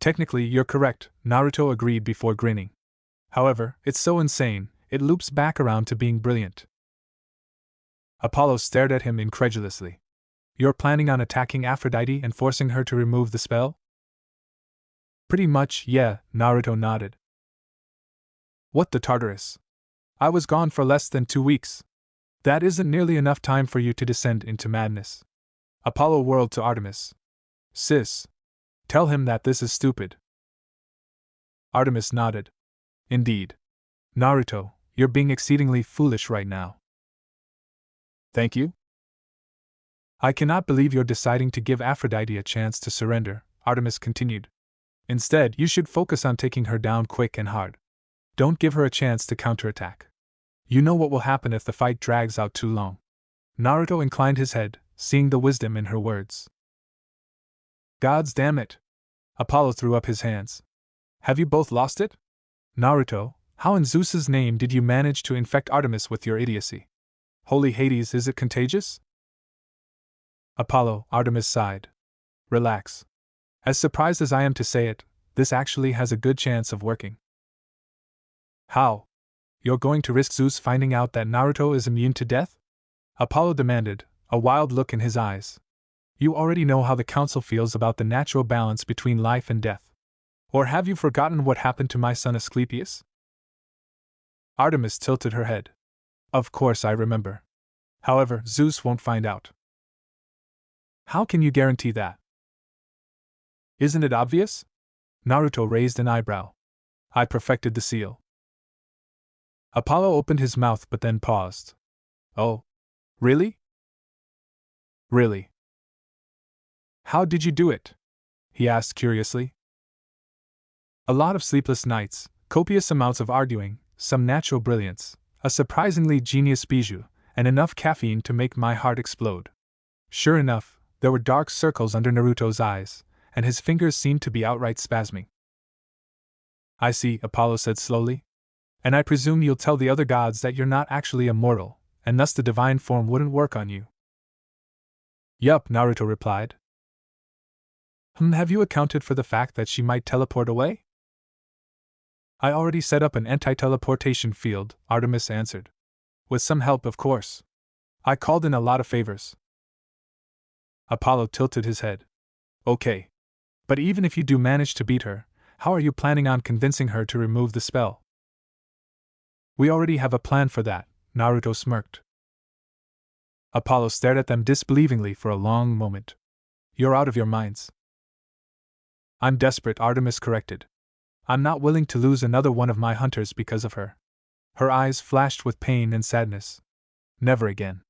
Technically, you're correct, Naruto agreed before grinning. However, it's so insane, it loops back around to being brilliant. Apollo stared at him incredulously. You're planning on attacking Aphrodite and forcing her to remove the spell? Pretty much, yeah, Naruto nodded. What the Tartarus? I was gone for less than 2 weeks. That isn't nearly enough time for you to descend into madness. Apollo whirled to Artemis. Sis. Tell him that this is stupid. Artemis nodded. Indeed. Naruto, you're being exceedingly foolish right now. Thank you? I cannot believe you're deciding to give Aphrodite a chance to surrender, Artemis continued. Instead, you should focus on taking her down quick and hard. Don't give her a chance to counterattack. You know what will happen if the fight drags out too long. Naruto inclined his head, seeing the wisdom in her words. Gods damn it! Apollo threw up his hands. Have you both lost it? Naruto, how in Zeus's name did you manage to infect Artemis with your idiocy? Holy Hades, is it contagious? Apollo, Artemis sighed. Relax. As surprised as I am to say it, this actually has a good chance of working. How? You're going to risk Zeus finding out that Naruto is immune to death? Apollo demanded, a wild look in his eyes. You already know how the council feels about the natural balance between life and death. Or have you forgotten what happened to my son Asclepius? Artemis tilted her head. Of course I remember. However, Zeus won't find out. How can you guarantee that? Isn't it obvious? Naruto raised an eyebrow. I perfected the seal. Apollo opened his mouth but then paused. Oh, really? Really? How did you do it? He asked curiously. A lot of sleepless nights, copious amounts of arguing, some natural brilliance, a surprisingly genius bijou, and enough caffeine to make my heart explode. Sure enough, there were dark circles under Naruto's eyes, and his fingers seemed to be outright spasming. I see, Apollo said slowly. And I presume you'll tell the other gods that you're not actually immortal, and thus the divine form wouldn't work on you. Yup, Naruto replied. Have you accounted for the fact that she might teleport away? I already set up an anti-teleportation field, Artemis answered. With some help, of course. I called in a lot of favors. Apollo tilted his head. Okay. But even if you do manage to beat her, How are you planning on convincing her to remove the spell? We already have a plan for that, Naruto smirked. Apollo stared at them disbelievingly for a long moment. You're out of your minds. I'm desperate, Artemis corrected. I'm not willing to lose another one of my hunters because of her. Her eyes flashed with pain and sadness. Never again.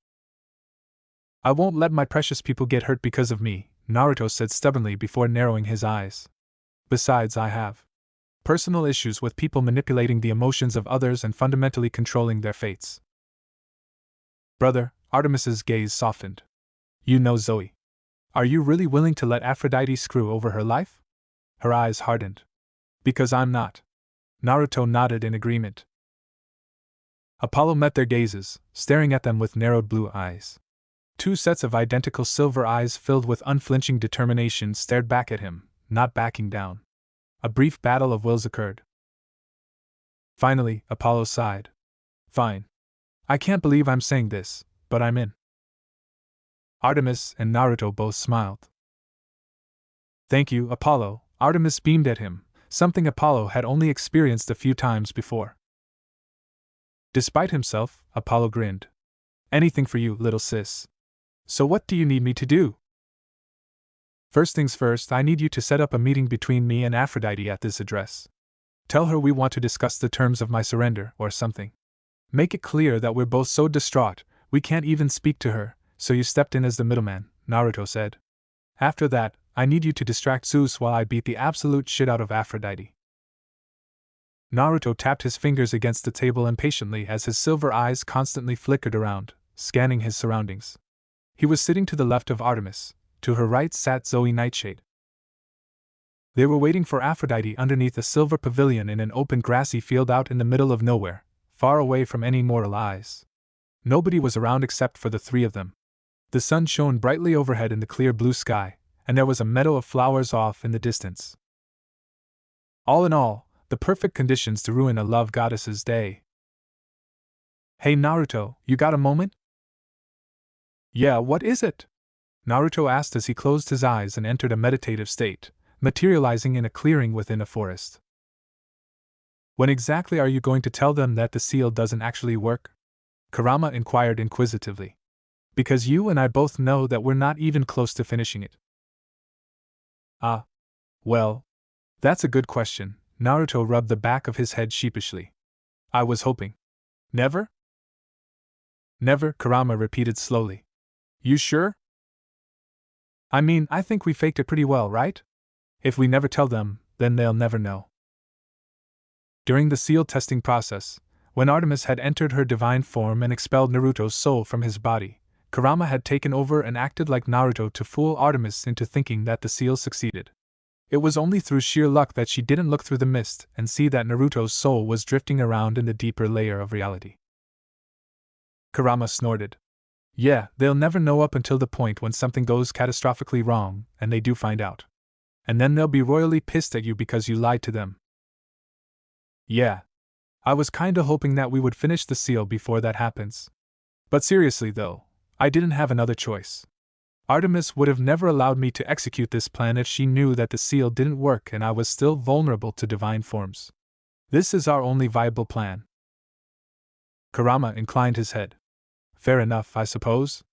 I won't let my precious people get hurt because of me, Naruto said stubbornly before narrowing his eyes. Besides, I have personal issues with people manipulating the emotions of others and fundamentally controlling their fates. Brother, Artemis's gaze softened. You know Zoe. Are you really willing to let Aphrodite screw over her life? Her eyes hardened. Because I'm not. Naruto nodded in agreement. Apollo met their gazes, staring at them with narrowed blue eyes. Two sets of identical silver eyes filled with unflinching determination stared back at him, not backing down. A brief battle of wills occurred. Finally, Apollo sighed. Fine. I can't believe I'm saying this, but I'm in. Artemis and Naruto both smiled. Thank you, Apollo, Artemis beamed at him, something Apollo had only experienced a few times before. Despite himself, Apollo grinned. Anything for you, little sis. So what do you need me to do? First things first, I need you to set up a meeting between me and Aphrodite at this address. Tell her we want to discuss the terms of my surrender, or something. Make it clear that we're both so distraught, we can't even speak to her, so you stepped in as the middleman, Naruto said. After that, I need you to distract Zeus while I beat the absolute shit out of Aphrodite. Naruto tapped his fingers against the table impatiently as his silver eyes constantly flickered around, scanning his surroundings. He was sitting to the left of Artemis. To her right sat Zoe Nightshade. They were waiting for Aphrodite underneath a silver pavilion in an open grassy field out in the middle of nowhere, far away from any mortal eyes. Nobody was around except for the three of them. The sun shone brightly overhead in the clear blue sky, and there was a meadow of flowers off in the distance. All in all, the perfect conditions to ruin a love goddess's day. Hey Naruto, you got a moment? Yeah, what is it? Naruto asked as he closed his eyes and entered a meditative state, materializing in a clearing within a forest. When exactly are you going to tell them that the seal doesn't actually work? Kurama inquired inquisitively. Because you and I both know that we're not even close to finishing it. Ah. Well. That's a good question, Naruto rubbed the back of his head sheepishly. I was hoping. Never? Never, Kurama repeated slowly. You sure? I mean, I think we faked it pretty well, right? If we never tell them, then they'll never know. During the seal testing process, when Artemis had entered her divine form and expelled Naruto's soul from his body, Kurama had taken over and acted like Naruto to fool Artemis into thinking that the seal succeeded. It was only through sheer luck that she didn't look through the mist and see that Naruto's soul was drifting around in the deeper layer of reality. Kurama snorted. Yeah, they'll never know up until the point when something goes catastrophically wrong, and they do find out. And then they'll be royally pissed at you because you lied to them. Yeah. I was kinda hoping that we would finish the seal before that happens. But seriously though, I didn't have another choice. Artemis would have never allowed me to execute this plan if she knew that the seal didn't work and I was still vulnerable to divine forms. This is our only viable plan. Kurama inclined his head. Fair enough, I suppose.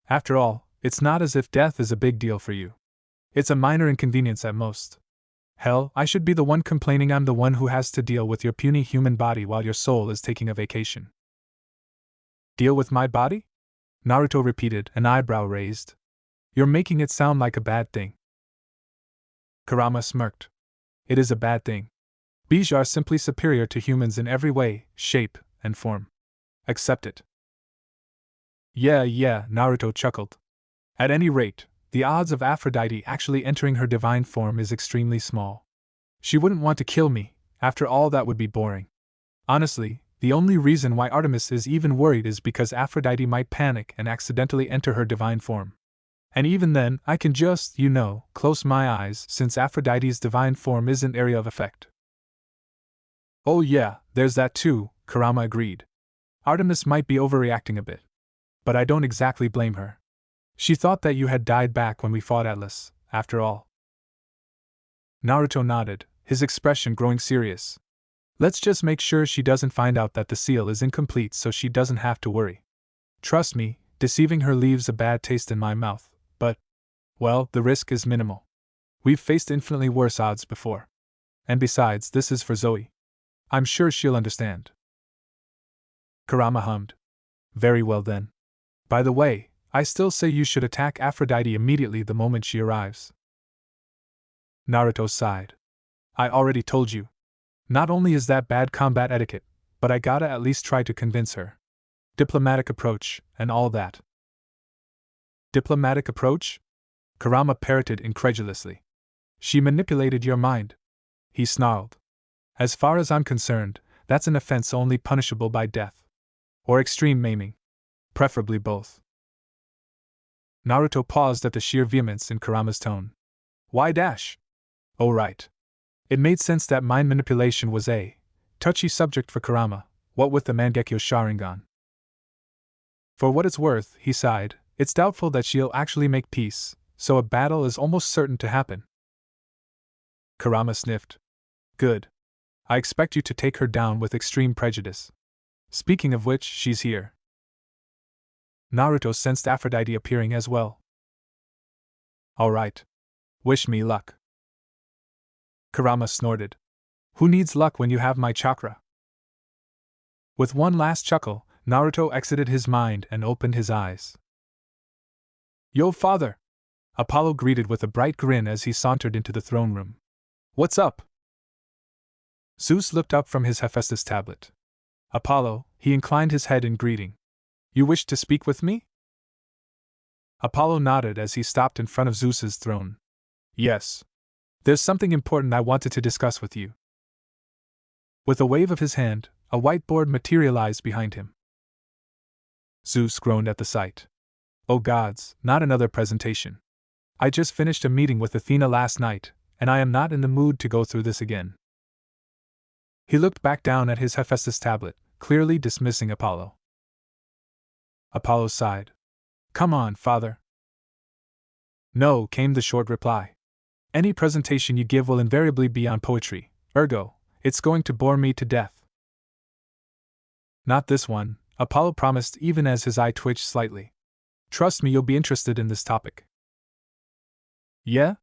After all, it's not as if death is a big deal for you. It's a minor inconvenience at most. Hell, I should be the one complaining I'm the one who has to deal with your puny human body while your soul is taking a vacation. Deal with my body? Naruto repeated, an eyebrow raised. You're making it sound like a bad thing. Kurama smirked. It is a bad thing. Bees are simply superior to humans in every way, shape, and form. Accept it. Yeah, Naruto chuckled. At any rate, the odds of Aphrodite actually entering her divine form is extremely small. She wouldn't want to kill me, after all that would be boring. Honestly, the only reason why Artemis is even worried is because Aphrodite might panic and accidentally enter her divine form. And even then, I can just, close my eyes since Aphrodite's divine form isn't area of effect. Oh yeah, there's that too, Kurama agreed. Artemis might be overreacting a bit. But I don't exactly blame her. She thought that you had died back when we fought Atlas, after all. Naruto nodded, his expression growing serious. Let's just make sure she doesn't find out that the seal is incomplete so she doesn't have to worry. Trust me, deceiving her leaves a bad taste in my mouth, but, well, the risk is minimal. We've faced infinitely worse odds before. And besides, this is for Zoe. I'm sure she'll understand. Kurama hummed. Very well then. By the way, I still say you should attack Aphrodite immediately the moment she arrives. Naruto sighed. I already told you. Not only is that bad combat etiquette, but I gotta at least try to convince her. Diplomatic approach, and all that. Diplomatic approach? Kurama parroted incredulously. She manipulated your mind. He snarled. As far as I'm concerned, that's an offense only punishable by death. Or extreme maiming. Preferably both. Naruto paused at the sheer vehemence in Kurama's tone. Why dash? Oh right. It made sense that mind manipulation was a touchy subject for Kurama, what with the Mangekyo Sharingan. For what it's worth, he sighed, it's doubtful that she'll actually make peace, so a battle is almost certain to happen. Kurama sniffed. Good. I expect you to take her down with extreme prejudice. Speaking of which, she's here. Naruto sensed Aphrodite appearing as well. All right. Wish me luck. Kurama snorted. Who needs luck when you have my chakra? With one last chuckle, Naruto exited his mind and opened his eyes. Yo, father! Apollo greeted with a bright grin as he sauntered into the throne room. What's up? Zeus looked up from his Hephaestus tablet. Apollo, he inclined his head in greeting. You wish to speak with me? Apollo nodded as he stopped in front of Zeus's throne. Yes. There's something important I wanted to discuss with you. With a wave of his hand, a whiteboard materialized behind him. Zeus groaned at the sight. Oh gods, not another presentation. I just finished a meeting with Athena last night, and I am not in the mood to go through this again. He looked back down at his Hephaestus tablet, clearly dismissing Apollo. Apollo sighed. Come on, father. No, came the short reply. Any presentation you give will invariably be on poetry, ergo, it's going to bore me to death. Not this one, Apollo promised even as his eye twitched slightly. Trust me, you'll be interested in this topic. Yeah?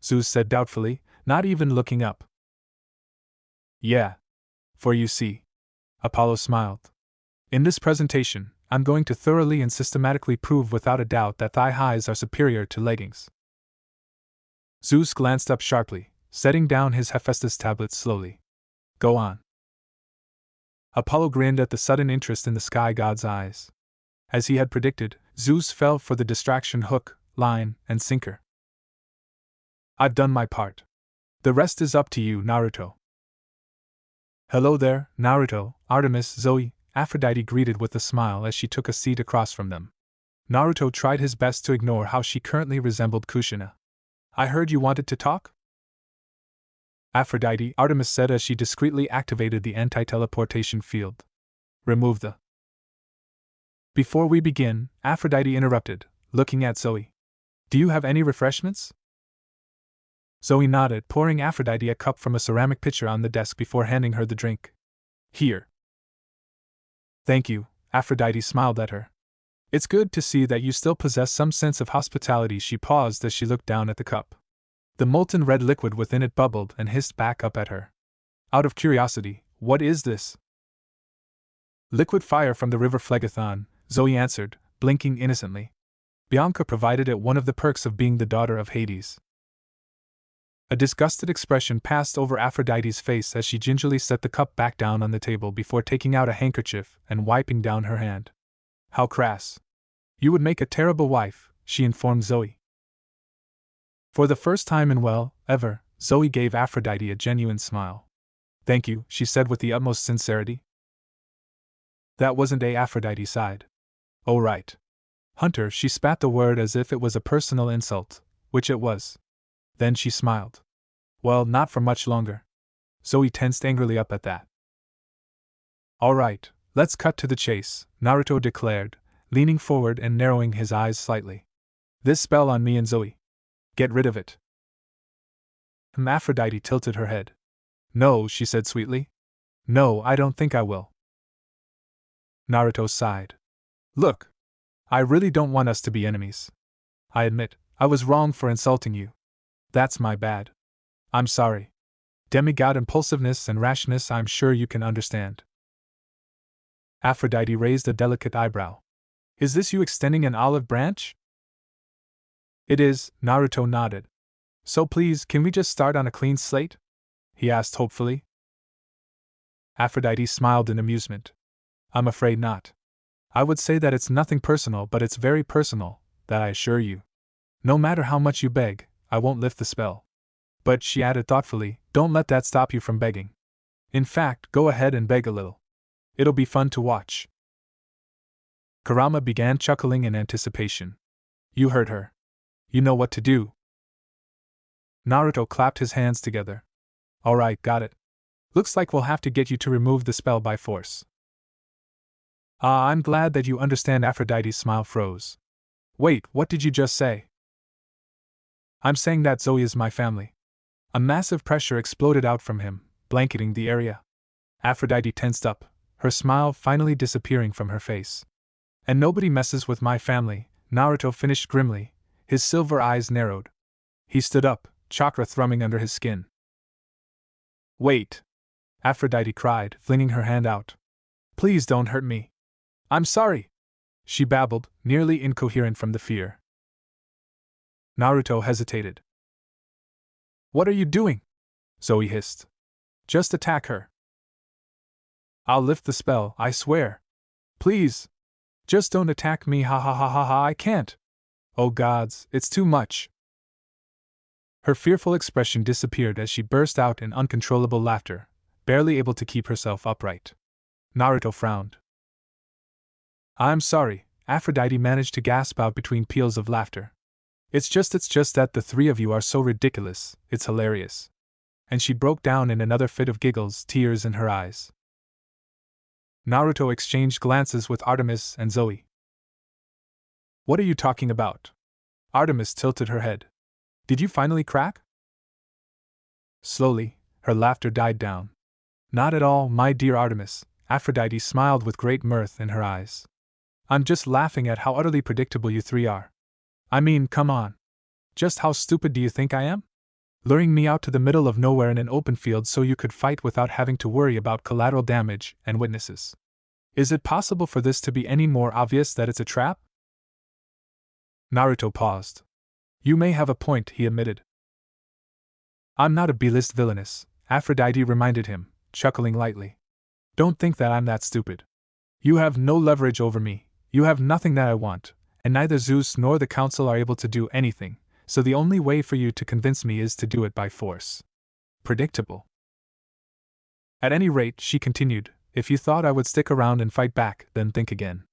Zeus said doubtfully, not even looking up. Yeah. For you see. Apollo smiled. In this presentation, I'm going to thoroughly and systematically prove without a doubt that thigh highs are superior to leggings. Zeus glanced up sharply, setting down his Hephaestus tablet slowly. Go on. Apollo grinned at the sudden interest in the sky god's eyes. As he had predicted, Zeus fell for the distraction hook, line, and sinker. I've done my part. The rest is up to you, Naruto. Hello there, Naruto, Artemis, Zoe, Aphrodite greeted with a smile as she took a seat across from them. Naruto tried his best to ignore how she currently resembled Kushina. I heard you wanted to talk? Aphrodite, Artemis said as she discreetly activated the anti-teleportation field. Remove the. Before we begin, Aphrodite interrupted, looking at Zoe. Do you have any refreshments? Zoe nodded, pouring Aphrodite a cup from a ceramic pitcher on the desk before handing her the drink. Here. Thank you, Aphrodite smiled at her. It's good to see that you still possess some sense of hospitality. She paused as she looked down at the cup. The molten red liquid within it bubbled and hissed back up at her. Out of curiosity, what is this? Liquid fire from the river Phlegethon, Zoe answered, blinking innocently. Bianca provided it, one of the perks of being the daughter of Hades. A disgusted expression passed over Aphrodite's face as she gingerly set the cup back down on the table before taking out a handkerchief and wiping down her hand. How crass. You would make a terrible wife, she informed Zoe. For the first time in ever, Zoe gave Aphrodite a genuine smile. Thank you, she said with the utmost sincerity. That wasn't Aphrodite sighed. Oh right. Hunter, she spat the word as if it was a personal insult, which it was. Then she smiled. Well, not for much longer. Zoe tensed angrily up at that. All right, let's cut to the chase, Naruto declared, leaning forward and narrowing his eyes slightly. This spell on me and Zoe. Get rid of it. Aphrodite tilted her head. No, she said sweetly. No, I don't think I will. Naruto sighed. Look, I really don't want us to be enemies. I admit, I was wrong for insulting you. That's my bad. I'm sorry. Demigod impulsiveness and rashness I'm sure you can understand. Aphrodite raised a delicate eyebrow. Is this you extending an olive branch? It is, Naruto nodded. So please, can we just start on a clean slate? He asked hopefully. Aphrodite smiled in amusement. I'm afraid not. I would say that it's nothing personal, but it's very personal, that I assure you. No matter how much you beg, I won't lift the spell. But, she added thoughtfully, don't let that stop you from begging. In fact, go ahead and beg a little. It'll be fun to watch. Kurama began chuckling in anticipation. You heard her. You know what to do. Naruto clapped his hands together. Alright, got it. Looks like we'll have to get you to remove the spell by force. Ah, I'm glad that you understand. Aphrodite's smile froze. Wait, what did you just say? I'm saying that Zoe is my family. A massive pressure exploded out from him, blanketing the area. Aphrodite tensed up, her smile finally disappearing from her face. And nobody messes with my family, Naruto finished grimly, his silver eyes narrowed. He stood up, chakra thrumming under his skin. Wait! Aphrodite cried, flinging her hand out. Please don't hurt me. I'm sorry! She babbled, nearly incoherent from the fear. Naruto hesitated. What are you doing? Zoe hissed. Just attack her. I'll lift the spell, I swear. Please! Just don't attack me, ha ha ha ha ha, I can't! Oh gods, it's too much! Her fearful expression disappeared as she burst out in uncontrollable laughter, barely able to keep herself upright. Naruto frowned. I'm sorry, Aphrodite managed to gasp out between peals of laughter. It's just that the three of you are so ridiculous, it's hilarious. And she broke down in another fit of giggles, tears in her eyes. Naruto exchanged glances with Artemis and Zoe. What are you talking about? Artemis tilted her head. Did you finally crack? Slowly, her laughter died down. Not at all, my dear Artemis, Aphrodite smiled with great mirth in her eyes. I'm just laughing at how utterly predictable you three are. I mean, come on. Just how stupid do you think I am? Luring me out to the middle of nowhere in an open field so you could fight without having to worry about collateral damage and witnesses. Is it possible for this to be any more obvious that it's a trap? Naruto paused. You may have a point, he admitted. I'm not a B-list villainess, Aphrodite reminded him, chuckling lightly. Don't think that I'm that stupid. You have no leverage over me, you have nothing that I want, and neither Zeus nor the Council are able to do anything, so the only way for you to convince me is to do it by force. Predictable. At any rate, she continued, if you thought I would stick around and fight back, then think again.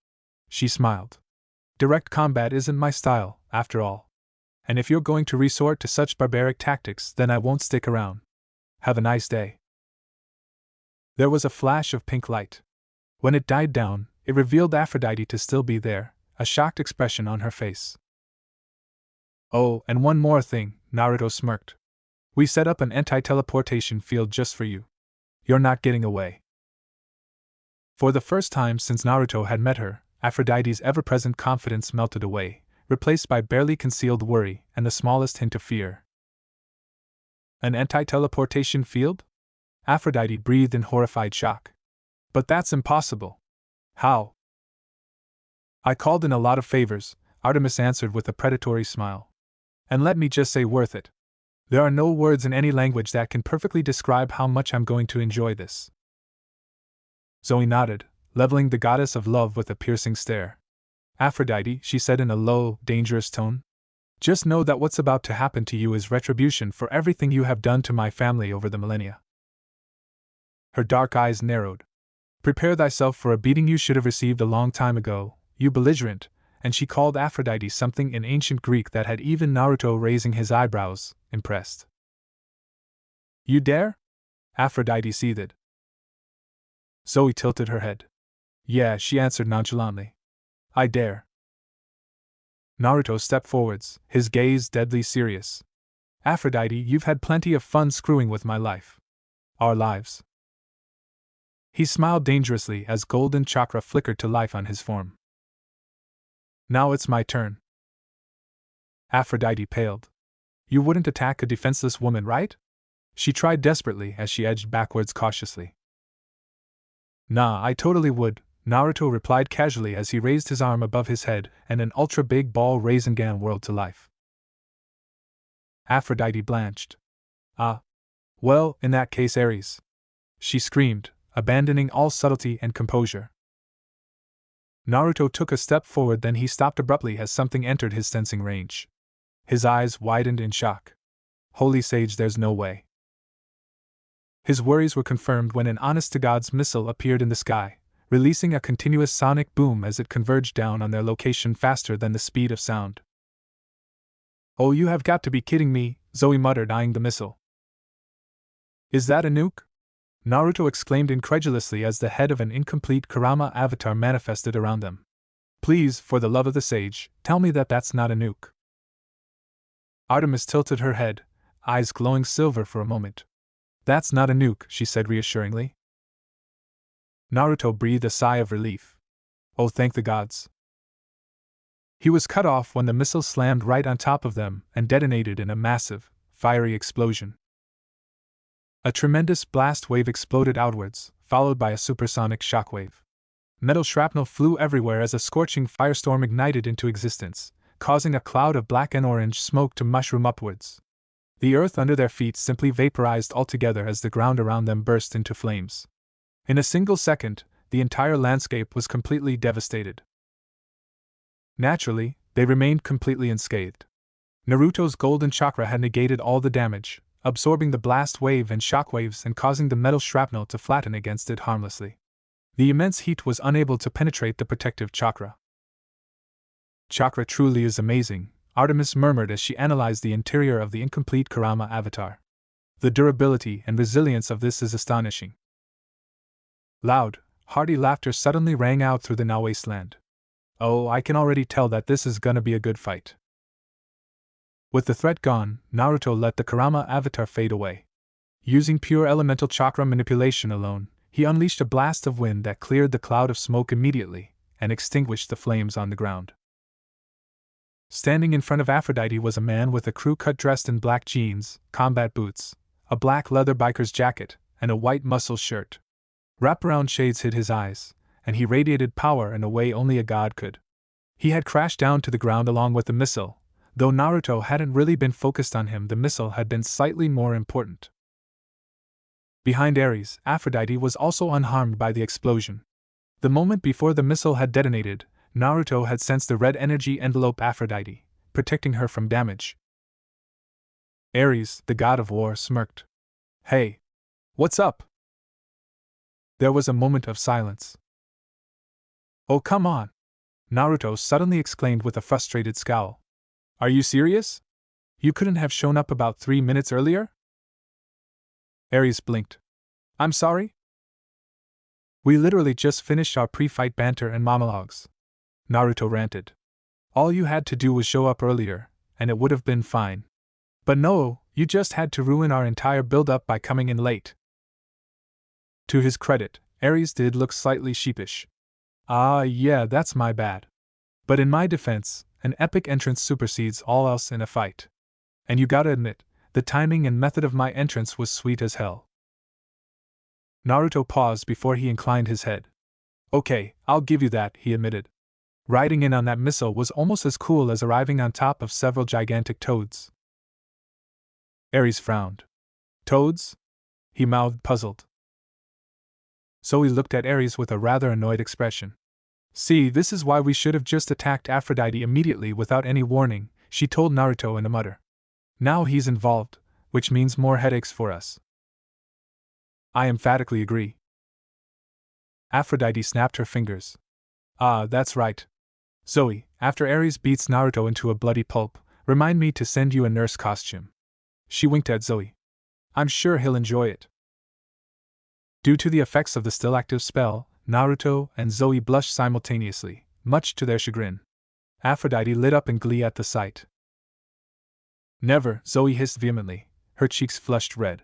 She smiled. Direct combat isn't my style, after all. And if you're going to resort to such barbaric tactics, then I won't stick around. Have a nice day. There was a flash of pink light. When it died down, it revealed Aphrodite to still be there, a shocked expression on her face. Oh, and one more thing, Naruto smirked. We set up an anti-teleportation field just for you. You're not getting away. For the first time since Naruto had met her, Aphrodite's ever-present confidence melted away, replaced by barely concealed worry and the smallest hint of fear. An anti-teleportation field? Aphrodite breathed in horrified shock. But that's impossible. How? I called in a lot of favors, Artemis answered with a predatory smile. And let me just say, worth it. There are no words in any language that can perfectly describe how much I'm going to enjoy this. Zoe nodded, leveling the goddess of love with a piercing stare. Aphrodite, she said in a low, dangerous tone, just know that what's about to happen to you is retribution for everything you have done to my family over the millennia. Her dark eyes narrowed. Prepare thyself for a beating you should have received a long time ago, you belligerent, and she called Aphrodite something in ancient Greek that had even Naruto raising his eyebrows, impressed. You dare? Aphrodite seethed. Zoe tilted her head. Yeah, she answered nonchalantly. I dare. Naruto stepped forwards, his gaze deadly serious. Aphrodite, you've had plenty of fun screwing with my life. Our lives. He smiled dangerously as golden chakra flickered to life on his form. Now it's my turn. Aphrodite paled. You wouldn't attack a defenseless woman, right? She tried desperately as she edged backwards cautiously. Nah, I totally would, Naruto replied casually as he raised his arm above his head and an ultra-big ball Rasengan whirled to life. Aphrodite blanched. Ah. Well, in that case, Ares. She screamed, abandoning all subtlety and composure. Naruto took a step forward, then he stopped abruptly as something entered his sensing range. His eyes widened in shock. Holy sage, there's no way. His worries were confirmed when an honest-to-God's missile appeared in the sky, releasing a continuous sonic boom as it converged down on their location faster than the speed of sound. Oh, you have got to be kidding me, Zoe muttered, eyeing the missile. Is that a nuke? Naruto exclaimed incredulously as the head of an incomplete Kurama avatar manifested around them. Please, for the love of the sage, tell me that that's not a nuke. Artemis tilted her head, eyes glowing silver for a moment. That's not a nuke, she said reassuringly. Naruto breathed a sigh of relief. Oh, thank the gods. He was cut off when the missile slammed right on top of them and detonated in a massive, fiery explosion. A tremendous blast wave exploded outwards, followed by a supersonic shockwave. Metal shrapnel flew everywhere as a scorching firestorm ignited into existence, causing a cloud of black and orange smoke to mushroom upwards. The earth under their feet simply vaporized altogether as the ground around them burst into flames. In a single second, the entire landscape was completely devastated. Naturally, they remained completely unscathed. Naruto's golden chakra had negated all the damage, absorbing the blast wave and shockwaves and causing the metal shrapnel to flatten against it harmlessly. The immense heat was unable to penetrate the protective chakra. Chakra truly is amazing, Artemis murmured as she analyzed the interior of the incomplete Kurama avatar. The durability and resilience of this is astonishing. Loud, hearty laughter suddenly rang out through the now wasteland. Oh, I can already tell that this is gonna be a good fight. With the threat gone, Naruto let the Kurama avatar fade away. Using pure elemental chakra manipulation alone, he unleashed a blast of wind that cleared the cloud of smoke immediately and extinguished the flames on the ground. Standing in front of Aphrodite was a man with a crew cut dressed in black jeans, combat boots, a black leather biker's jacket, and a white muscle shirt. Wraparound shades hid his eyes, and he radiated power in a way only a god could. He had crashed down to the ground along with the missile. Though Naruto hadn't really been focused on him, the missile had been slightly more important. Behind Ares, Aphrodite was also unharmed by the explosion. The moment before the missile had detonated, Naruto had sensed the red energy envelope Aphrodite, protecting her from damage. Ares, the god of war, smirked. Hey! What's up? There was a moment of silence. Oh, come on! Naruto suddenly exclaimed with a frustrated scowl. Are you serious? You couldn't have shown up about 3 minutes earlier? Ares blinked. I'm sorry? We literally just finished our pre-fight banter and monologues. Naruto ranted. All you had to do was show up earlier, and it would have been fine. But no, you just had to ruin our entire build-up by coming in late. To his credit, Ares did look slightly sheepish. Ah, yeah, that's my bad. But in my defense, an epic entrance supersedes all else in a fight. And you gotta admit, the timing and method of my entrance was sweet as hell. Naruto paused before he inclined his head. Okay, I'll give you that, he admitted. Riding in on that missile was almost as cool as arriving on top of several gigantic toads. Ares frowned. Toads? He mouthed, puzzled. Zoe looked at Ares with a rather annoyed expression. See, this is why we should have just attacked Aphrodite immediately without any warning, she told Naruto in a mutter. Now he's involved, which means more headaches for us. I emphatically agree. Aphrodite snapped her fingers. Ah, that's right. Zoe, after Ares beats Naruto into a bloody pulp, remind me to send you a nurse costume. She winked at Zoe. I'm sure he'll enjoy it. Due to the effects of the still active spell, Naruto and Zoe blushed simultaneously, much to their chagrin. Aphrodite lit up in glee at the sight. Never, Zoe hissed vehemently, her cheeks flushed red.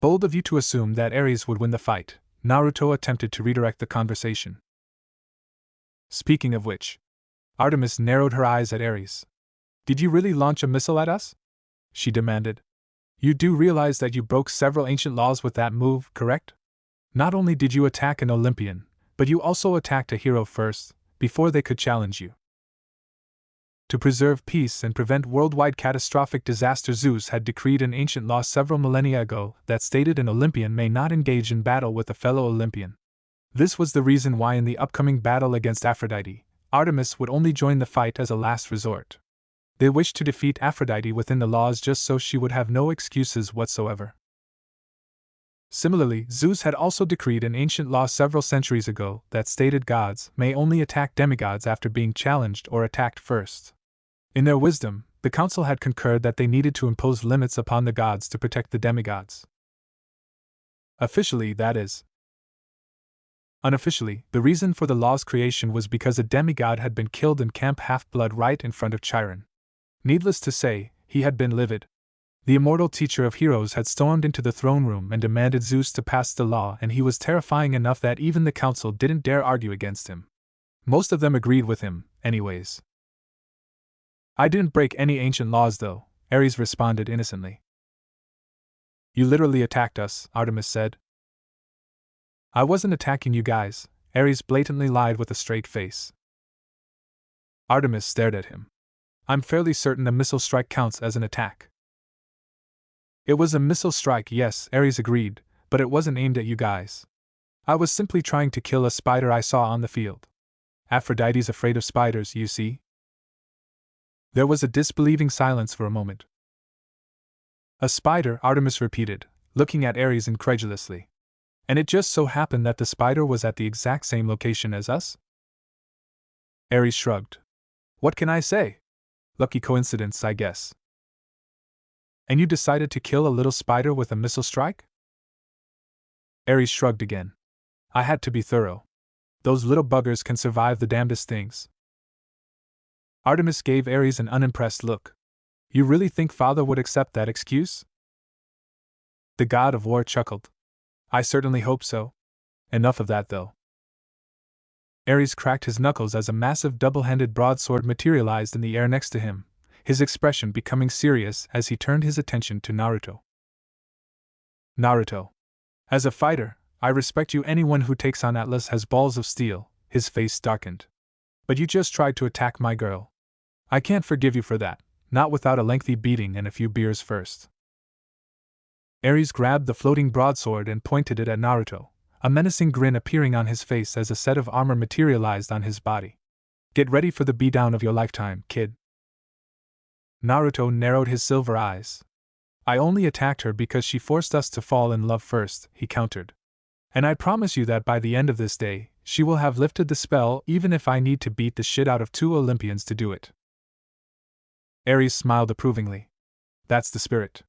Bold of you to assume that Ares would win the fight, Naruto attempted to redirect the conversation. Speaking of which, Artemis narrowed her eyes at Ares. Did you really launch a missile at us? She demanded. You do realize that you broke several ancient laws with that move, correct? Not only did you attack an Olympian, but you also attacked a hero first, before they could challenge you. To preserve peace and prevent worldwide catastrophic disaster, Zeus had decreed an ancient law several millennia ago that stated an Olympian may not engage in battle with a fellow Olympian. This was the reason why in the upcoming battle against Aphrodite, Artemis would only join the fight as a last resort. They wished to defeat Aphrodite within the laws just so she would have no excuses whatsoever. Similarly, Zeus had also decreed an ancient law several centuries ago that stated gods may only attack demigods after being challenged or attacked first. In their wisdom, the council had concurred that they needed to impose limits upon the gods to protect the demigods. Officially, that is. Unofficially, the reason for the law's creation was because a demigod had been killed in Camp Half-Blood right in front of Chiron. Needless to say, he had been livid. The immortal teacher of heroes had stormed into the throne room and demanded Zeus to pass the law, and he was terrifying enough that even the council didn't dare argue against him. Most of them agreed with him, anyways. I didn't break any ancient laws though, Ares responded innocently. You literally attacked us, Artemis said. I wasn't attacking you guys, Ares blatantly lied with a straight face. Artemis stared at him. I'm fairly certain a missile strike counts as an attack. It was a missile strike, yes, Ares agreed, but it wasn't aimed at you guys. I was simply trying to kill a spider I saw on the field. Aphrodite's afraid of spiders, you see. There was a disbelieving silence for a moment. A spider, Artemis repeated, looking at Ares incredulously. And it just so happened that the spider was at the exact same location as us? Ares shrugged. What can I say? Lucky coincidence, I guess. And you decided to kill a little spider with a missile strike? Ares shrugged again. I had to be thorough. Those little buggers can survive the damnedest things. Artemis gave Ares an unimpressed look. You really think Father would accept that excuse? The god of war chuckled. I certainly hope so. Enough of that, though. Ares cracked his knuckles as a massive double-handed broadsword materialized in the air next to him, his expression becoming serious as he turned his attention to Naruto. Naruto. As a fighter, I respect you. Anyone who takes on Atlas has balls of steel. His face darkened. But you just tried to attack my girl. I can't forgive you for that, not without a lengthy beating and a few beers first. Ares grabbed the floating broadsword and pointed it at Naruto, a menacing grin appearing on his face as a set of armor materialized on his body. Get ready for the beatdown of your lifetime, kid. Naruto narrowed his silver eyes. I only attacked her because she forced us to fall in love first, he countered. And I promise you that by the end of this day, she will have lifted the spell even if I need to beat the shit out of 2 Olympians to do it. Ares smiled approvingly. That's the spirit.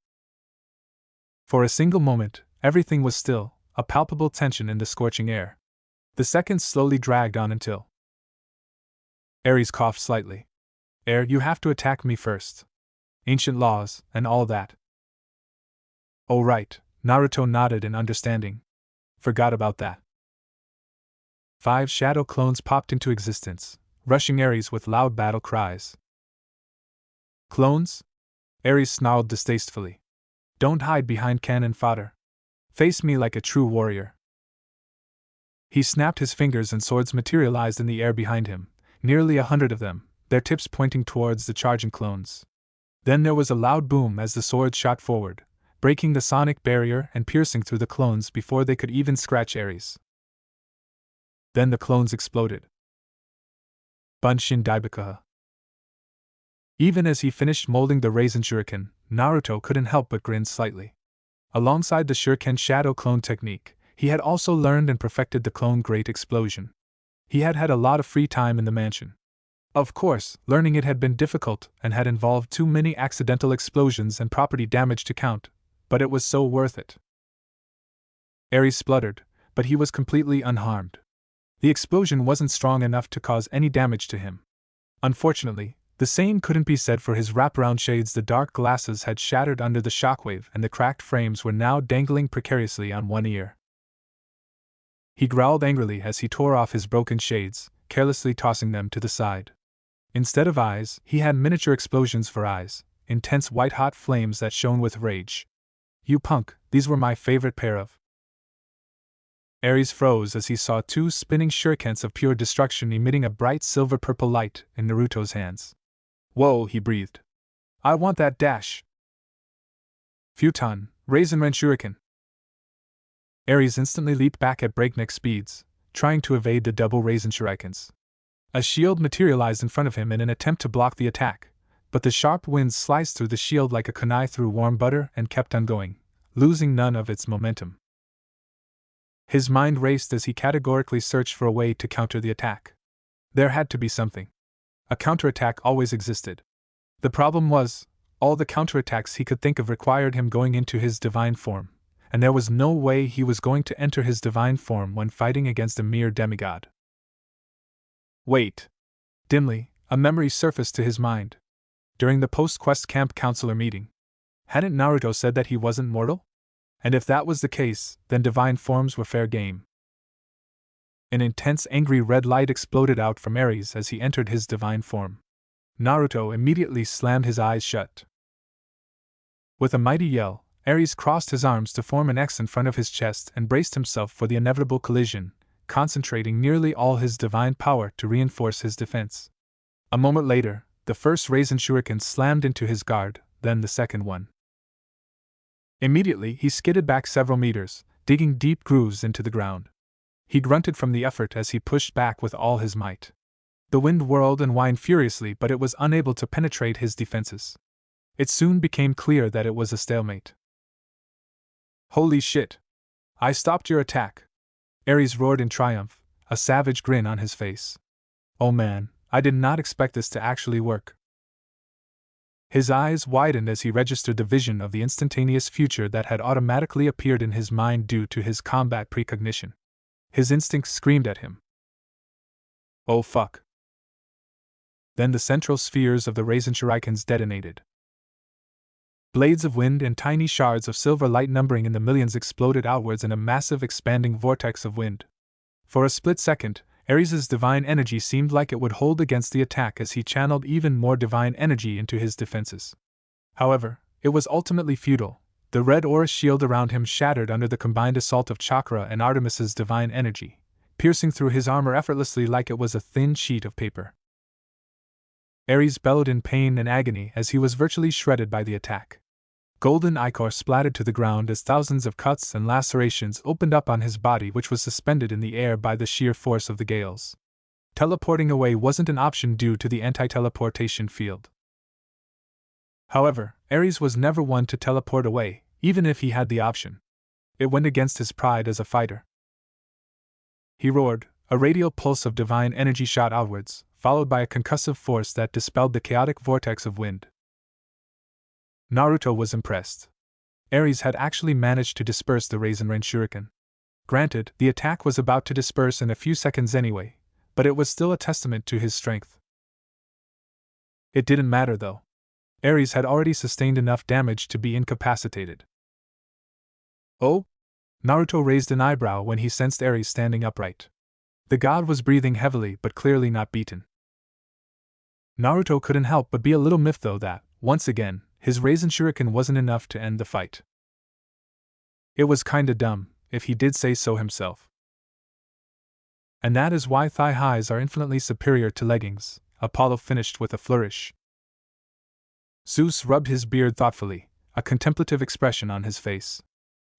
For a single moment, everything was still, a palpable tension in the scorching air. The seconds slowly dragged on until Ares coughed slightly. You have to attack me first. Ancient laws, and all that. Oh right, Naruto nodded in understanding. Forgot about that. 5 shadow clones popped into existence, rushing Ares with loud battle cries. Clones? Ares snarled distastefully. Don't hide behind cannon fodder. Face me like a true warrior. He snapped his fingers and swords materialized in the air behind him, nearly 100 of them, their tips pointing towards the charging clones. Then there was a loud boom as the swords shot forward, breaking the sonic barrier and piercing through the clones before they could even scratch Ares. Then the clones exploded. Bunshin Daibakaha. Even as he finished molding the Raisin Shuriken, Naruto couldn't help but grin slightly. Alongside the Shuriken Shadow Clone technique, he had also learned and perfected the Clone Great Explosion. He had had a lot of free time in the mansion. Of course, learning it had been difficult and had involved too many accidental explosions and property damage to count, but it was so worth it. Ares spluttered, but he was completely unharmed. The explosion wasn't strong enough to cause any damage to him. Unfortunately, The same couldn't be said for his wraparound shades. The dark glasses had shattered under the shockwave, and the cracked frames were now dangling precariously on one ear. He growled angrily as he tore off his broken shades, carelessly tossing them to the side. Instead of eyes, he had miniature explosions for eyes, intense white-hot flames that shone with rage. "You punk, these were my favorite pair of." Ares froze as he saw two spinning shurikens of pure destruction emitting a bright silver-purple light in Naruto's hands. "Whoa," he breathed. "I want that dash." "Futon, Raisin-Ren Shuriken." Ares instantly leaped back at breakneck speeds, trying to evade the double Raisin Shurikens. A shield materialized in front of him in an attempt to block the attack, but the sharp winds sliced through the shield like a kunai through warm butter and kept on going, losing none of its momentum. His mind raced as he categorically searched for a way to counter the attack. There had to be something. A counterattack always existed. The problem was, all the counterattacks he could think of required him going into his divine form, and there was no way he was going to enter his divine form when fighting against a mere demigod. Wait. Dimly, a memory surfaced to his mind. During the post-quest camp counselor meeting, hadn't Naruto said that he wasn't mortal? And if that was the case, then divine forms were fair game. An intense angry red light exploded out from Ares as he entered his divine form. Naruto immediately slammed his eyes shut. With a mighty yell, Ares crossed his arms to form an X in front of his chest and braced himself for the inevitable collision, concentrating nearly all his divine power to reinforce his defense. A moment later, the first Raisin Shuriken slammed into his guard, then the second one. Immediately, he skidded back several meters, digging deep grooves into the ground. He grunted from the effort as he pushed back with all his might. The wind whirled and whined furiously, but it was unable to penetrate his defenses. It soon became clear that it was a stalemate. "Holy shit! I stopped your attack!" Ares roared in triumph, a savage grin on his face. "Oh man, I did not expect this to actually work." His eyes widened as he registered the vision of the instantaneous future that had automatically appeared in his mind due to his combat precognition. His instincts screamed at him. "Oh fuck." Then the central spheres of the Raisin Shurikens detonated. Blades of wind and tiny shards of silver light numbering in the millions exploded outwards in a massive expanding vortex of wind. For a split second, Ares' divine energy seemed like it would hold against the attack as he channeled even more divine energy into his defenses. However, it was ultimately futile. The red aura shield around him shattered under the combined assault of Chakra and Artemis's divine energy, piercing through his armor effortlessly like it was a thin sheet of paper. Ares bellowed in pain and agony as he was virtually shredded by the attack. Golden ichor splattered to the ground as thousands of cuts and lacerations opened up on his body, which was suspended in the air by the sheer force of the gales. Teleporting away wasn't an option due to the anti-teleportation field. However, Ares was never one to teleport away, even if he had the option. It went against his pride as a fighter. He roared, a radial pulse of divine energy shot outwards, followed by a concussive force that dispelled the chaotic vortex of wind. Naruto was impressed. Ares had actually managed to disperse the Raisin-Ren Shuriken. Granted, the attack was about to disperse in a few seconds anyway, but it was still a testament to his strength. It didn't matter though. Ares had already sustained enough damage to be incapacitated. "Oh?" Naruto raised an eyebrow when he sensed Ares standing upright. The god was breathing heavily but clearly not beaten. Naruto couldn't help but be a little miffed though that, once again, his Raisin Shuriken wasn't enough to end the fight. It was kinda dumb, if he did say so himself. And that is why thigh-highs are infinitely superior to leggings, Apollo finished with a flourish. Zeus rubbed his beard thoughtfully, a contemplative expression on his face.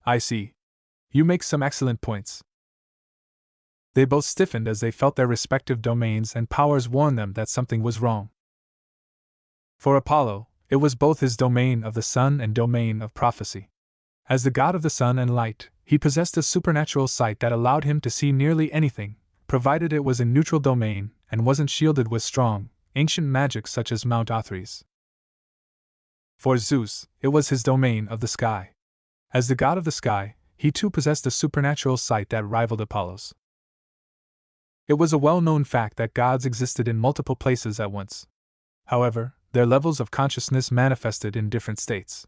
"I see. You make some excellent points." They both stiffened as they felt their respective domains and powers warn them that something was wrong. For Apollo, it was both his domain of the sun and domain of prophecy. As the god of the sun and light, he possessed a supernatural sight that allowed him to see nearly anything, provided it was in neutral domain and wasn't shielded with strong, ancient magic such as Mount Athres. For Zeus, it was his domain of the sky. As the god of the sky, he too possessed a supernatural sight that rivaled Apollo's. It was a well-known fact that gods existed in multiple places at once. However, their levels of consciousness manifested in different states.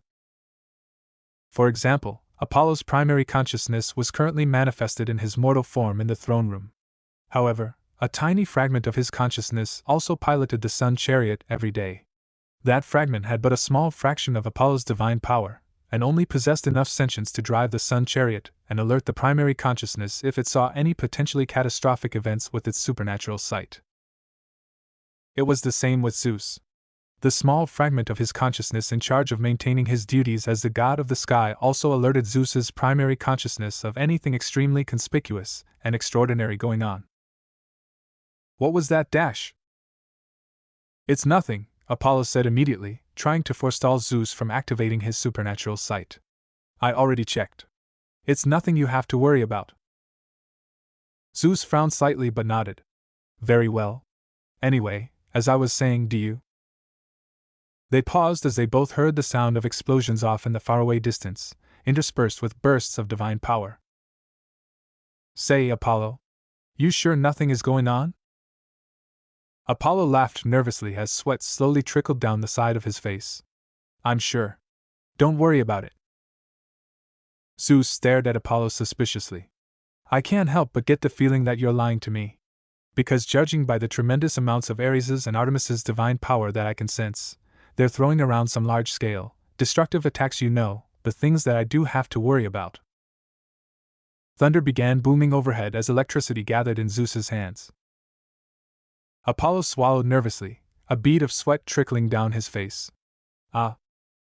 For example, Apollo's primary consciousness was currently manifested in his mortal form in the throne room. However, a tiny fragment of his consciousness also piloted the sun chariot every day. That fragment had but a small fraction of Apollo's divine power, and only possessed enough sentience to drive the sun chariot and alert the primary consciousness if it saw any potentially catastrophic events with its supernatural sight. It was the same with Zeus. The small fragment of his consciousness in charge of maintaining his duties as the god of the sky also alerted Zeus's primary consciousness of anything extremely conspicuous and extraordinary going on. What was that dash? It's nothing, Apollo said immediately, trying to forestall Zeus from activating his supernatural sight. I already checked. It's nothing you have to worry about. Zeus frowned slightly but nodded. Very well. Anyway, as I was saying, do you? They paused as they both heard the sound of explosions off in the faraway distance, interspersed with bursts of divine power. Say, Apollo, you sure nothing is going on? Apollo laughed nervously as sweat slowly trickled down the side of his face. I'm sure. Don't worry about it. Zeus stared at Apollo suspiciously. I can't help but get the feeling that you're lying to me. Because judging by the tremendous amounts of Ares's and Artemis's divine power that I can sense, they're throwing around some large-scale, destructive attacks, the things that I do have to worry about. Thunder began booming overhead as electricity gathered in Zeus's hands. Apollo swallowed nervously, a bead of sweat trickling down his face.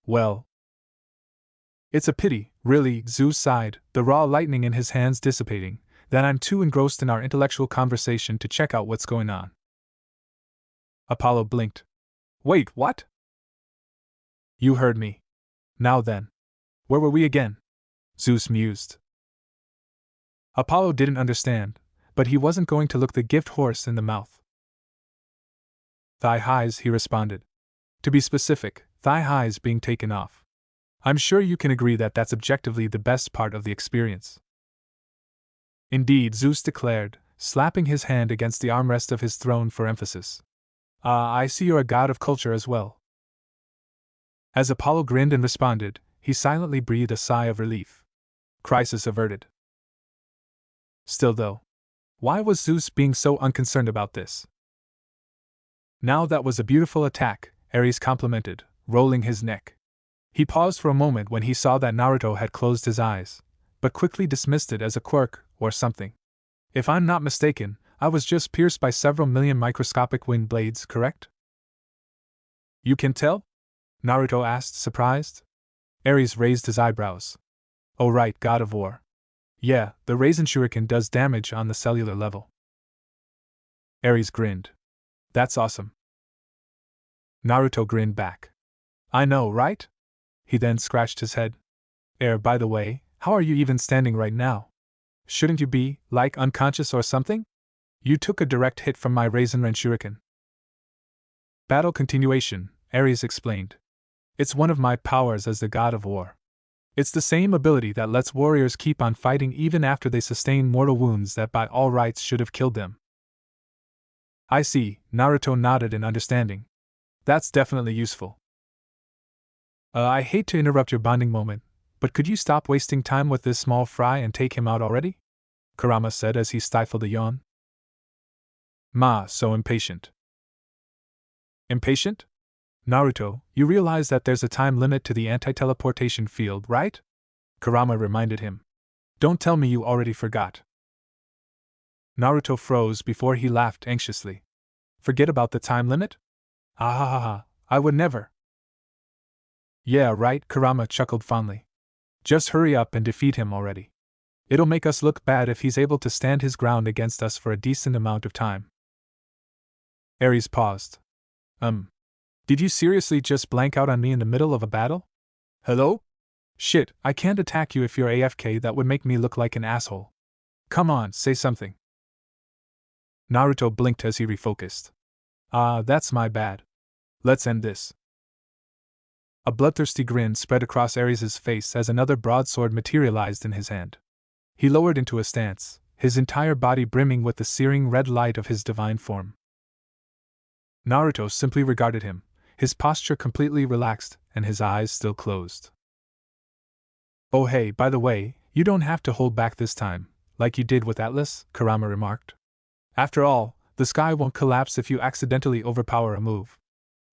Well. It's a pity, really, Zeus sighed, the raw lightning in his hands dissipating, that I'm too engrossed in our intellectual conversation to check out what's going on. Apollo blinked. Wait, what? You heard me. Now then. Where were we again? Zeus mused. Apollo didn't understand, but he wasn't going to look the gift horse in the mouth. Thigh highs, he responded. To be specific, thigh highs being taken off. I'm sure you can agree that that's objectively the best part of the experience. Indeed, Zeus declared, slapping his hand against the armrest of his throne for emphasis. I see you're a god of culture as well. As Apollo grinned and responded, he silently breathed a sigh of relief. Crisis averted. Still though, why was Zeus being so unconcerned about this? Now that was a beautiful attack, Ares complimented, rolling his neck. He paused for a moment when he saw that Naruto had closed his eyes, but quickly dismissed it as a quirk or something. If I'm not mistaken, I was just pierced by several million microscopic wind blades, correct? You can tell? Naruto asked, surprised. Ares raised his eyebrows. Oh right, god of war. Yeah, the Raisin Shuriken does damage on the cellular level. Ares grinned. That's awesome. Naruto grinned back. I know, right? He then scratched his head. By the way, how are you even standing right now? Shouldn't you be, like, unconscious or something? You took a direct hit from my Raisin Shuriken. Battle continuation, Ares explained. It's one of my powers as the god of war. It's the same ability that lets warriors keep on fighting even after they sustain mortal wounds that by all rights should have killed them. I see, Naruto nodded in understanding. That's definitely useful. I hate to interrupt your bonding moment, but could you stop wasting time with this small fry and take him out already? Kurama said as he stifled a yawn. So impatient. Impatient? Naruto, you realize that there's a time limit to the anti-teleportation field, right? Kurama reminded him. Don't tell me you already forgot. Naruto froze before he laughed anxiously. Forget about the time limit? I would never. Yeah, right, Kurama chuckled fondly. Just hurry up and defeat him already. It'll make us look bad if he's able to stand his ground against us for a decent amount of time. Ares paused. Did you seriously just blank out on me in the middle of a battle? Hello? Shit, I can't attack you if you're AFK, that would make me look like an asshole. Come on, say something. Naruto blinked as he refocused. That's my bad. Let's end this. A bloodthirsty grin spread across Ares' face as another broadsword materialized in his hand. He lowered into a stance, his entire body brimming with the searing red light of his divine form. Naruto simply regarded him, his posture completely relaxed and his eyes still closed. "Oh hey, by the way, you don't have to hold back this time, like you did with Atlas," Kurama remarked. "After all, the sky won't collapse if you accidentally overpower a move.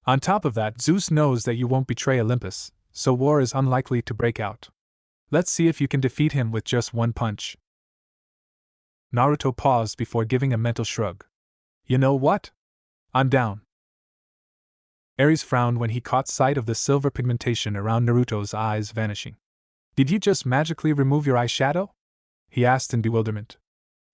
On top of that, Zeus knows that you won't betray Olympus, so war is unlikely to break out. Let's see if you can defeat him with just one punch." Naruto paused before giving a mental shrug. "You know what? I'm down." Ares frowned when he caught sight of the silver pigmentation around Naruto's eyes vanishing. "Did you just magically remove your eyeshadow?" he asked in bewilderment.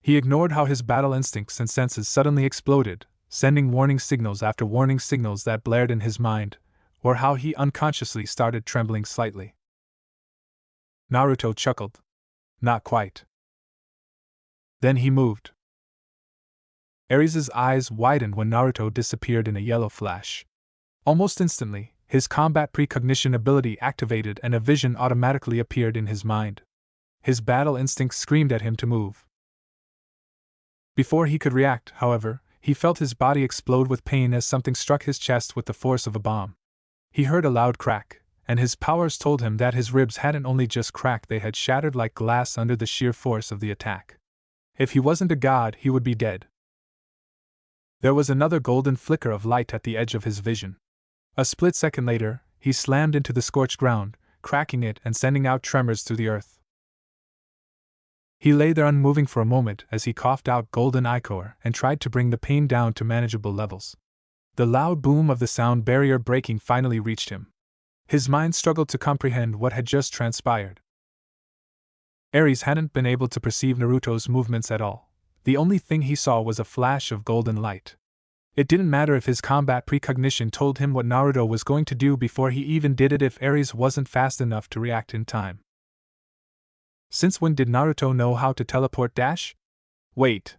He ignored how his battle instincts and senses suddenly exploded, sending warning signals after warning signals that blared in his mind, or how he unconsciously started trembling slightly. Naruto chuckled. "Not quite." Then he moved. Ares' eyes widened when Naruto disappeared in a yellow flash. Almost instantly, his combat precognition ability activated and a vision automatically appeared in his mind. His battle instinct screamed at him to move. Before he could react, however, he felt his body explode with pain as something struck his chest with the force of a bomb. He heard a loud crack, and his powers told him that his ribs hadn't only just cracked, they had shattered like glass under the sheer force of the attack. If he wasn't a god, he would be dead. There was another golden flicker of light at the edge of his vision. A split second later, he slammed into the scorched ground, cracking it and sending out tremors through the earth. He lay there unmoving for a moment as he coughed out golden ichor and tried to bring the pain down to manageable levels. The loud boom of the sound barrier breaking finally reached him. His mind struggled to comprehend what had just transpired. Ares hadn't been able to perceive Naruto's movements at all. The only thing he saw was a flash of golden light. It didn't matter if his combat precognition told him what Naruto was going to do before he even did it if Ares wasn't fast enough to react in time. Since when did Naruto know how to teleport dash? Wait.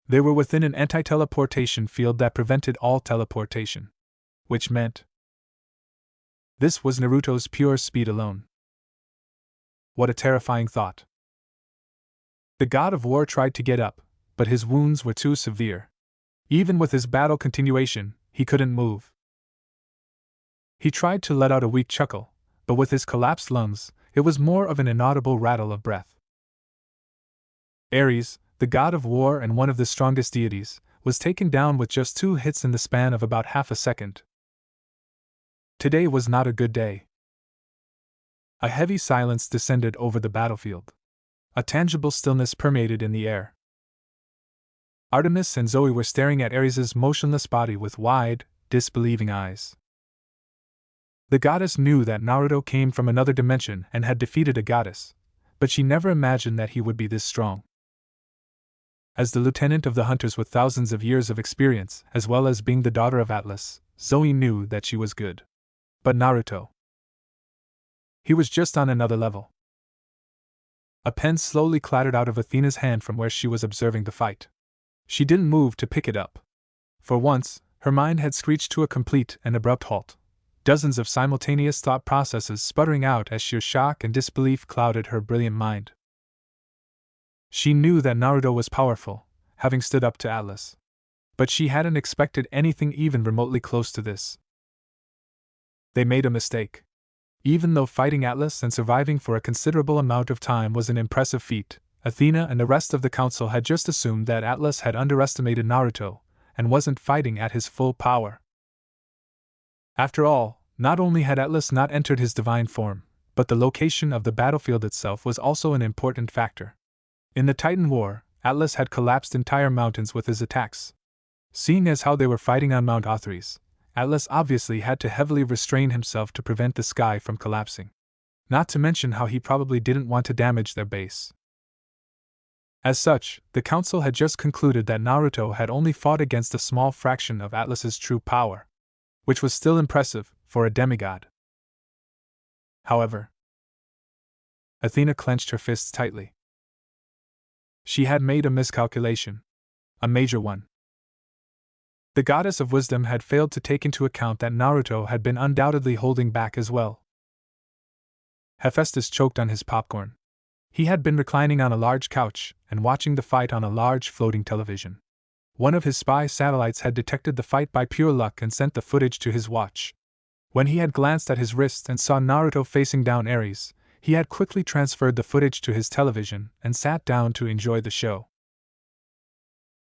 They were within an anti-teleportation field that prevented all teleportation. Which meant this was Naruto's pure speed alone. What a terrifying thought. The god of war tried to get up, but his wounds were too severe. Even with his battle continuation, he couldn't move. He tried to let out a weak chuckle, but with his collapsed lungs, it was more of an inaudible rattle of breath. Ares, the god of war and one of the strongest deities, was taken down with just 2 hits in the span of about half a second. Today was not a good day. A heavy silence descended over the battlefield. A tangible stillness permeated in the air. Artemis and Zoe were staring at Ares' motionless body with wide, disbelieving eyes. The goddess knew that Naruto came from another dimension and had defeated a goddess, but she never imagined that he would be this strong. As the lieutenant of the hunters with thousands of years of experience, as well as being the daughter of Atlas, Zoe knew that she was good. But Naruto, he was just on another level. A pen slowly clattered out of Athena's hand from where she was observing the fight. She didn't move to pick it up. For once, her mind had screeched to a complete and abrupt halt. Dozens of simultaneous thought processes sputtering out as sheer shock and disbelief clouded her brilliant mind. She knew that Naruto was powerful, having stood up to Atlas. But she hadn't expected anything even remotely close to this. They made a mistake. Even though fighting Atlas and surviving for a considerable amount of time was an impressive feat, Athena and the rest of the council had just assumed that Atlas had underestimated Naruto and wasn't fighting at his full power. After all, not only had Atlas not entered his divine form, but the location of the battlefield itself was also an important factor. In the Titan War, Atlas had collapsed entire mountains with his attacks. Seeing as how they were fighting on Mount Athres, Atlas obviously had to heavily restrain himself to prevent the sky from collapsing. Not to mention how he probably didn't want to damage their base. As such, the council had just concluded that Naruto had only fought against a small fraction of Atlas's true power, which was still impressive for a demigod. However, Athena clenched her fists tightly. She had made a miscalculation. A major one. The goddess of wisdom had failed to take into account that Naruto had been undoubtedly holding back as well. Hephaestus choked on his popcorn. He had been reclining on a large couch and watching the fight on a large floating television. One of his spy satellites had detected the fight by pure luck and sent the footage to his watch. When he had glanced at his wrist and saw Naruto facing down Ares, he had quickly transferred the footage to his television and sat down to enjoy the show.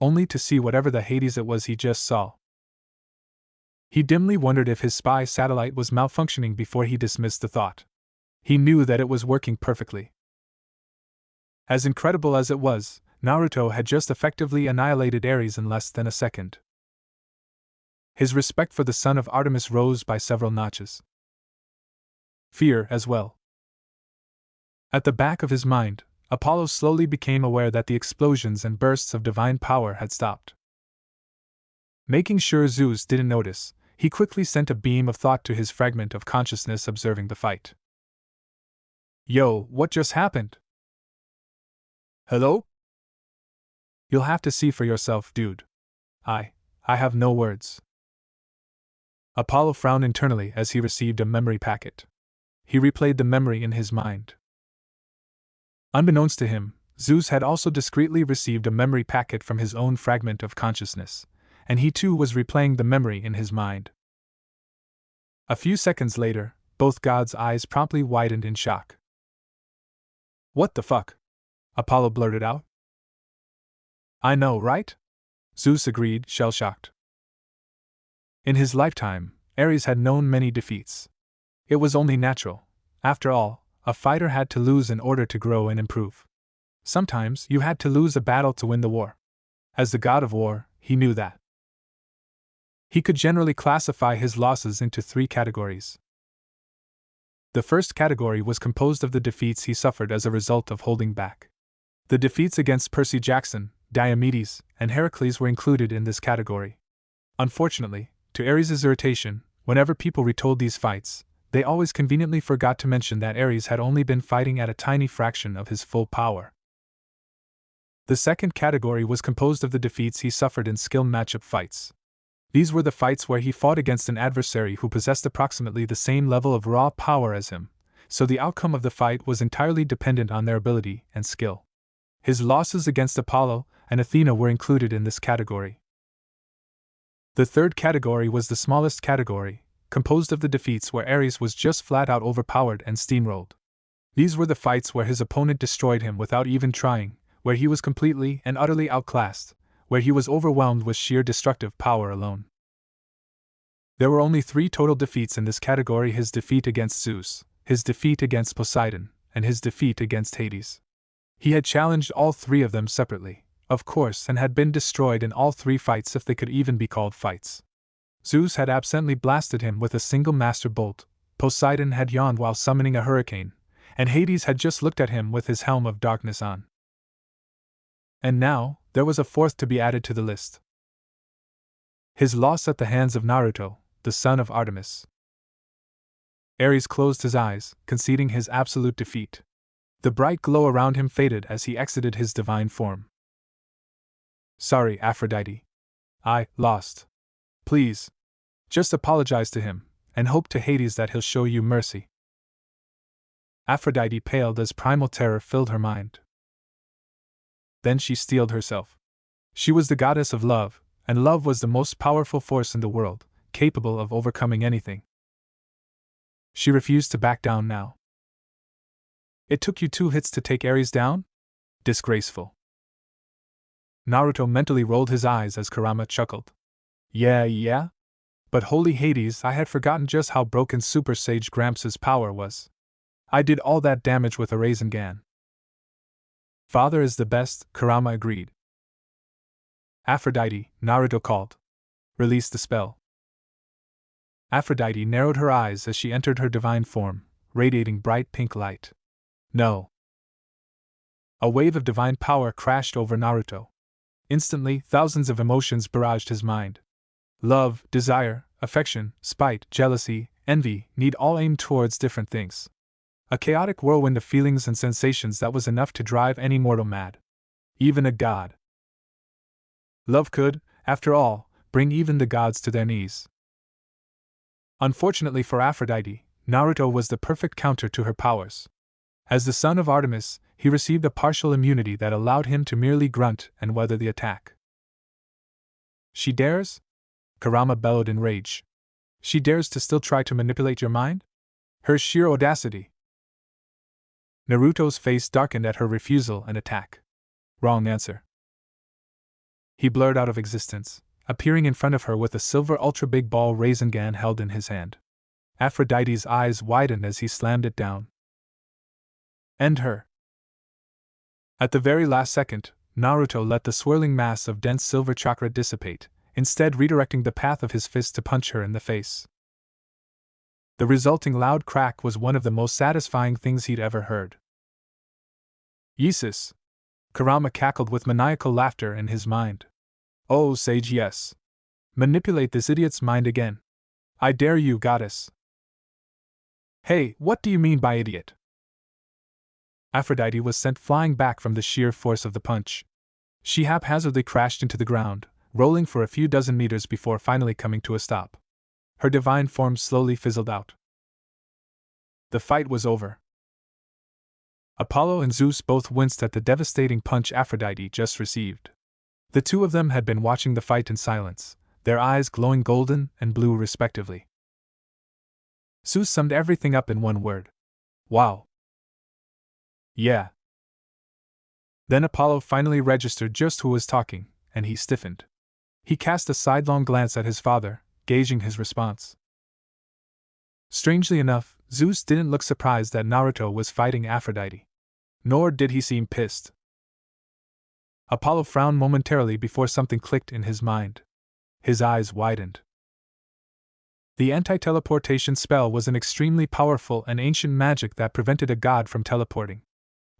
Only to see whatever the Hades it was he just saw. He dimly wondered if his spy satellite was malfunctioning before he dismissed the thought. He knew that it was working perfectly. As incredible as it was, Naruto had just effectively annihilated Ares in less than a second. His respect for the son of Artemis rose by several notches. Fear as well. At the back of his mind, Apollo slowly became aware that the explosions and bursts of divine power had stopped. Making sure Zeus didn't notice, he quickly sent a beam of thought to his fragment of consciousness observing the fight. Yo, what just happened? Hello? You'll have to see for yourself, dude. I have no words. Apollo frowned internally as he received a memory packet. He replayed the memory in his mind. Unbeknownst to him, Zeus had also discreetly received a memory packet from his own fragment of consciousness, and he too was replaying the memory in his mind. A few seconds later, both gods' eyes promptly widened in shock. What the fuck? Apollo blurted out. I know, right? Zeus agreed, shell-shocked. In his lifetime, Ares had known many defeats. It was only natural. After all, a fighter had to lose in order to grow and improve. Sometimes you had to lose a battle to win the war. As the god of war, he knew that. He could generally classify his losses into 3 categories. The first category was composed of the defeats he suffered as a result of holding back. The defeats against Percy Jackson, Diomedes, and Heracles were included in this category. Unfortunately, to Ares' irritation, whenever people retold these fights, they always conveniently forgot to mention that Ares had only been fighting at a tiny fraction of his full power. The second category was composed of the defeats he suffered in skill matchup fights. These were the fights where he fought against an adversary who possessed approximately the same level of raw power as him, so the outcome of the fight was entirely dependent on their ability and skill. His losses against Apollo and Athena were included in this category. The third category was the smallest category, composed of the defeats where Ares was just flat out overpowered and steamrolled. These were the fights where his opponent destroyed him without even trying, where he was completely and utterly outclassed, where he was overwhelmed with sheer destructive power alone. There were only 3 total defeats in this category: his defeat against Zeus, his defeat against Poseidon, and his defeat against Hades. He had challenged all 3 of them separately, of course, and had been destroyed in all 3 fights if they could even be called fights. Zeus had absently blasted him with a single master bolt, Poseidon had yawned while summoning a hurricane, and Hades had just looked at him with his helm of darkness on. And now, there was a 4th to be added to the list. His loss at the hands of Naruto, the son of Artemis. Ares closed his eyes, conceding his absolute defeat. The bright glow around him faded as he exited his divine form. Sorry, Aphrodite. I lost. Please. Just apologize to him, and hope to Hades that he'll show you mercy. Aphrodite paled as primal terror filled her mind. Then she steeled herself. She was the goddess of love, and love was the most powerful force in the world, capable of overcoming anything. She refused to back down now. It took you 2 hits to take Ares down? Disgraceful. Naruto mentally rolled his eyes as Kurama chuckled. Yeah? But holy Hades, I had forgotten just how broken Super Sage Gramps' power was. I did all that damage with a Rasengan. Father is the best, Kurama agreed. Aphrodite, Naruto called. Release the spell. Aphrodite narrowed her eyes as she entered her divine form, radiating bright pink light. No. A wave of divine power crashed over Naruto. Instantly, thousands of emotions barraged his mind. Love, desire, affection, spite, jealousy, envy, need all aimed towards different things. A chaotic whirlwind of feelings and sensations that was enough to drive any mortal mad. Even a god. Love could, after all, bring even the gods to their knees. Unfortunately for Aphrodite, Naruto was the perfect counter to her powers. As the son of Artemis, he received a partial immunity that allowed him to merely grunt and weather the attack. She dares? Kurama bellowed in rage. She dares to still try to manipulate your mind? Her sheer audacity! Naruto's face darkened at her refusal and attack. Wrong answer. He blurred out of existence, appearing in front of her with a silver ultra-big ball Rasengan held in his hand. Aphrodite's eyes widened as he slammed it down. End her. At the very last second, Naruto let the swirling mass of dense silver chakra dissipate, instead redirecting the path of his fist to punch her in the face. The resulting loud crack was one of the most satisfying things he'd ever heard. Yeesus! Kurama cackled with maniacal laughter in his mind. Oh, Sage, yes. Manipulate this idiot's mind again. I dare you, goddess. Hey, what do you mean by idiot? Aphrodite was sent flying back from the sheer force of the punch. She haphazardly crashed into the ground, rolling for a few dozen meters before finally coming to a stop. Her divine form slowly fizzled out. The fight was over. Apollo and Zeus both winced at the devastating punch Aphrodite just received. The two of them had been watching the fight in silence, their eyes glowing golden and blue respectively. Zeus summed everything up in one word. Wow. Yeah. Then Apollo finally registered just who was talking, and he stiffened. He cast a sidelong glance at his father, gauging his response. Strangely enough, Zeus didn't look surprised that Naruto was fighting Aphrodite. Nor did he seem pissed. Apollo frowned momentarily before something clicked in his mind. His eyes widened. The anti-teleportation spell was an extremely powerful and ancient magic that prevented a god from teleporting.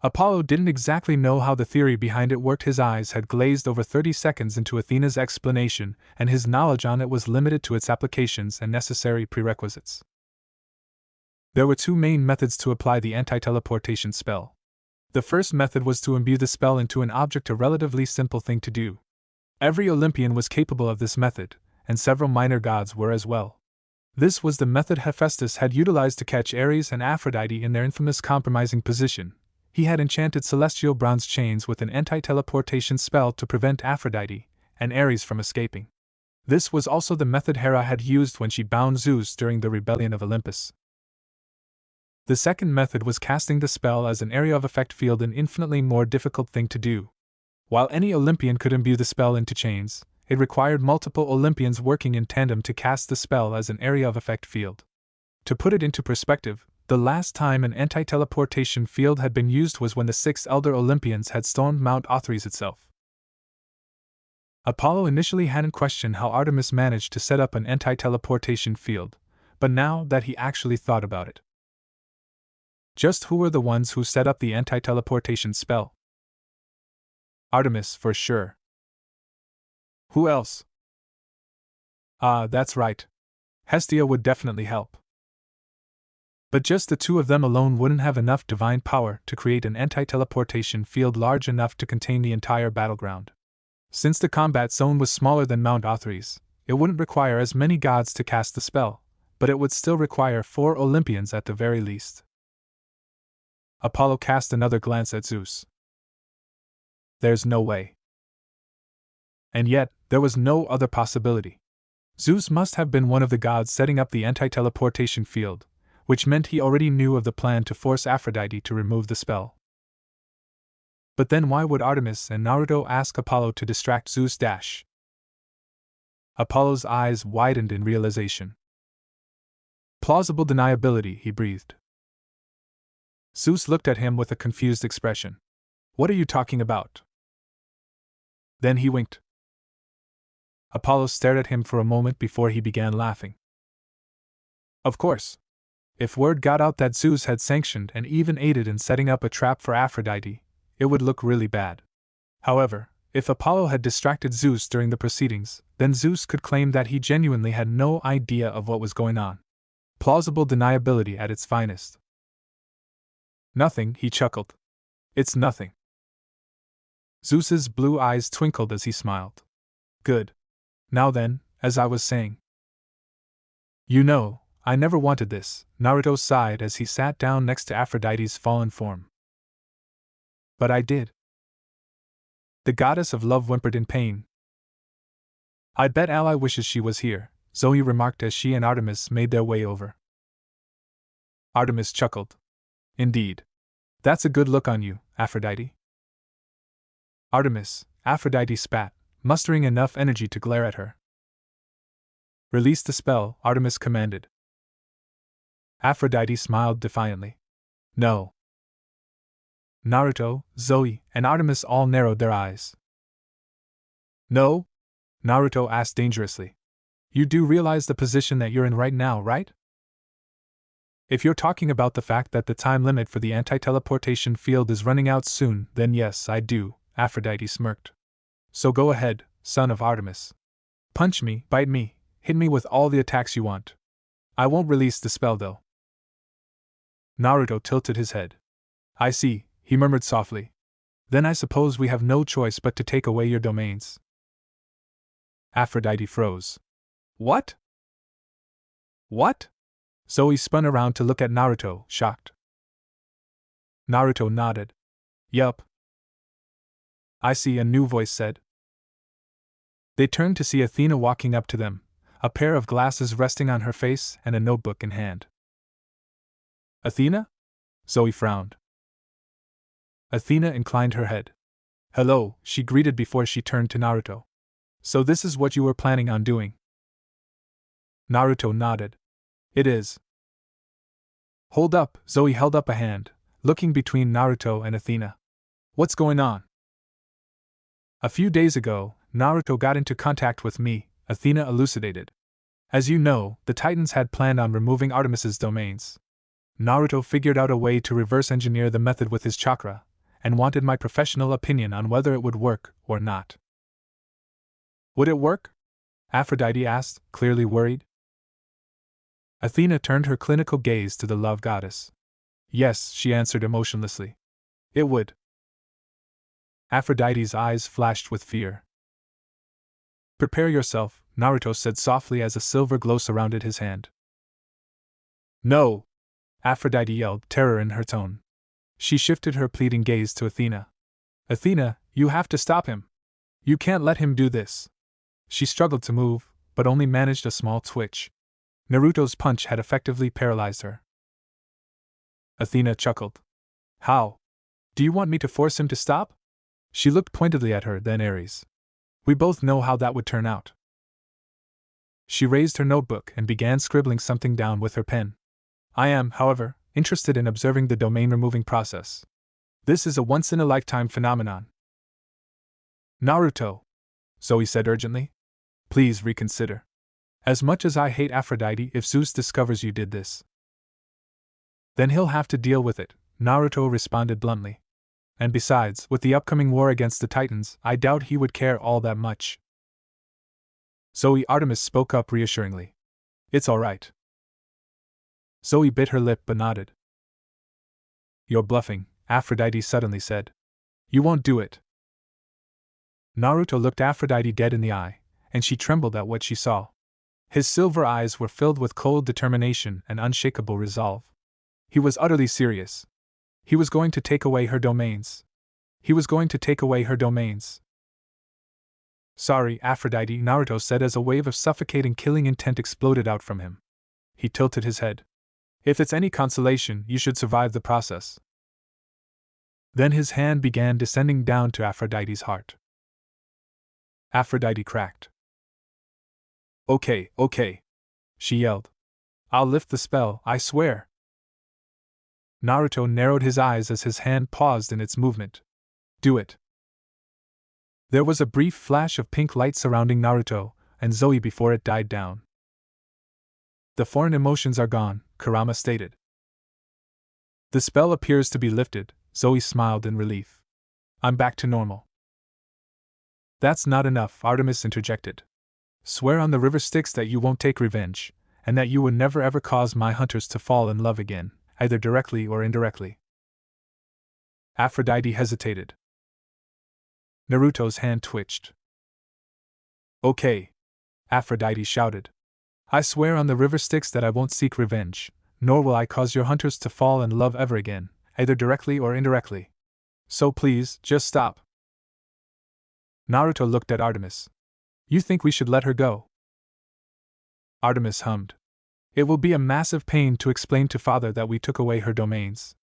Apollo didn't exactly know how the theory behind it worked. His eyes had glazed over 30 seconds into Athena's explanation, and his knowledge on it was limited to its applications and necessary prerequisites. There were two main methods to apply the anti-teleportation spell. The first method was to imbue the spell into an object, a relatively simple thing to do. Every Olympian was capable of this method, and several minor gods were as well. This was the method Hephaestus had utilized to catch Ares and Aphrodite in their infamous compromising position. He had enchanted celestial bronze chains with an anti-teleportation spell to prevent Aphrodite and Ares from escaping. This was also the method Hera had used when she bound Zeus during the rebellion of Olympus. The second method was casting the spell as an area of effect field, an infinitely more difficult thing to do. While any Olympian could imbue the spell into chains, it required multiple Olympians working in tandem to cast the spell as an area of effect field. To put it into perspective, the last time an anti-teleportation field had been used was when the 6 elder Olympians had stormed Mount Othrys itself. Apollo initially hadn't questioned how Artemis managed to set up an anti-teleportation field, but now that he actually thought about it. Just who were the ones who set up the anti-teleportation spell? Artemis, for sure. Who else? Ah, that's right. Hestia would definitely help. But just the two of them alone wouldn't have enough divine power to create an anti-teleportation field large enough to contain the entire battleground. Since the combat zone was smaller than Mount Othrys, it wouldn't require as many gods to cast the spell, but it would still require 4 Olympians at the very least. Apollo cast another glance at Zeus. There's no way. And yet, there was no other possibility. Zeus must have been one of the gods setting up the anti-teleportation field, which meant he already knew of the plan to force Aphrodite to remove the spell. But then why would Artemis and Naruto ask Apollo to distract Zeus? Apollo's eyes widened in realization. Plausible deniability, he breathed. Zeus looked at him with a confused expression. What are you talking about? Then he winked. Apollo stared at him for a moment before he began laughing. Of course. If word got out that Zeus had sanctioned and even aided in setting up a trap for Aphrodite, it would look really bad. However, if Apollo had distracted Zeus during the proceedings, then Zeus could claim that he genuinely had no idea of what was going on. Plausible deniability at its finest. Nothing, he chuckled. It's nothing. Zeus's blue eyes twinkled as he smiled. Good. Now then, as I was saying. You know, I never wanted this, Naruto sighed as he sat down next to Aphrodite's fallen form. But I did. The goddess of love whimpered in pain. "I'd bet Ally wishes she was here," Zoe remarked as she and Artemis made their way over. Artemis chuckled. "Indeed. That's a good look on you, Aphrodite." "Artemis," Aphrodite spat, mustering enough energy to glare at her. "Release the spell," Artemis commanded. Aphrodite smiled defiantly. "No." Naruto, Zoe, and Artemis all narrowed their eyes. "No?" Naruto asked dangerously. "You do realize the position that you're in right now, right?" "If you're talking about the fact that the time limit for the anti-teleportation field is running out soon, then yes, I do," Aphrodite smirked. "So go ahead, son of Artemis. Punch me, bite me, hit me with all the attacks you want. I won't release the spell though." Naruto tilted his head. "I see," he murmured softly. "Then I suppose we have no choice but to take away your domains." Aphrodite froze. "What? What?" Zoe spun around to look at Naruto, shocked. Naruto nodded. "Yup." "I see," a new voice said. They turned to see Athena walking up to them, a pair of glasses resting on her face and a notebook in hand. "Athena?" Zoe frowned. Athena inclined her head. "Hello," she greeted before she turned to Naruto. "So this is what you were planning on doing?" Naruto nodded. "It is." "Hold up," Zoe held up a hand, looking between Naruto and Athena. "What's going on?" "A few days ago, Naruto got into contact with me," Athena elucidated. "As you know, the Titans had planned on removing Artemis's domains. Naruto figured out a way to reverse engineer the method with his chakra, and wanted my professional opinion on whether it would work or not." "Would it work?" Aphrodite asked, clearly worried. Athena turned her clinical gaze to the love goddess. "Yes," she answered emotionlessly. "It would." Aphrodite's eyes flashed with fear. "Prepare yourself," Naruto said softly as a silver glow surrounded his hand. "No!" Aphrodite yelled, terror in her tone. She shifted her pleading gaze to Athena. "Athena, you have to stop him. You can't let him do this." She struggled to move, but only managed a small twitch. Naruto's punch had effectively paralyzed her. Athena chuckled. "How? Do you want me to force him to stop?" She looked pointedly at her, then Ares. "We both know how that would turn out." She raised her notebook and began scribbling something down with her pen. "I am, however, interested in observing the domain-removing process. This is a once-in-a-lifetime phenomenon." "Naruto," Zoe said urgently, "please reconsider. As much as I hate Aphrodite, if Zeus discovers you did this, then he'll have to deal with it," Naruto responded bluntly. "And besides, with the upcoming war against the Titans, I doubt he would care all that much." Artemis spoke up reassuringly. "It's all right." Zoe bit her lip but nodded. "You're bluffing," Aphrodite suddenly said. "You won't do it." Naruto looked Aphrodite dead in the eye, and she trembled at what she saw. His silver eyes were filled with cold determination and unshakable resolve. He was utterly serious. He was going to take away her domains. He was going to take away her domains. "Sorry, Aphrodite," Naruto said as a wave of suffocating killing intent exploded out from him. He tilted his head. "If it's any consolation, you should survive the process." Then his hand began descending down to Aphrodite's heart. Aphrodite cracked. Okay, she yelled. "I'll lift the spell, I swear." Naruto narrowed his eyes as his hand paused in its movement. "Do it." There was a brief flash of pink light surrounding Naruto and Zoe before it died down. "The foreign emotions are gone," Kurama stated. "The spell appears to be lifted," Zoe smiled in relief. "I'm back to normal." "That's not enough," Artemis interjected. "Swear on the river Styx that you won't take revenge, and that you would never ever cause my hunters to fall in love again, either directly or indirectly." Aphrodite hesitated. Naruto's hand twitched. "Okay," Aphrodite shouted. "I swear on the river Styx that I won't seek revenge, nor will I cause your hunters to fall in love ever again, either directly or indirectly. So please, just stop." Naruto looked at Artemis. You think we should let her go? Artemis hummed. It will be a massive pain to explain to father that we took away her domains.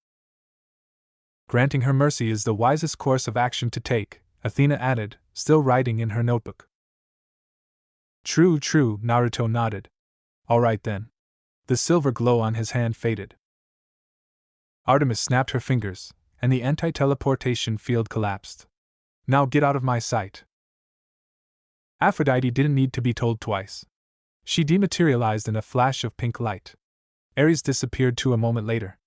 Granting her mercy is the wisest course of action to take, Athena added, still writing in her notebook. True, Naruto nodded. All right then. The silver glow on his hand faded. Artemis snapped her fingers, and the anti-teleportation field collapsed. Now get out of my sight. Aphrodite didn't need to be told twice. She dematerialized in a flash of pink light. Ares disappeared too a moment later.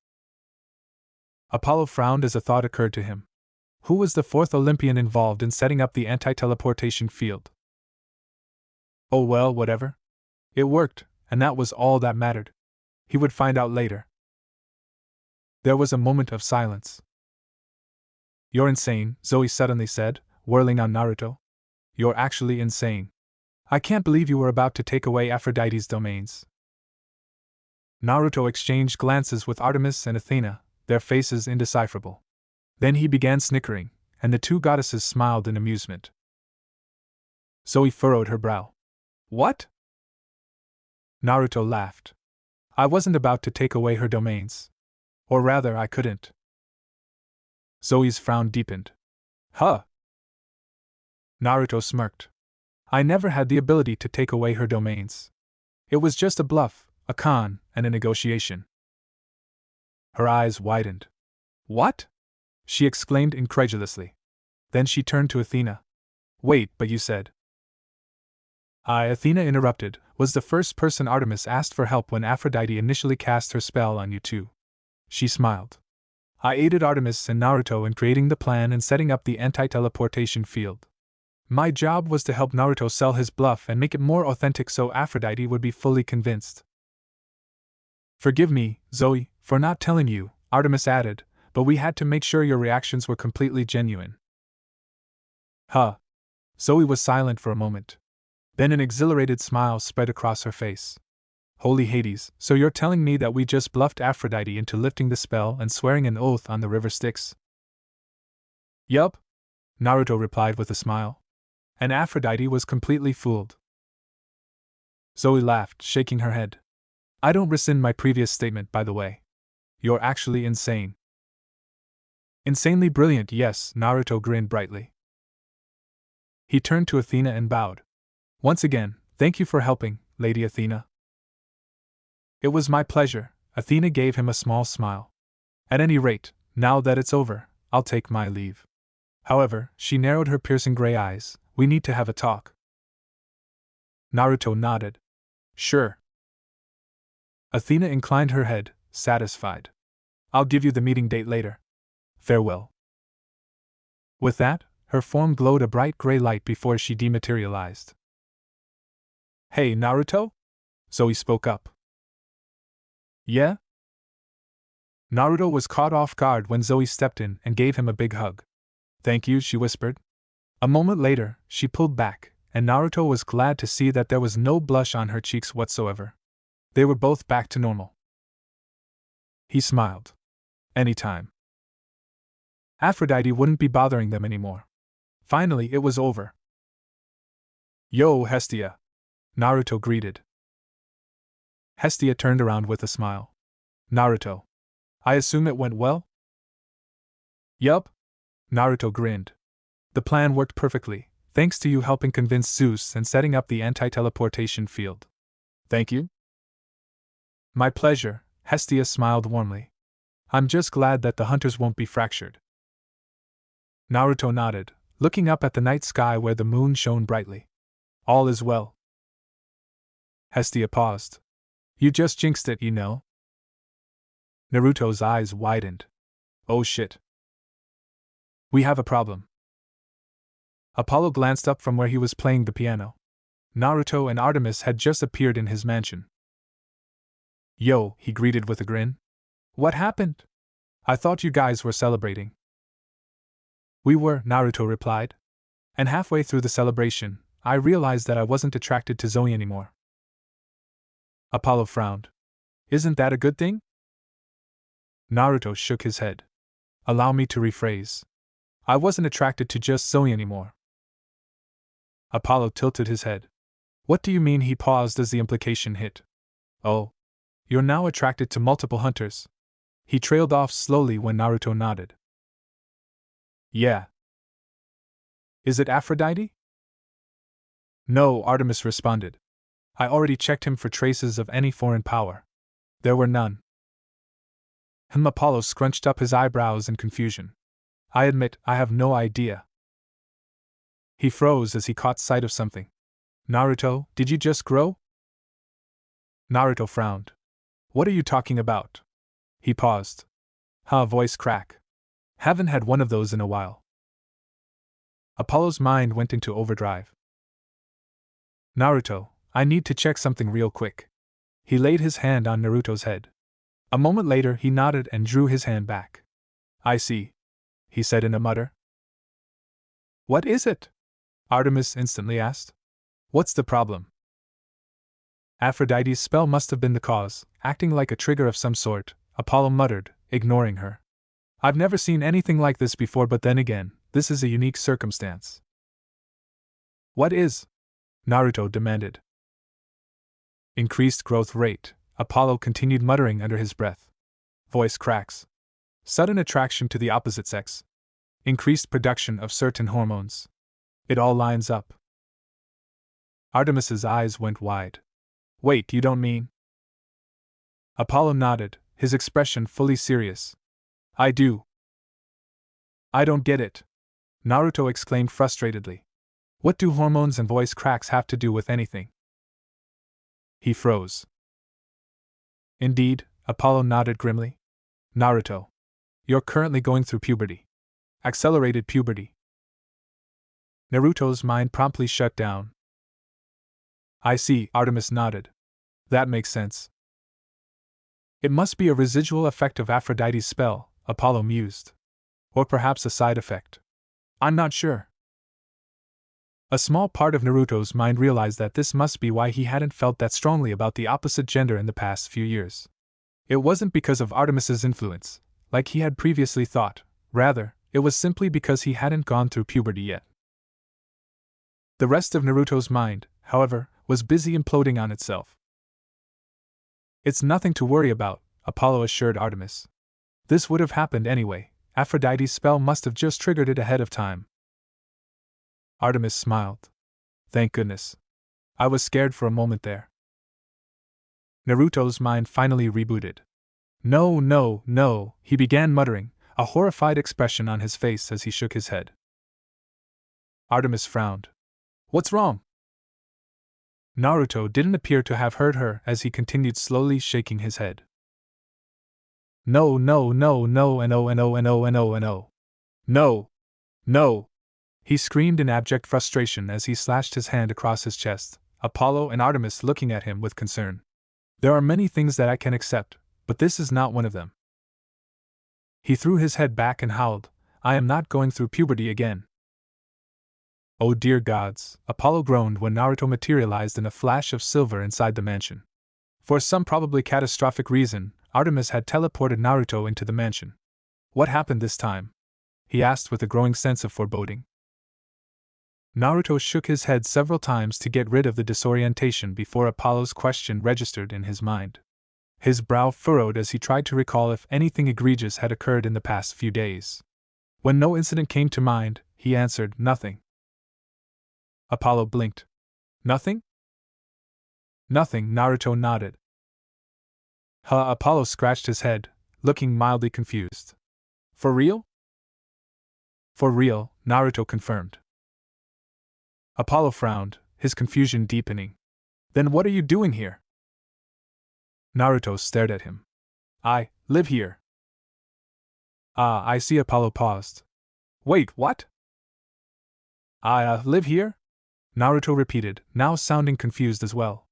Apollo frowned as a thought occurred to him. Who was the fourth Olympian involved in setting up the anti-teleportation field? Oh well, whatever. It worked, and that was all that mattered. He would find out later. There was a moment of silence. You're insane, Zoe suddenly said, whirling on Naruto. You're actually insane. I can't believe you were about to take away Aphrodite's domains. Naruto exchanged glances with Artemis and Athena, their faces indecipherable. Then he began snickering, and the two goddesses smiled in amusement. Zoe furrowed her brow. What? Naruto laughed. I wasn't about to take away her domains. Or rather, I couldn't. Zoe's frown deepened. Huh? Naruto smirked. I never had the ability to take away her domains. It was just a bluff, a con, and a negotiation. Her eyes widened. What? She exclaimed incredulously. Then she turned to Athena. Wait, but you said. Athena interrupted, was the first person Artemis asked for help when Aphrodite initially cast her spell on you two. She smiled. I aided Artemis and Naruto in creating the plan and setting up the anti-teleportation field. My job was to help Naruto sell his bluff and make it more authentic so Aphrodite would be fully convinced. Forgive me, Zoe, for not telling you, Artemis added, but we had to make sure your reactions were completely genuine. Huh. Zoe was silent for a moment. Then an exhilarated smile spread across her face. Holy Hades, so you're telling me that we just bluffed Aphrodite into lifting the spell and swearing an oath on the river Styx? Yup, Naruto replied with a smile. And Aphrodite was completely fooled. Zoe laughed, shaking her head. I don't rescind my previous statement, by the way. You're actually insane. Insanely brilliant, yes, Naruto grinned brightly. He turned to Athena and bowed. Once again, thank you for helping, Lady Athena. It was my pleasure, Athena gave him a small smile. At any rate, now that it's over, I'll take my leave. However, she narrowed her piercing gray eyes, we need to have a talk. Naruto nodded. Sure. Athena inclined her head, satisfied. I'll give you the meeting date later. Farewell. With that, her form glowed a bright gray light before she dematerialized. Hey, Naruto? Zoe spoke up. Yeah? Naruto was caught off guard when Zoe stepped in and gave him a big hug. Thank you, she whispered. A moment later, she pulled back, and Naruto was glad to see that there was no blush on her cheeks whatsoever. They were both back to normal. He smiled. Anytime. Aphrodite wouldn't be bothering them anymore. Finally, it was over. Yo, Hestia! Naruto greeted. Hestia turned around with a smile. Naruto. I assume it went well? Yup. Naruto grinned. The plan worked perfectly, thanks to you helping convince Zeus and setting up the anti-teleportation field. Thank you? My pleasure, Hestia smiled warmly. I'm just glad that the hunters won't be fractured. Naruto nodded, looking up at the night sky where the moon shone brightly. All is well. Hestia paused. You just jinxed it, you know. Naruto's eyes widened. Oh shit. We have a problem. Apollo glanced up from where he was playing the piano. Naruto and Artemis had just appeared in his mansion. Yo, he greeted with a grin. What happened? I thought you guys were celebrating. We were, Naruto replied. And halfway through the celebration, I realized that I wasn't attracted to Zoe anymore. Apollo frowned. Isn't that a good thing? Naruto shook his head. Allow me to rephrase. I wasn't attracted to just Zoe anymore. Apollo tilted his head. What do you mean? He paused as the implication hit. Oh. You're now attracted to multiple hunters. He trailed off slowly when Naruto nodded. Yeah. Is it Aphrodite? No, Artemis responded. I already checked him for traces of any foreign power. There were none. Apollo scrunched up his eyebrows in confusion. I admit, I have no idea. He froze as he caught sight of something. Naruto, did you just grow? Naruto frowned. What are you talking about? He paused. Voice crack. Haven't had one of those in a while. Apollo's mind went into overdrive. Naruto, I need to check something real quick. He laid his hand on Naruto's head. A moment later he nodded and drew his hand back. I see, he said in a mutter. What is it? Artemis instantly asked. What's the problem? Aphrodite's spell must have been the cause, acting like a trigger of some sort, Apollo muttered, ignoring her. I've never seen anything like this before, but then again, this is a unique circumstance. What is? Naruto demanded. Increased growth rate, Apollo continued muttering under his breath. Voice cracks. Sudden attraction to the opposite sex. Increased production of certain hormones. It all lines up. Artemis's eyes went wide. Wait, you don't mean? Apollo nodded, his expression fully serious. I do. I don't get it, Naruto exclaimed frustratedly. What do hormones and voice cracks have to do with anything? He froze. Indeed, Apollo nodded grimly. Naruto. You're currently going through puberty. Accelerated puberty. Naruto's mind promptly shut down. I see, Artemis nodded. That makes sense. It must be a residual effect of Aphrodite's spell, Apollo mused. Or perhaps a side effect. I'm not sure. A small part of Naruto's mind realized that this must be why he hadn't felt that strongly about the opposite gender in the past few years. It wasn't because of Artemis's influence, like he had previously thought, rather, it was simply because he hadn't gone through puberty yet. The rest of Naruto's mind, however, was busy imploding on itself. It's nothing to worry about, Apollo assured Artemis. This would have happened anyway, Aphrodite's spell must have just triggered it ahead of time. Artemis smiled. Thank goodness. I was scared for a moment there. Naruto's mind finally rebooted. No, no, no, he began muttering, a horrified expression on his face as he shook his head. Artemis frowned. What's wrong? Naruto didn't appear to have heard her as he continued slowly shaking his head. No, no, no, no, and oh, and oh, and oh, and oh, and oh. No! No! He screamed in abject frustration as he slashed his hand across his chest, Apollo and Artemis looking at him with concern. There are many things that I can accept, but this is not one of them. He threw his head back and howled, I am not going through puberty again. Oh dear gods, Apollo groaned when Naruto materialized in a flash of silver inside the mansion. For some probably catastrophic reason, Artemis had teleported Naruto into the mansion. What happened this time? He asked with a growing sense of foreboding. Naruto shook his head several times to get rid of the disorientation before Apollo's question registered in his mind. His brow furrowed as he tried to recall if anything egregious had occurred in the past few days. When no incident came to mind, he answered, nothing. Apollo blinked. Nothing? Nothing, Naruto nodded. Apollo scratched his head, looking mildly confused. For real? For real, Naruto confirmed. Apollo frowned, his confusion deepening. Then what are you doing here? Naruto stared at him. I live here. Ah, I see. Apollo paused. Wait, what? I live here? Naruto repeated, now sounding confused as well.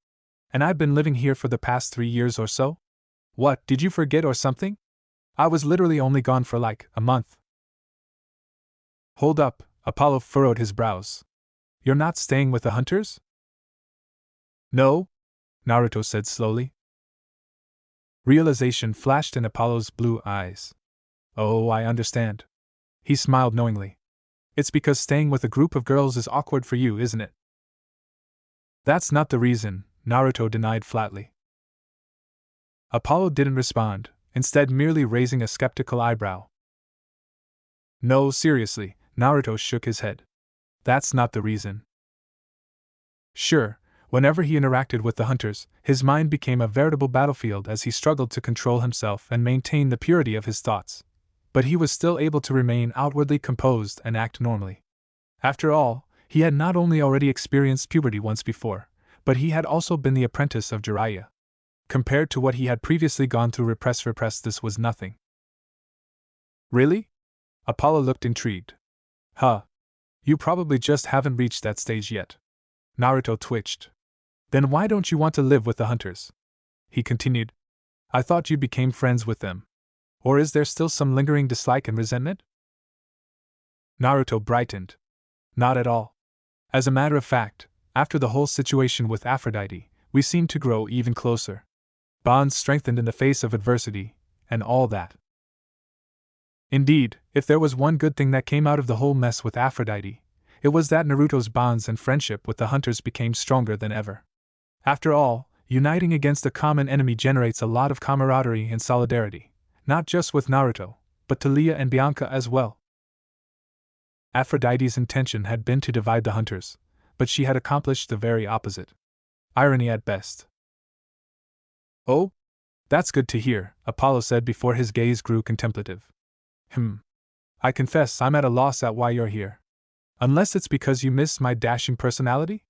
And I've been living here for the past 3 years or so? What, did you forget or something? I was literally only gone for like a month. Hold up, Apollo furrowed his brows. You're not staying with the hunters? No, Naruto said slowly. Realization flashed in Apollo's blue eyes. Oh, I understand. He smiled knowingly. It's because staying with a group of girls is awkward for you, isn't it? That's not the reason, Naruto denied flatly. Apollo didn't respond, instead merely raising a skeptical eyebrow. No, seriously, Naruto shook his head. That's not the reason. Sure, whenever he interacted with the hunters, his mind became a veritable battlefield as he struggled to control himself and maintain the purity of his thoughts. But he was still able to remain outwardly composed and act normally. After all, he had not only already experienced puberty once before, but he had also been the apprentice of Jiraiya. Compared to what he had previously gone through repress, this was nothing. Really? Apollo looked intrigued. Huh. You probably just haven't reached that stage yet. Naruto twitched. Then why don't you want to live with the hunters? He continued. I thought you became friends with them. Or is there still some lingering dislike and resentment? Naruto brightened. Not at all. As a matter of fact, after the whole situation with Aphrodite, we seemed to grow even closer. Bonds strengthened in the face of adversity, and all that. Indeed, if there was one good thing that came out of the whole mess with Aphrodite, it was that Naruto's bonds and friendship with the hunters became stronger than ever. After all, uniting against a common enemy generates a lot of camaraderie and solidarity, not just with Naruto, but to Leah and Bianca as well. Aphrodite's intention had been to divide the hunters, but she had accomplished the very opposite. Irony at best. Oh? That's good to hear, Apollo said before his gaze grew contemplative. I confess I'm at a loss at why you're here. Unless it's because you miss my dashing personality?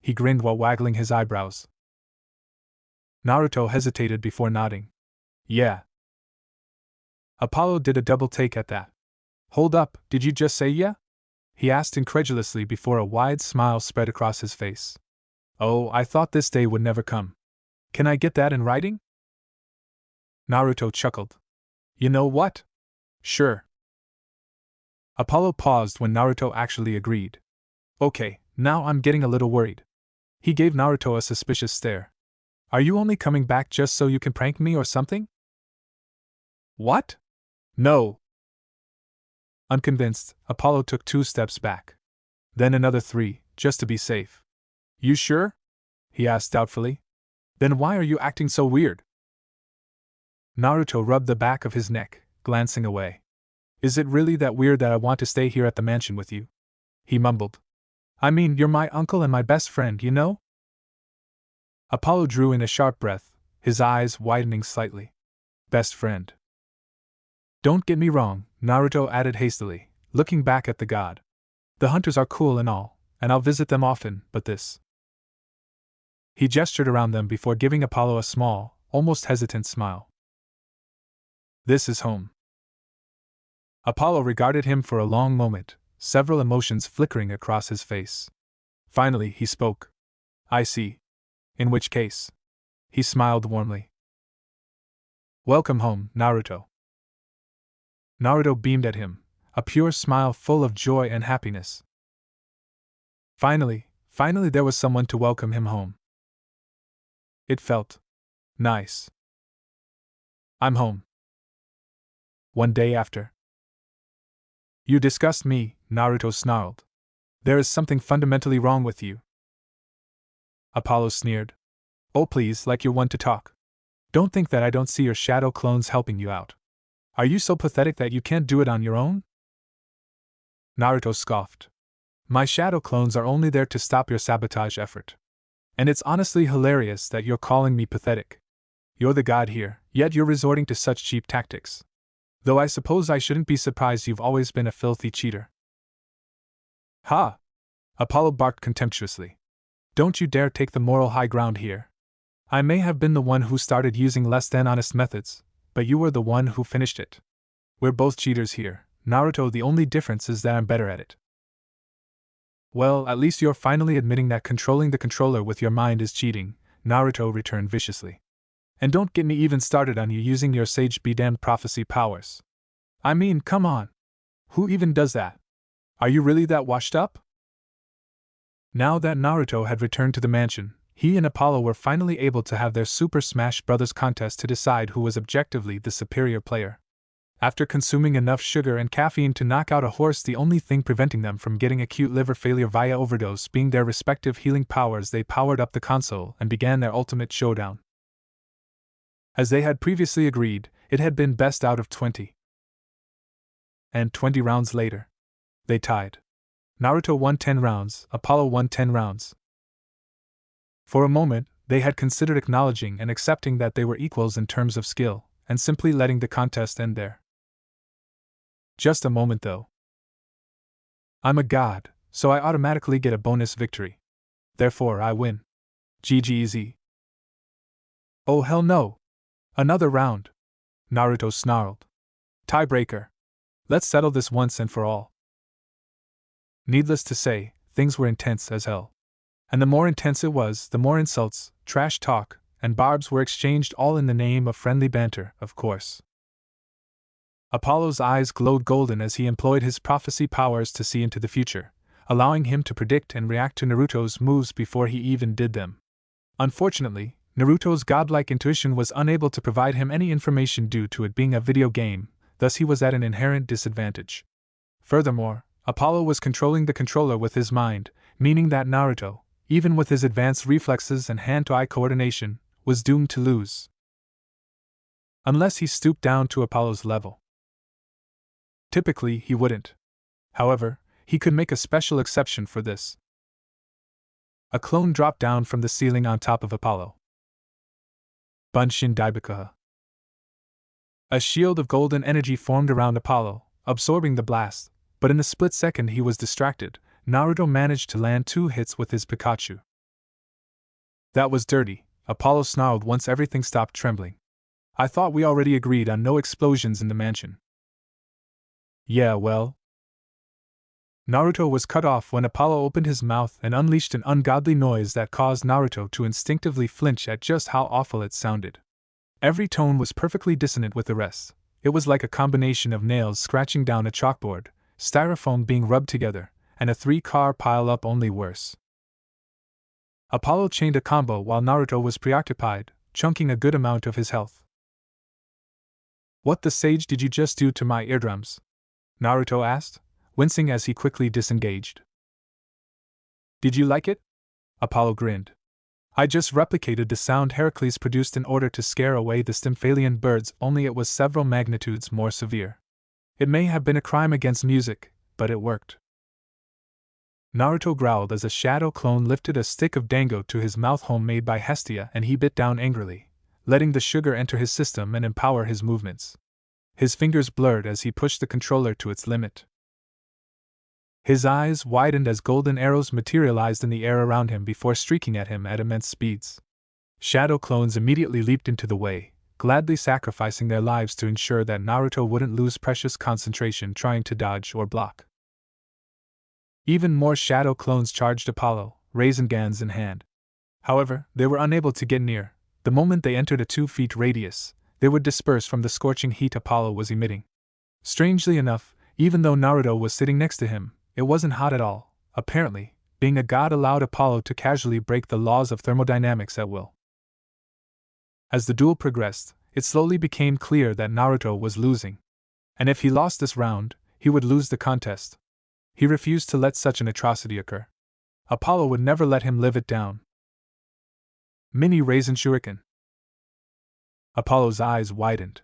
He grinned while waggling his eyebrows. Naruto hesitated before nodding. Yeah. Apollo did a double take at that. Hold up, did you just say yeah? He asked incredulously before a wide smile spread across his face. Oh, I thought this day would never come. Can I get that in writing? Naruto chuckled. You know what? Sure. Apollo paused when Naruto actually agreed. Okay, now I'm getting a little worried. He gave Naruto a suspicious stare. Are you only coming back just so you can prank me or something? What? No. Unconvinced, Apollo took 2 steps back. Then another 3, just to be safe. You sure? He asked doubtfully. Then why are you acting so weird? Naruto rubbed the back of his neck, glancing away. Is it really that weird that I want to stay here at the mansion with you? He mumbled. I mean, you're my uncle and my best friend, you know? Apollo drew in a sharp breath, his eyes widening slightly. Best friend. Don't get me wrong, Naruto added hastily, looking back at the god. The hunters are cool and all, and I'll visit them often, but this. He gestured around them before giving Apollo a small, almost hesitant smile. This is home. Apollo regarded him for a long moment, several emotions flickering across his face. Finally, he spoke. I see. In which case? He smiled warmly. Welcome home, Naruto. Naruto beamed at him, a pure smile full of joy and happiness. Finally there was someone to welcome him home. It felt nice. I'm home. One day after. You disgust me, Naruto snarled. There is something fundamentally wrong with you. Apollo sneered. Oh please, like you're one to talk. Don't think that I don't see your shadow clones helping you out. Are you so pathetic that you can't do it on your own? Naruto scoffed. My shadow clones are only there to stop your sabotage effort. And it's honestly hilarious that you're calling me pathetic. You're the god here, yet you're resorting to such cheap tactics. Though I suppose I shouldn't be surprised you've always been a filthy cheater. Ha! Apollo barked contemptuously. Don't you dare take the moral high ground here. I may have been the one who started using less than honest methods, but you were the one who finished it. We're both cheaters here, Naruto. The only difference is that I'm better at it. Well, at least you're finally admitting that controlling the controller with your mind is cheating, Naruto returned viciously. And don't get me even started on you using your sage be damned prophecy powers. I mean, come on. Who even does that? Are you really that washed up? Now that Naruto had returned to the mansion, he and Apollo were finally able to have their Super Smash Bros. Contest to decide who was objectively the superior player. After consuming enough sugar and caffeine to knock out a horse, the only thing preventing them from getting acute liver failure via overdose being their respective healing powers, they powered up the console and began their ultimate showdown. As they had previously agreed, it had been best out of 20. And 20 rounds later, they tied. Naruto won 10 rounds, Apollo won 10 rounds. For a moment, they had considered acknowledging and accepting that they were equals in terms of skill, and simply letting the contest end there. Just a moment though. I'm a god, so I automatically get a bonus victory. Therefore I win. GGZ. Oh hell no! Another round! Naruto snarled. Tiebreaker. Let's settle this once and for all. Needless to say, things were intense as hell. And the more intense it was, the more insults, trash talk, and barbs were exchanged, all in the name of friendly banter, of course. Apollo's eyes glowed golden as he employed his prophecy powers to see into the future, allowing him to predict and react to Naruto's moves before he even did them. Unfortunately, Naruto's godlike intuition was unable to provide him any information due to it being a video game, thus he was at an inherent disadvantage. Furthermore, Apollo was controlling the controller with his mind, meaning that Naruto, even with his advanced reflexes and hand-to-eye coordination, was doomed to lose. Unless he stooped down to Apollo's level. Typically, he wouldn't. However, he could make a special exception for this. A clone dropped down from the ceiling on top of Apollo. Bunshin Daibakaha. A shield of golden energy formed around Apollo, absorbing the blast, but in a split second he was distracted. Naruto managed to land 2 hits with his Pikachu. That was dirty, Apollo snarled once everything stopped trembling. I thought we already agreed on no explosions in the mansion. Yeah, well. Naruto was cut off when Apollo opened his mouth and unleashed an ungodly noise that caused Naruto to instinctively flinch at just how awful it sounded. Every tone was perfectly dissonant with the rest. It was like a combination of nails scratching down a chalkboard, styrofoam being rubbed together, and a 3-car pile-up, only worse. Apollo chained a combo while Naruto was preoccupied, chunking a good amount of his health. What the sage did you just do to my eardrums? Naruto asked, wincing as he quickly disengaged. Did you like it? Apollo grinned. I just replicated the sound Heracles produced in order to scare away the Stymphalian birds, only it was several magnitudes more severe. It may have been a crime against music, but it worked. Naruto growled as a shadow clone lifted a stick of dango to his mouth, homemade by Hestia, and he bit down angrily, letting the sugar enter his system and empower his movements. His fingers blurred as he pushed the controller to its limit. His eyes widened as golden arrows materialized in the air around him before streaking at him at immense speeds. Shadow clones immediately leaped into the way, gladly sacrificing their lives to ensure that Naruto wouldn't lose precious concentration trying to dodge or block. Even more shadow clones charged Apollo, Razengans in hand. However, they were unable to get near. The moment they entered a 2-foot radius, they would disperse from the scorching heat Apollo was emitting. Strangely enough, even though Naruto was sitting next to him, it wasn't hot at all. Apparently, being a god allowed Apollo to casually break the laws of thermodynamics at will. As the duel progressed, it slowly became clear that Naruto was losing. And if he lost this round, he would lose the contest. He refused to let such an atrocity occur. Apollo would never let him live it down. Mini Raisin Shuriken. Apollo's eyes widened.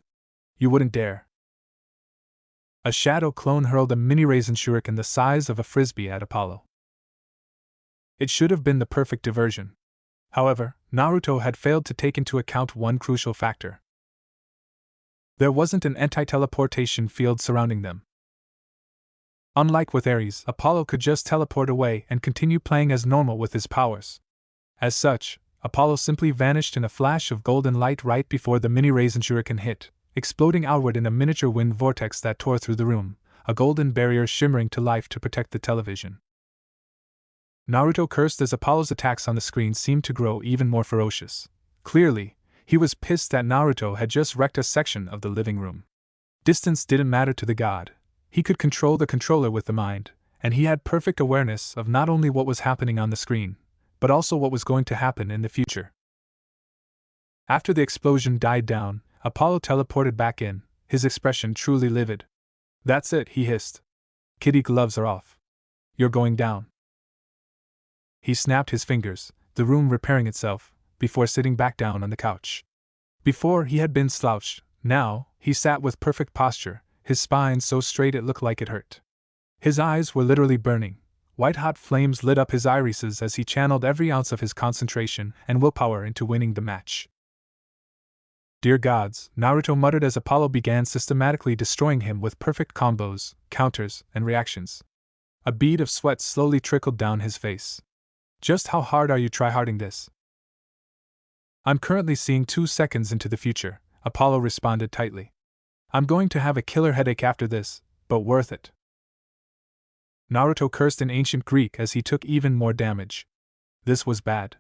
You wouldn't dare. A shadow clone hurled a mini Raisin Shuriken the size of a frisbee at Apollo. It should have been the perfect diversion. However, Naruto had failed to take into account one crucial factor. There wasn't an anti-teleportation field surrounding them. Unlike with Ares, Apollo could just teleport away and continue playing as normal with his powers. As such, Apollo simply vanished in a flash of golden light right before the mini Raisin Shuriken hit, exploding outward in a miniature wind vortex that tore through the room, a golden barrier shimmering to life to protect the television. Naruto cursed as Apollo's attacks on the screen seemed to grow even more ferocious. Clearly, he was pissed that Naruto had just wrecked a section of the living room. Distance didn't matter to the god. He could control the controller with the mind, and he had perfect awareness of not only what was happening on the screen, but also what was going to happen in the future. After the explosion died down, Apollo teleported back in, his expression truly livid. That's it, he hissed. Kitty gloves are off. You're going down. He snapped his fingers, the room repairing itself, before sitting back down on the couch. Before he had been slouched, now, he sat with perfect posture, his spine so straight it looked like it hurt. His eyes were literally burning. White-hot flames lit up his irises as he channeled every ounce of his concentration and willpower into winning the match. Dear gods, Naruto muttered as Apollo began systematically destroying him with perfect combos, counters, and reactions. A bead of sweat slowly trickled down his face. Just how hard are you tryharding this? I'm currently seeing 2 seconds into the future, Apollo responded tightly. I'm going to have a killer headache after this, but worth it. Naruto cursed in ancient Greek as he took even more damage. This was bad.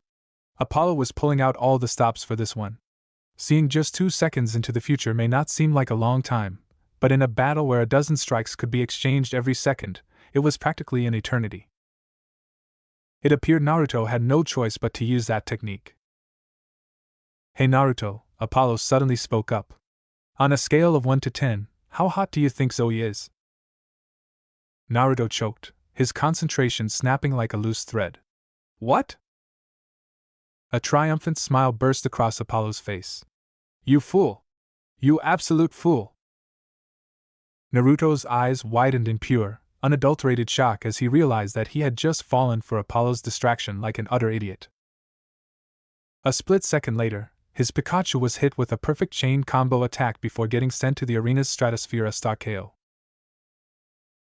Apollo was pulling out all the stops for this one. Seeing just 2 seconds into the future may not seem like a long time, but in a battle where a dozen strikes could be exchanged every second, it was practically an eternity. It appeared Naruto had no choice but to use that technique. Hey Naruto, Apollo suddenly spoke up. On a scale of 1 to 10, how hot do you think Zoe is? Naruto choked, his concentration snapping like a loose thread. What? A triumphant smile burst across Apollo's face. You fool! You absolute fool! Naruto's eyes widened in pure, unadulterated shock as he realized that he had just fallen for Apollo's distraction like an utter idiot. A split second later, his Pikachu was hit with a perfect chain combo attack before getting sent to the arena's stratosphere a star KO.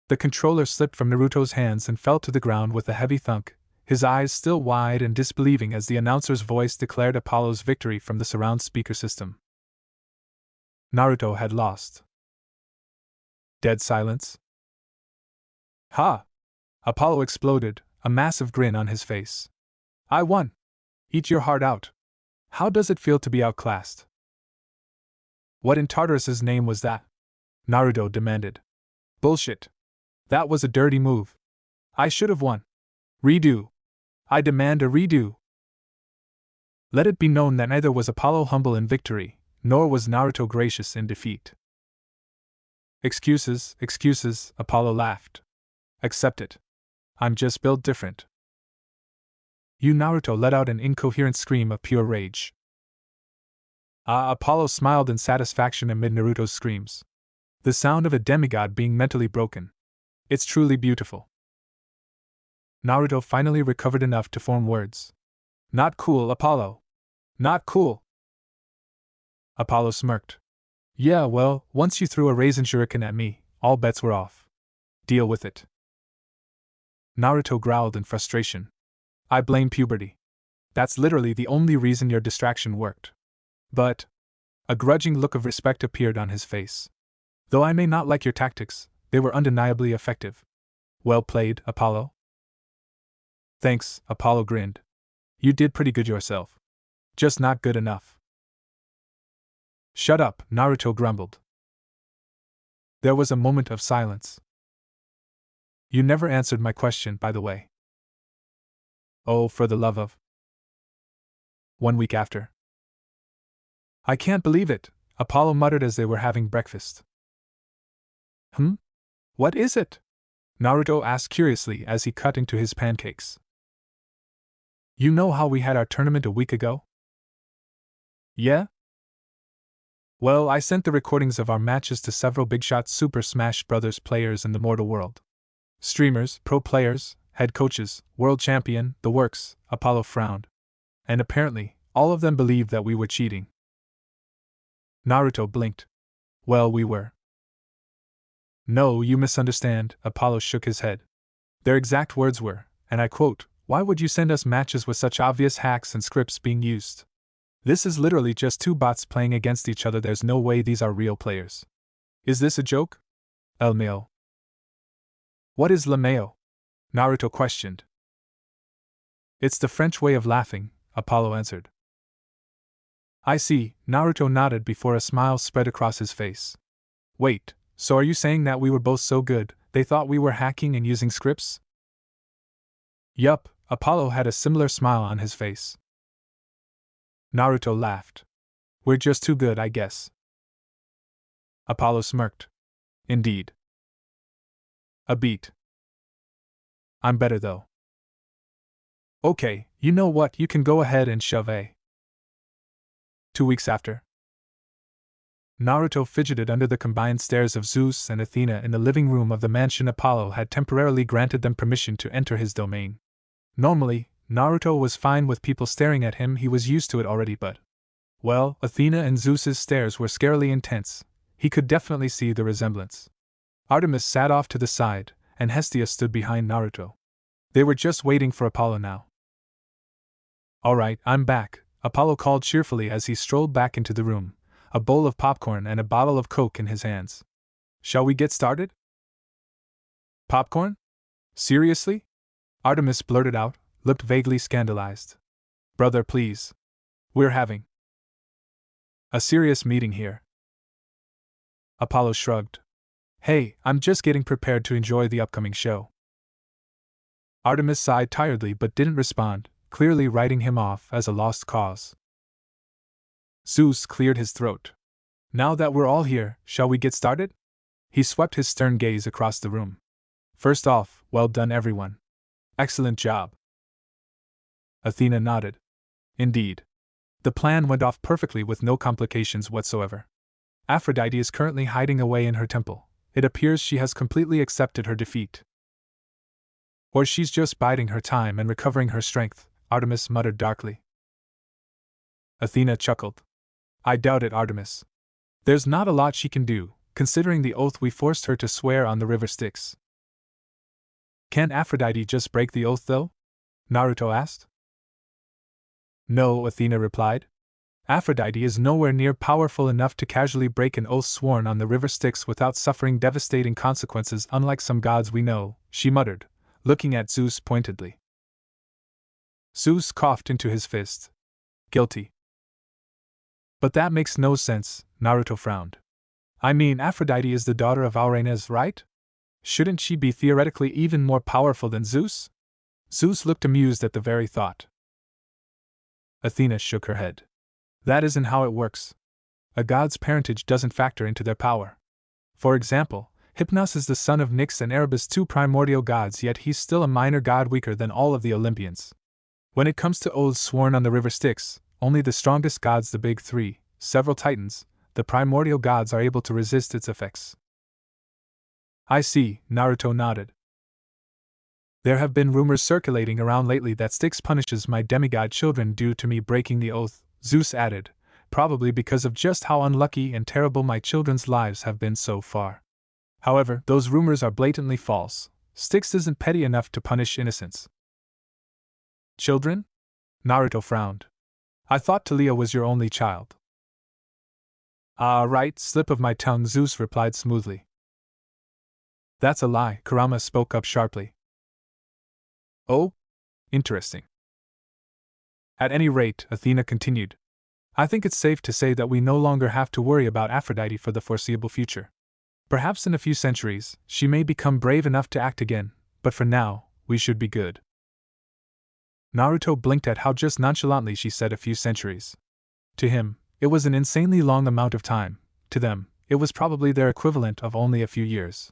The controller slipped from Naruto's hands and fell to the ground with a heavy thunk, his eyes still wide and disbelieving as the announcer's voice declared Apollo's victory from the surround speaker system. Naruto had lost. Dead silence. Ha! Apollo exploded, a massive grin on his face. I won! Eat your heart out. How does it feel to be outclassed? What in Tartarus's name was that? Naruto demanded. Bullshit. That was a dirty move. I should have won. Redo. I demand a redo. Let it be known that neither was Apollo humble in victory, nor was Naruto gracious in defeat. Excuses, excuses, Apollo laughed. Accept it. I'm just built different. Naruto let out an incoherent scream of pure rage. Apollo smiled in satisfaction amid Naruto's screams. The sound of a demigod being mentally broken. It's truly beautiful. Naruto finally recovered enough to form words. Not cool, Apollo. Not cool. Apollo smirked. Yeah, well, once you threw a raisin shuriken at me, all bets were off. Deal with it. Naruto growled in frustration. I blame puberty. That's literally the only reason your distraction worked. But a grudging look of respect appeared on his face. Though I may not like your tactics, they were undeniably effective. Well played, Apollo. Thanks, Apollo grinned. You did pretty good yourself. Just not good enough. Shut up, Naruto grumbled. There was a moment of silence. You never answered my question, by the way. Oh, for the love of. 1 week after. I can't believe it, Apollo muttered as they were having breakfast. What is it? Naruto asked curiously as he cut into his pancakes. You know how we had our tournament a week ago? Yeah? Well, I sent the recordings of our matches to several big-shot Super Smash Bros. Players in the mortal world. Streamers, pro players, head coaches, world champion, the works, Apollo frowned. And apparently, all of them believed that we were cheating. Naruto blinked. Well, we were. No, you misunderstand, Apollo shook his head. Their exact words were, and I quote, why would you send us matches with such obvious hacks and scripts being used? This is literally just 2 bots playing against each other, there's no way these are real players. Is this a joke? LMAO. What is LMAO? Naruto questioned. It's the French way of laughing, Apollo answered. I see, Naruto nodded before a smile spread across his face. Wait, so are you saying that we were both so good, they thought we were hacking and using scripts? Yup, Apollo had a similar smile on his face. Naruto laughed. We're just too good, I guess. Apollo smirked. Indeed. A beat. I'm better though. Okay, you know what, you can go ahead and shove a. 2 weeks after. Naruto fidgeted under the combined stares of Zeus and Athena in the living room of the mansion Apollo had temporarily granted them permission to enter his domain. Normally, Naruto was fine with people staring at him, he was used to it already, but. Well, Athena and Zeus's stares were scarily intense. He could definitely see the resemblance. Artemis sat off to the side, and Hestia stood behind Naruto. They were just waiting for Apollo now. Alright, I'm back, Apollo called cheerfully as he strolled back into the room, a bowl of popcorn and a bottle of Coke in his hands. Shall we get started? Popcorn? Seriously? Artemis blurted out, looked vaguely scandalized. Brother, please. We're having a serious meeting here. Apollo shrugged. Hey, I'm just getting prepared to enjoy the upcoming show. Artemis sighed tiredly but didn't respond, clearly writing him off as a lost cause. Zeus cleared his throat. Now that we're all here, shall we get started? He swept his stern gaze across the room. First off, well done everyone. Excellent job. Athena nodded. Indeed. The plan went off perfectly with no complications whatsoever. Aphrodite is currently hiding away in her temple. It appears she has completely accepted her defeat. Or she's just biding her time and recovering her strength, Artemis muttered darkly. Athena chuckled. I doubt it, Artemis. There's not a lot she can do, considering the oath we forced her to swear on the river Styx. Can't Aphrodite just break the oath, though? Naruto asked. No, Athena replied. Aphrodite is nowhere near powerful enough to casually break an oath sworn on the river Styx without suffering devastating consequences, unlike some gods we know, she muttered, looking at Zeus pointedly. Zeus coughed into his fist. Guilty. But that makes no sense, Naruto frowned. I mean, Aphrodite is the daughter of Aurenes, right? Shouldn't she be theoretically even more powerful than Zeus? Zeus looked amused at the very thought. Athena shook her head. That isn't how it works. A god's parentage doesn't factor into their power. For example, Hypnos is the son of Nyx and Erebus, two primordial gods, yet he's still a minor god weaker than all of the Olympians. When it comes to oaths sworn on the river Styx, only the strongest gods, the big three, several titans, the primordial gods, are able to resist its effects. I see, Naruto nodded. There have been rumors circulating around lately that Styx punishes my demigod children due to me breaking the oath, Zeus added, probably because of just how unlucky and terrible my children's lives have been so far. However, those rumors are blatantly false. Styx isn't petty enough to punish innocents. Children? Naruto frowned. I thought Talia was your only child. Ah, right, slip of my tongue, Zeus replied smoothly. That's a lie, Kurama spoke up sharply. Oh? Interesting. At any rate, Athena continued, I think it's safe to say that we no longer have to worry about Aphrodite for the foreseeable future. Perhaps in a few centuries, she may become brave enough to act again, but for now, we should be good. Naruto blinked at how just nonchalantly she said a few centuries. To him, it was an insanely long amount of time. To them, it was probably their equivalent of only a few years.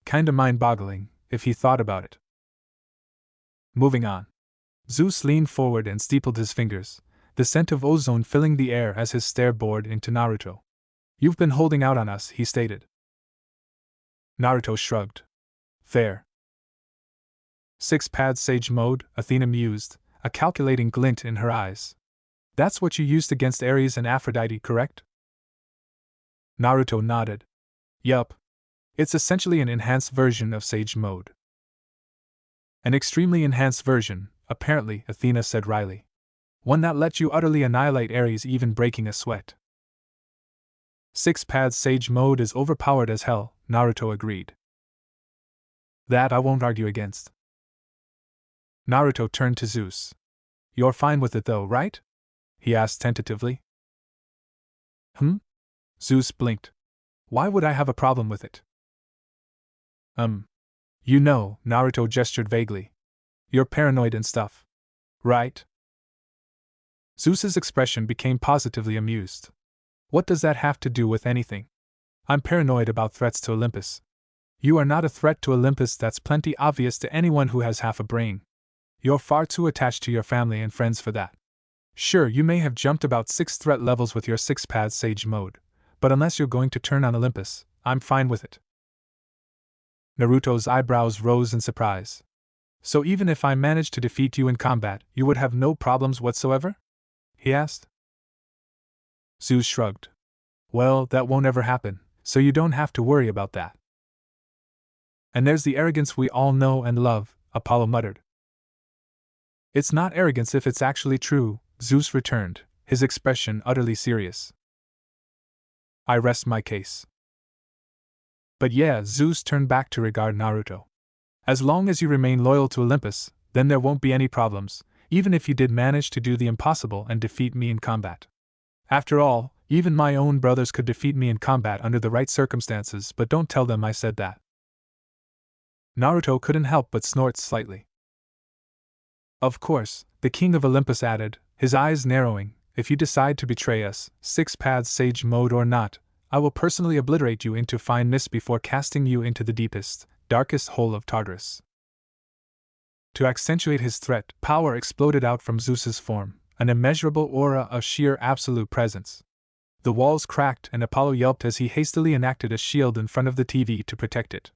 Kinda mind-boggling, if he thought about it. Moving on. Zeus leaned forward and steepled his fingers, the scent of ozone filling the air as his stare bored into Naruto. You've been holding out on us, he stated. Naruto shrugged. Fair. 6-pad sage mode, Athena mused, a calculating glint in her eyes. That's what you used against Ares and Aphrodite, correct? Naruto nodded. Yup. It's essentially an enhanced version of sage mode. An extremely enhanced version, apparently, Athena said wryly. One that lets you utterly annihilate Ares, even breaking a sweat. 6-pad sage mode is overpowered as hell, Naruto agreed. That I won't argue against. Naruto turned to Zeus. You're fine with it though, right? He asked tentatively. Zeus blinked. Why would I have a problem with it? You know, Naruto gestured vaguely. You're paranoid and stuff. Right? Zeus's expression became positively amused. What does that have to do with anything? I'm paranoid about threats to Olympus. You are not a threat to Olympus, that's plenty obvious to anyone who has half a brain. You're far too attached to your family and friends for that. Sure, you may have jumped about 6 threat levels with your 6-pad Sage mode, but unless you're going to turn on Olympus, I'm fine with it. Naruto's eyebrows rose in surprise. So even if I managed to defeat you in combat, you would have no problems whatsoever? He asked. Zeus shrugged. Well, that won't ever happen, so you don't have to worry about that. And there's the arrogance we all know and love, Apollo muttered. It's not arrogance if it's actually true, Zeus returned, his expression utterly serious. I rest my case. But yeah, Zeus turned back to regard Naruto. As long as you remain loyal to Olympus, then there won't be any problems, even if you did manage to do the impossible and defeat me in combat. After all, even my own brothers could defeat me in combat under the right circumstances, but don't tell them I said that. Naruto couldn't help but snort slightly. Of course, the king of Olympus added, his eyes narrowing, if you decide to betray us, 6-pad Sage mode or not, I will personally obliterate you into fine mist before casting you into the deepest, darkest hole of Tartarus. To accentuate his threat, power exploded out from Zeus's form, an immeasurable aura of sheer absolute presence. The walls cracked and Apollo yelped as he hastily enacted a shield in front of the TV to protect it.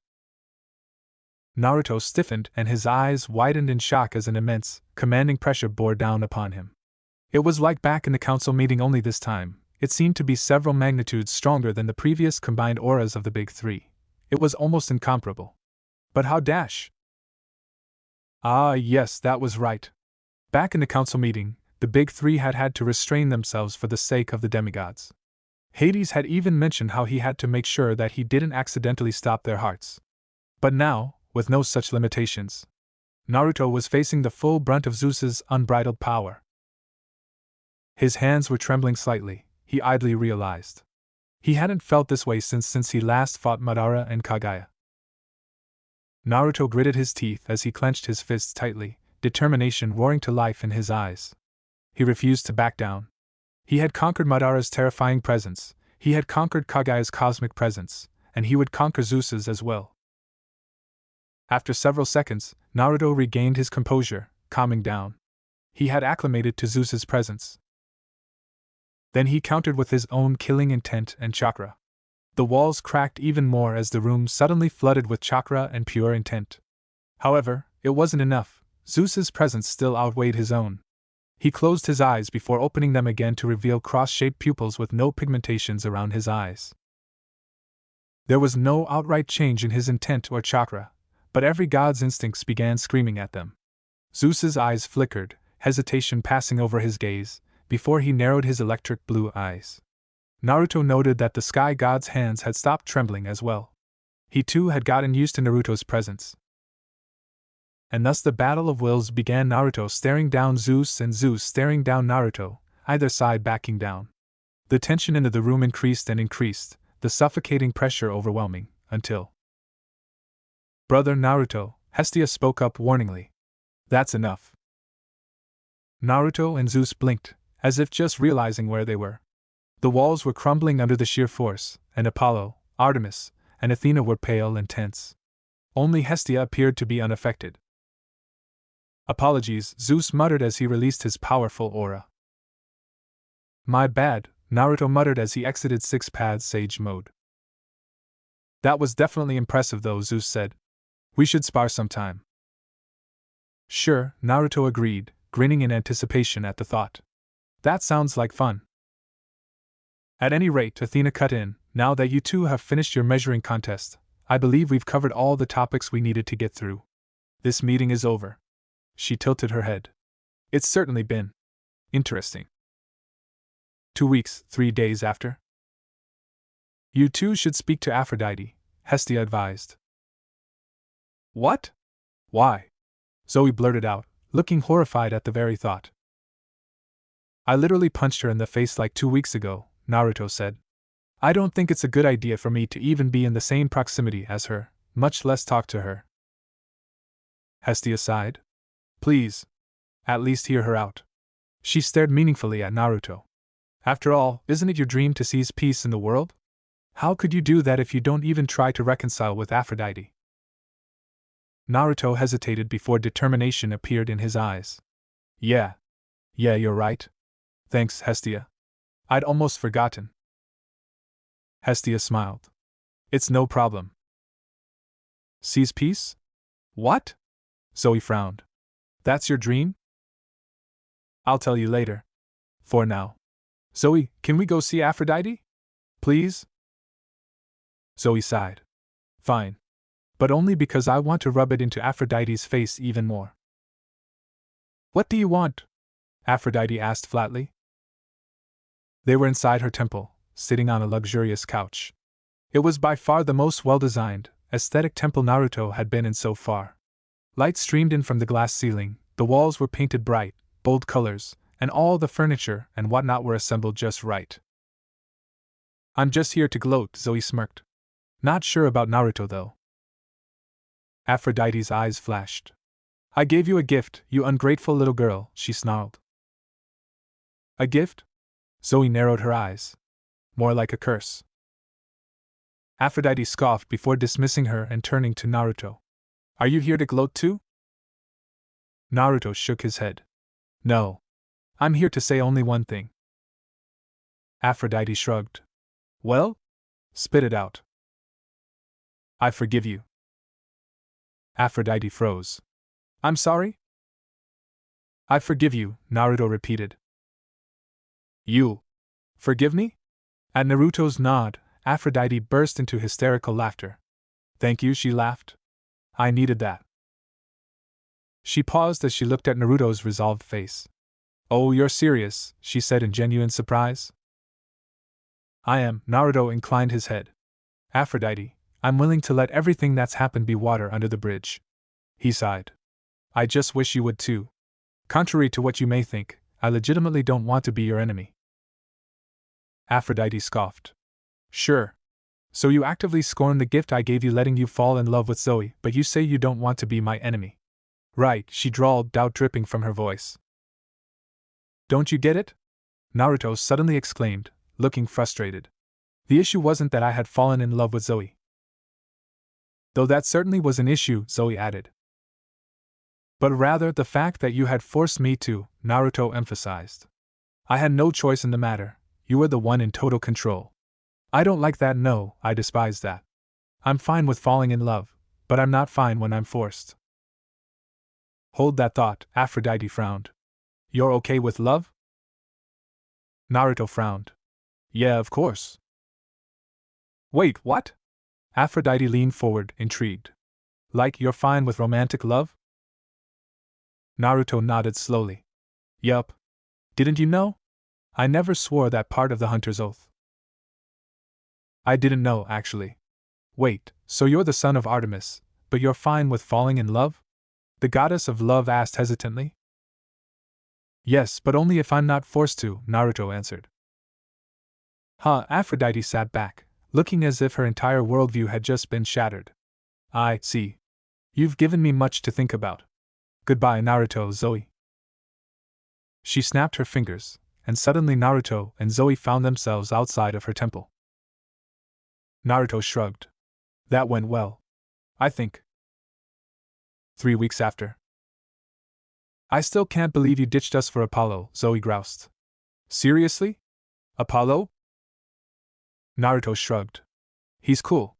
Naruto stiffened and his eyes widened in shock as an immense, commanding pressure bore down upon him. It was like back in the council meeting, only this time, it seemed to be several magnitudes stronger than the previous combined auras of the big three. It was almost incomparable. But how dash? Ah, yes, that was right. Back in the council meeting, the big three had had to restrain themselves for the sake of the demigods. Hades had even mentioned how he had to make sure that he didn't accidentally stop their hearts. But now, with no such limitations, Naruto was facing the full brunt of Zeus's unbridled power. His hands were trembling slightly, he idly realized. He hadn't felt this way since he last fought Madara and Kagaya. Naruto gritted his teeth as he clenched his fists tightly, determination roaring to life in his eyes. He refused to back down. He had conquered Madara's terrifying presence, he had conquered Kagaya's cosmic presence, and he would conquer Zeus's as well. After several seconds, Naruto regained his composure, calming down. He had acclimated to Zeus's presence. Then he countered with his own killing intent and chakra. The walls cracked even more as the room suddenly flooded with chakra and pure intent. However, it wasn't enough. Zeus's presence still outweighed his own. He closed his eyes before opening them again to reveal cross-shaped pupils with no pigmentations around his eyes. There was no outright change in his intent or chakra, but every god's instincts began screaming at them. Zeus's eyes flickered, hesitation passing over his gaze, before he narrowed his electric blue eyes. Naruto noted that the sky god's hands had stopped trembling as well. He too had gotten used to Naruto's presence. And thus the battle of wills began, Naruto staring down Zeus and Zeus staring down Naruto, either side backing down. The tension in the room increased and increased, the suffocating pressure overwhelming, until... Brother Naruto, Hestia spoke up warningly. That's enough. Naruto and Zeus blinked, as if just realizing where they were. The walls were crumbling under the sheer force, and Apollo, Artemis, and Athena were pale and tense. Only Hestia appeared to be unaffected. Apologies, Zeus muttered as he released his powerful aura. My bad, Naruto muttered as he exited 6-pad Sage mode. That was definitely impressive though, Zeus said. We should spar sometime. Sure, Naruto agreed, grinning in anticipation at the thought. That sounds like fun. At any rate, Athena cut in, now that you two have finished your measuring contest, I believe we've covered all the topics we needed to get through. This meeting is over. She tilted her head. It's certainly been interesting. 2 weeks, 3 days after. You two should speak to Aphrodite, Hestia advised. What? Why? Zoe blurted out, looking horrified at the very thought. I literally punched her in the face like 2 weeks ago, Naruto said. I don't think it's a good idea for me to even be in the same proximity as her, much less talk to her. Hestia sighed. Please. At least hear her out. She stared meaningfully at Naruto. After all, isn't it your dream to seize peace in the world? How could you do that if you don't even try to reconcile with Aphrodite? Naruto hesitated before determination appeared in his eyes. Yeah, you're right. Thanks, Hestia. I'd almost forgotten. Hestia smiled. It's no problem. Sees peace? What? Zoe frowned. That's your dream? I'll tell you later. For now. Zoe, can we go see Aphrodite? Please? Zoe sighed. Fine. But only because I want to rub it into Aphrodite's face even more. What do you want? Aphrodite asked flatly. They were inside her temple, sitting on a luxurious couch. It was by far the most well-designed, aesthetic temple Naruto had been in so far. Light streamed in from the glass ceiling, the walls were painted bright, bold colors, and all the furniture and whatnot were assembled just right. I'm just here to gloat, Zoe smirked. Not sure about Naruto though. Aphrodite's eyes flashed. I gave you a gift, you ungrateful little girl, she snarled. A gift? Zoe narrowed her eyes. More like a curse. Aphrodite scoffed before dismissing her and turning to Naruto. Are you here to gloat too? Naruto shook his head. No. I'm here to say only one thing. Aphrodite shrugged. Well? Spit it out. I forgive you. Aphrodite froze. I'm sorry? I forgive you, Naruto repeated. You forgive me? At Naruto's nod, Aphrodite burst into hysterical laughter. Thank you, she laughed. I needed that. She paused as she looked at Naruto's resolved face. Oh, you're serious, she said in genuine surprise. I am, Naruto inclined his head. Aphrodite, I'm willing to let everything that's happened be water under the bridge. He sighed. I just wish you would too. Contrary to what you may think, I legitimately don't want to be your enemy. Aphrodite scoffed. Sure. So you actively scorn the gift I gave you letting you fall in love with Zoe, but you say you don't want to be my enemy. Right, she drawled, doubt dripping from her voice. Don't you get it? Naruto suddenly exclaimed, looking frustrated. The issue wasn't that I had fallen in love with Zoe. Though that certainly was an issue, Zoe added. But rather the fact that you had forced me to, Naruto emphasized. I had no choice in the matter, you were the one in total control. I don't like that, no, I despise that. I'm fine with falling in love, but I'm not fine when I'm forced. Hold that thought, Aphrodite frowned. You're okay with love? Naruto frowned. Yeah, of course. Wait, what? Aphrodite leaned forward, intrigued. Like you're fine with romantic love? Naruto nodded slowly. Yup. Didn't you know? I never swore that part of the hunter's oath. I didn't know, actually. Wait, so you're the son of Artemis, but you're fine with falling in love? The goddess of love asked hesitantly. Yes, but only if I'm not forced to, Naruto answered. Aphrodite sat back, looking as if her entire worldview had just been shattered. I see. You've given me much to think about. Goodbye, Naruto, Zoe. She snapped her fingers, and suddenly Naruto and Zoe found themselves outside of her temple. Naruto shrugged. That went well. I think. 3 weeks after. I still can't believe you ditched us for Apollo, Zoe groused. Seriously? Apollo? Naruto shrugged. He's cool.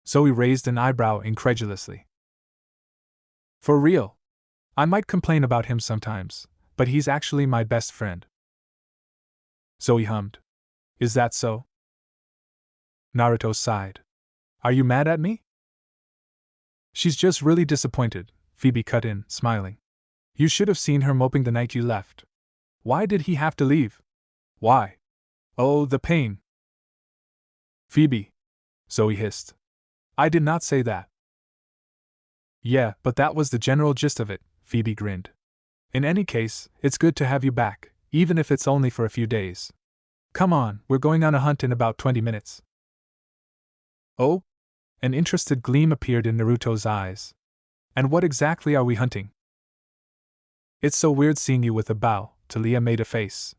Zoe raised an eyebrow incredulously. For real? I might complain about him sometimes, but he's actually my best friend. Zoe hummed. Is that so? Naruto sighed. Are you mad at me? She's just really disappointed, Phoebe cut in, smiling. You should have seen her moping the night you left. Why did he have to leave? Why? Oh, the pain. Phoebe, Zoe hissed. I did not say that. Yeah, but that was the general gist of it, Phoebe grinned. In any case, it's good to have you back, even if it's only for a few days. Come on, we're going on a hunt in about 20 minutes. Oh? An interested gleam appeared in Naruto's eyes. And what exactly are we hunting? It's so weird seeing you with a bow, Talia made a face.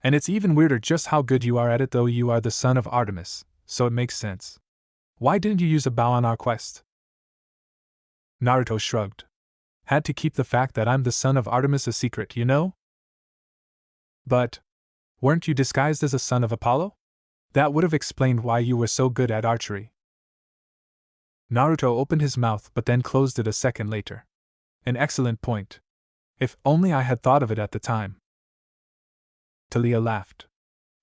And it's even weirder just how good you are at it, though you are the son of Artemis, so it makes sense. Why didn't you use a bow on our quest? Naruto shrugged. Had to keep the fact that I'm the son of Artemis a secret, you know? But weren't you disguised as a son of Apollo? That would have explained why you were so good at archery. Naruto opened his mouth but then closed it a second later. An excellent point. If only I had thought of it at the time. Taliah laughed.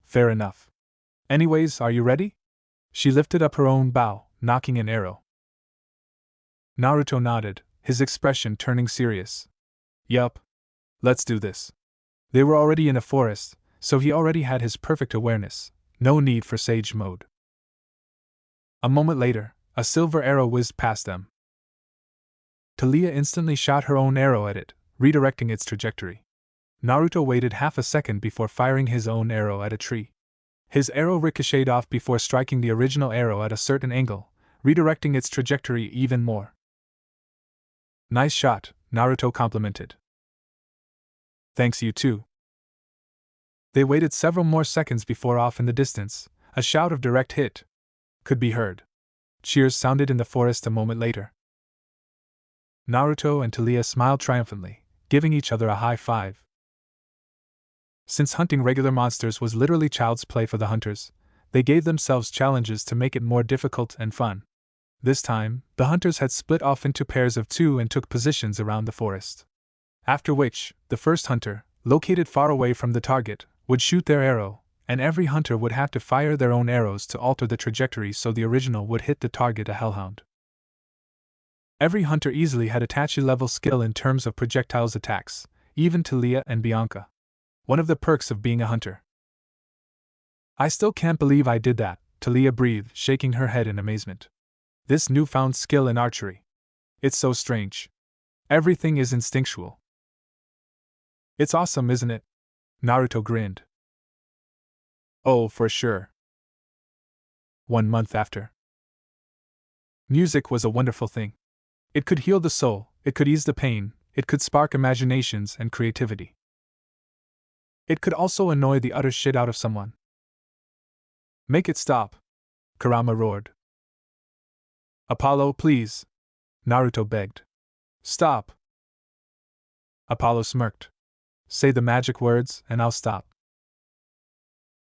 Fair enough. Anyways, are you ready? She lifted up her own bow, nocking an arrow. Naruto nodded, his expression turning serious. Yup. Let's do this. They were already in a forest, so he already had his perfect awareness. No need for sage mode. A moment later, a silver arrow whizzed past them. Taliah instantly shot her own arrow at it, redirecting its trajectory. Naruto waited half a second before firing his own arrow at a tree. His arrow ricocheted off before striking the original arrow at a certain angle, redirecting its trajectory even more. Nice shot, Naruto complimented. Thanks, you too. They waited several more seconds before off in the distance, a shout of direct hit could be heard. Cheers sounded in the forest a moment later. Naruto and Taliah smiled triumphantly, giving each other a high five. Since hunting regular monsters was literally child's play for the hunters, they gave themselves challenges to make it more difficult and fun. This time, the hunters had split off into pairs of two and took positions around the forest. After which, the first hunter, located far away from the target, would shoot their arrow, and every hunter would have to fire their own arrows to alter the trajectory so the original would hit the target, a hellhound. Every hunter easily had Itachi-level skill in terms of projectiles attacks, even Taliah and Bianca. One of the perks of being a hunter. I still can't believe I did that, Taliah breathed, shaking her head in amazement. This newfound skill in archery. It's so strange. Everything is instinctual. It's awesome, isn't it? Naruto grinned. Oh, for sure. 1 month after. Music was a wonderful thing. It could heal the soul, it could ease the pain, it could spark imaginations and creativity. It could also annoy the utter shit out of someone. Make it stop, Kurama roared. Apollo, please, Naruto begged. Stop. Apollo smirked. Say the magic words and I'll stop.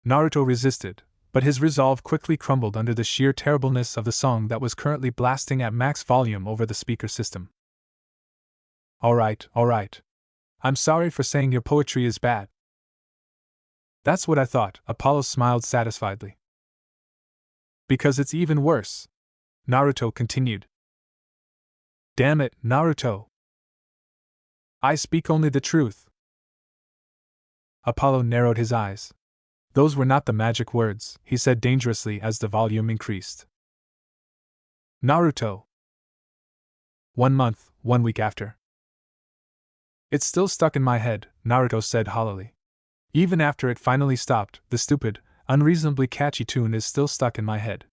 Naruto resisted, but his resolve quickly crumbled under the sheer terribleness of the song that was currently blasting at max volume over the speaker system. Alright. I'm sorry for saying your poetry is bad. That's what I thought, Apollo smiled satisfiedly. Because it's even worse, Naruto continued. Damn it, Naruto. I speak only the truth. Apollo narrowed his eyes. Those were not the magic words, he said dangerously as the volume increased. Naruto. 1 month, 1 week after. It's still stuck in my head, Naruto said hollowly. Even after it finally stopped, the stupid, unreasonably catchy tune is still stuck in my head.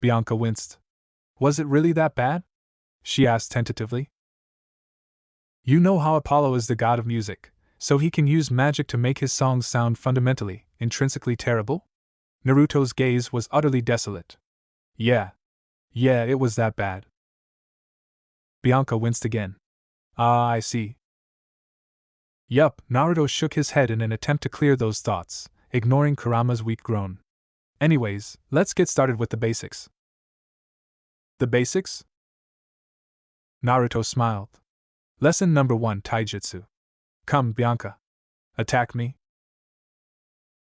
Bianca winced. Was it really that bad? She asked tentatively. You know how Apollo is the god of music, so he can use magic to make his songs sound fundamentally, intrinsically terrible? Naruto's gaze was utterly desolate. Yeah, it was that bad. Bianca winced again. Ah, I see. Yup, Naruto shook his head in an attempt to clear those thoughts, ignoring Kurama's weak groan. Anyways, let's get started with the basics. The basics? Naruto smiled. Lesson number 1, Taijutsu. Come, Bianca. Attack me.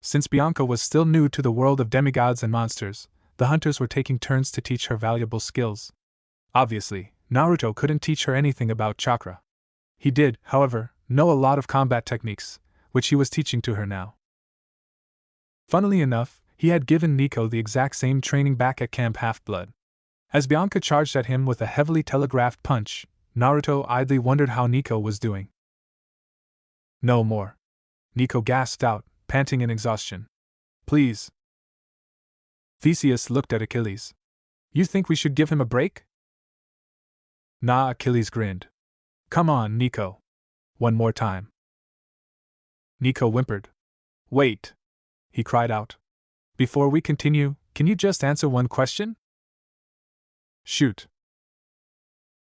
Since Bianca was still new to the world of demigods and monsters, the hunters were taking turns to teach her valuable skills. Obviously, Naruto couldn't teach her anything about chakra. He did, however, know a lot of combat techniques, which he was teaching to her now. Funnily enough, he had given Nico the exact same training back at Camp Half-Blood. As Bianca charged at him with a heavily telegraphed punch, Naruto idly wondered how Nico was doing. No more. Nico gasped out, panting in exhaustion. Please. Theseus looked at Achilles. You think we should give him a break? Nah, Achilles grinned. Come on, Nico. One more time. Nico whimpered. Wait! He cried out. Before we continue, can you just answer one question? Shoot.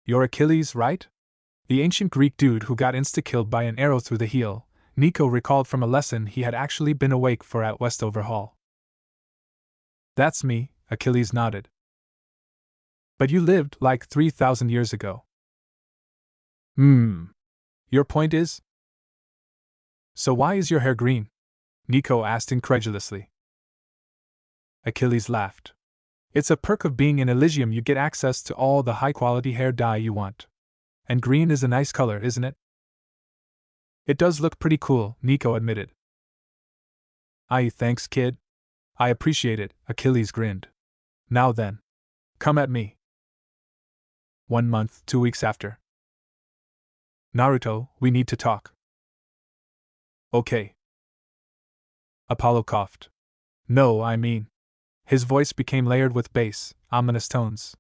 You're Achilles, right? The ancient Greek dude who got insta-killed by an arrow through the heel, Nico recalled from a lesson he had actually been awake for at Westover Hall. That's me, Achilles nodded. But you lived like 3,000 years ago. Your point is? So why is your hair green? Nico asked incredulously. Achilles laughed. It's a perk of being in Elysium, you get access to all the high-quality hair dye you want. And green is a nice color, isn't it? It does look pretty cool, Nico admitted. Aye, thanks, kid. I appreciate it, Achilles grinned. Now then. Come at me. 1 month, 2 weeks after. Naruto, we need to talk. Okay. Apollo coughed. No, I mean. His voice became layered with bass, ominous tones.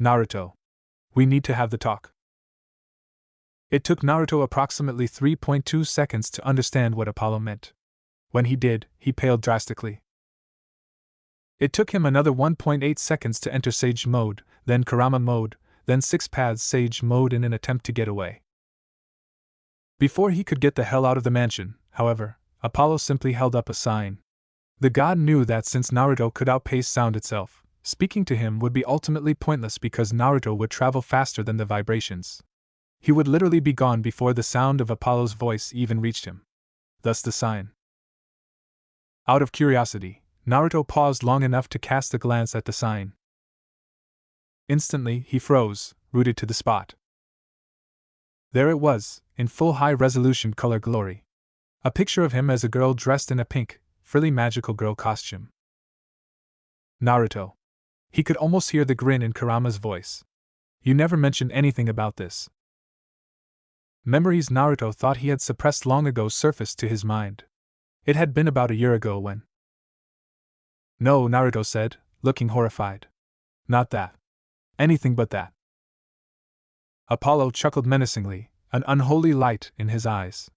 Naruto. We need to have the talk. It took Naruto approximately 3.2 seconds to understand what Apollo meant. When he did, he paled drastically. It took him another 1.8 seconds to enter Sage mode, then Kurama mode, then 6 paths Sage mode in an attempt to get away. Before he could get the hell out of the mansion, however, Apollo simply held up a sign. The god knew that since Naruto could outpace sound itself, speaking to him would be ultimately pointless because Naruto would travel faster than the vibrations. He would literally be gone before the sound of Apollo's voice even reached him. Thus the sign. Out of curiosity, Naruto paused long enough to cast a glance at the sign. Instantly, he froze, rooted to the spot. There it was, in full high-resolution color glory. A picture of him as a girl dressed in a pink, frilly magical girl costume. Naruto. He could almost hear the grin in Kurama's voice. You never mentioned anything about this. Memories Naruto thought he had suppressed long ago surfaced to his mind. It had been about a year ago when. No, Naruto said, looking horrified. Not that. Anything but that. Apollo chuckled menacingly, an unholy light in his eyes.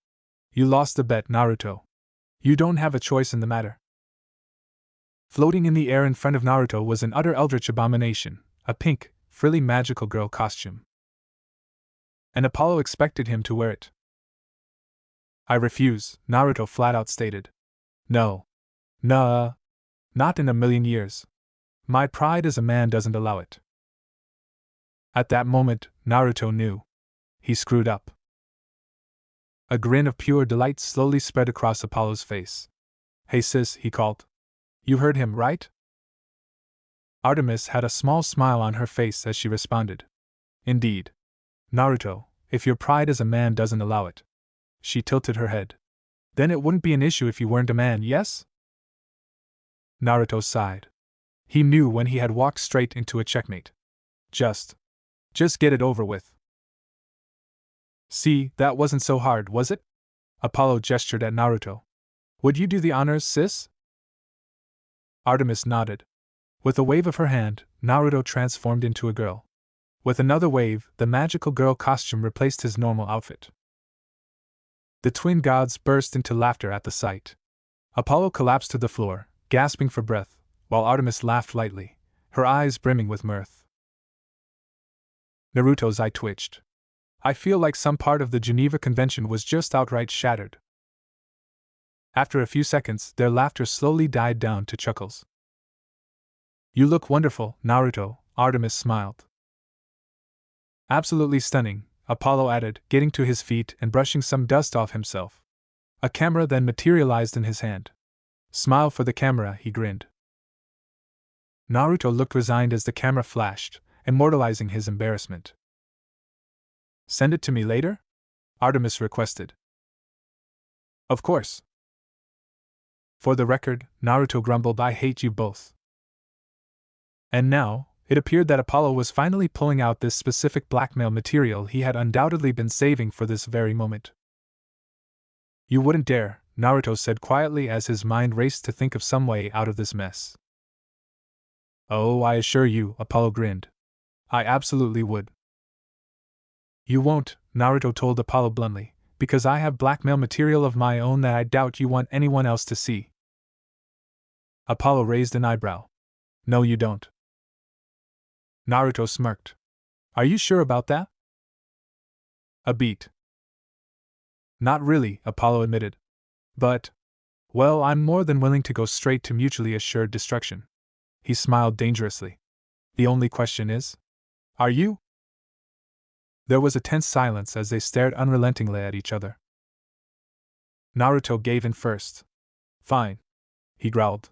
You lost the bet, Naruto. You don't have a choice in the matter. Floating in the air in front of Naruto was an utter eldritch abomination, a pink, frilly magical girl costume. And Apollo expected him to wear it. I refuse, Naruto flat out stated. No. Nuh-uh. Not in a million years. My pride as a man doesn't allow it. At that moment, Naruto knew. He screwed up. A grin of pure delight slowly spread across Apollo's face. Hey sis, he called. You heard him, right? Artemis had a small smile on her face as she responded. Indeed. Naruto, if your pride as a man doesn't allow it. She tilted her head. Then it wouldn't be an issue if you weren't a man, yes? Naruto sighed. He knew when he had walked straight into a checkmate. Just get it over with. See, that wasn't so hard, was it? Apollo gestured at Naruto. Would you do the honors, sis? Artemis nodded. With a wave of her hand, Naruto transformed into a girl. With another wave, the magical girl costume replaced his normal outfit. The twin gods burst into laughter at the sight. Apollo collapsed to the floor, gasping for breath, while Artemis laughed lightly, her eyes brimming with mirth. Naruto's eye twitched. I feel like some part of the Geneva Convention was just outright shattered. After a few seconds, their laughter slowly died down to chuckles. You look wonderful, Naruto, Artemis smiled. Absolutely stunning, Apollo added, getting to his feet and brushing some dust off himself. A camera then materialized in his hand. Smile for the camera, he grinned. Naruto looked resigned as the camera flashed, immortalizing his embarrassment. Send it to me later? Artemis requested. Of course. For the record, Naruto grumbled, I hate you both. And now, it appeared that Apollo was finally pulling out this specific blackmail material he had undoubtedly been saving for this very moment. You wouldn't dare, Naruto said quietly as his mind raced to think of some way out of this mess. Oh, I assure you, Apollo grinned. I absolutely would. You won't, Naruto told Apollo bluntly, because I have blackmail material of my own that I doubt you want anyone else to see. Apollo raised an eyebrow. No, you don't. Naruto smirked. Are you sure about that? A beat. Not really, Apollo admitted. But, well, I'm more than willing to go straight to mutually assured destruction. He smiled dangerously. The only question is, are you? There was a tense silence as they stared unrelentingly at each other. Naruto gave in first. Fine, he growled.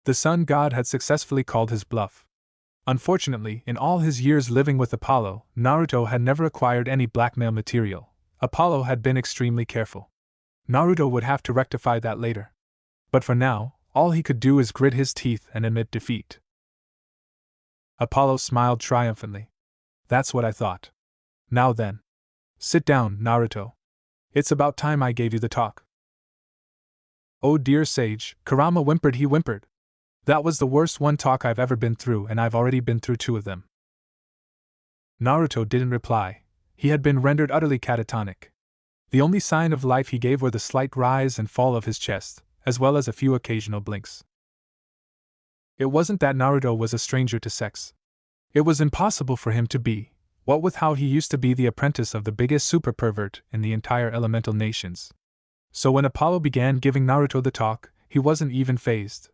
The sun god had successfully called his bluff. Unfortunately, in all his years living with Apollo, Naruto had never acquired any blackmail material. Apollo had been extremely careful. Naruto would have to rectify that later. But for now, all he could do is grit his teeth and admit defeat. Apollo smiled triumphantly. That's what I thought. Now then. Sit down, Naruto. It's about time I gave you the talk. Oh dear sage, Kurama whimpered. He whimpered. That was the worst one talk I've ever been through, and I've already been through 2 of them. Naruto didn't reply. He had been rendered utterly catatonic. The only sign of life he gave were the slight rise and fall of his chest, as well as a few occasional blinks. It wasn't that Naruto was a stranger to sex. It was impossible for him to be, what with how he used to be the apprentice of the biggest super pervert in the entire elemental nations. So when Apollo began giving Naruto the talk, he wasn't even fazed.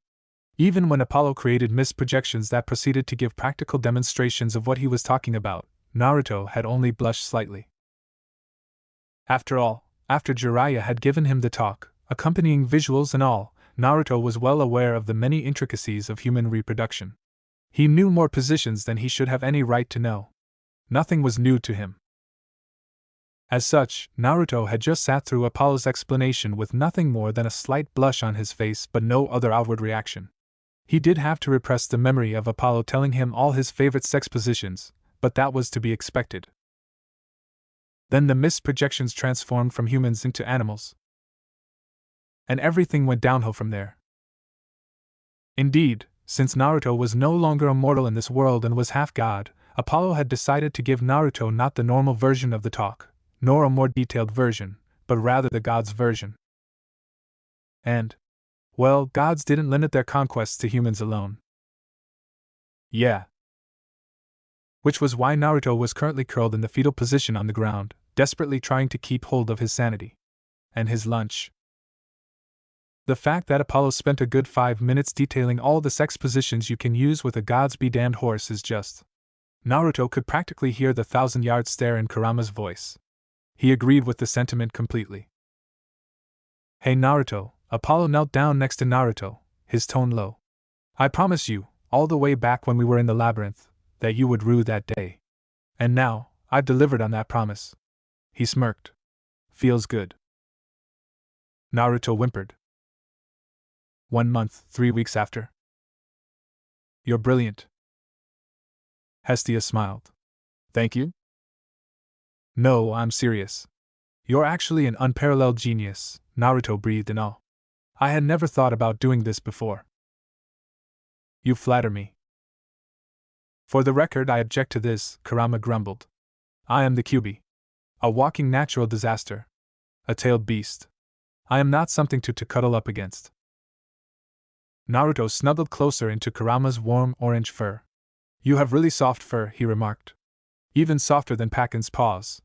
Even when Apollo created mist projections that proceeded to give practical demonstrations of what he was talking about, Naruto had only blushed slightly. After all, after Jiraiya had given him the talk, accompanying visuals and all, Naruto was well aware of the many intricacies of human reproduction. He knew more positions than he should have any right to know. Nothing was new to him. As such, Naruto had just sat through Apollo's explanation with nothing more than a slight blush on his face but no other outward reaction. He did have to repress the memory of Apollo telling him all his favorite sex positions, but that was to be expected. Then the mist projections transformed from humans into animals. And everything went downhill from there. Indeed, since Naruto was no longer a mortal in this world and was half god, Apollo had decided to give Naruto not the normal version of the talk, nor a more detailed version, but rather the god's version. And, well, gods didn't limit their conquests to humans alone. Yeah. Which was why Naruto was currently curled in the fetal position on the ground, desperately trying to keep hold of his sanity. And his lunch. The fact that Apollo spent a good 5 minutes detailing all the sex positions you can use with a god's be damned horse is just. Naruto could practically hear the 1,000-yard stare in Kurama's voice. He agreed with the sentiment completely. Hey Naruto, Apollo knelt down next to Naruto, his tone low. I promise you, all the way back when we were in the labyrinth, that you would rue that day. And now, I've delivered on that promise. He smirked. Feels good. Naruto whimpered. 1 month, 3 weeks after. You're brilliant. Hestia smiled. Thank you? No, I'm serious. You're actually an unparalleled genius, Naruto breathed in awe. I had never thought about doing this before. You flatter me. For the record, I object to this, Kurama grumbled. I am the Kyuubi. A walking natural disaster. A tailed beast. I am not something to cuddle up against. Naruto snuggled closer into Kurama's warm orange fur. You have really soft fur, he remarked. Even softer than Pakin's paws.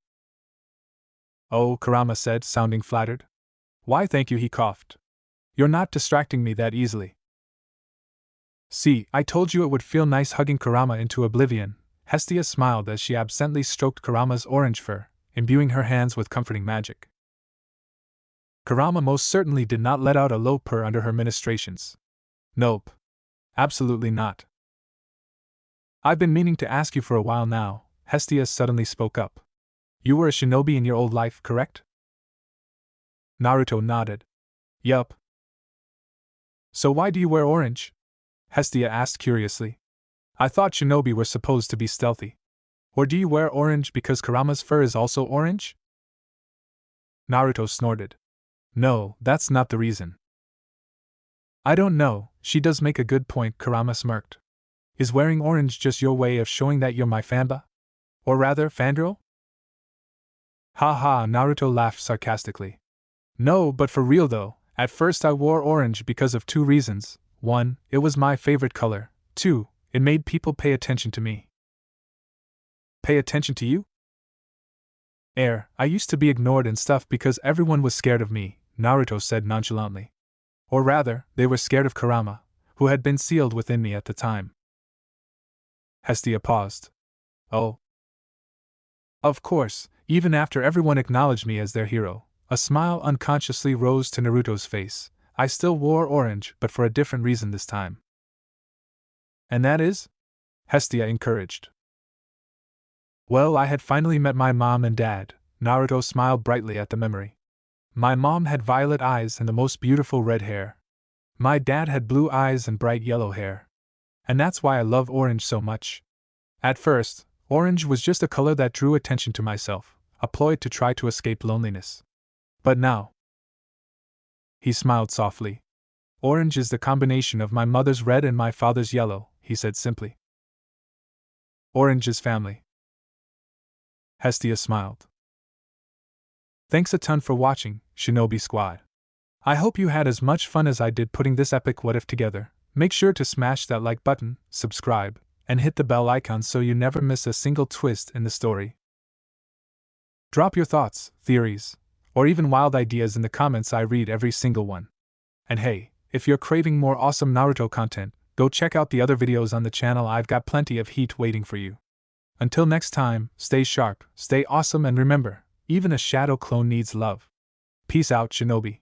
Oh, Kurama said, sounding flattered. Why thank you, he coughed. You're not distracting me that easily. See, I told you it would feel nice hugging Kurama into oblivion. Hestia smiled as she absently stroked Kurama's orange fur, imbuing her hands with comforting magic. Kurama most certainly did not let out a low purr under her ministrations. Nope. Absolutely not. I've been meaning to ask you for a while now, Hestia suddenly spoke up. You were a shinobi in your old life, correct? Naruto nodded. Yup. So why do you wear orange? Hestia asked curiously. I thought shinobi were supposed to be stealthy. Or do you wear orange because Kurama's fur is also orange? Naruto snorted. No, that's not the reason. I don't know, she does make a good point, Kurama smirked. Is wearing orange just your way of showing that you're my fanba? Or rather, fangirl? Ha ha, Naruto laughed sarcastically. No, but for real though, at first I wore orange because of two reasons. 1. It was my favorite color. 2. It made people pay attention to me. Pay attention to you? I used to be ignored and stuff because everyone was scared of me, Naruto said nonchalantly. Or rather, they were scared of Kurama, who had been sealed within me at the time. Hestia paused. Oh. Of course, even after everyone acknowledged me as their hero, a smile unconsciously rose to Naruto's face. I still wore orange, but for a different reason this time. And that is? Hestia encouraged. Well, I had finally met my mom and dad. Naruto smiled brightly at the memory. My mom had violet eyes and the most beautiful red hair. My dad had blue eyes and bright yellow hair. And that's why I love orange so much. At first, orange was just a color that drew attention to myself, a ploy to try to escape loneliness. But now, he smiled softly. Orange is the combination of my mother's red and my father's yellow, he said simply. Orange is family. Hestia smiled. Thanks a ton for watching, Shinobi Squad. I hope you had as much fun as I did putting this epic what if together. Make sure to smash that like button, subscribe, and hit the bell icon so you never miss a single twist in the story. Drop your thoughts, theories, or even wild ideas in the comments. I read every single one. And hey, if you're craving more awesome Naruto content, go check out the other videos on the channel. I've got plenty of heat waiting for you. Until next time, stay sharp, stay awesome, and remember, even a shadow clone needs love. Peace out, Shinobi.